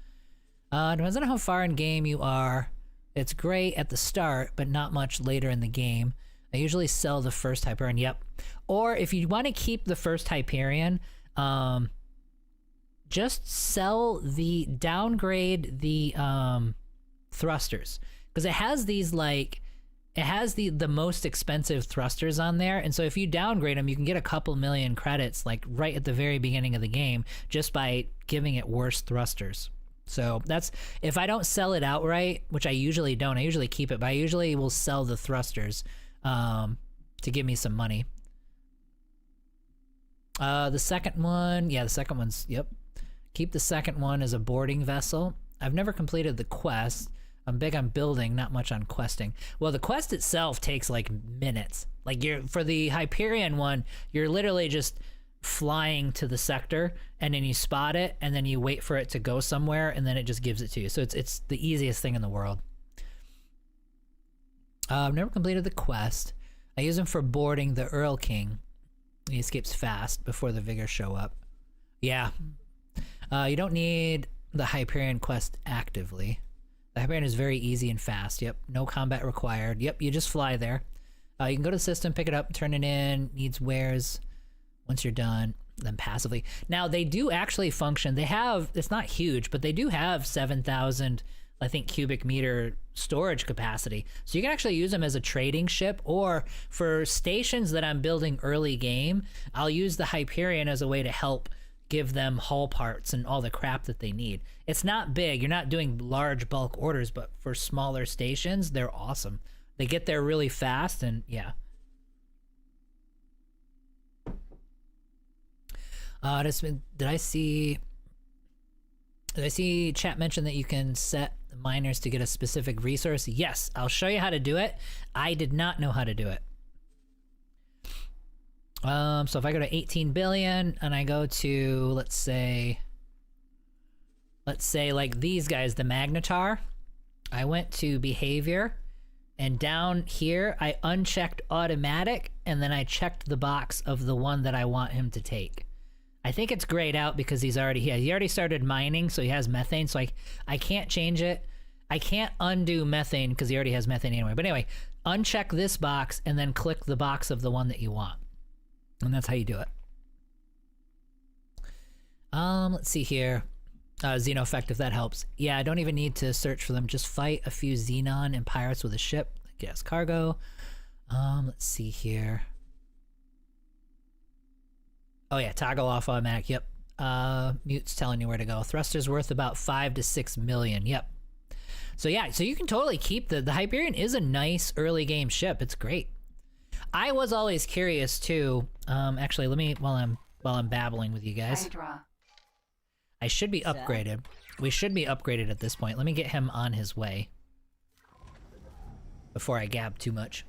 Depends on how far in game you are. It's great at the start, but not much later in the game. I usually sell the first Hyperion, yep. Or if you want to keep the first Hyperion, just downgrade the thrusters. Because it has these it has the most expensive thrusters on there, and so if you downgrade them, you can get a couple million credits like right at the very beginning of the game just by giving it worse thrusters. So that's, if I don't sell it outright, which I usually don't, I usually keep it, but I usually will sell the thrusters to give me some money. The second one, yeah, the second one's, yep. Keep the second one as a boarding vessel. I've never completed the quest. I'm big on building, not much on questing. Well, the quest itself takes like minutes. Like for the Hyperion one, you're literally just flying to the sector and then you spot it and then you wait for it to go somewhere and then it just gives it to you. So it's the easiest thing in the world. I've never completed the quest. I use him for boarding the Earl King. He escapes fast before the Vigor show up. Yeah. You don't need the Hyperion quest actively. The Hyperion is very easy and fast. Yep. No combat required. Yep. You just fly there. You can go to the system, pick it up, turn it in. Needs wares. Once you're done, then passively. Now they do actually function. They have, it's not huge, but they do have 7,000, I think, cubic meter storage capacity. So you can actually use them as a trading ship, or for stations that I'm building early game, I'll use the Hyperion as a way to help give them hull parts and all the crap that they need. It's not big. You're not doing large bulk orders, but for smaller stations, they're awesome. They get there really fast, and yeah. Did I see chat mention that you can set miners to get a specific resource? Yes, I'll show you how to do it. I did not know how to do it. So if I go to 18 billion and I go to, let's say like these guys, the Magnetar, I went to behavior And down here, I unchecked automatic, and then I checked the box of the one that I want him to take. I think it's grayed out because he already started mining, so he has methane, so I can't change it. I can't undo methane because he already has methane anyway. But anyway, uncheck this box and then click the box of the one that you want. And that's how you do it. Let's see here. Xeno effect, if that helps. Yeah, I don't even need to search for them. Just fight a few Xenon and pirates with a ship. Gas cargo. Let's see here. Oh yeah, toggle off automatic. Yep. Mute's telling you where to go. Thruster's worth about 5 to 6 million. Yep. So yeah, so you can totally keep the Hyperion is a nice early game ship. It's great. I was always curious too. Actually, let me while I'm babbling with you guys. Hydra. I should be upgraded. We should be upgraded at this point. Let me get him on his way before I gab too much.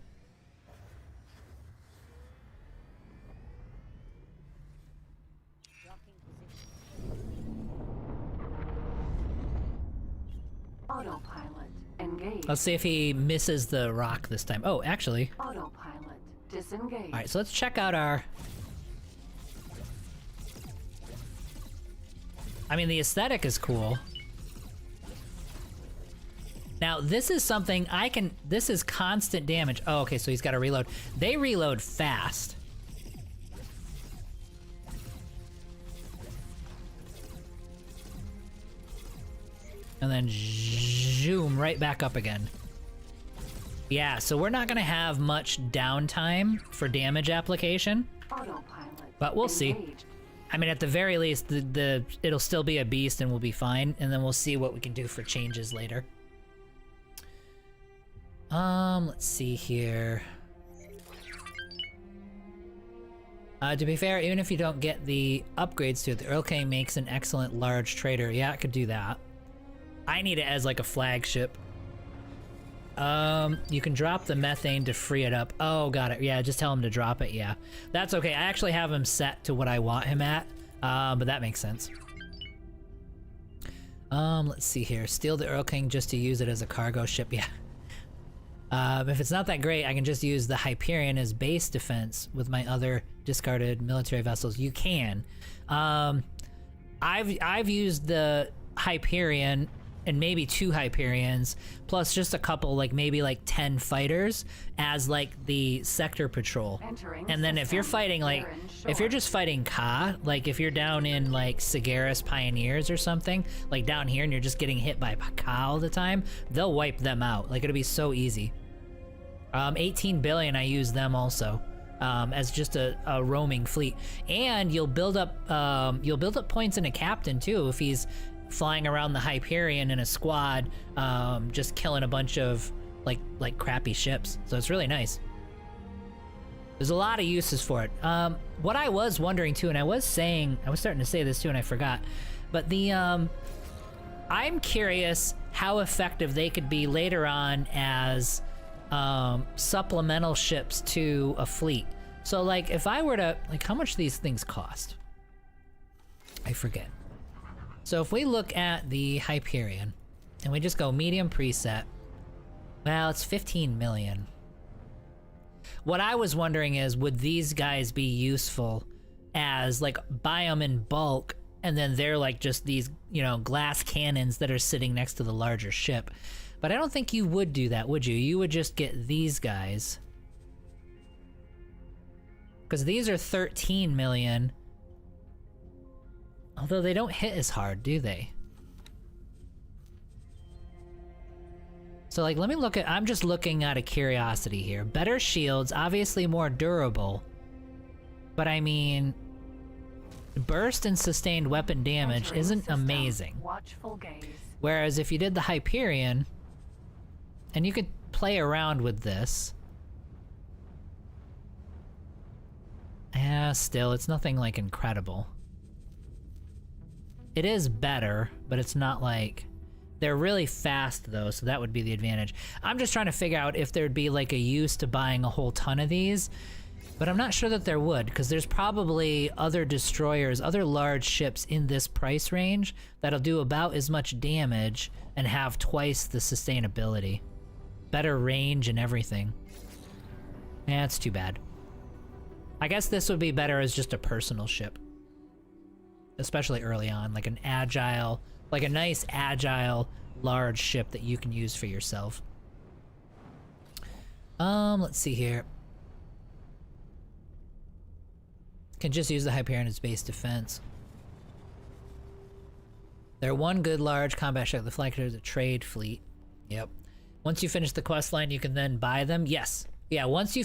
Autopilot engaged. Let's see if he misses the rock this time. Oh, actually. Autopilot disengaged. All right, so let's check out our... I mean, the aesthetic is cool. Now, this is something I can... This is constant damage. Oh, okay, so he's got to reload. They reload fast. And then zoom right back up again. Yeah, so we're not going to have much downtime for damage application. Autopilot but we'll see. engaged. I mean, at the very least, it'll still be a beast and we'll be fine, and then we'll see what we can do for changes later. Let's see here. To be fair, even if you don't get the upgrades to it, the Earl King makes an excellent large trader. Yeah, I could do that. I need it as like a flagship. You can drop the methane to free it up. Oh, got it. Yeah, just tell him to drop it. Yeah, that's okay. I actually have him set to what I want him at, but that makes sense. Let's see here. Steal the Earl King just to use it as a cargo ship. Yeah. If it's not that great, I can just use the Hyperion as base defense with my other discarded military vessels. You can. I've used the Hyperion and maybe 2 Hyperions, plus just a couple, like maybe like 10 fighters as like the sector patrol. And then if you're fighting like, if you're just fighting Ka, like if you're down in like Sagaris Pioneers or something, like down here and you're just getting hit by Ka all the time, they'll wipe them out. Like it'll be so easy. 18 billion, I use them also. As just a roaming fleet. And you'll build up points in a captain too if he's flying around the Hyperion in a squad, just killing a bunch of like crappy ships. So it's really nice. There's a lot of uses for it. What I was wondering too, and I was starting to say this too and I forgot, but the I'm curious how effective they could be later on as supplemental ships to a fleet. So like if I were to, like, how much these things cost? I forget. So if we look at the Hyperion and we just go medium preset, well, it's 15 million. What I was wondering is, would these guys be useful as like buy them in bulk and then they're like just these, you know, glass cannons that are sitting next to the larger ship? But I don't think you would do that, would you? You would just get these guys. Because these are 13 million. Although they don't hit as hard, do they? So like, let me look at, I'm just looking out of curiosity here. Better shields, obviously more durable. But I mean, burst and sustained weapon damage isn't amazing. Watchful gaze. Whereas if you did the Hyperion, and you could play around with this. Yeah, still, it's nothing like incredible. It is better, but it's not like... They're really fast though, so that would be the advantage. I'm just trying to figure out if there'd be like a use to buying a whole ton of these, but I'm not sure that there would, because there's probably other destroyers, other large ships in this price range that'll do about as much damage and have twice the sustainability. better range and everything. Yeah, it's too bad. I guess this would be better as just a personal ship. Especially early on, like an agile, like a nice agile large ship that you can use for yourself. Let's see here. Can just use the Hyperion as base defense. They're one good large combat ship. The flanker is a trade fleet. Yep. Once you finish the quest line, you can then buy them. Yes. Yeah, once you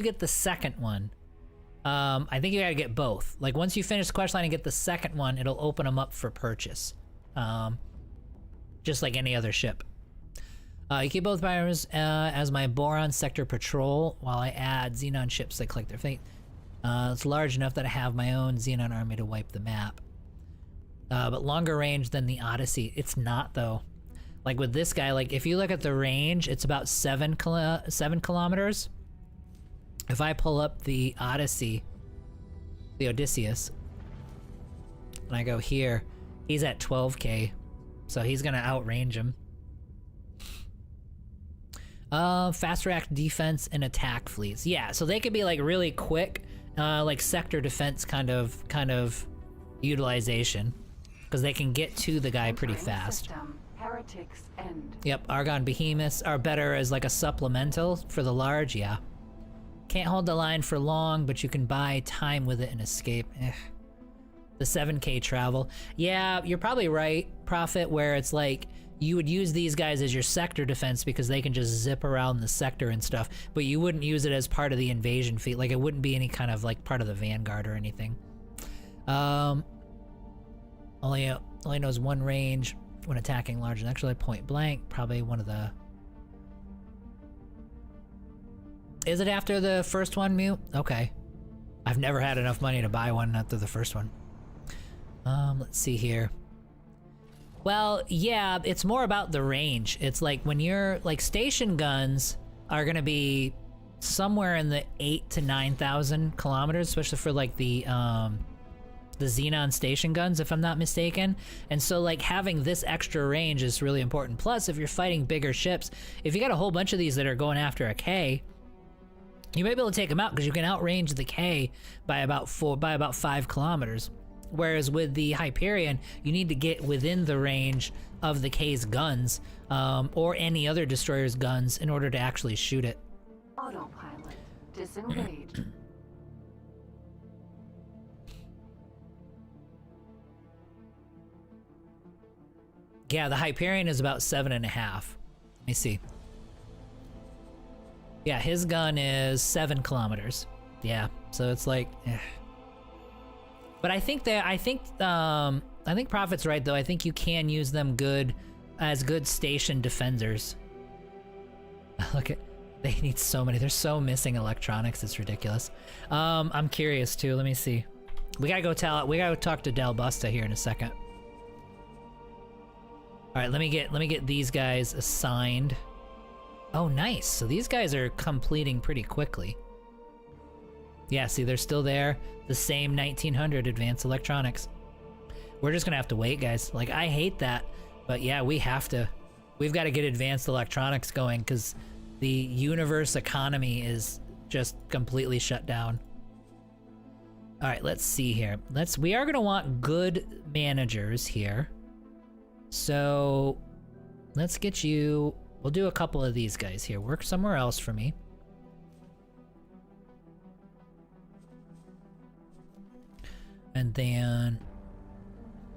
get the second one, I think you gotta get both. Like, once you finish the quest line and get the second one, it'll open them up for purchase. Just like any other ship. You keep both biomes as my Boron Sector Patrol while I add Xenon ships that collect their fate. It's large enough that I have my own Xenon army to wipe the map. But longer range than the Odyssey. It's not, though. Like with this guy, like if you look at the range, it's about 7 kilometers. If I pull up the Odyssey, the Odysseus, and I go here, he's at 12k. So he's gonna outrange him. Fast react defense and attack fleets. Yeah, so they could be like really quick, like sector defense kind of utilization, because they can get to the guy pretty fast. Heretics end. Yep, Argon Behemoths are better as like a supplemental for the large, yeah. Can't hold the line for long, but you can buy time with it and escape. The 7k travel. Yeah, you're probably right, Prophet, where it's like you would use these guys as your sector defense because they can just zip around the sector and stuff, but you wouldn't use it as part of the invasion fleet. Like, it wouldn't be any kind of like part of the Vanguard or anything. Only knows one range when attacking large and actually point blank. Probably one of the... Is it after the first one, Mute? Okay. I've never had enough money to buy one after the first one. Let's see here. Well, yeah, it's more about the range. It's like when you're like station guns are gonna be somewhere in the 8,000 to 9,000 kilometers, especially for like the Xenon station guns, if I'm not mistaken. And so like having this extra range is really important. Plus, if you're fighting bigger ships, if you got a whole bunch of these that are going after a K, you may be able to take them out because you can outrange the K by about 5 kilometers. Whereas with the Hyperion, you need to get within the range of the K's guns, or any other destroyer's guns in order to actually shoot it. Autopilot. Disengage. Yeah, the Hyperion is about 7.5. Let me see. Yeah, his gun is 7 kilometers. Yeah, so it's like, But I think Prophet's right though. I think you can use them as good station defenders. Look at, they need so many. They're so missing electronics. It's ridiculous. I'm curious too. Let me see. We gotta go talk to Del Busta here in a second. All right, let me get these guys assigned. Oh, nice. So these guys are completing pretty quickly. Yeah, see, they're still there. The same 1900 advanced electronics. We're just gonna have to wait, guys. Like, I hate that, but yeah, we have to. We've got to get advanced electronics going because the universe economy is just completely shut down. All right, let's see here. We are gonna want good managers here. So let's get you. We'll do a couple of these guys here. Work somewhere else for me. And then,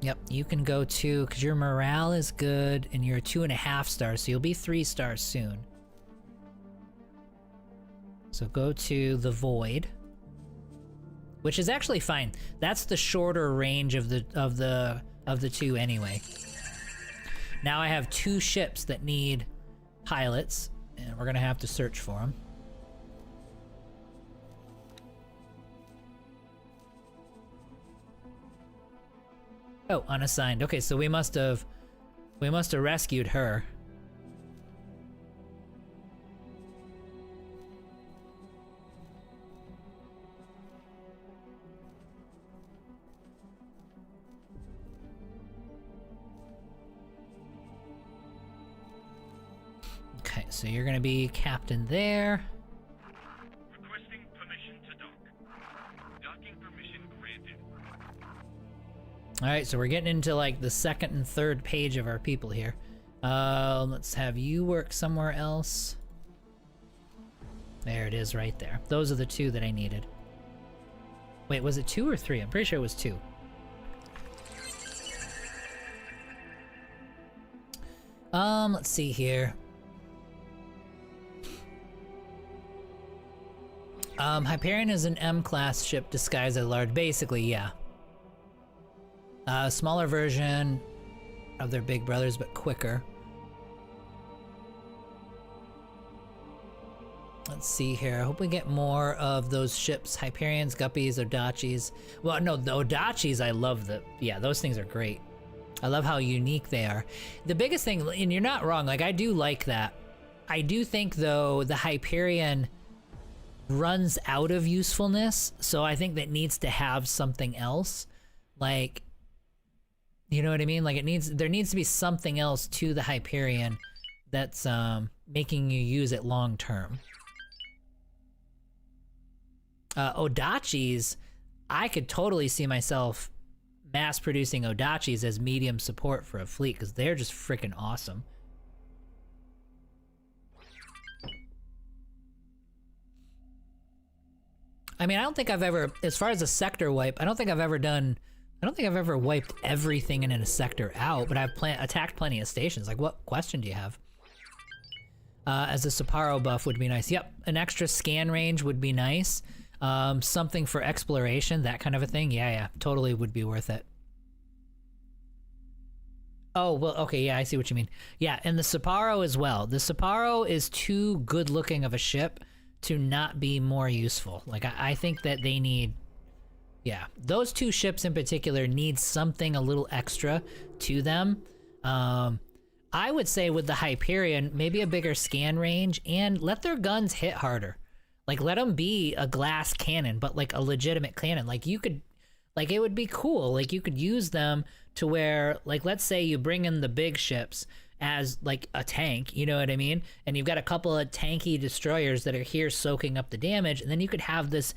yep, you can go to, because your morale is good and you're 2.5 stars, so you'll be 3 stars soon. So go to the Void, which is actually fine. That's the shorter range of the two anyway. Now I have 2 ships that need pilots, and we're gonna have to search for them. Oh, unassigned. Okay, so we must have rescued her. Okay, so you're gonna be captain there. Requesting permission to dock. Docking permission granted. Alright, so we're getting into like the second and third page of our people here. Let's have you work somewhere else. There it is right there. Those are the two that I needed. Wait, was it 2 or 3? I'm pretty sure it was 2. Let's see here. Hyperion is an M-class ship disguised as large. Basically, yeah. Smaller version of their big brothers, but quicker. Let's see here. I hope we get more of those ships. Hyperions, Guppies, Odachis. Well, no, the Odachis, I love the... Yeah, those things are great. I love how unique they are. The biggest thing, and you're not wrong, like, I do like that. I do think, though, the Hyperion runs out of usefulness, so I think that needs to have something else. Like, you know what I mean? Like, there needs to be something else to the Hyperion that's making you use it long term. Odachis, I could totally see myself mass producing Odachis as medium support for a fleet, because they're just freaking awesome. I mean, I don't think I've ever, as far as a sector wipe, I don't think I've ever wiped everything in a sector out, but I've attacked plenty of stations. Like, what question do you have? As a Sapporo buff would be nice. Yep, an extra scan range would be nice. Something for exploration, that kind of a thing. Yeah, totally would be worth it. Oh, well, okay, yeah, I see what you mean. Yeah, and the Sapporo as well. The Sapporo is too good looking of a ship to not be more useful. Like, I think that they need... Yeah, those two ships in particular need something a little extra to them. I would say with the Hyperion, maybe a bigger scan range, and let their guns hit harder. Like, let them be a glass cannon, but like a legitimate cannon. Like, you could, like, it would be cool. Like, you could use them to where, like, let's say you bring in the big ships as like a tank, you know what I mean? And you've got a couple of tanky destroyers that are here soaking up the damage, and then you could have this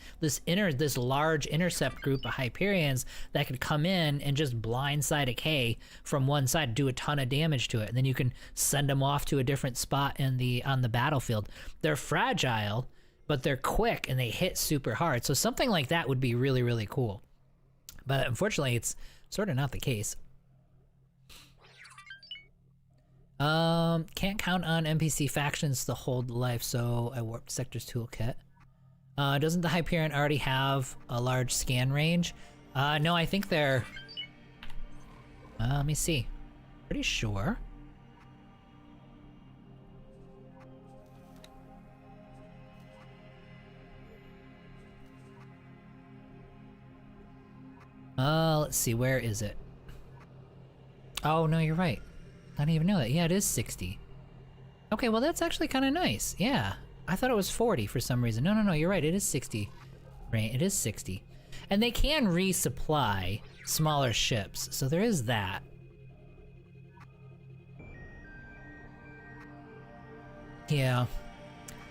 large intercept group of Hyperions that could come in and just blindside a K from one side, do a ton of damage to it, and then you can send them off to a different spot on the battlefield. They're fragile, but they're quick and they hit super hard. So something like that would be really, really cool. But unfortunately, it's sort of not the case. Can't count on NPC factions to hold life, so I warped Sector's toolkit. Doesn't the Hyperion already have a large scan range? No, I think they're... let me see. Pretty sure. Let's see, where is it? Oh, no, you're right. I didn't even know that. Yeah, it is 60. Okay, well, that's actually kind of nice. Yeah. I thought it was 40 for some reason. No, you're right. It is 60. Right, it is 60. And they can resupply smaller ships, so there is that. Yeah.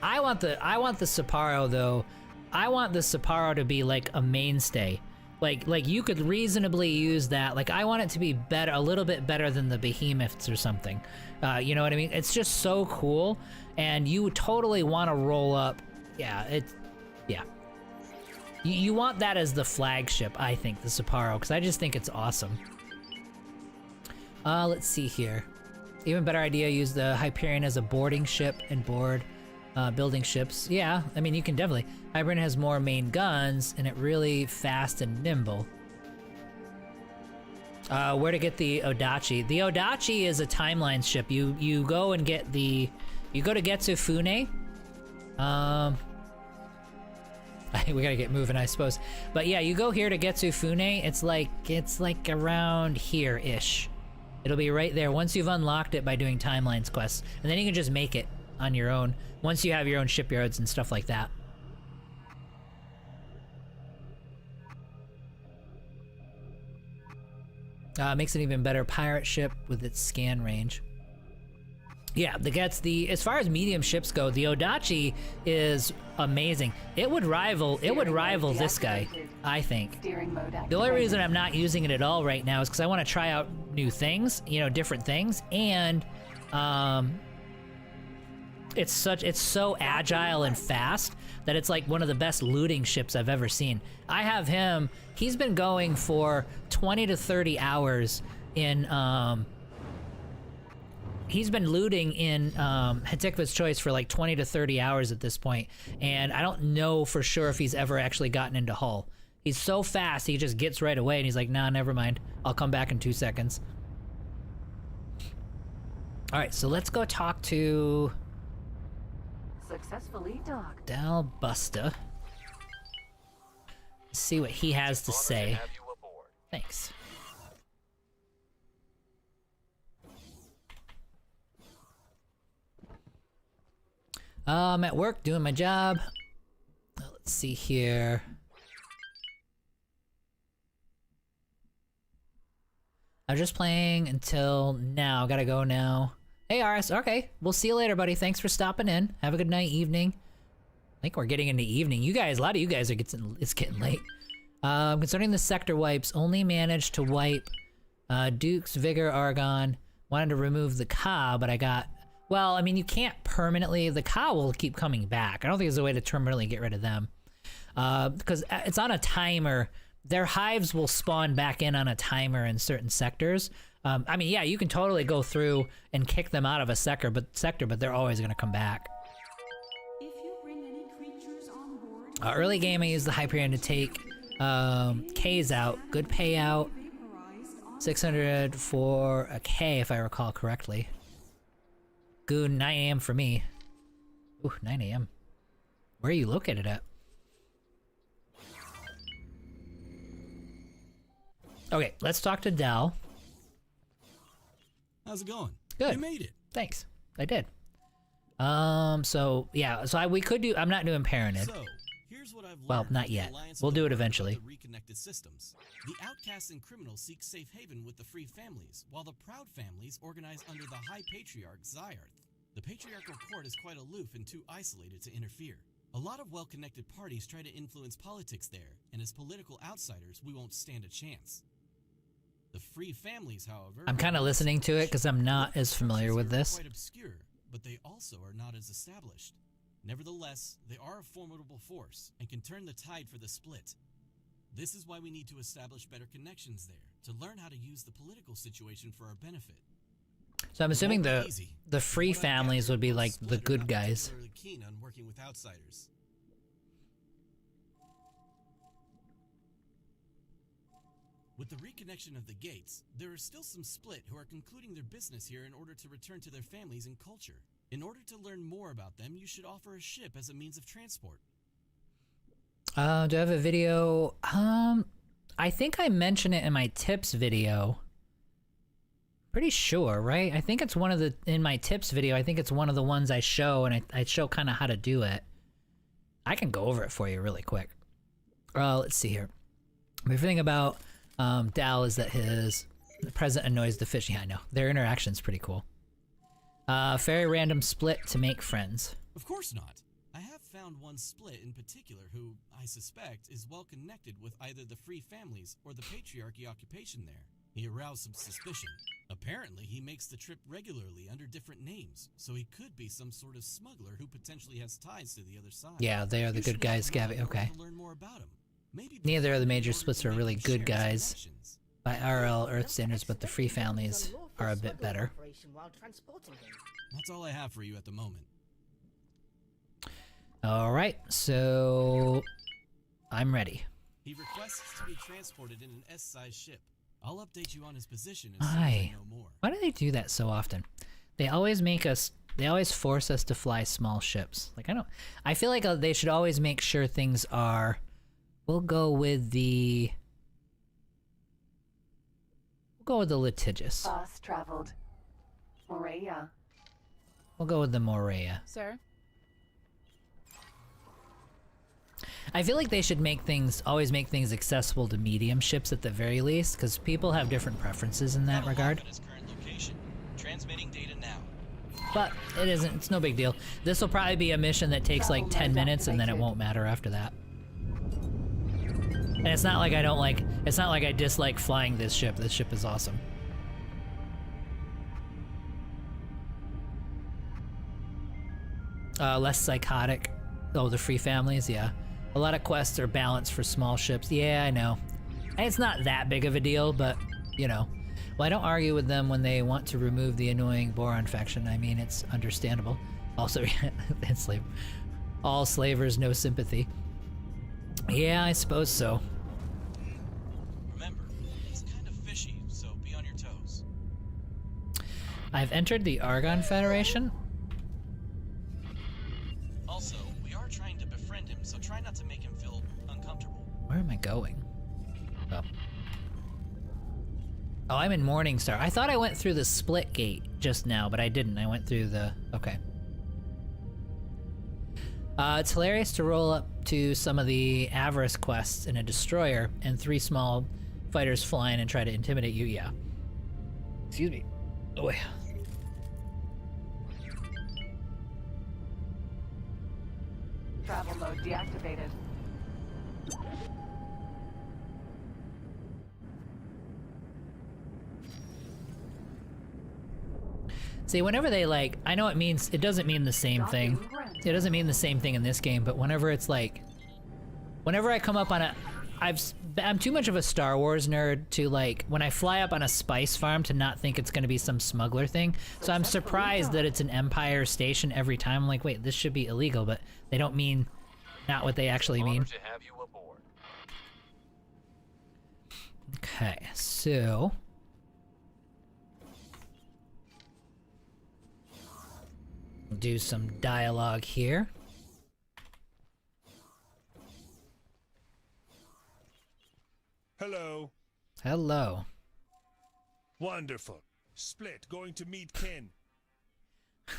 I want the Sapporo, though. I want the Sapporo to be like a mainstay. Like you could reasonably use that. Like, I want it to be better, a little bit better than the Behemoths or something. You know what I mean? It's just so cool, and you totally want to roll up. Yeah, yeah. You want that as the flagship, I think, the Sapporo, because I just think it's awesome. Let's see here. Even better idea, use the Hyperion as a boarding ship and board. Building ships. Yeah, I mean, you can definitely. Hyperion has more main guns, and it really fast and nimble. Where to get the Odachi? The Odachi is a timeline ship. You go and get the... You go to Getsu Fune. We gotta get moving, I suppose. But yeah, you go here to Getsu Fune. It's like around here-ish. It'll be right there once you've unlocked it by doing timelines quests. And then you can just make it on your own, once you have your own shipyards and stuff like that. Makes an even better pirate ship with its scan range. Yeah, as far as medium ships go, the Odachi is amazing. It would rival this guy, I think. Steering mode activated. The only reason I'm not using it at all right now is because I want to try out new things, different things, and it's so agile and fast that it's like one of the best looting ships I've ever seen. I have him. He's been going for 20 to 30 hours in he's been looting in Hatikva's Choice for like 20 to 30 hours at this point, and I don't know for sure if he's ever actually gotten into Hull. He's so fast, he just gets right away, and he's like, nah, never mind. I'll come back in 2 seconds. All right, so let's go talk to Successfully docked. Dal Busta. See what he has to say. Thanks. I'm at work doing my job. Let's see here. I'm just playing until now. Gotta go now. Hey, RS. Okay. We'll see you later, buddy. Thanks for stopping in. Have a good night, evening. I think we're getting into evening. You guys, a lot of you guys it's getting late. Concerning the sector wipes, only managed to wipe Dukes, Vigor, Argon. Wanted to remove the Ka, but I got... Well, I mean, you can't permanently... The Ka will keep coming back. I don't think there's a way to permanently get rid of them. Because it's on a timer. Their hives will spawn back in on a timer in certain sectors. I mean, yeah, you can totally go through and kick them out of a sector, but they're always going to come back. Early game, I used the Hyperion to take K's out. Good payout. 600 for a K, if I recall correctly. Goon, 9 a.m. for me. Ooh, 9 a.m. Where are you located at? Okay, let's talk to Dal. How's it going? Good. You made it. Thanks. I did. So yeah, we could do. I'm not doing Paranid. So, here's what I've Well, learned not from the yet. Alliance We'll of the do it World eventually. about the reconnected systems. The outcasts and criminals seek safe haven with the free families, while the proud families organize under the High Patriarch Zyarth. The patriarchal court is quite aloof and too isolated to interfere. A lot of well-connected parties try to influence politics there, and as political outsiders, we won't stand a chance. The free families, however... I'm kind of listening to it because I'm not as familiar with this. Quite obscure, but they also are not as established. Nevertheless, they are a formidable force and can turn the tide for the split. This is why we need to establish better connections there, to learn how to use the political situation for our benefit. So I'm assuming It won't be easy, the free but what I've families gathered, would be both like Split the are good not guys. particularly keen on working with outsiders. With the reconnection of the gates, there are still some Split who are concluding their business here in order to return to their families and culture. In order to learn more about them, you should offer a ship as a means of transport. Do I have a video? I think I mentioned it in my tips video. Pretty sure, right? I think it's one of the, in my tips video, I think it's one of the ones I show, and I show kind of how to do it. I can go over it for you really quick. Let's see here. The thing about Dal is that the present annoys the fish. Yeah, I know. Their interaction's pretty cool. Very random split to make friends. Of course not. I have found one Split in particular who, I suspect, is well connected with either the Free Families or the Patriarchy occupation there. He aroused some suspicion. Apparently, he makes the trip regularly under different names, so he could be some sort of smuggler who potentially has ties to the other side. Yeah, they are the good guys, Gabby. Okay. Neither of the major splits are really good guys by RL Earth standards, but the free families are a bit better. That's all I have for you at the moment. Alright, so I'm ready. He requests to be transported in an S-size ship. I'll update you on his position as soon as I know more. Why do they do that so often? They always force us to fly small ships. Like, I feel like they should always make sure things are, we'll go with the litigious. Fast traveled. Morea. We'll go with the Morea. Sir? I feel like they should always make things accessible to medium ships at the very least, because people have different preferences in that regard. At his current location. Transmitting data now. But it isn't. It's no big deal. This will probably be a mission that takes like 10 minutes, and then it won't matter after that. And it's not like I don't like. It's not like I dislike flying this ship. This ship is awesome. Less psychotic. Oh, the free families, yeah. A lot of quests are balanced for small ships. Yeah, I know. And it's not that big of a deal, but, you know. Well, I don't argue with them when they want to remove the annoying Boron faction. I mean, it's understandable. Also, enslave. All slavers, no sympathy. Yeah, I suppose so. Remember, it's kind of fishy, so be on your toes. I've entered the Argon Federation. Also, we are trying to befriend him, so try not to make him feel uncomfortable. Where am I going? Oh. Oh, I'm in Morningstar. I thought I went through the split gate just now, but I didn't. I went through the... Okay. It's hilarious to roll up to some of the Avarice quests in a destroyer and 3 small fighters fly in and try to intimidate you. Yeah. Excuse me. Oh, yeah. Travel mode deactivated. See, whenever they like, I know it means, it doesn't mean the same thing. It doesn't mean the same thing in this game, but whenever it's like, whenever I come up on a, I'm too much of a Star Wars nerd to like, when I fly up on a spice farm to not think it's gonna be some smuggler thing. So I'm surprised that it's an Empire station every time. I'm like, wait, this should be illegal, but they don't mean not what they actually mean. To have you aboard. Okay, so... do some dialogue here. Hello. Hello. Wonderful. Split going to meet Ken.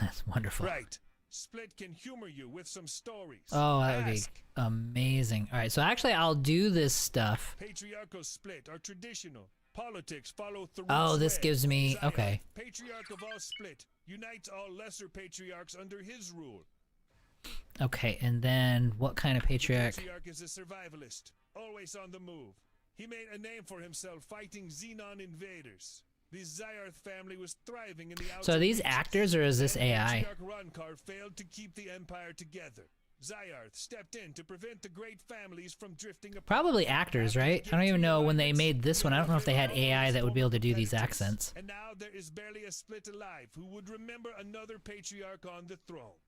That's wonderful. Right. Split can humor you with some stories. Oh, that would be amazing. All right, so actually I'll do this stuff. Patriarchal Split are traditional. Politics follow through. Oh, this gives me... Okay. Patriarch of all Split unites all lesser patriarchs under his rule. Okay, and then what kind of patriarch? The patriarch is a survivalist, always on the move. He made a name for himself fighting Xenon invaders. The Zyarth family was thriving in the outer So are these reaches. actors or is this AI? Patriarch Ronkar failed to keep the empire together. Zyarth stepped in to prevent the great families from drifting apart. Probably actors, right? I don't even know when they made this one. I don't know if they had AI that would be able to do these accents. And now there is barely a Split alive who would remember another patriarch on the throne.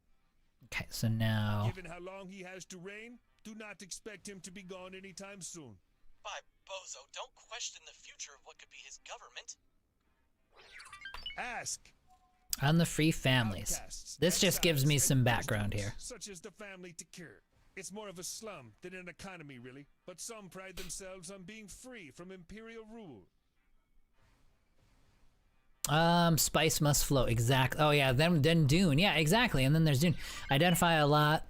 Okay, so now... Given how long he has to reign, do not expect him to be gone anytime soon. By Bozo, don't question the future of what could be his government. Ask. On the free families. Outcasts, This just gives me exiles, some and background Christians, here. Such as the family Takir. It's more of a slum than an economy, really. But some pride themselves on being free from imperial rule. Spice must flow. Exactly. Oh yeah, then Dune. Yeah, exactly. And then there's Dune. Identify a lot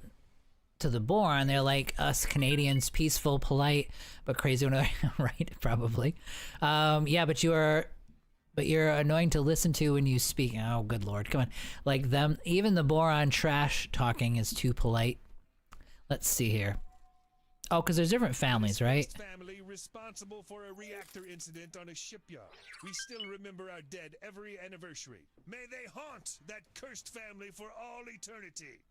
to the Boron. They're like us Canadians, peaceful, polite, but crazy. Right? Probably. Yeah, but you're annoying to listen to when you speak. Oh, good lord, come on. Like them, even the Boron trash talking is too polite. Let's see here. Oh, because there's different families, right? Family responsible for a reactor incident on a shipyard. We still remember our dead every anniversary. May they haunt that cursed family for all eternity.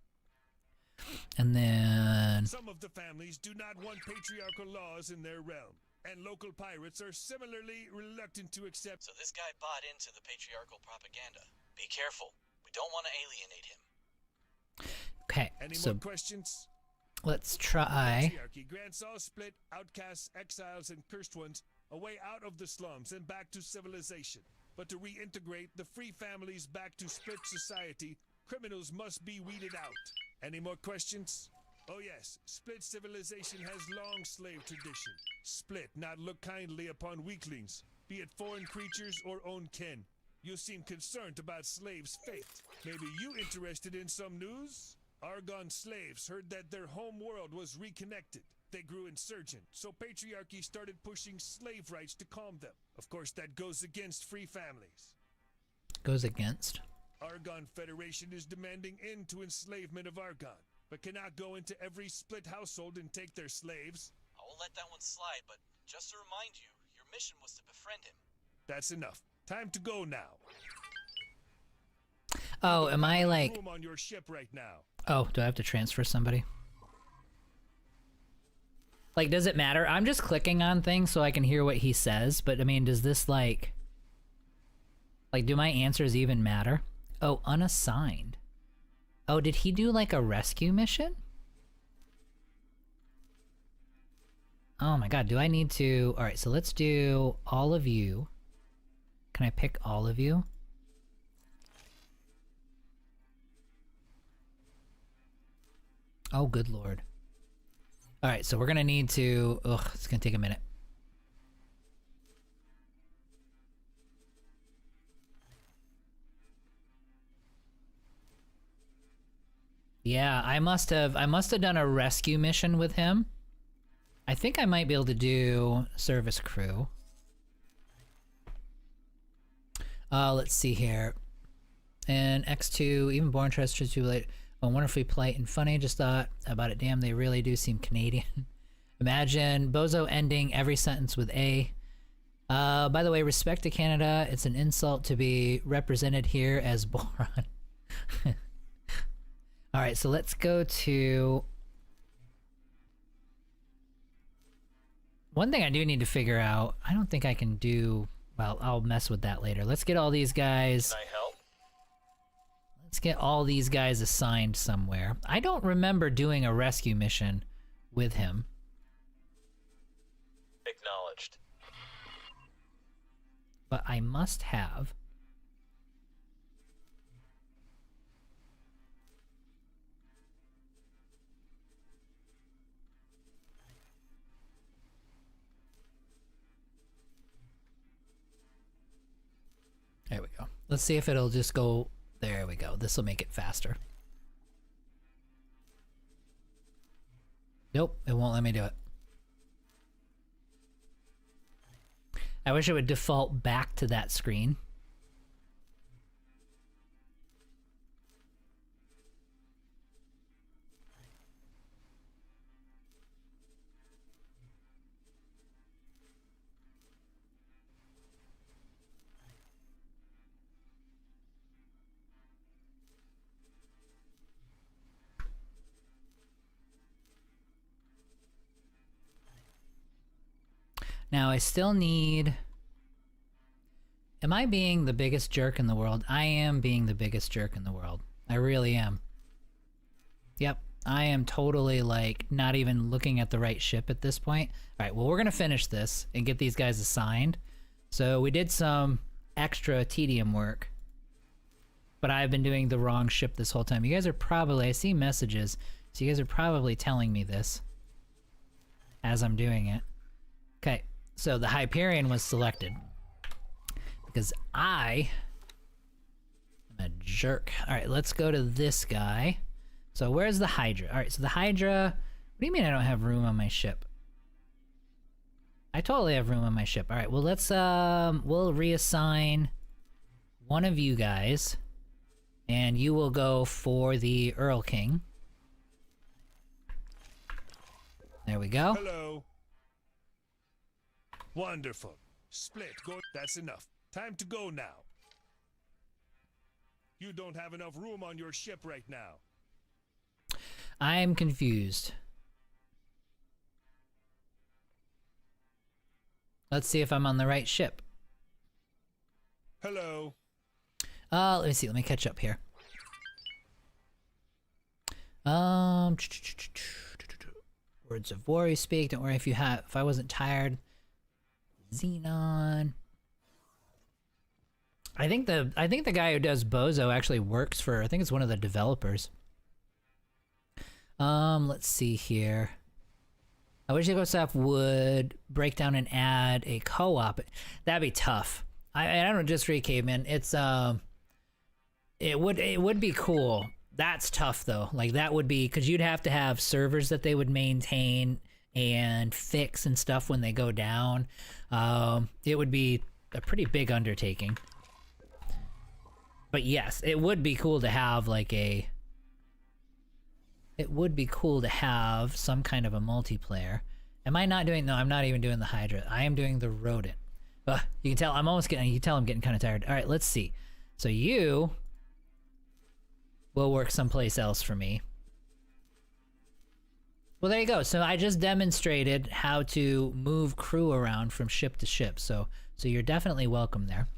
And then... Some of the families do not want patriarchal laws in their realm, and local pirates are similarly reluctant to accept. So this guy bought into the patriarchal propaganda. Be careful. We don't want to alienate him. Okay, Any so more questions? let's try... Patriarchy grants all Split, outcasts, exiles, and cursed ones a way out of the slums and back to civilization. But to reintegrate the free families back to Split society, criminals must be weeded out. Any more questions? Oh yes, Split civilization has long slave tradition. Split not look kindly upon weaklings, be it foreign creatures or own kin. You seem concerned about slaves' fate. Maybe you interested in some news? Argon slaves heard that their home world was reconnected. They grew insurgent, so patriarchy started pushing slave rights to calm them. Of course, that goes against free families. Goes against? Argon Federation is demanding end to enslavement of Argon, but cannot go into every split household and take their slaves. I will let that one slide, but just to remind you, your mission was to befriend him. That's enough. Time to go now. Oh, am I like... Room on your ship right now. Oh, do I have to transfer somebody? Like, does it matter? I'm just clicking on things so I can hear what he says, but I mean, does this like... Like, do my answers even matter? Oh, unassigned. Oh, did he do like a rescue mission? Oh my god, do I need to... Alright, so let's do all of you. Can I pick all of you? Oh, good lord. Alright, so we're gonna need to... Ugh, it's gonna take a minute. Yeah, I must have done a rescue mission with him. I think I might be able to do service crew. Let's see here. And X2, even Born Trust too late. Oh, wonderfully polite and funny. Just thought about it. Damn, they really do seem Canadian. Imagine Bozo ending every sentence with A. By the way, respect to Canada. It's an insult to be represented here as Boron. Alright, so let's go to... One thing I do need to figure out, I don't think I can do... Well, I'll mess with that later. Let's get all these guys... Can I help? Let's get all these guys assigned somewhere. I don't remember doing a rescue mission with him. Acknowledged. But I must have. There we go. Let's see if it'll just go... There we go. This will make it faster. Nope, it won't let me do it. I wish it would default back to that screen. Now, I still need... Am I being the biggest jerk in the world? I am being the biggest jerk in the world. I really am. Yep, I am totally, like, not even looking at the right ship at this point. Alright, well, we're gonna finish this and get these guys assigned. So, we did some extra tedium work. But I've been doing the wrong ship this whole time. You guys are probably... I see messages, so you guys are probably telling me this as I'm doing it. Okay. So the Hyperion was selected because I am a jerk. All right, let's go to this guy. So where's the Hydra? All right, so the Hydra, what do you mean I don't have room on my ship? I totally have room on my ship. All right, well, let's, we'll reassign one of you guys and you will go for the Earl King. There we go. Hello. Wonderful. Split, go. That's enough. Time to go now. You don't have enough room on your ship right now. I'm confused. Let's see if I'm on the right ship. Hello. Let me see. Let me catch up here. Words of war you speak. Don't worry if I wasn't tired. Xenon. I think the guy who does Bozo actually works for, I think it's one of the developers. Let's see here. I wish EcoSoft would break down and add a co-op. That'd be tough. I don't just read Caveman. It's it would be cool. That's tough though. Like that would be, because you'd have to have servers that they would maintain and fix and stuff when they go down. It would be a pretty big undertaking. But yes, it would be cool to have like a... It would be cool to have some kind of a multiplayer. Am I not doing... No, I'm not even doing the Hydra. I am doing the Rodent. Ugh, you can tell I'm almost getting... You can tell I'm getting kind of tired. All right, let's see. So you will work someplace else for me. Well, there you go. So I just demonstrated how to move crew around from ship to ship. So you're definitely welcome there.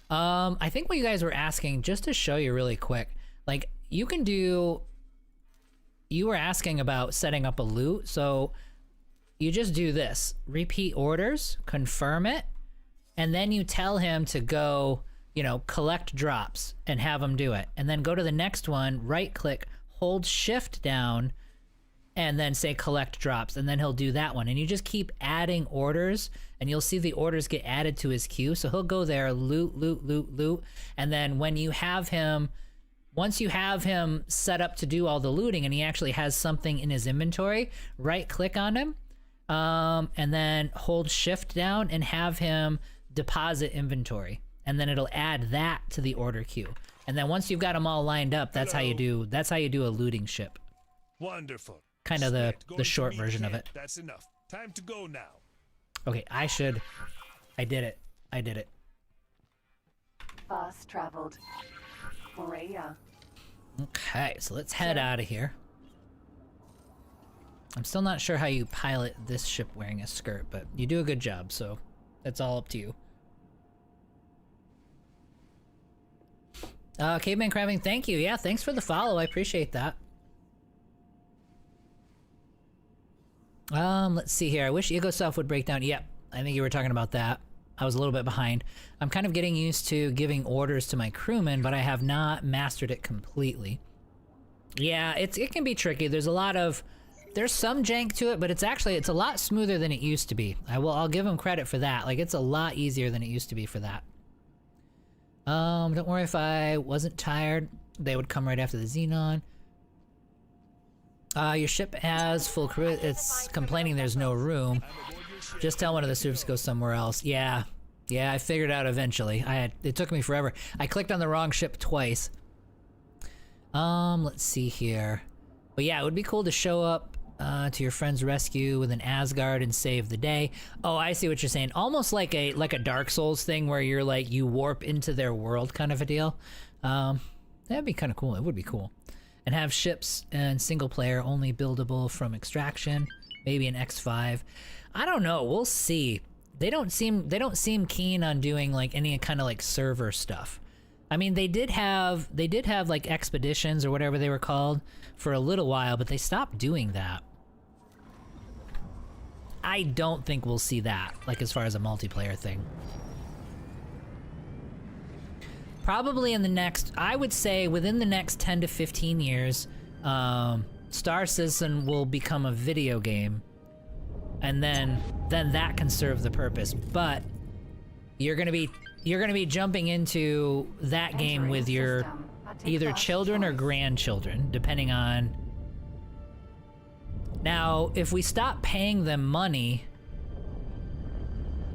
I think what you guys were asking, just to show you really quick, like you can do... You were asking about setting up a loot, so you just do this. Repeat orders, confirm it, and then you tell him to go, you know, collect drops and have him do it. And then go to the next one, right click, hold shift down, and then say collect drops, and then he'll do that one. And you just keep adding orders, and you'll see the orders get added to his queue. So he'll go there, loot, loot, loot, loot, and then when you have him... Once you have him set up to do all the looting and he actually has something in his inventory, right click on him, and then hold shift down and have him deposit inventory. And then it'll add that to the order queue. And then once you've got them all lined up, that's how you do a looting ship. Wonderful. Kind of the short version of it. That's enough. Time to go now. Okay, I did it. I did it. Fast traveled. Rhea. Okay, so let's head out of here. I'm still not sure how you pilot this ship wearing a skirt, but you do a good job, so it's all up to you. Caveman Crabbing, thank you. Yeah, thanks for the follow. I appreciate that. Let's see here. I wish Egosoft would break down. Yep, I think you were talking about that. I was a little bit behind. I'm kind of getting used to giving orders to my crewmen, but I have not mastered it completely. Yeah, it can be tricky. There's some jank to it, but it's a lot smoother than it used to be. I'll give them credit for that. Like, it's a lot easier than it used to be for that. Don't worry if I wasn't tired. They would come right after the Xenon. Your ship has full crew. It's complaining there's no room. Just tell one of the soups to go somewhere else. Yeah, I figured out eventually. It took me forever. I clicked on the wrong ship twice. Let's see here. But yeah, it would be cool to show up to your friend's rescue with an Asgard and save the day. Oh, I see what you're saying. Almost like a Dark Souls thing where you're like, you warp into their world kind of a deal. That'd be kind of cool. It would be cool. And have ships and single player only buildable from extraction. Maybe an X5. I don't know. We'll see. They don't seem keen on doing like any kind of like server stuff. I mean, they did have like expeditions or whatever they were called for a little while, but they stopped doing that. I don't think we'll see that, like as far as a multiplayer thing. Probably in the next, I would say within the next 10 to 15 years, Star Citizen will become a video game. And then that can serve the purpose. But you're gonna be jumping into that game with your either children or grandchildren, depending on. Now, if we stop paying them money,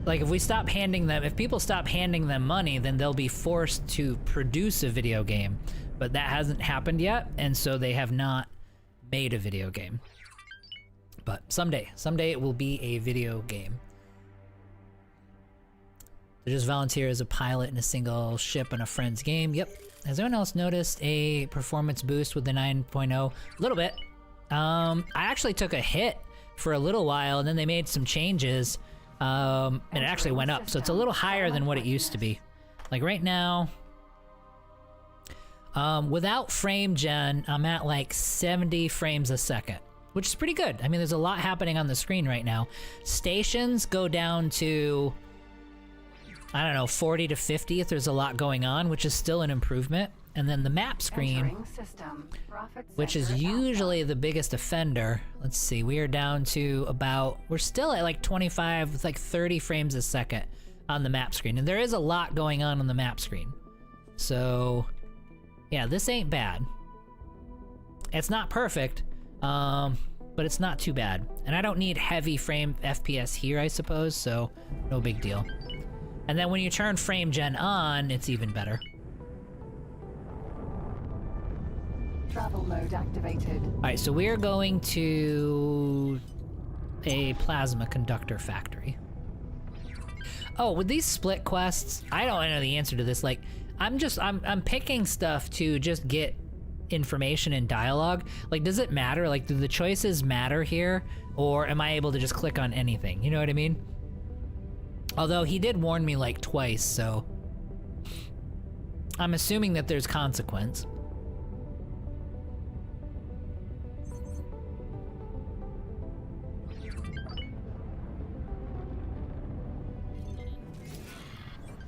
like if people stop handing them money, then they'll be forced to produce a video game. But that hasn't happened yet, and so they have not made a video game. But someday it will be a video game. So just volunteer as a pilot in a single ship in a friend's game. Yep. Has anyone else noticed a performance boost with the 9.0? A little bit. I actually took a hit for a little while, and then they made some changes, and it actually went up. So it's a little higher than what it used to be. Like right now, without frame gen, I'm at like 70 frames a second, which is pretty good. I mean, there's a lot happening on the screen right now. Stations go down to, I don't know, 40 to 50 if there's a lot going on, which is still an improvement. And then the map screen, which is usually the biggest offender. Let's see, we are down to about, we're still at like 25, it's like 30 frames a second on the map screen. And there is a lot going on the map screen. So, yeah, this ain't bad. It's not perfect, but it's not too bad. And I don't need heavy frame FPS here, I suppose, so no big deal. And then when you turn frame gen on, it's even better. Travel mode activated. Alright, so we're going to a plasma conductor factory. Oh, with these split quests, I don't know the answer to this. Like, I'm picking stuff to just get information and dialogue. Like, does it matter? Like, do the choices matter here? Or am I able to just click on anything? You know what I mean? Although he did warn me like twice, so I'm assuming that there's consequence.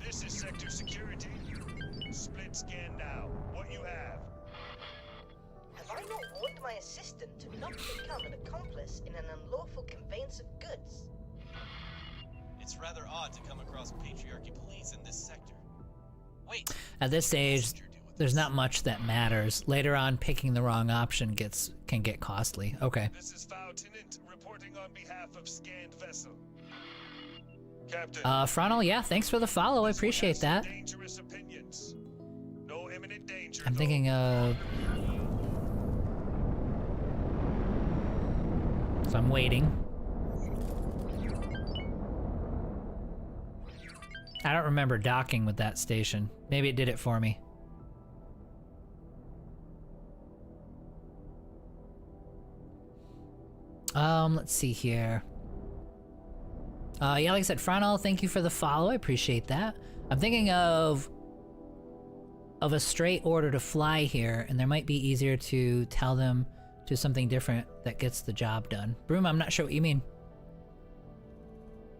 This is Sector Security. Split scan now. What you have? Have I not warned my assistant to not become an accomplice in an unlawful conveyance of goods? It's rather odd to come across Patriarchy police in this sector. Wait. At this stage, there's not much that matters. Later on, picking the wrong option can get costly. Okay. This is Foul Tenant reporting on behalf of scanned vessel. Captain. Frontal, yeah, thanks for the follow. I appreciate that. Dangerous opinions. No imminent danger. I'm thinking of... So I'm waiting. I don't remember docking with that station. Maybe it did it for me. Let's see here. Yeah, like I said, Frontal, thank you for the follow. I appreciate that. I'm thinking of a straight order to fly here, and there might be easier to tell them to something different that gets the job done. Broom, I'm not sure what you mean.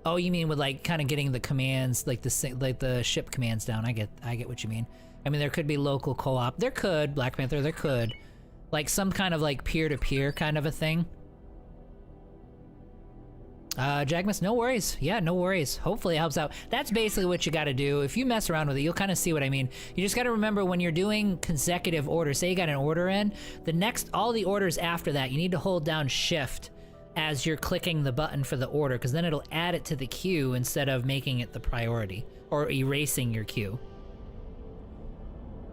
Oh, you mean with like kind of getting the commands, like the ship commands down. I get what you mean. I mean, there could be local co-op. There could, Black Panther, there could. Like some kind of like peer-to-peer kind of a thing. Jagmus, no worries. Yeah, no worries. Hopefully it helps out. That's basically what you gotta do. If you mess around with it, you'll kind of see what I mean. You just gotta remember when you're doing consecutive orders, say you got an order in, all the orders after that, you need to hold down shift as you're clicking the button for the order, because then it'll add it to the queue instead of making it the priority, or erasing your queue.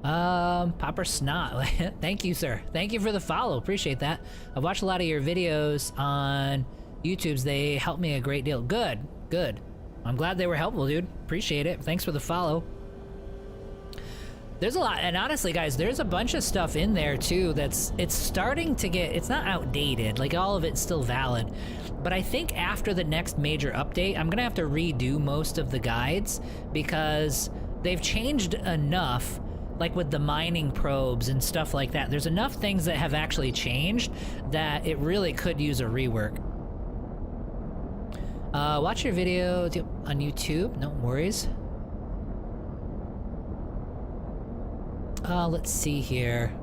Popper Snot, thank you, sir. Thank you for the follow, appreciate that. I've watched a lot of your videos on YouTube's, they helped me a great deal. Good, good. I'm glad they were helpful, dude. Appreciate it. Thanks for the follow. There's a lot, and honestly, guys, there's a bunch of stuff in there, too, it's starting to get, it's not outdated, like, all of it's still valid, but I think after the next major update, I'm gonna have to redo most of the guides, because they've changed enough, like with the mining probes and stuff like that. There's enough things that have actually changed that it really could use a rework. Watch your video on YouTube, no worries. Let's see here.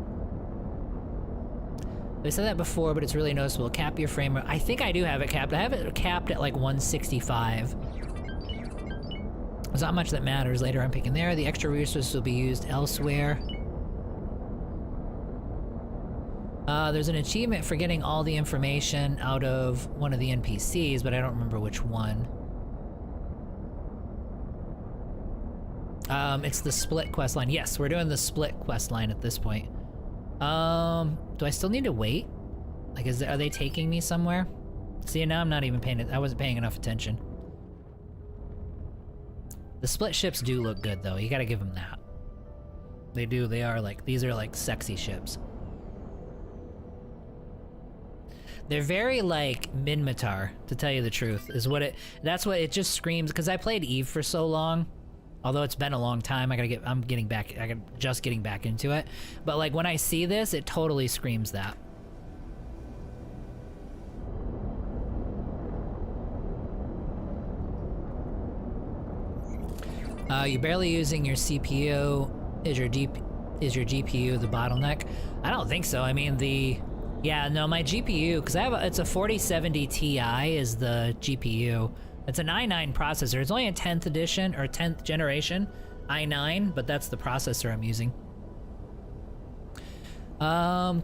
I said that before, but it's really noticeable. Cap your frame rate. I think I do have it capped. I have it capped at like 165. There's not much that matters. Later I'm picking there. The extra resources will be used elsewhere. There's an achievement for getting all the information out of one of the NPCs, but I don't remember which one. It's the split quest line. Yes, we're doing the split quest line at this point. Do I still need to wait? Like, are they taking me somewhere? See, now I'm not even paying it. I wasn't paying enough attention. The split ships do look good, though. You gotta give them that. They do. They are like, these are like sexy ships. They're very like Minmatar, to tell you the truth, is what it, that's what it just screams, because I played Eve for so long. Although it's been a long time, I'm just getting back into it. But like when I see this, it totally screams that. You're barely using your CPU. Is your GPU the bottleneck? I don't think so. I mean yeah, no, my GPU, because it's a 4070 Ti is the GPU. It's an i9 processor. It's only a 10th edition, or 10th generation i9, but that's the processor I'm using.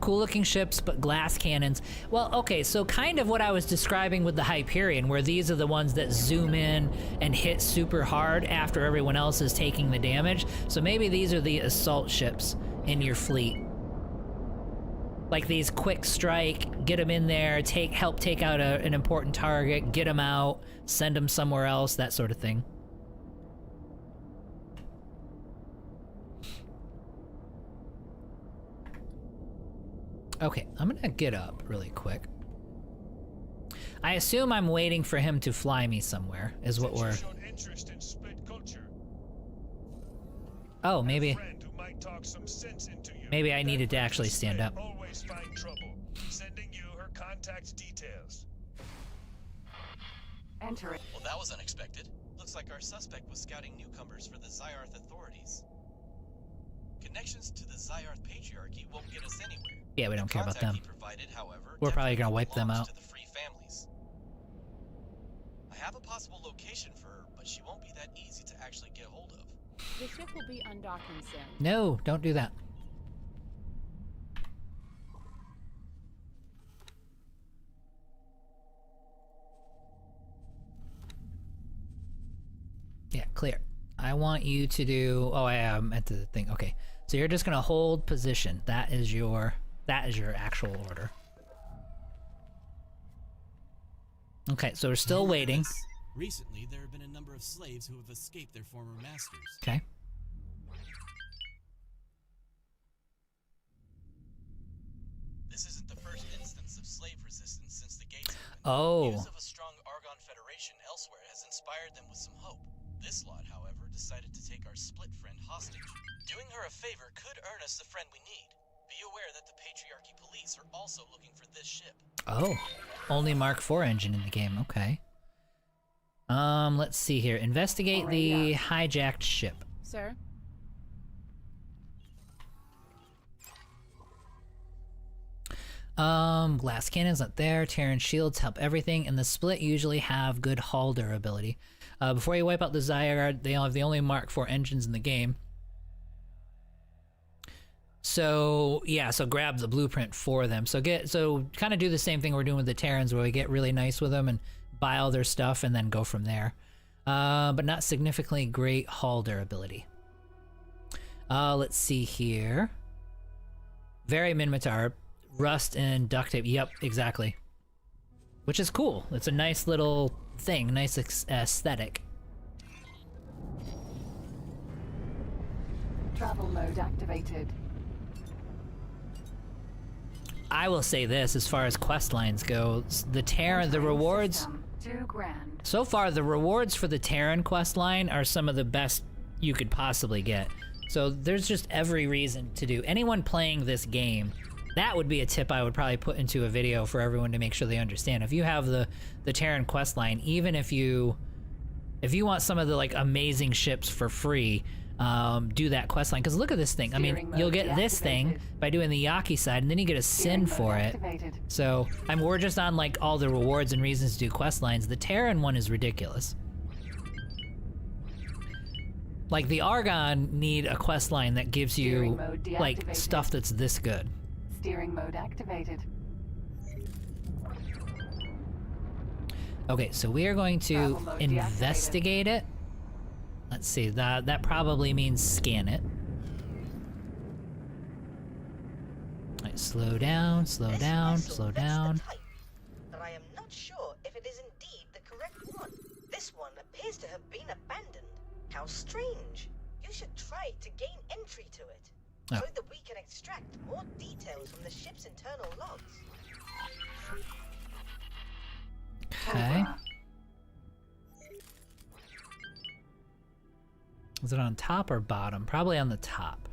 Cool looking ships, but glass cannons. Well, okay, so kind of what I was describing with the Hyperion, where these are the ones that zoom in and hit super hard after everyone else is taking the damage. So maybe these are the assault ships in your fleet. Like these quick strike, get them in there, help take out an important target, get them out, send them somewhere else, that sort of thing. Okay, I'm gonna get up really quick. I assume I'm waiting for him to fly me somewhere, is what we're... interest in split culture. Oh, maybe... Friend who might talk some sense into you. Maybe I needed to actually stand up. Always find trouble. Sending you her contact details. Enter it. Well, that was unexpected. Looks like our suspect was scouting newcomers for the Zyarth authorities. Connections to the Zyarth patriarchy won't get us anywhere. Yeah, we don't care about them. He provided, however, we're probably gonna wipe them out. To the free families. I have a possible location for her, but she won't be that easy to actually get hold of. The ship will be undocking soon. No, don't do that. Yeah, clear. I want you to do... Oh, I am at the thing. Okay. So you're just gonna hold position. That is your actual order. Okay, so we're still waiting. Recently, there have been a number of slaves who have escaped their former masters. Okay. This isn't the first instance of slave resistance since the Gates. Oh. News of a strong Argon Federation elsewhere has inspired them with some hope. This lot, however, decided to take our split friend hostage. Doing her a favor could earn us the friend we need. Be aware that the Patriarchy police are also looking for this ship. Oh, only Mark IV engine in the game. Okay. Let's see here. Investigate the hijacked ship. Sir? Glass cannons not there. Terran shields help everything, and the split usually have good hull durability. Before you wipe out the Zyarth, they have the only Mark IV engines in the game. So yeah, so grab the blueprint for them. So kind of do the same thing we're doing with the Terrans, where we get really nice with them and buy all their stuff and then go from there. But not significantly great hull durability. Let's see here. Very Minmatar. Rust and duct tape. Yep, exactly. Which is cool. It's a nice little thing, nice aesthetic. Travel mode activated. I will say this, as far as quest lines go, the Terran, the rewards... System, $2,000. So far, the rewards for the Terran quest line are some of the best you could possibly get. So there's just every reason to do. Anyone playing this game, that would be a tip I would probably put into a video for everyone to make sure they understand. If you have the Terran quest line, even if you want some of the like amazing ships for free, do that quest line. Because look at this thing. I mean, you'll get this thing by doing the Yaki side, and then you get a Sin for it. So we're just on like all the rewards and reasons to do quest lines. The Terran one is ridiculous. Like the Argon need a quest line that gives you like stuff that's this good. Steering mode activated. Okay, so we are going to investigate it. Let's see, that probably means scan it. Alright, slow down, slow down, slow down. But I am not sure if it is indeed the correct one. This one appears to have been abandoned. How strange. You should try to gain entry to it, so that we can extract more details from the ship's internal logs. Okay. Is it on top or bottom? Probably on the top.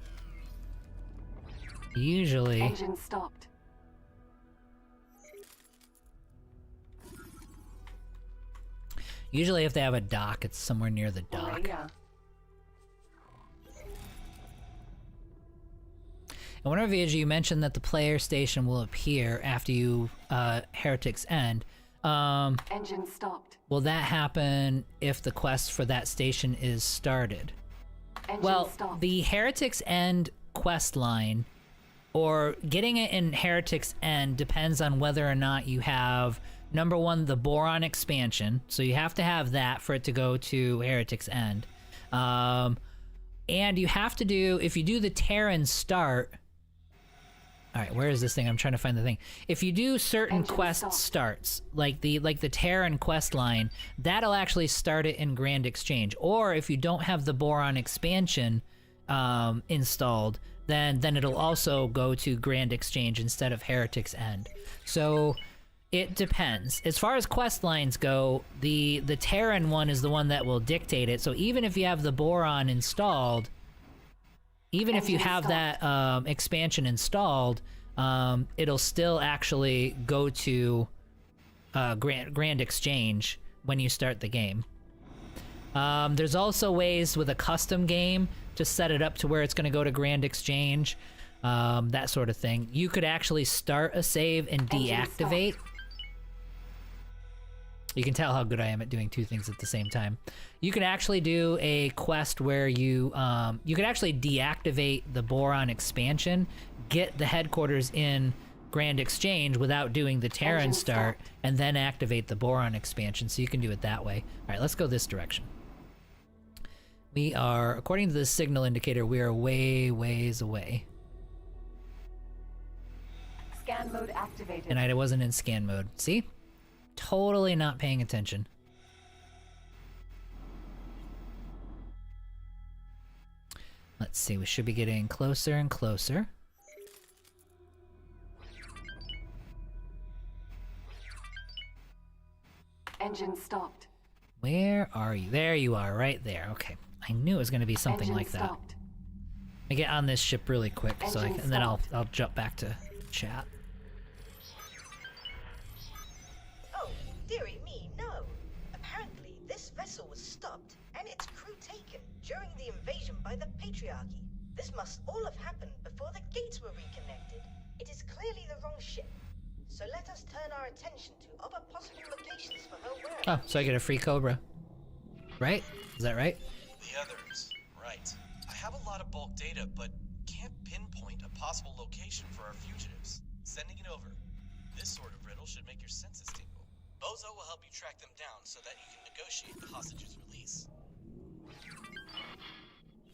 Usually... Engine stopped. Usually if they have a dock, it's somewhere near the dock. And one of you mentioned that the player station will appear after you Heretics End. Engine stopped. Will that happen if the quest for that station is started? Engine well, stopped. The Heretics End quest line or getting it in Heretic's End depends on whether or not you have, number one, the Boron expansion. So you have to have that for it to go to Heretic's End. And you have to do, if you do the Terran start... Alright, where is this thing? I'm trying to find the thing. If you do certain quest starts, like the Terran quest line, that'll actually start it in Grand Exchange. Or if you don't have the Boron expansion installed, then it'll also go to Grand Exchange instead of Heretic's End. So it depends. As far as quest lines go, the Terran one is the one that will dictate it. So even if you have the Boron installed, even if you have that expansion installed, it'll still actually go to Grand Exchange when you start the game. There's also ways with a custom game to set it up to where it's going to go to Grand Exchange, that sort of thing. You could actually start a save and deactivate. You can tell how good I am at doing two things at the same time. You can actually do a quest where you can actually deactivate the Boron expansion, get the headquarters in Grand Exchange without doing the Terran start, and then activate the Boron expansion, so you can do it that way. Alright, let's go this direction. We are, according to the signal indicator, we are ways away. Scan mode activated. And I wasn't in scan mode. See? Totally not paying attention. Let's see, we should be getting closer and closer. Engine stopped. Where are you? There you are, right there. Okay. I knew it was going to be something Engine like that. stopped. Let me get on this ship really quick, so I can, and then I'll jump back to chat. Oh, dearie me, no. Apparently, this vessel was stopped and its crew taken during the invasion by the Patriarchy. This must all have happened before the gates were reconnected. It is clearly the wrong ship. So let us turn our attention to other possible locations for her whereabouts. Oh, so I get a free Cobra. Right? Is that right? The others, right. I have a lot of bulk data, but can't pinpoint a possible location for our fugitives. Sending it over. This sort of riddle should make your senses tingle. Bozo will help you track them down so that you can negotiate the hostages' release.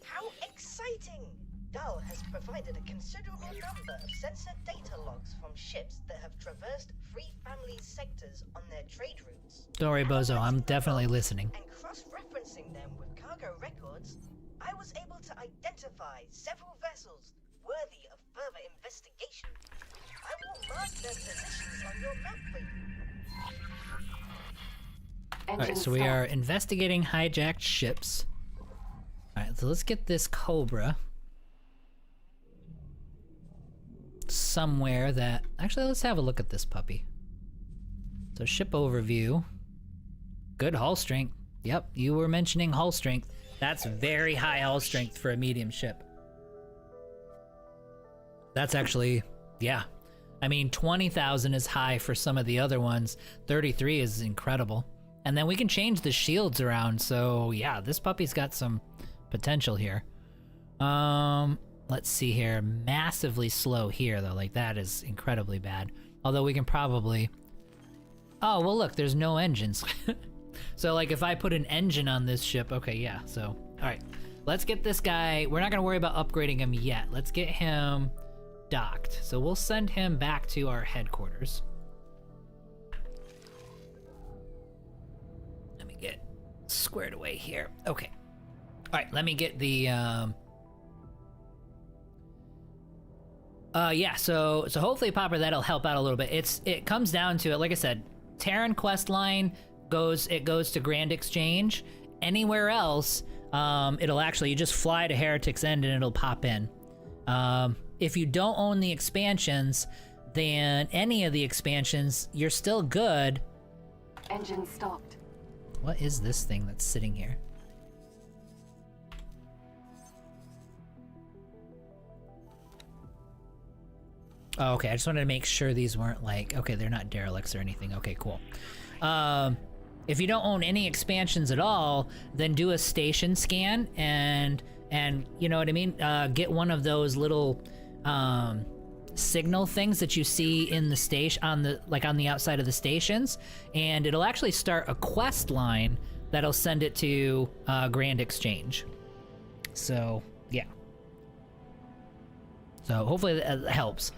How exciting! Dull has provided a considerable number of sensor data logs from ships that have traversed Free Family's sectors on their trade routes. Don't worry, Bozo. I'm definitely listening. And cross-referencing them with cargo records, I was able to identify several vessels worthy of further investigation. I will mark their positions on your map for you. Alright, so we are investigating hijacked ships. Alright, so let's get this Cobra somewhere that... Actually, let's have a look at this puppy. So, ship overview. Good hull strength. Yep, you were mentioning hull strength. That's very high hull strength for a medium ship. That's actually... yeah. I mean, 20,000 is high for some of the other ones. 33 is incredible. And then we can change the shields around, so yeah, this puppy's got some potential here. Let's see here. Massively slow here, though. Like, that is incredibly bad. Although we can probably... oh, well, look, there's no engines. So, like, if I put an engine on this ship... okay, yeah, so... alright. Let's get this guy... we're not going to worry about upgrading him yet. Let's get him docked. So we'll send him back to our headquarters. Let me get squared away here. Okay. Alright, let me get the... yeah, so hopefully, Popper, that'll help out a little bit. It comes down to it, like I said, Terran quest line goes to Grand Exchange. Anywhere else, it'll actually, you just fly to Heretic's End and it'll pop in. If you don't own the expansions, then any of the expansions, you're still good. Engine stopped. What is this thing that's sitting here? Oh, okay, I just wanted to make sure these weren't like... okay, they're not derelicts or anything. Okay, cool. If you don't own any expansions at all, then do a station scan and you know what I mean? Get one of those little signal things that you see in the station on the outside of the stations, and it'll actually start a quest line that'll send it to Grand Exchange. So yeah. So hopefully that helps.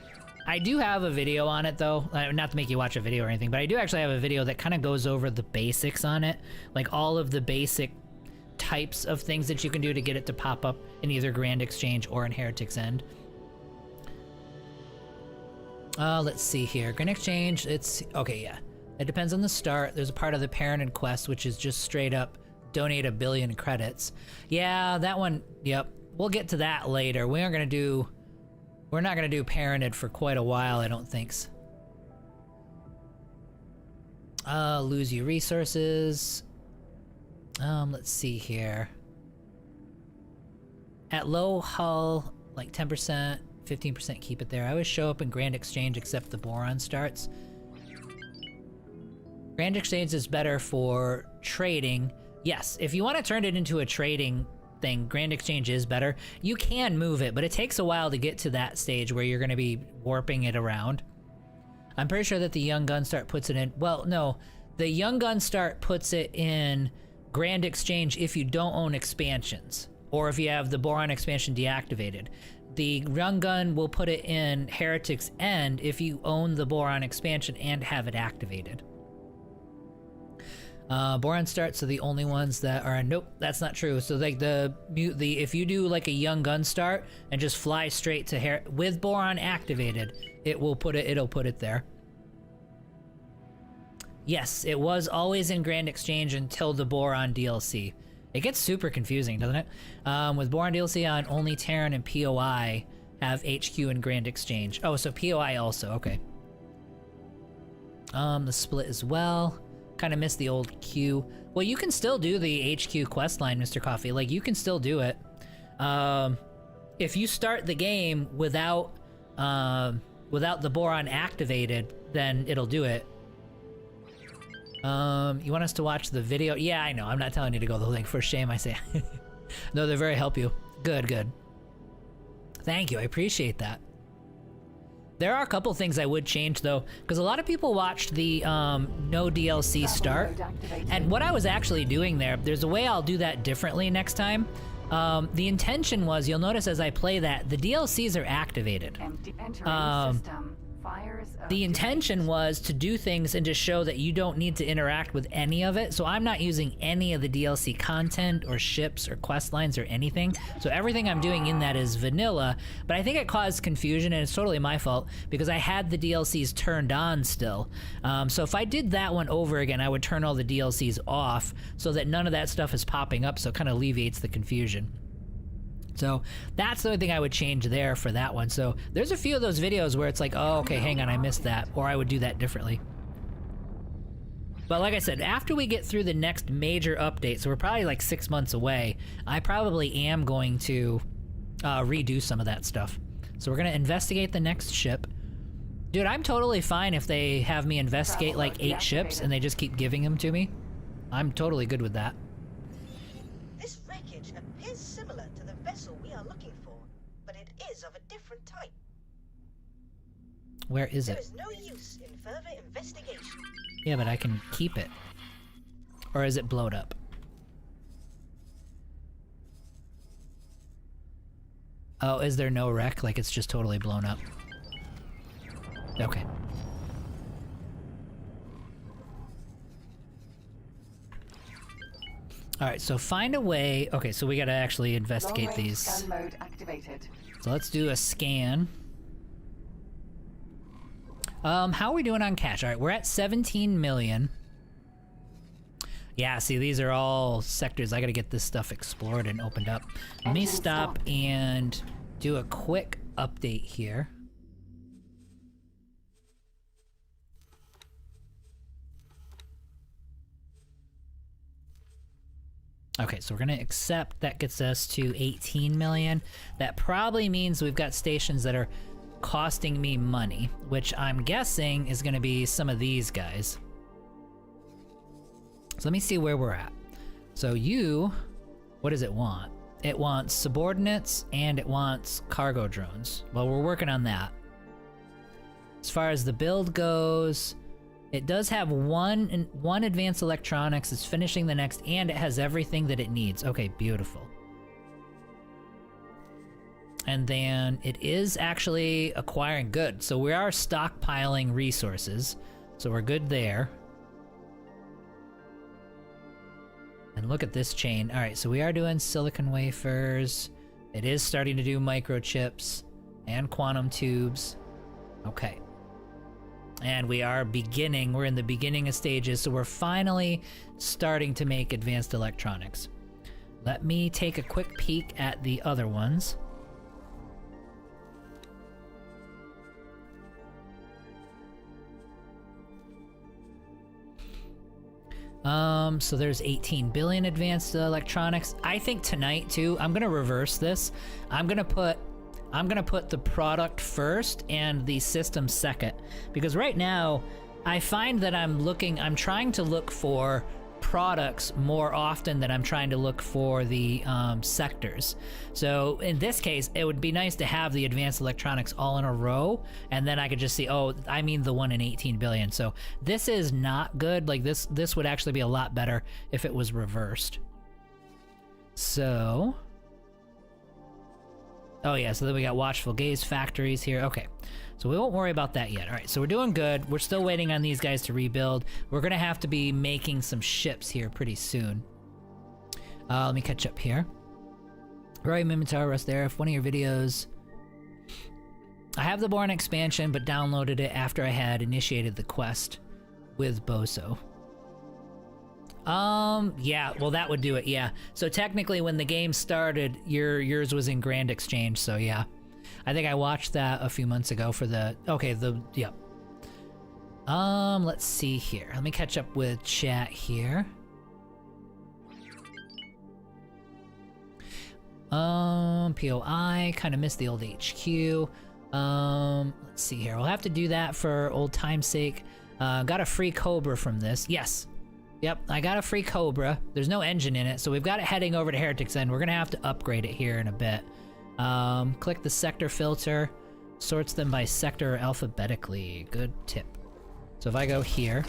I do have a video on it though, not to make you watch a video or anything, but I do actually have a video that kind of goes over the basics on it, like all of the basic types of things that you can do to get it to pop up in either Grand Exchange or in Heretic's End. Let's see here. Grand Exchange, it's okay, yeah. It depends on the start. There's a part of the Parented quest which is just straight up donate 1 billion credits. Yeah, that one, yep. We'll get to that later. We're not gonna do Parented for quite a while, I don't think. Lose your resources. Let's see here. At low hull, like 10%, 15% keep it there. I always show up in Grand Exchange except the Boron starts. Grand Exchange is better for trading. Yes, if you want to turn it into a trading thing, Grand Exchange is better. You can move it, but it takes a while to get to that stage where you're going to be warping it around. I'm pretty sure that the Young Gun Start puts it in... Well, no. The Young Gun Start puts it in Grand Exchange if you don't own expansions, or if you have the Boron expansion deactivated. The Young Gun will put it in Heretic's End if you own the Boron expansion and have it activated. Boron starts are the only ones that are... Nope, that's not true. So like if you do like a Young Gun Start and just fly straight to with Boron activated, it'll put it there. Yes, it was always in Grand Exchange until the Boron DLC. It gets super confusing, doesn't it? With Boron DLC on, only Terran and POI have HQ in Grand Exchange. Oh, so POI also, okay. The split as well. Kind of missed the old queue. Well, you can still do the HQ quest line, Mr. Coffee. Like, you can still do it. If you start the game without the Boron activated, then it'll do it. You want us to watch the video? Yeah, I know. I'm not telling you to go the whole thing. For shame, I say. No, they're very help you. Good, good. Thank you. I appreciate that. There are a couple things I would change though, because a lot of people watched the no DLC start, and what I was actually doing there's a way I'll do that differently next time. The intention was, you'll notice as I play that, the DLCs are activated. The intention was to do things and to show that you don't need to interact with any of it, so I'm not using any of the DLC content or ships or quest lines or anything, so everything I'm doing in that is vanilla, but I think it caused confusion, and it's totally my fault, because I had the DLCs turned on still. So if I did that one over again, I would turn all the DLCs off so that none of that stuff is popping up, so it kind of alleviates the confusion. So that's the only thing I would change there for that one. So there's a few of those videos where it's like, oh, okay, hang on, I missed that, or I would do that differently. But like I said, after we get through the next major update, so we're probably like 6 months away, I probably am going to redo some of that stuff. So we're gonna investigate the next ship. Dude, I'm totally fine if they have me investigate like 8 ships and they just keep giving them to me. I'm totally good with that. This wreckage appears similar to the vessel we are looking for, but it is of a different type. Where is it? There is no use in further investigation. Yeah, but I can keep it. Or is it blowed up? Oh, is there no wreck? Like it's just totally blown up? Okay. Alright, so find a way... Okay, so we gotta actually investigate these. Scan mode activated. So let's do a scan. How are we doing on cash? Alright, we're at 17 million. Yeah, see, these are all sectors. I gotta get this stuff explored and opened up. Let me stop and do a quick update here. Okay, so we're gonna accept. That gets us to 18 million. That probably means we've got stations that are costing me money, which I'm guessing is gonna be some of these guys. So let me see where we're at. So what does it want? It wants subordinates and it wants cargo drones. Well, we're working on that. As far as the build goes, it does have one advanced electronics. It's finishing the next, and it has everything that it needs. Okay, beautiful. And then it is actually acquiring good. So we are stockpiling resources. So we're good there. And look at this chain. All right, so we are doing silicon wafers. It is starting to do microchips and quantum tubes. Okay. And we are beginning, we're in the beginning of stages, so we're finally starting to make advanced electronics. Let me take a quick peek at the other ones. So there's 18 billion advanced electronics. I think tonight too, I'm gonna reverse this. I'm gonna put the product first and the system second, because right now I find that I'm trying to look for products more often than I'm trying to look for the sectors. So in this case, it would be nice to have the advanced electronics all in a row, and then I could just see, oh, I mean the one in 18 billion. So this is not good. Like this would actually be a lot better if it was reversed. So, oh yeah, so then we got watchful gaze factories here. Okay, so we won't worry about that yet. All right, so we're doing good. We're still waiting on these guys to rebuild. We're gonna have to be making some ships here pretty soon. Let me catch up here. Roy Mimitar, Russ there. If one of your videos, I have the Born expansion, but downloaded it after I had initiated the quest with Boso. Yeah, well that would do it, yeah. So technically when the game started, yours was in Grand Exchange, so yeah. I think I watched that a few months ago for the, yeah. Let's see here. Let me catch up with chat here. POI, kind of missed the old HQ. Let's see here. We'll have to do that for old time's sake. Got a free Cobra from this. Yes. Yep, I got a free Cobra. There's no engine in it, so we've got it heading over to Heretic's End. We're gonna have to upgrade it here in a bit. Click the sector filter, sorts them by sector alphabetically. Good tip. So if I go here,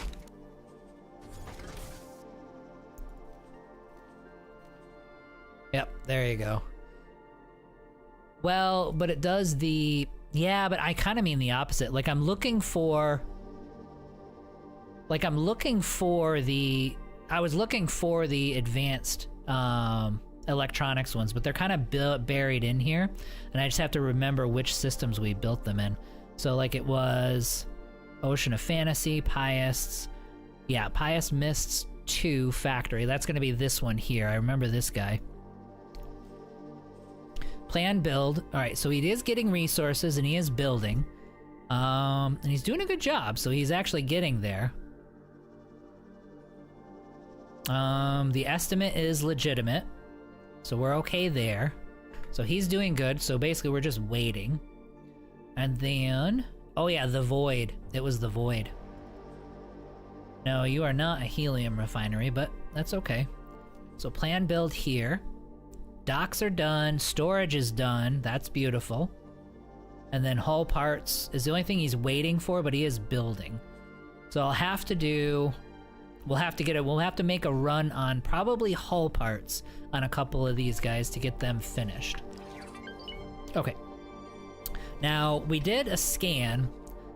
yep, there you go. Well, but it does the, yeah, but I kind of mean the opposite. Like I'm looking for the, I was looking for the advanced electronics ones, but they're kind of buried in here, and I just have to remember which systems we built them in. So like it was Ocean of Fantasy, Pious, yeah, Pious Mists 2 Factory. That's gonna be this one here. I remember this guy. Plan build. All right, so he is getting resources and he is building, and he's doing a good job. So he's actually getting there. The estimate is legitimate, so we're okay there. So he's doing good. So basically, we're just waiting, and then, oh yeah, the Void. It was the Void. No, you are not a helium refinery, but that's okay. So plan build here. Docks are done, storage is done, that's beautiful. And then hull parts is the only thing he's waiting for, but he is building. So I'll have to do, we'll have to make a run on probably hull parts on a couple of these guys to get them finished. Okay. Now, we did a scan.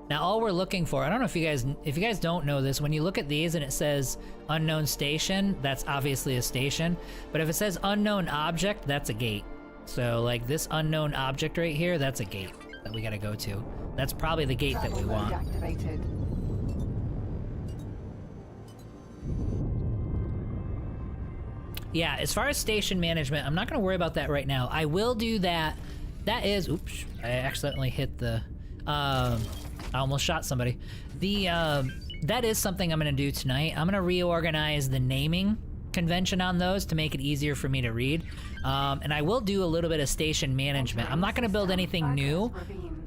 Now all we're looking for, I don't know if you guys don't know this, when you look at these and it says unknown station, that's obviously a station. But if it says unknown object, that's a gate. So like this unknown object right here, that's a gate that we gotta go to. That's probably the gate that we want. Activated. Yeah, as far as station management, I'm not gonna worry about that right now. I will do that. That is, oops, I accidentally hit the, I almost shot somebody. That is something I'm gonna do tonight. I'm gonna reorganize the naming convention on those to make it easier for me to read. And I will do a little bit of station management. I'm not gonna build anything new,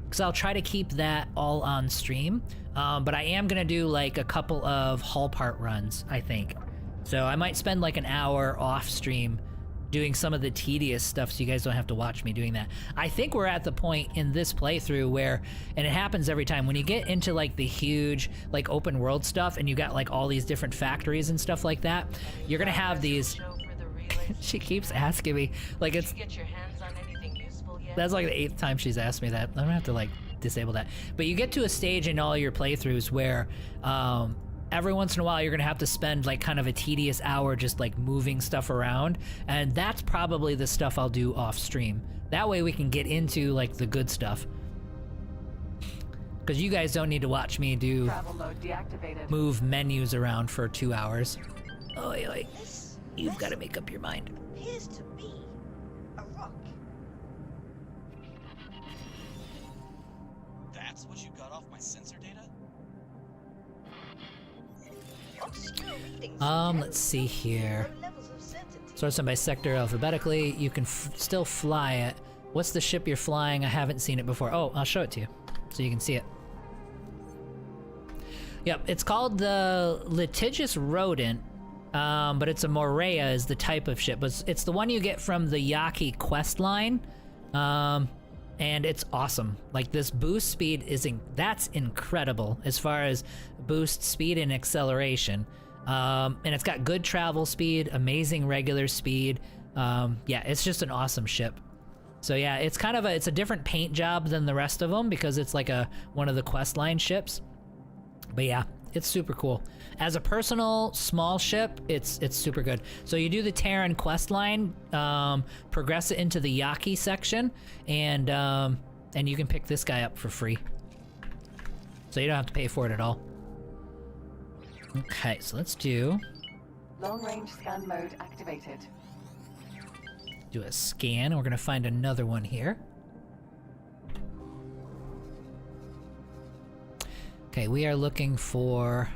because I'll try to keep that all on stream. But I am gonna do like a couple of hull part runs, I think. So I might spend like an hour off stream doing some of the tedious stuff so you guys don't have to watch me doing that. I think we're at the point in this playthrough where, and it happens every time, when you get into like the huge like open world stuff and you got like all these different factories and stuff like that, you're gonna have these... She keeps asking me, like it's... Get your hands on anything useful yet? That's like the 8th time she's asked me that. I'm gonna have to like disable that. But you get to a stage in all your playthroughs where every once in a while you're gonna have to spend like kind of a tedious hour just like moving stuff around, and that's probably the stuff I'll do off stream. That way we can get into like the good stuff. Because you guys don't need to watch me do Travel mode deactivated. move menus around for 2 hours. Oi, oi. You've got to make up your mind. Appears to be a rock. That's what you got off my sensor data? Obscure readings Let's see here. low levels of certainty. Sorts them by sector alphabetically. You can still fly it. What's the ship you're flying? I haven't seen it before. Oh, I'll show it to you so you can see it. Yep, it's called the Litigious Rodent, but it's a Morea is the type of ship. But it's the one you get from the Yaki quest line, and it's awesome. Like this boost speed that's incredible as far as boost speed and acceleration. And it's got good travel speed, amazing regular speed. Yeah, it's just an awesome ship. So yeah, it's kind of it's a different paint job than the rest of them because it's like one of the quest line ships. But yeah, it's super cool. As a personal small ship, it's super good. So you do the Terran quest line, progress it into the Yaki section, and you can pick this guy up for free. So you don't have to pay for it at all. Okay, so let's do Long range scan mode activated. a scan. We're gonna find another one here. Okay, we are looking for...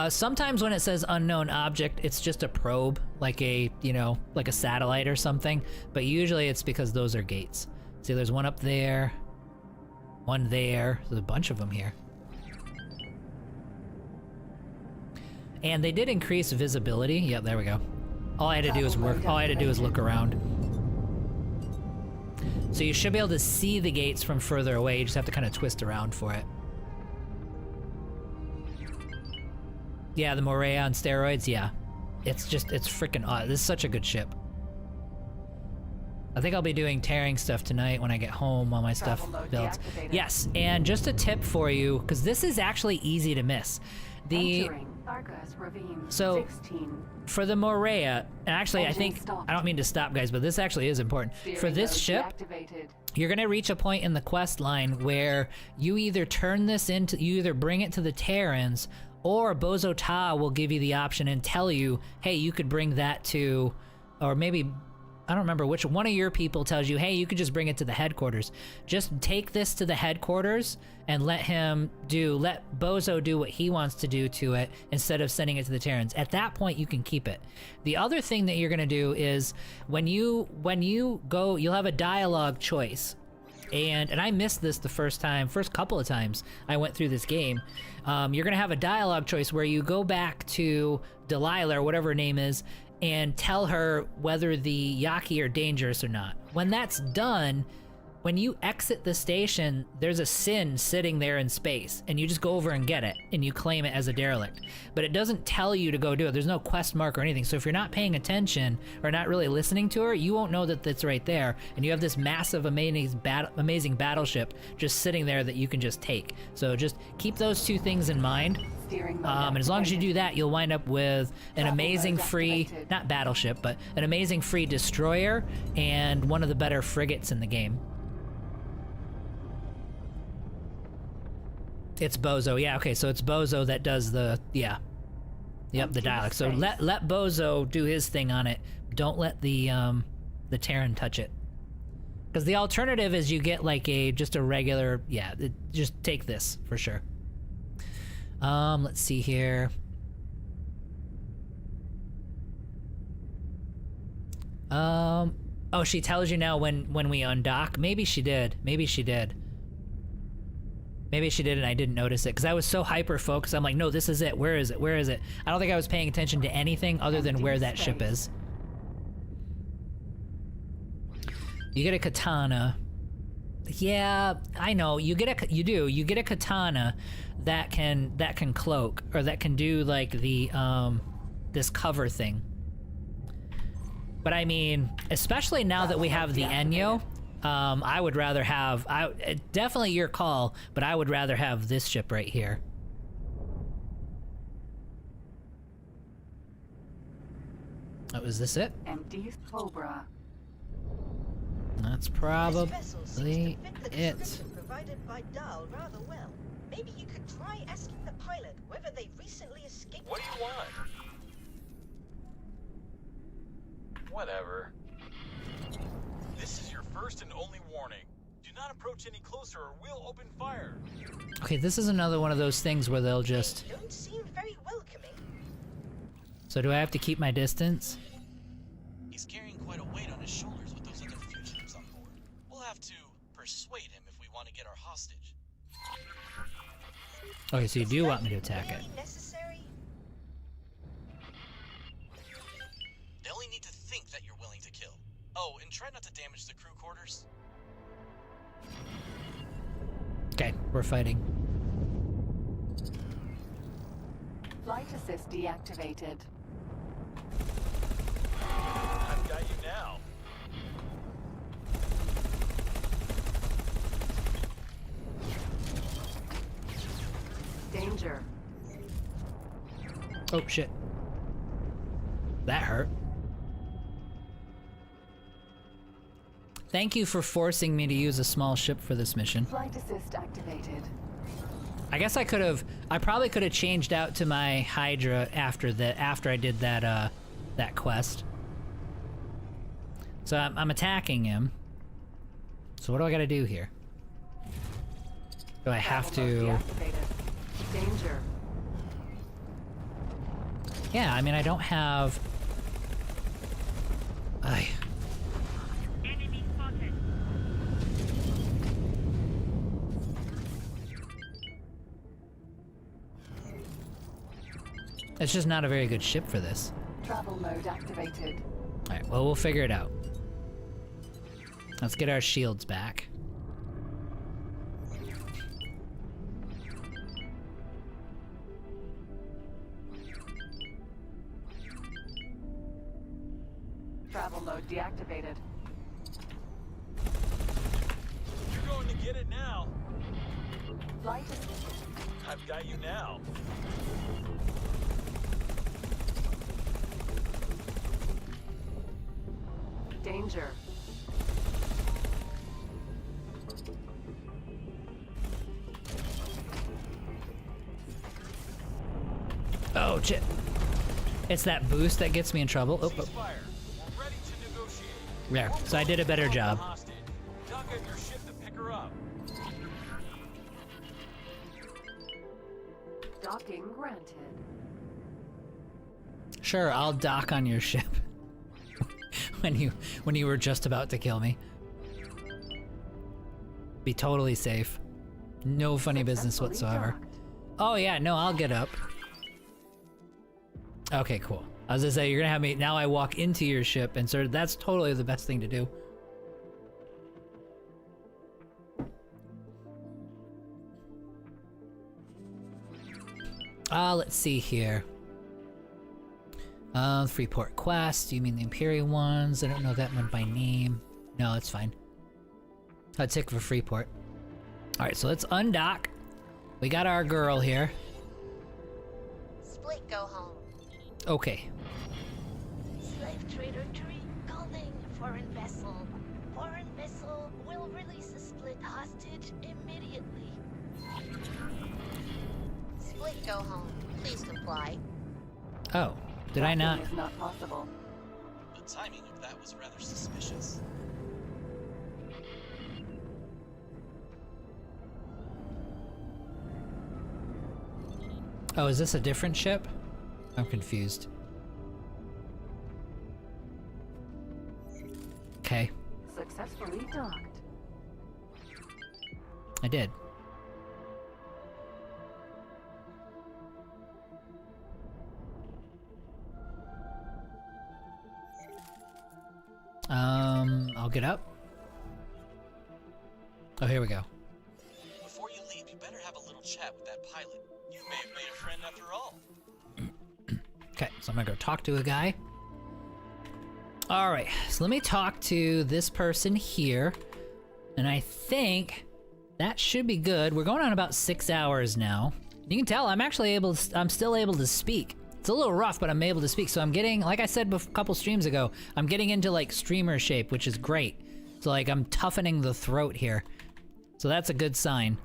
sometimes when it says unknown object, it's just a probe, like a satellite or something. But usually it's because those are gates. See, there's one up there, one there. There's a bunch of them here. And they did increase visibility. Yep, there we go. All I had to do is work. All I had to do is look around. So you should be able to see the gates from further away. You just have to kind of twist around for it. Yeah, the Morea on steroids, yeah. It's freaking odd. This is such a good ship. I think I'll be doing tearing stuff tonight when I get home while my stuff builds. Yes, and just a tip for you, because this is actually easy to miss. So, for the Morea, and actually I think, I don't mean to stop guys, but this actually is important. For this ship, you're gonna reach a point in the quest line where you either you either bring it to the Terrans, or Bozo Ta will give you the option and tell you, hey, you could bring that to, or maybe, I don't remember which one of your people tells you, hey, you could just bring it to the headquarters. Just take this to the headquarters and let Bozo do what he wants to do to it instead of sending it to the Terrans. At that point, you can keep it. The other thing that you're gonna do is when you go, you'll have a dialogue choice. And I missed this the first couple of times I went through this game. You're gonna have a dialogue choice where you go back to Delilah or whatever her name is and tell her whether the Yaki are dangerous or not. When that's done, when you exit the station, there's a Sin sitting there in space, and you just go over and get it, and you claim it as a derelict. But it doesn't tell you to go do it. There's no quest mark or anything, so if you're not paying attention or not really listening to her, you won't know that it's right there, and you have this massive, amazing battleship just sitting there that you can just take. So just keep those two things in mind. And as long as you do that, you'll wind up with an amazing free, not battleship, but an amazing free destroyer and one of the better frigates in the game. It's Bozo, yeah, okay, so it's Bozo that does the, yeah. Yep, the dialogue. So let Bozo do his thing on it. Don't let the Terran touch it. Because the alternative is you get like just a regular, yeah, just take this for sure. Let's see here. Oh, she tells you now when we undock. Maybe she did. Maybe she did. Maybe she did and I didn't notice it because I was so hyper focused. I'm like, no, this is it. Where is it? Where is it? I don't think I was paying attention to anything other than where that ship is. You get a katana. Yeah, I know. You get a katana that can cloak, or that can do like the this cover thing. But I mean, especially now that we have the Enyo, I would rather have, definitely your call, but I would rather have this ship right here. Oh, is this it? Empty Cobra. That's probably it. Provided by Dahl rather well. Maybe you could try asking the pilot whether they recently escaped. What do you want? Whatever. This is your first and only warning. Do not approach any closer or we'll open fire. Okay, this is another one of those things where they'll just... They don't seem very welcoming. So do I have to keep my distance? He's carrying quite a weight on his shoulders with those other fugitives on board. We'll have to persuade him if we want to get our hostage. Okay, so you do want me to attack it. Necessary? They only need to think that you're willing to kill. Oh, and try not to damage the crew quarters. Okay, we're fighting. Flight assist deactivated. I've got you now. Danger. Oh shit. That hurt. Thank you for forcing me to use a small ship for this mission. Flight assist activated. I guess I probably could have changed out to my Hydra after I did that that quest. So I'm attacking him. So what do I gotta do here? Do I have to... Deactivated. Danger. Yeah, I mean, I don't have... Enemy spotted. It's just not a very good ship for this. Travel mode activated. Alright, well, we'll figure it out. Let's get our shields back. Travel mode deactivated. You're going to get it now. Flight assist. I've got you now. Danger. Oh, shit. It's that boost that gets me in trouble. Oh, oh. Ceasefire. We're ready to negotiate. There. So I did a better job. Hostage. Dock at your ship to pick her up. Docking granted. Sure, I'll dock on your ship. when you were just about to kill me. Be totally safe. No funny business whatsoever. Oh yeah, no, I'll get up. Okay, cool. I was gonna say, you're gonna have me, now I walk into your ship, and so that's totally the best thing to do. Let's see here. Freeport Quest, you mean the Imperial ones? I don't know that one by name. No, it's fine. I'll take for Freeport. Alright, so let's undock. We got our girl here. Split, go home. Okay. Slave trader tree calling. Foreign vessel. Foreign vessel will release a Split hostage immediately. Split, go home. Please comply. Oh, did I not? Docking is not possible. The timing of that was rather suspicious. Oh, is this a different ship? I'm confused. Okay, Successfully docked. I did. I'll get up. Oh, here we go. Before you leave, you better have a little chat with that pilot. You may have made a friend after all. Okay, so I'm gonna go talk to a guy. All right, so let me talk to this person here, and I think that should be good. We're going on about 6 hours now. You can tell I'm still able to speak. It's a little rough, but I'm able to speak. So I'm getting, like I said a couple streams ago, I'm getting into like streamer shape, which is great. So like I'm toughening the throat here. So that's a good sign.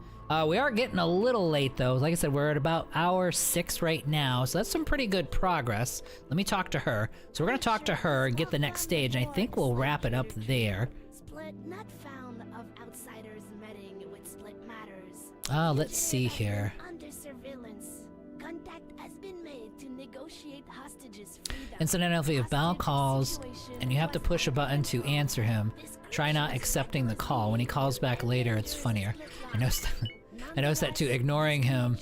We are getting a little late though. Like I said, we're at about hour 6 right now. So that's some pretty good progress. Let me talk to her. So we're gonna talk to her and get the next stage. And I think we'll wrap it up there. Split not found of outsiders medding with split matters. Let's see here. Under surveillance. Contact has been made to negotiate hostages freedom. Incidentally, if Val calls and you have to push a button to answer him, try not accepting the call. When he calls back later, it's funnier. I noticed that too. Ignoring him,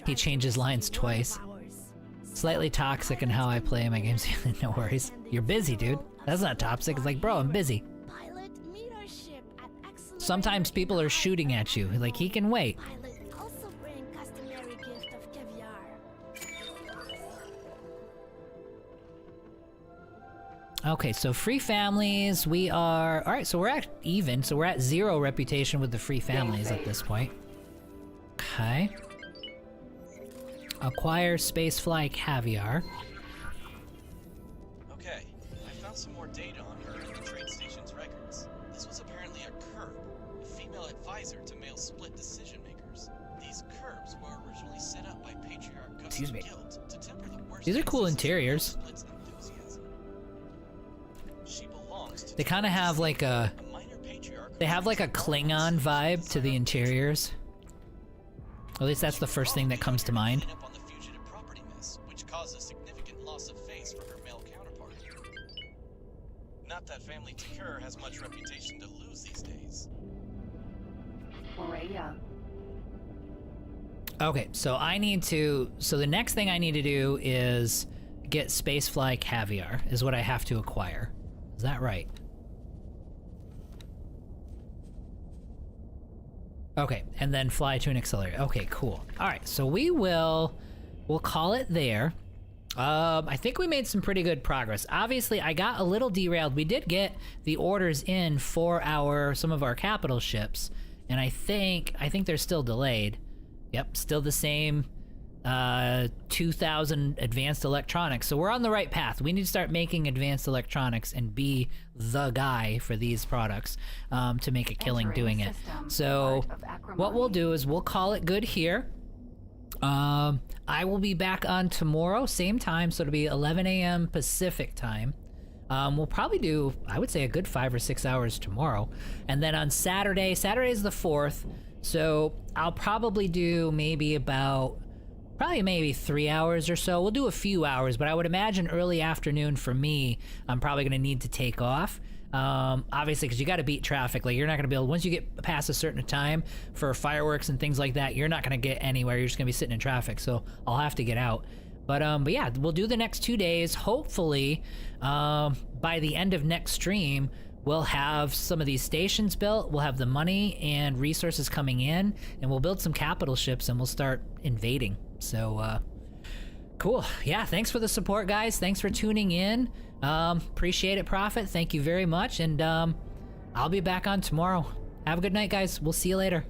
he changes lines twice. Slightly toxic in how I play my games. No worries. You're busy, dude. That's not toxic. It's like, bro, I'm busy. Sometimes people are shooting at you. Like, he can wait. Also bring customary gift of caviar. Okay, so free families, we are... Alright, so we're at even. So we're at 0 reputation with the free families at this point. Okay. Acquire Spacefly Caviar. Okay, I found some more data on her in the train station's records. This was apparently a curb, a female advisor to male split decision makers. These curbs were originally set up by Patriarch Custom Guild to temper the worst. These are cool interiors. They kind of have like a... They have like a Klingon vibe to the interiors. At least that's the first thing that comes to mind. On the fugitive property mess, which caused a significant loss of face for her male counterpart. Not that family Takur has much reputation to lose these days. Okay, so I need to... So the next thing I need to do is get Spacefly Caviar, is what I have to acquire. Is that right? Okay, and then fly to an accelerator. Okay, cool. All right, so we'll call it there. I think we made some pretty good progress. Obviously, I got a little derailed. We did get the orders in for some of our capital ships, and I think they're still delayed. Yep, still the same 2,000 advanced electronics. So we're on the right path. We need to start making advanced electronics and be the guy for these products to make a killing doing it. So what we'll do is we'll call it good here. I will be back on tomorrow, same time, so it'll be 11 a.m. Pacific time. We'll probably do, I would say, a good 5 or 6 hours tomorrow. And then on Saturday is the 4th, so I'll probably do maybe 3 hours or so. We'll do a few hours, but I would imagine early afternoon for me, I'm probably going to need to take off. Obviously, because you got to beat traffic. Like, you're not going to be able, once you get past a certain time for fireworks and things like that, you're not going to get anywhere. You're just going to be sitting in traffic, so I'll have to get out. But yeah, we'll do the next 2 days. Hopefully, by the end of next stream, we'll have some of these stations built, we'll have the money and resources coming in, and we'll build some capital ships and we'll start invading. So, cool. Yeah, thanks for the support, guys. Thanks for tuning in. Appreciate it, Prophet. Thank you very much, and I'll be back on tomorrow. Have a good night, guys. We'll see you later.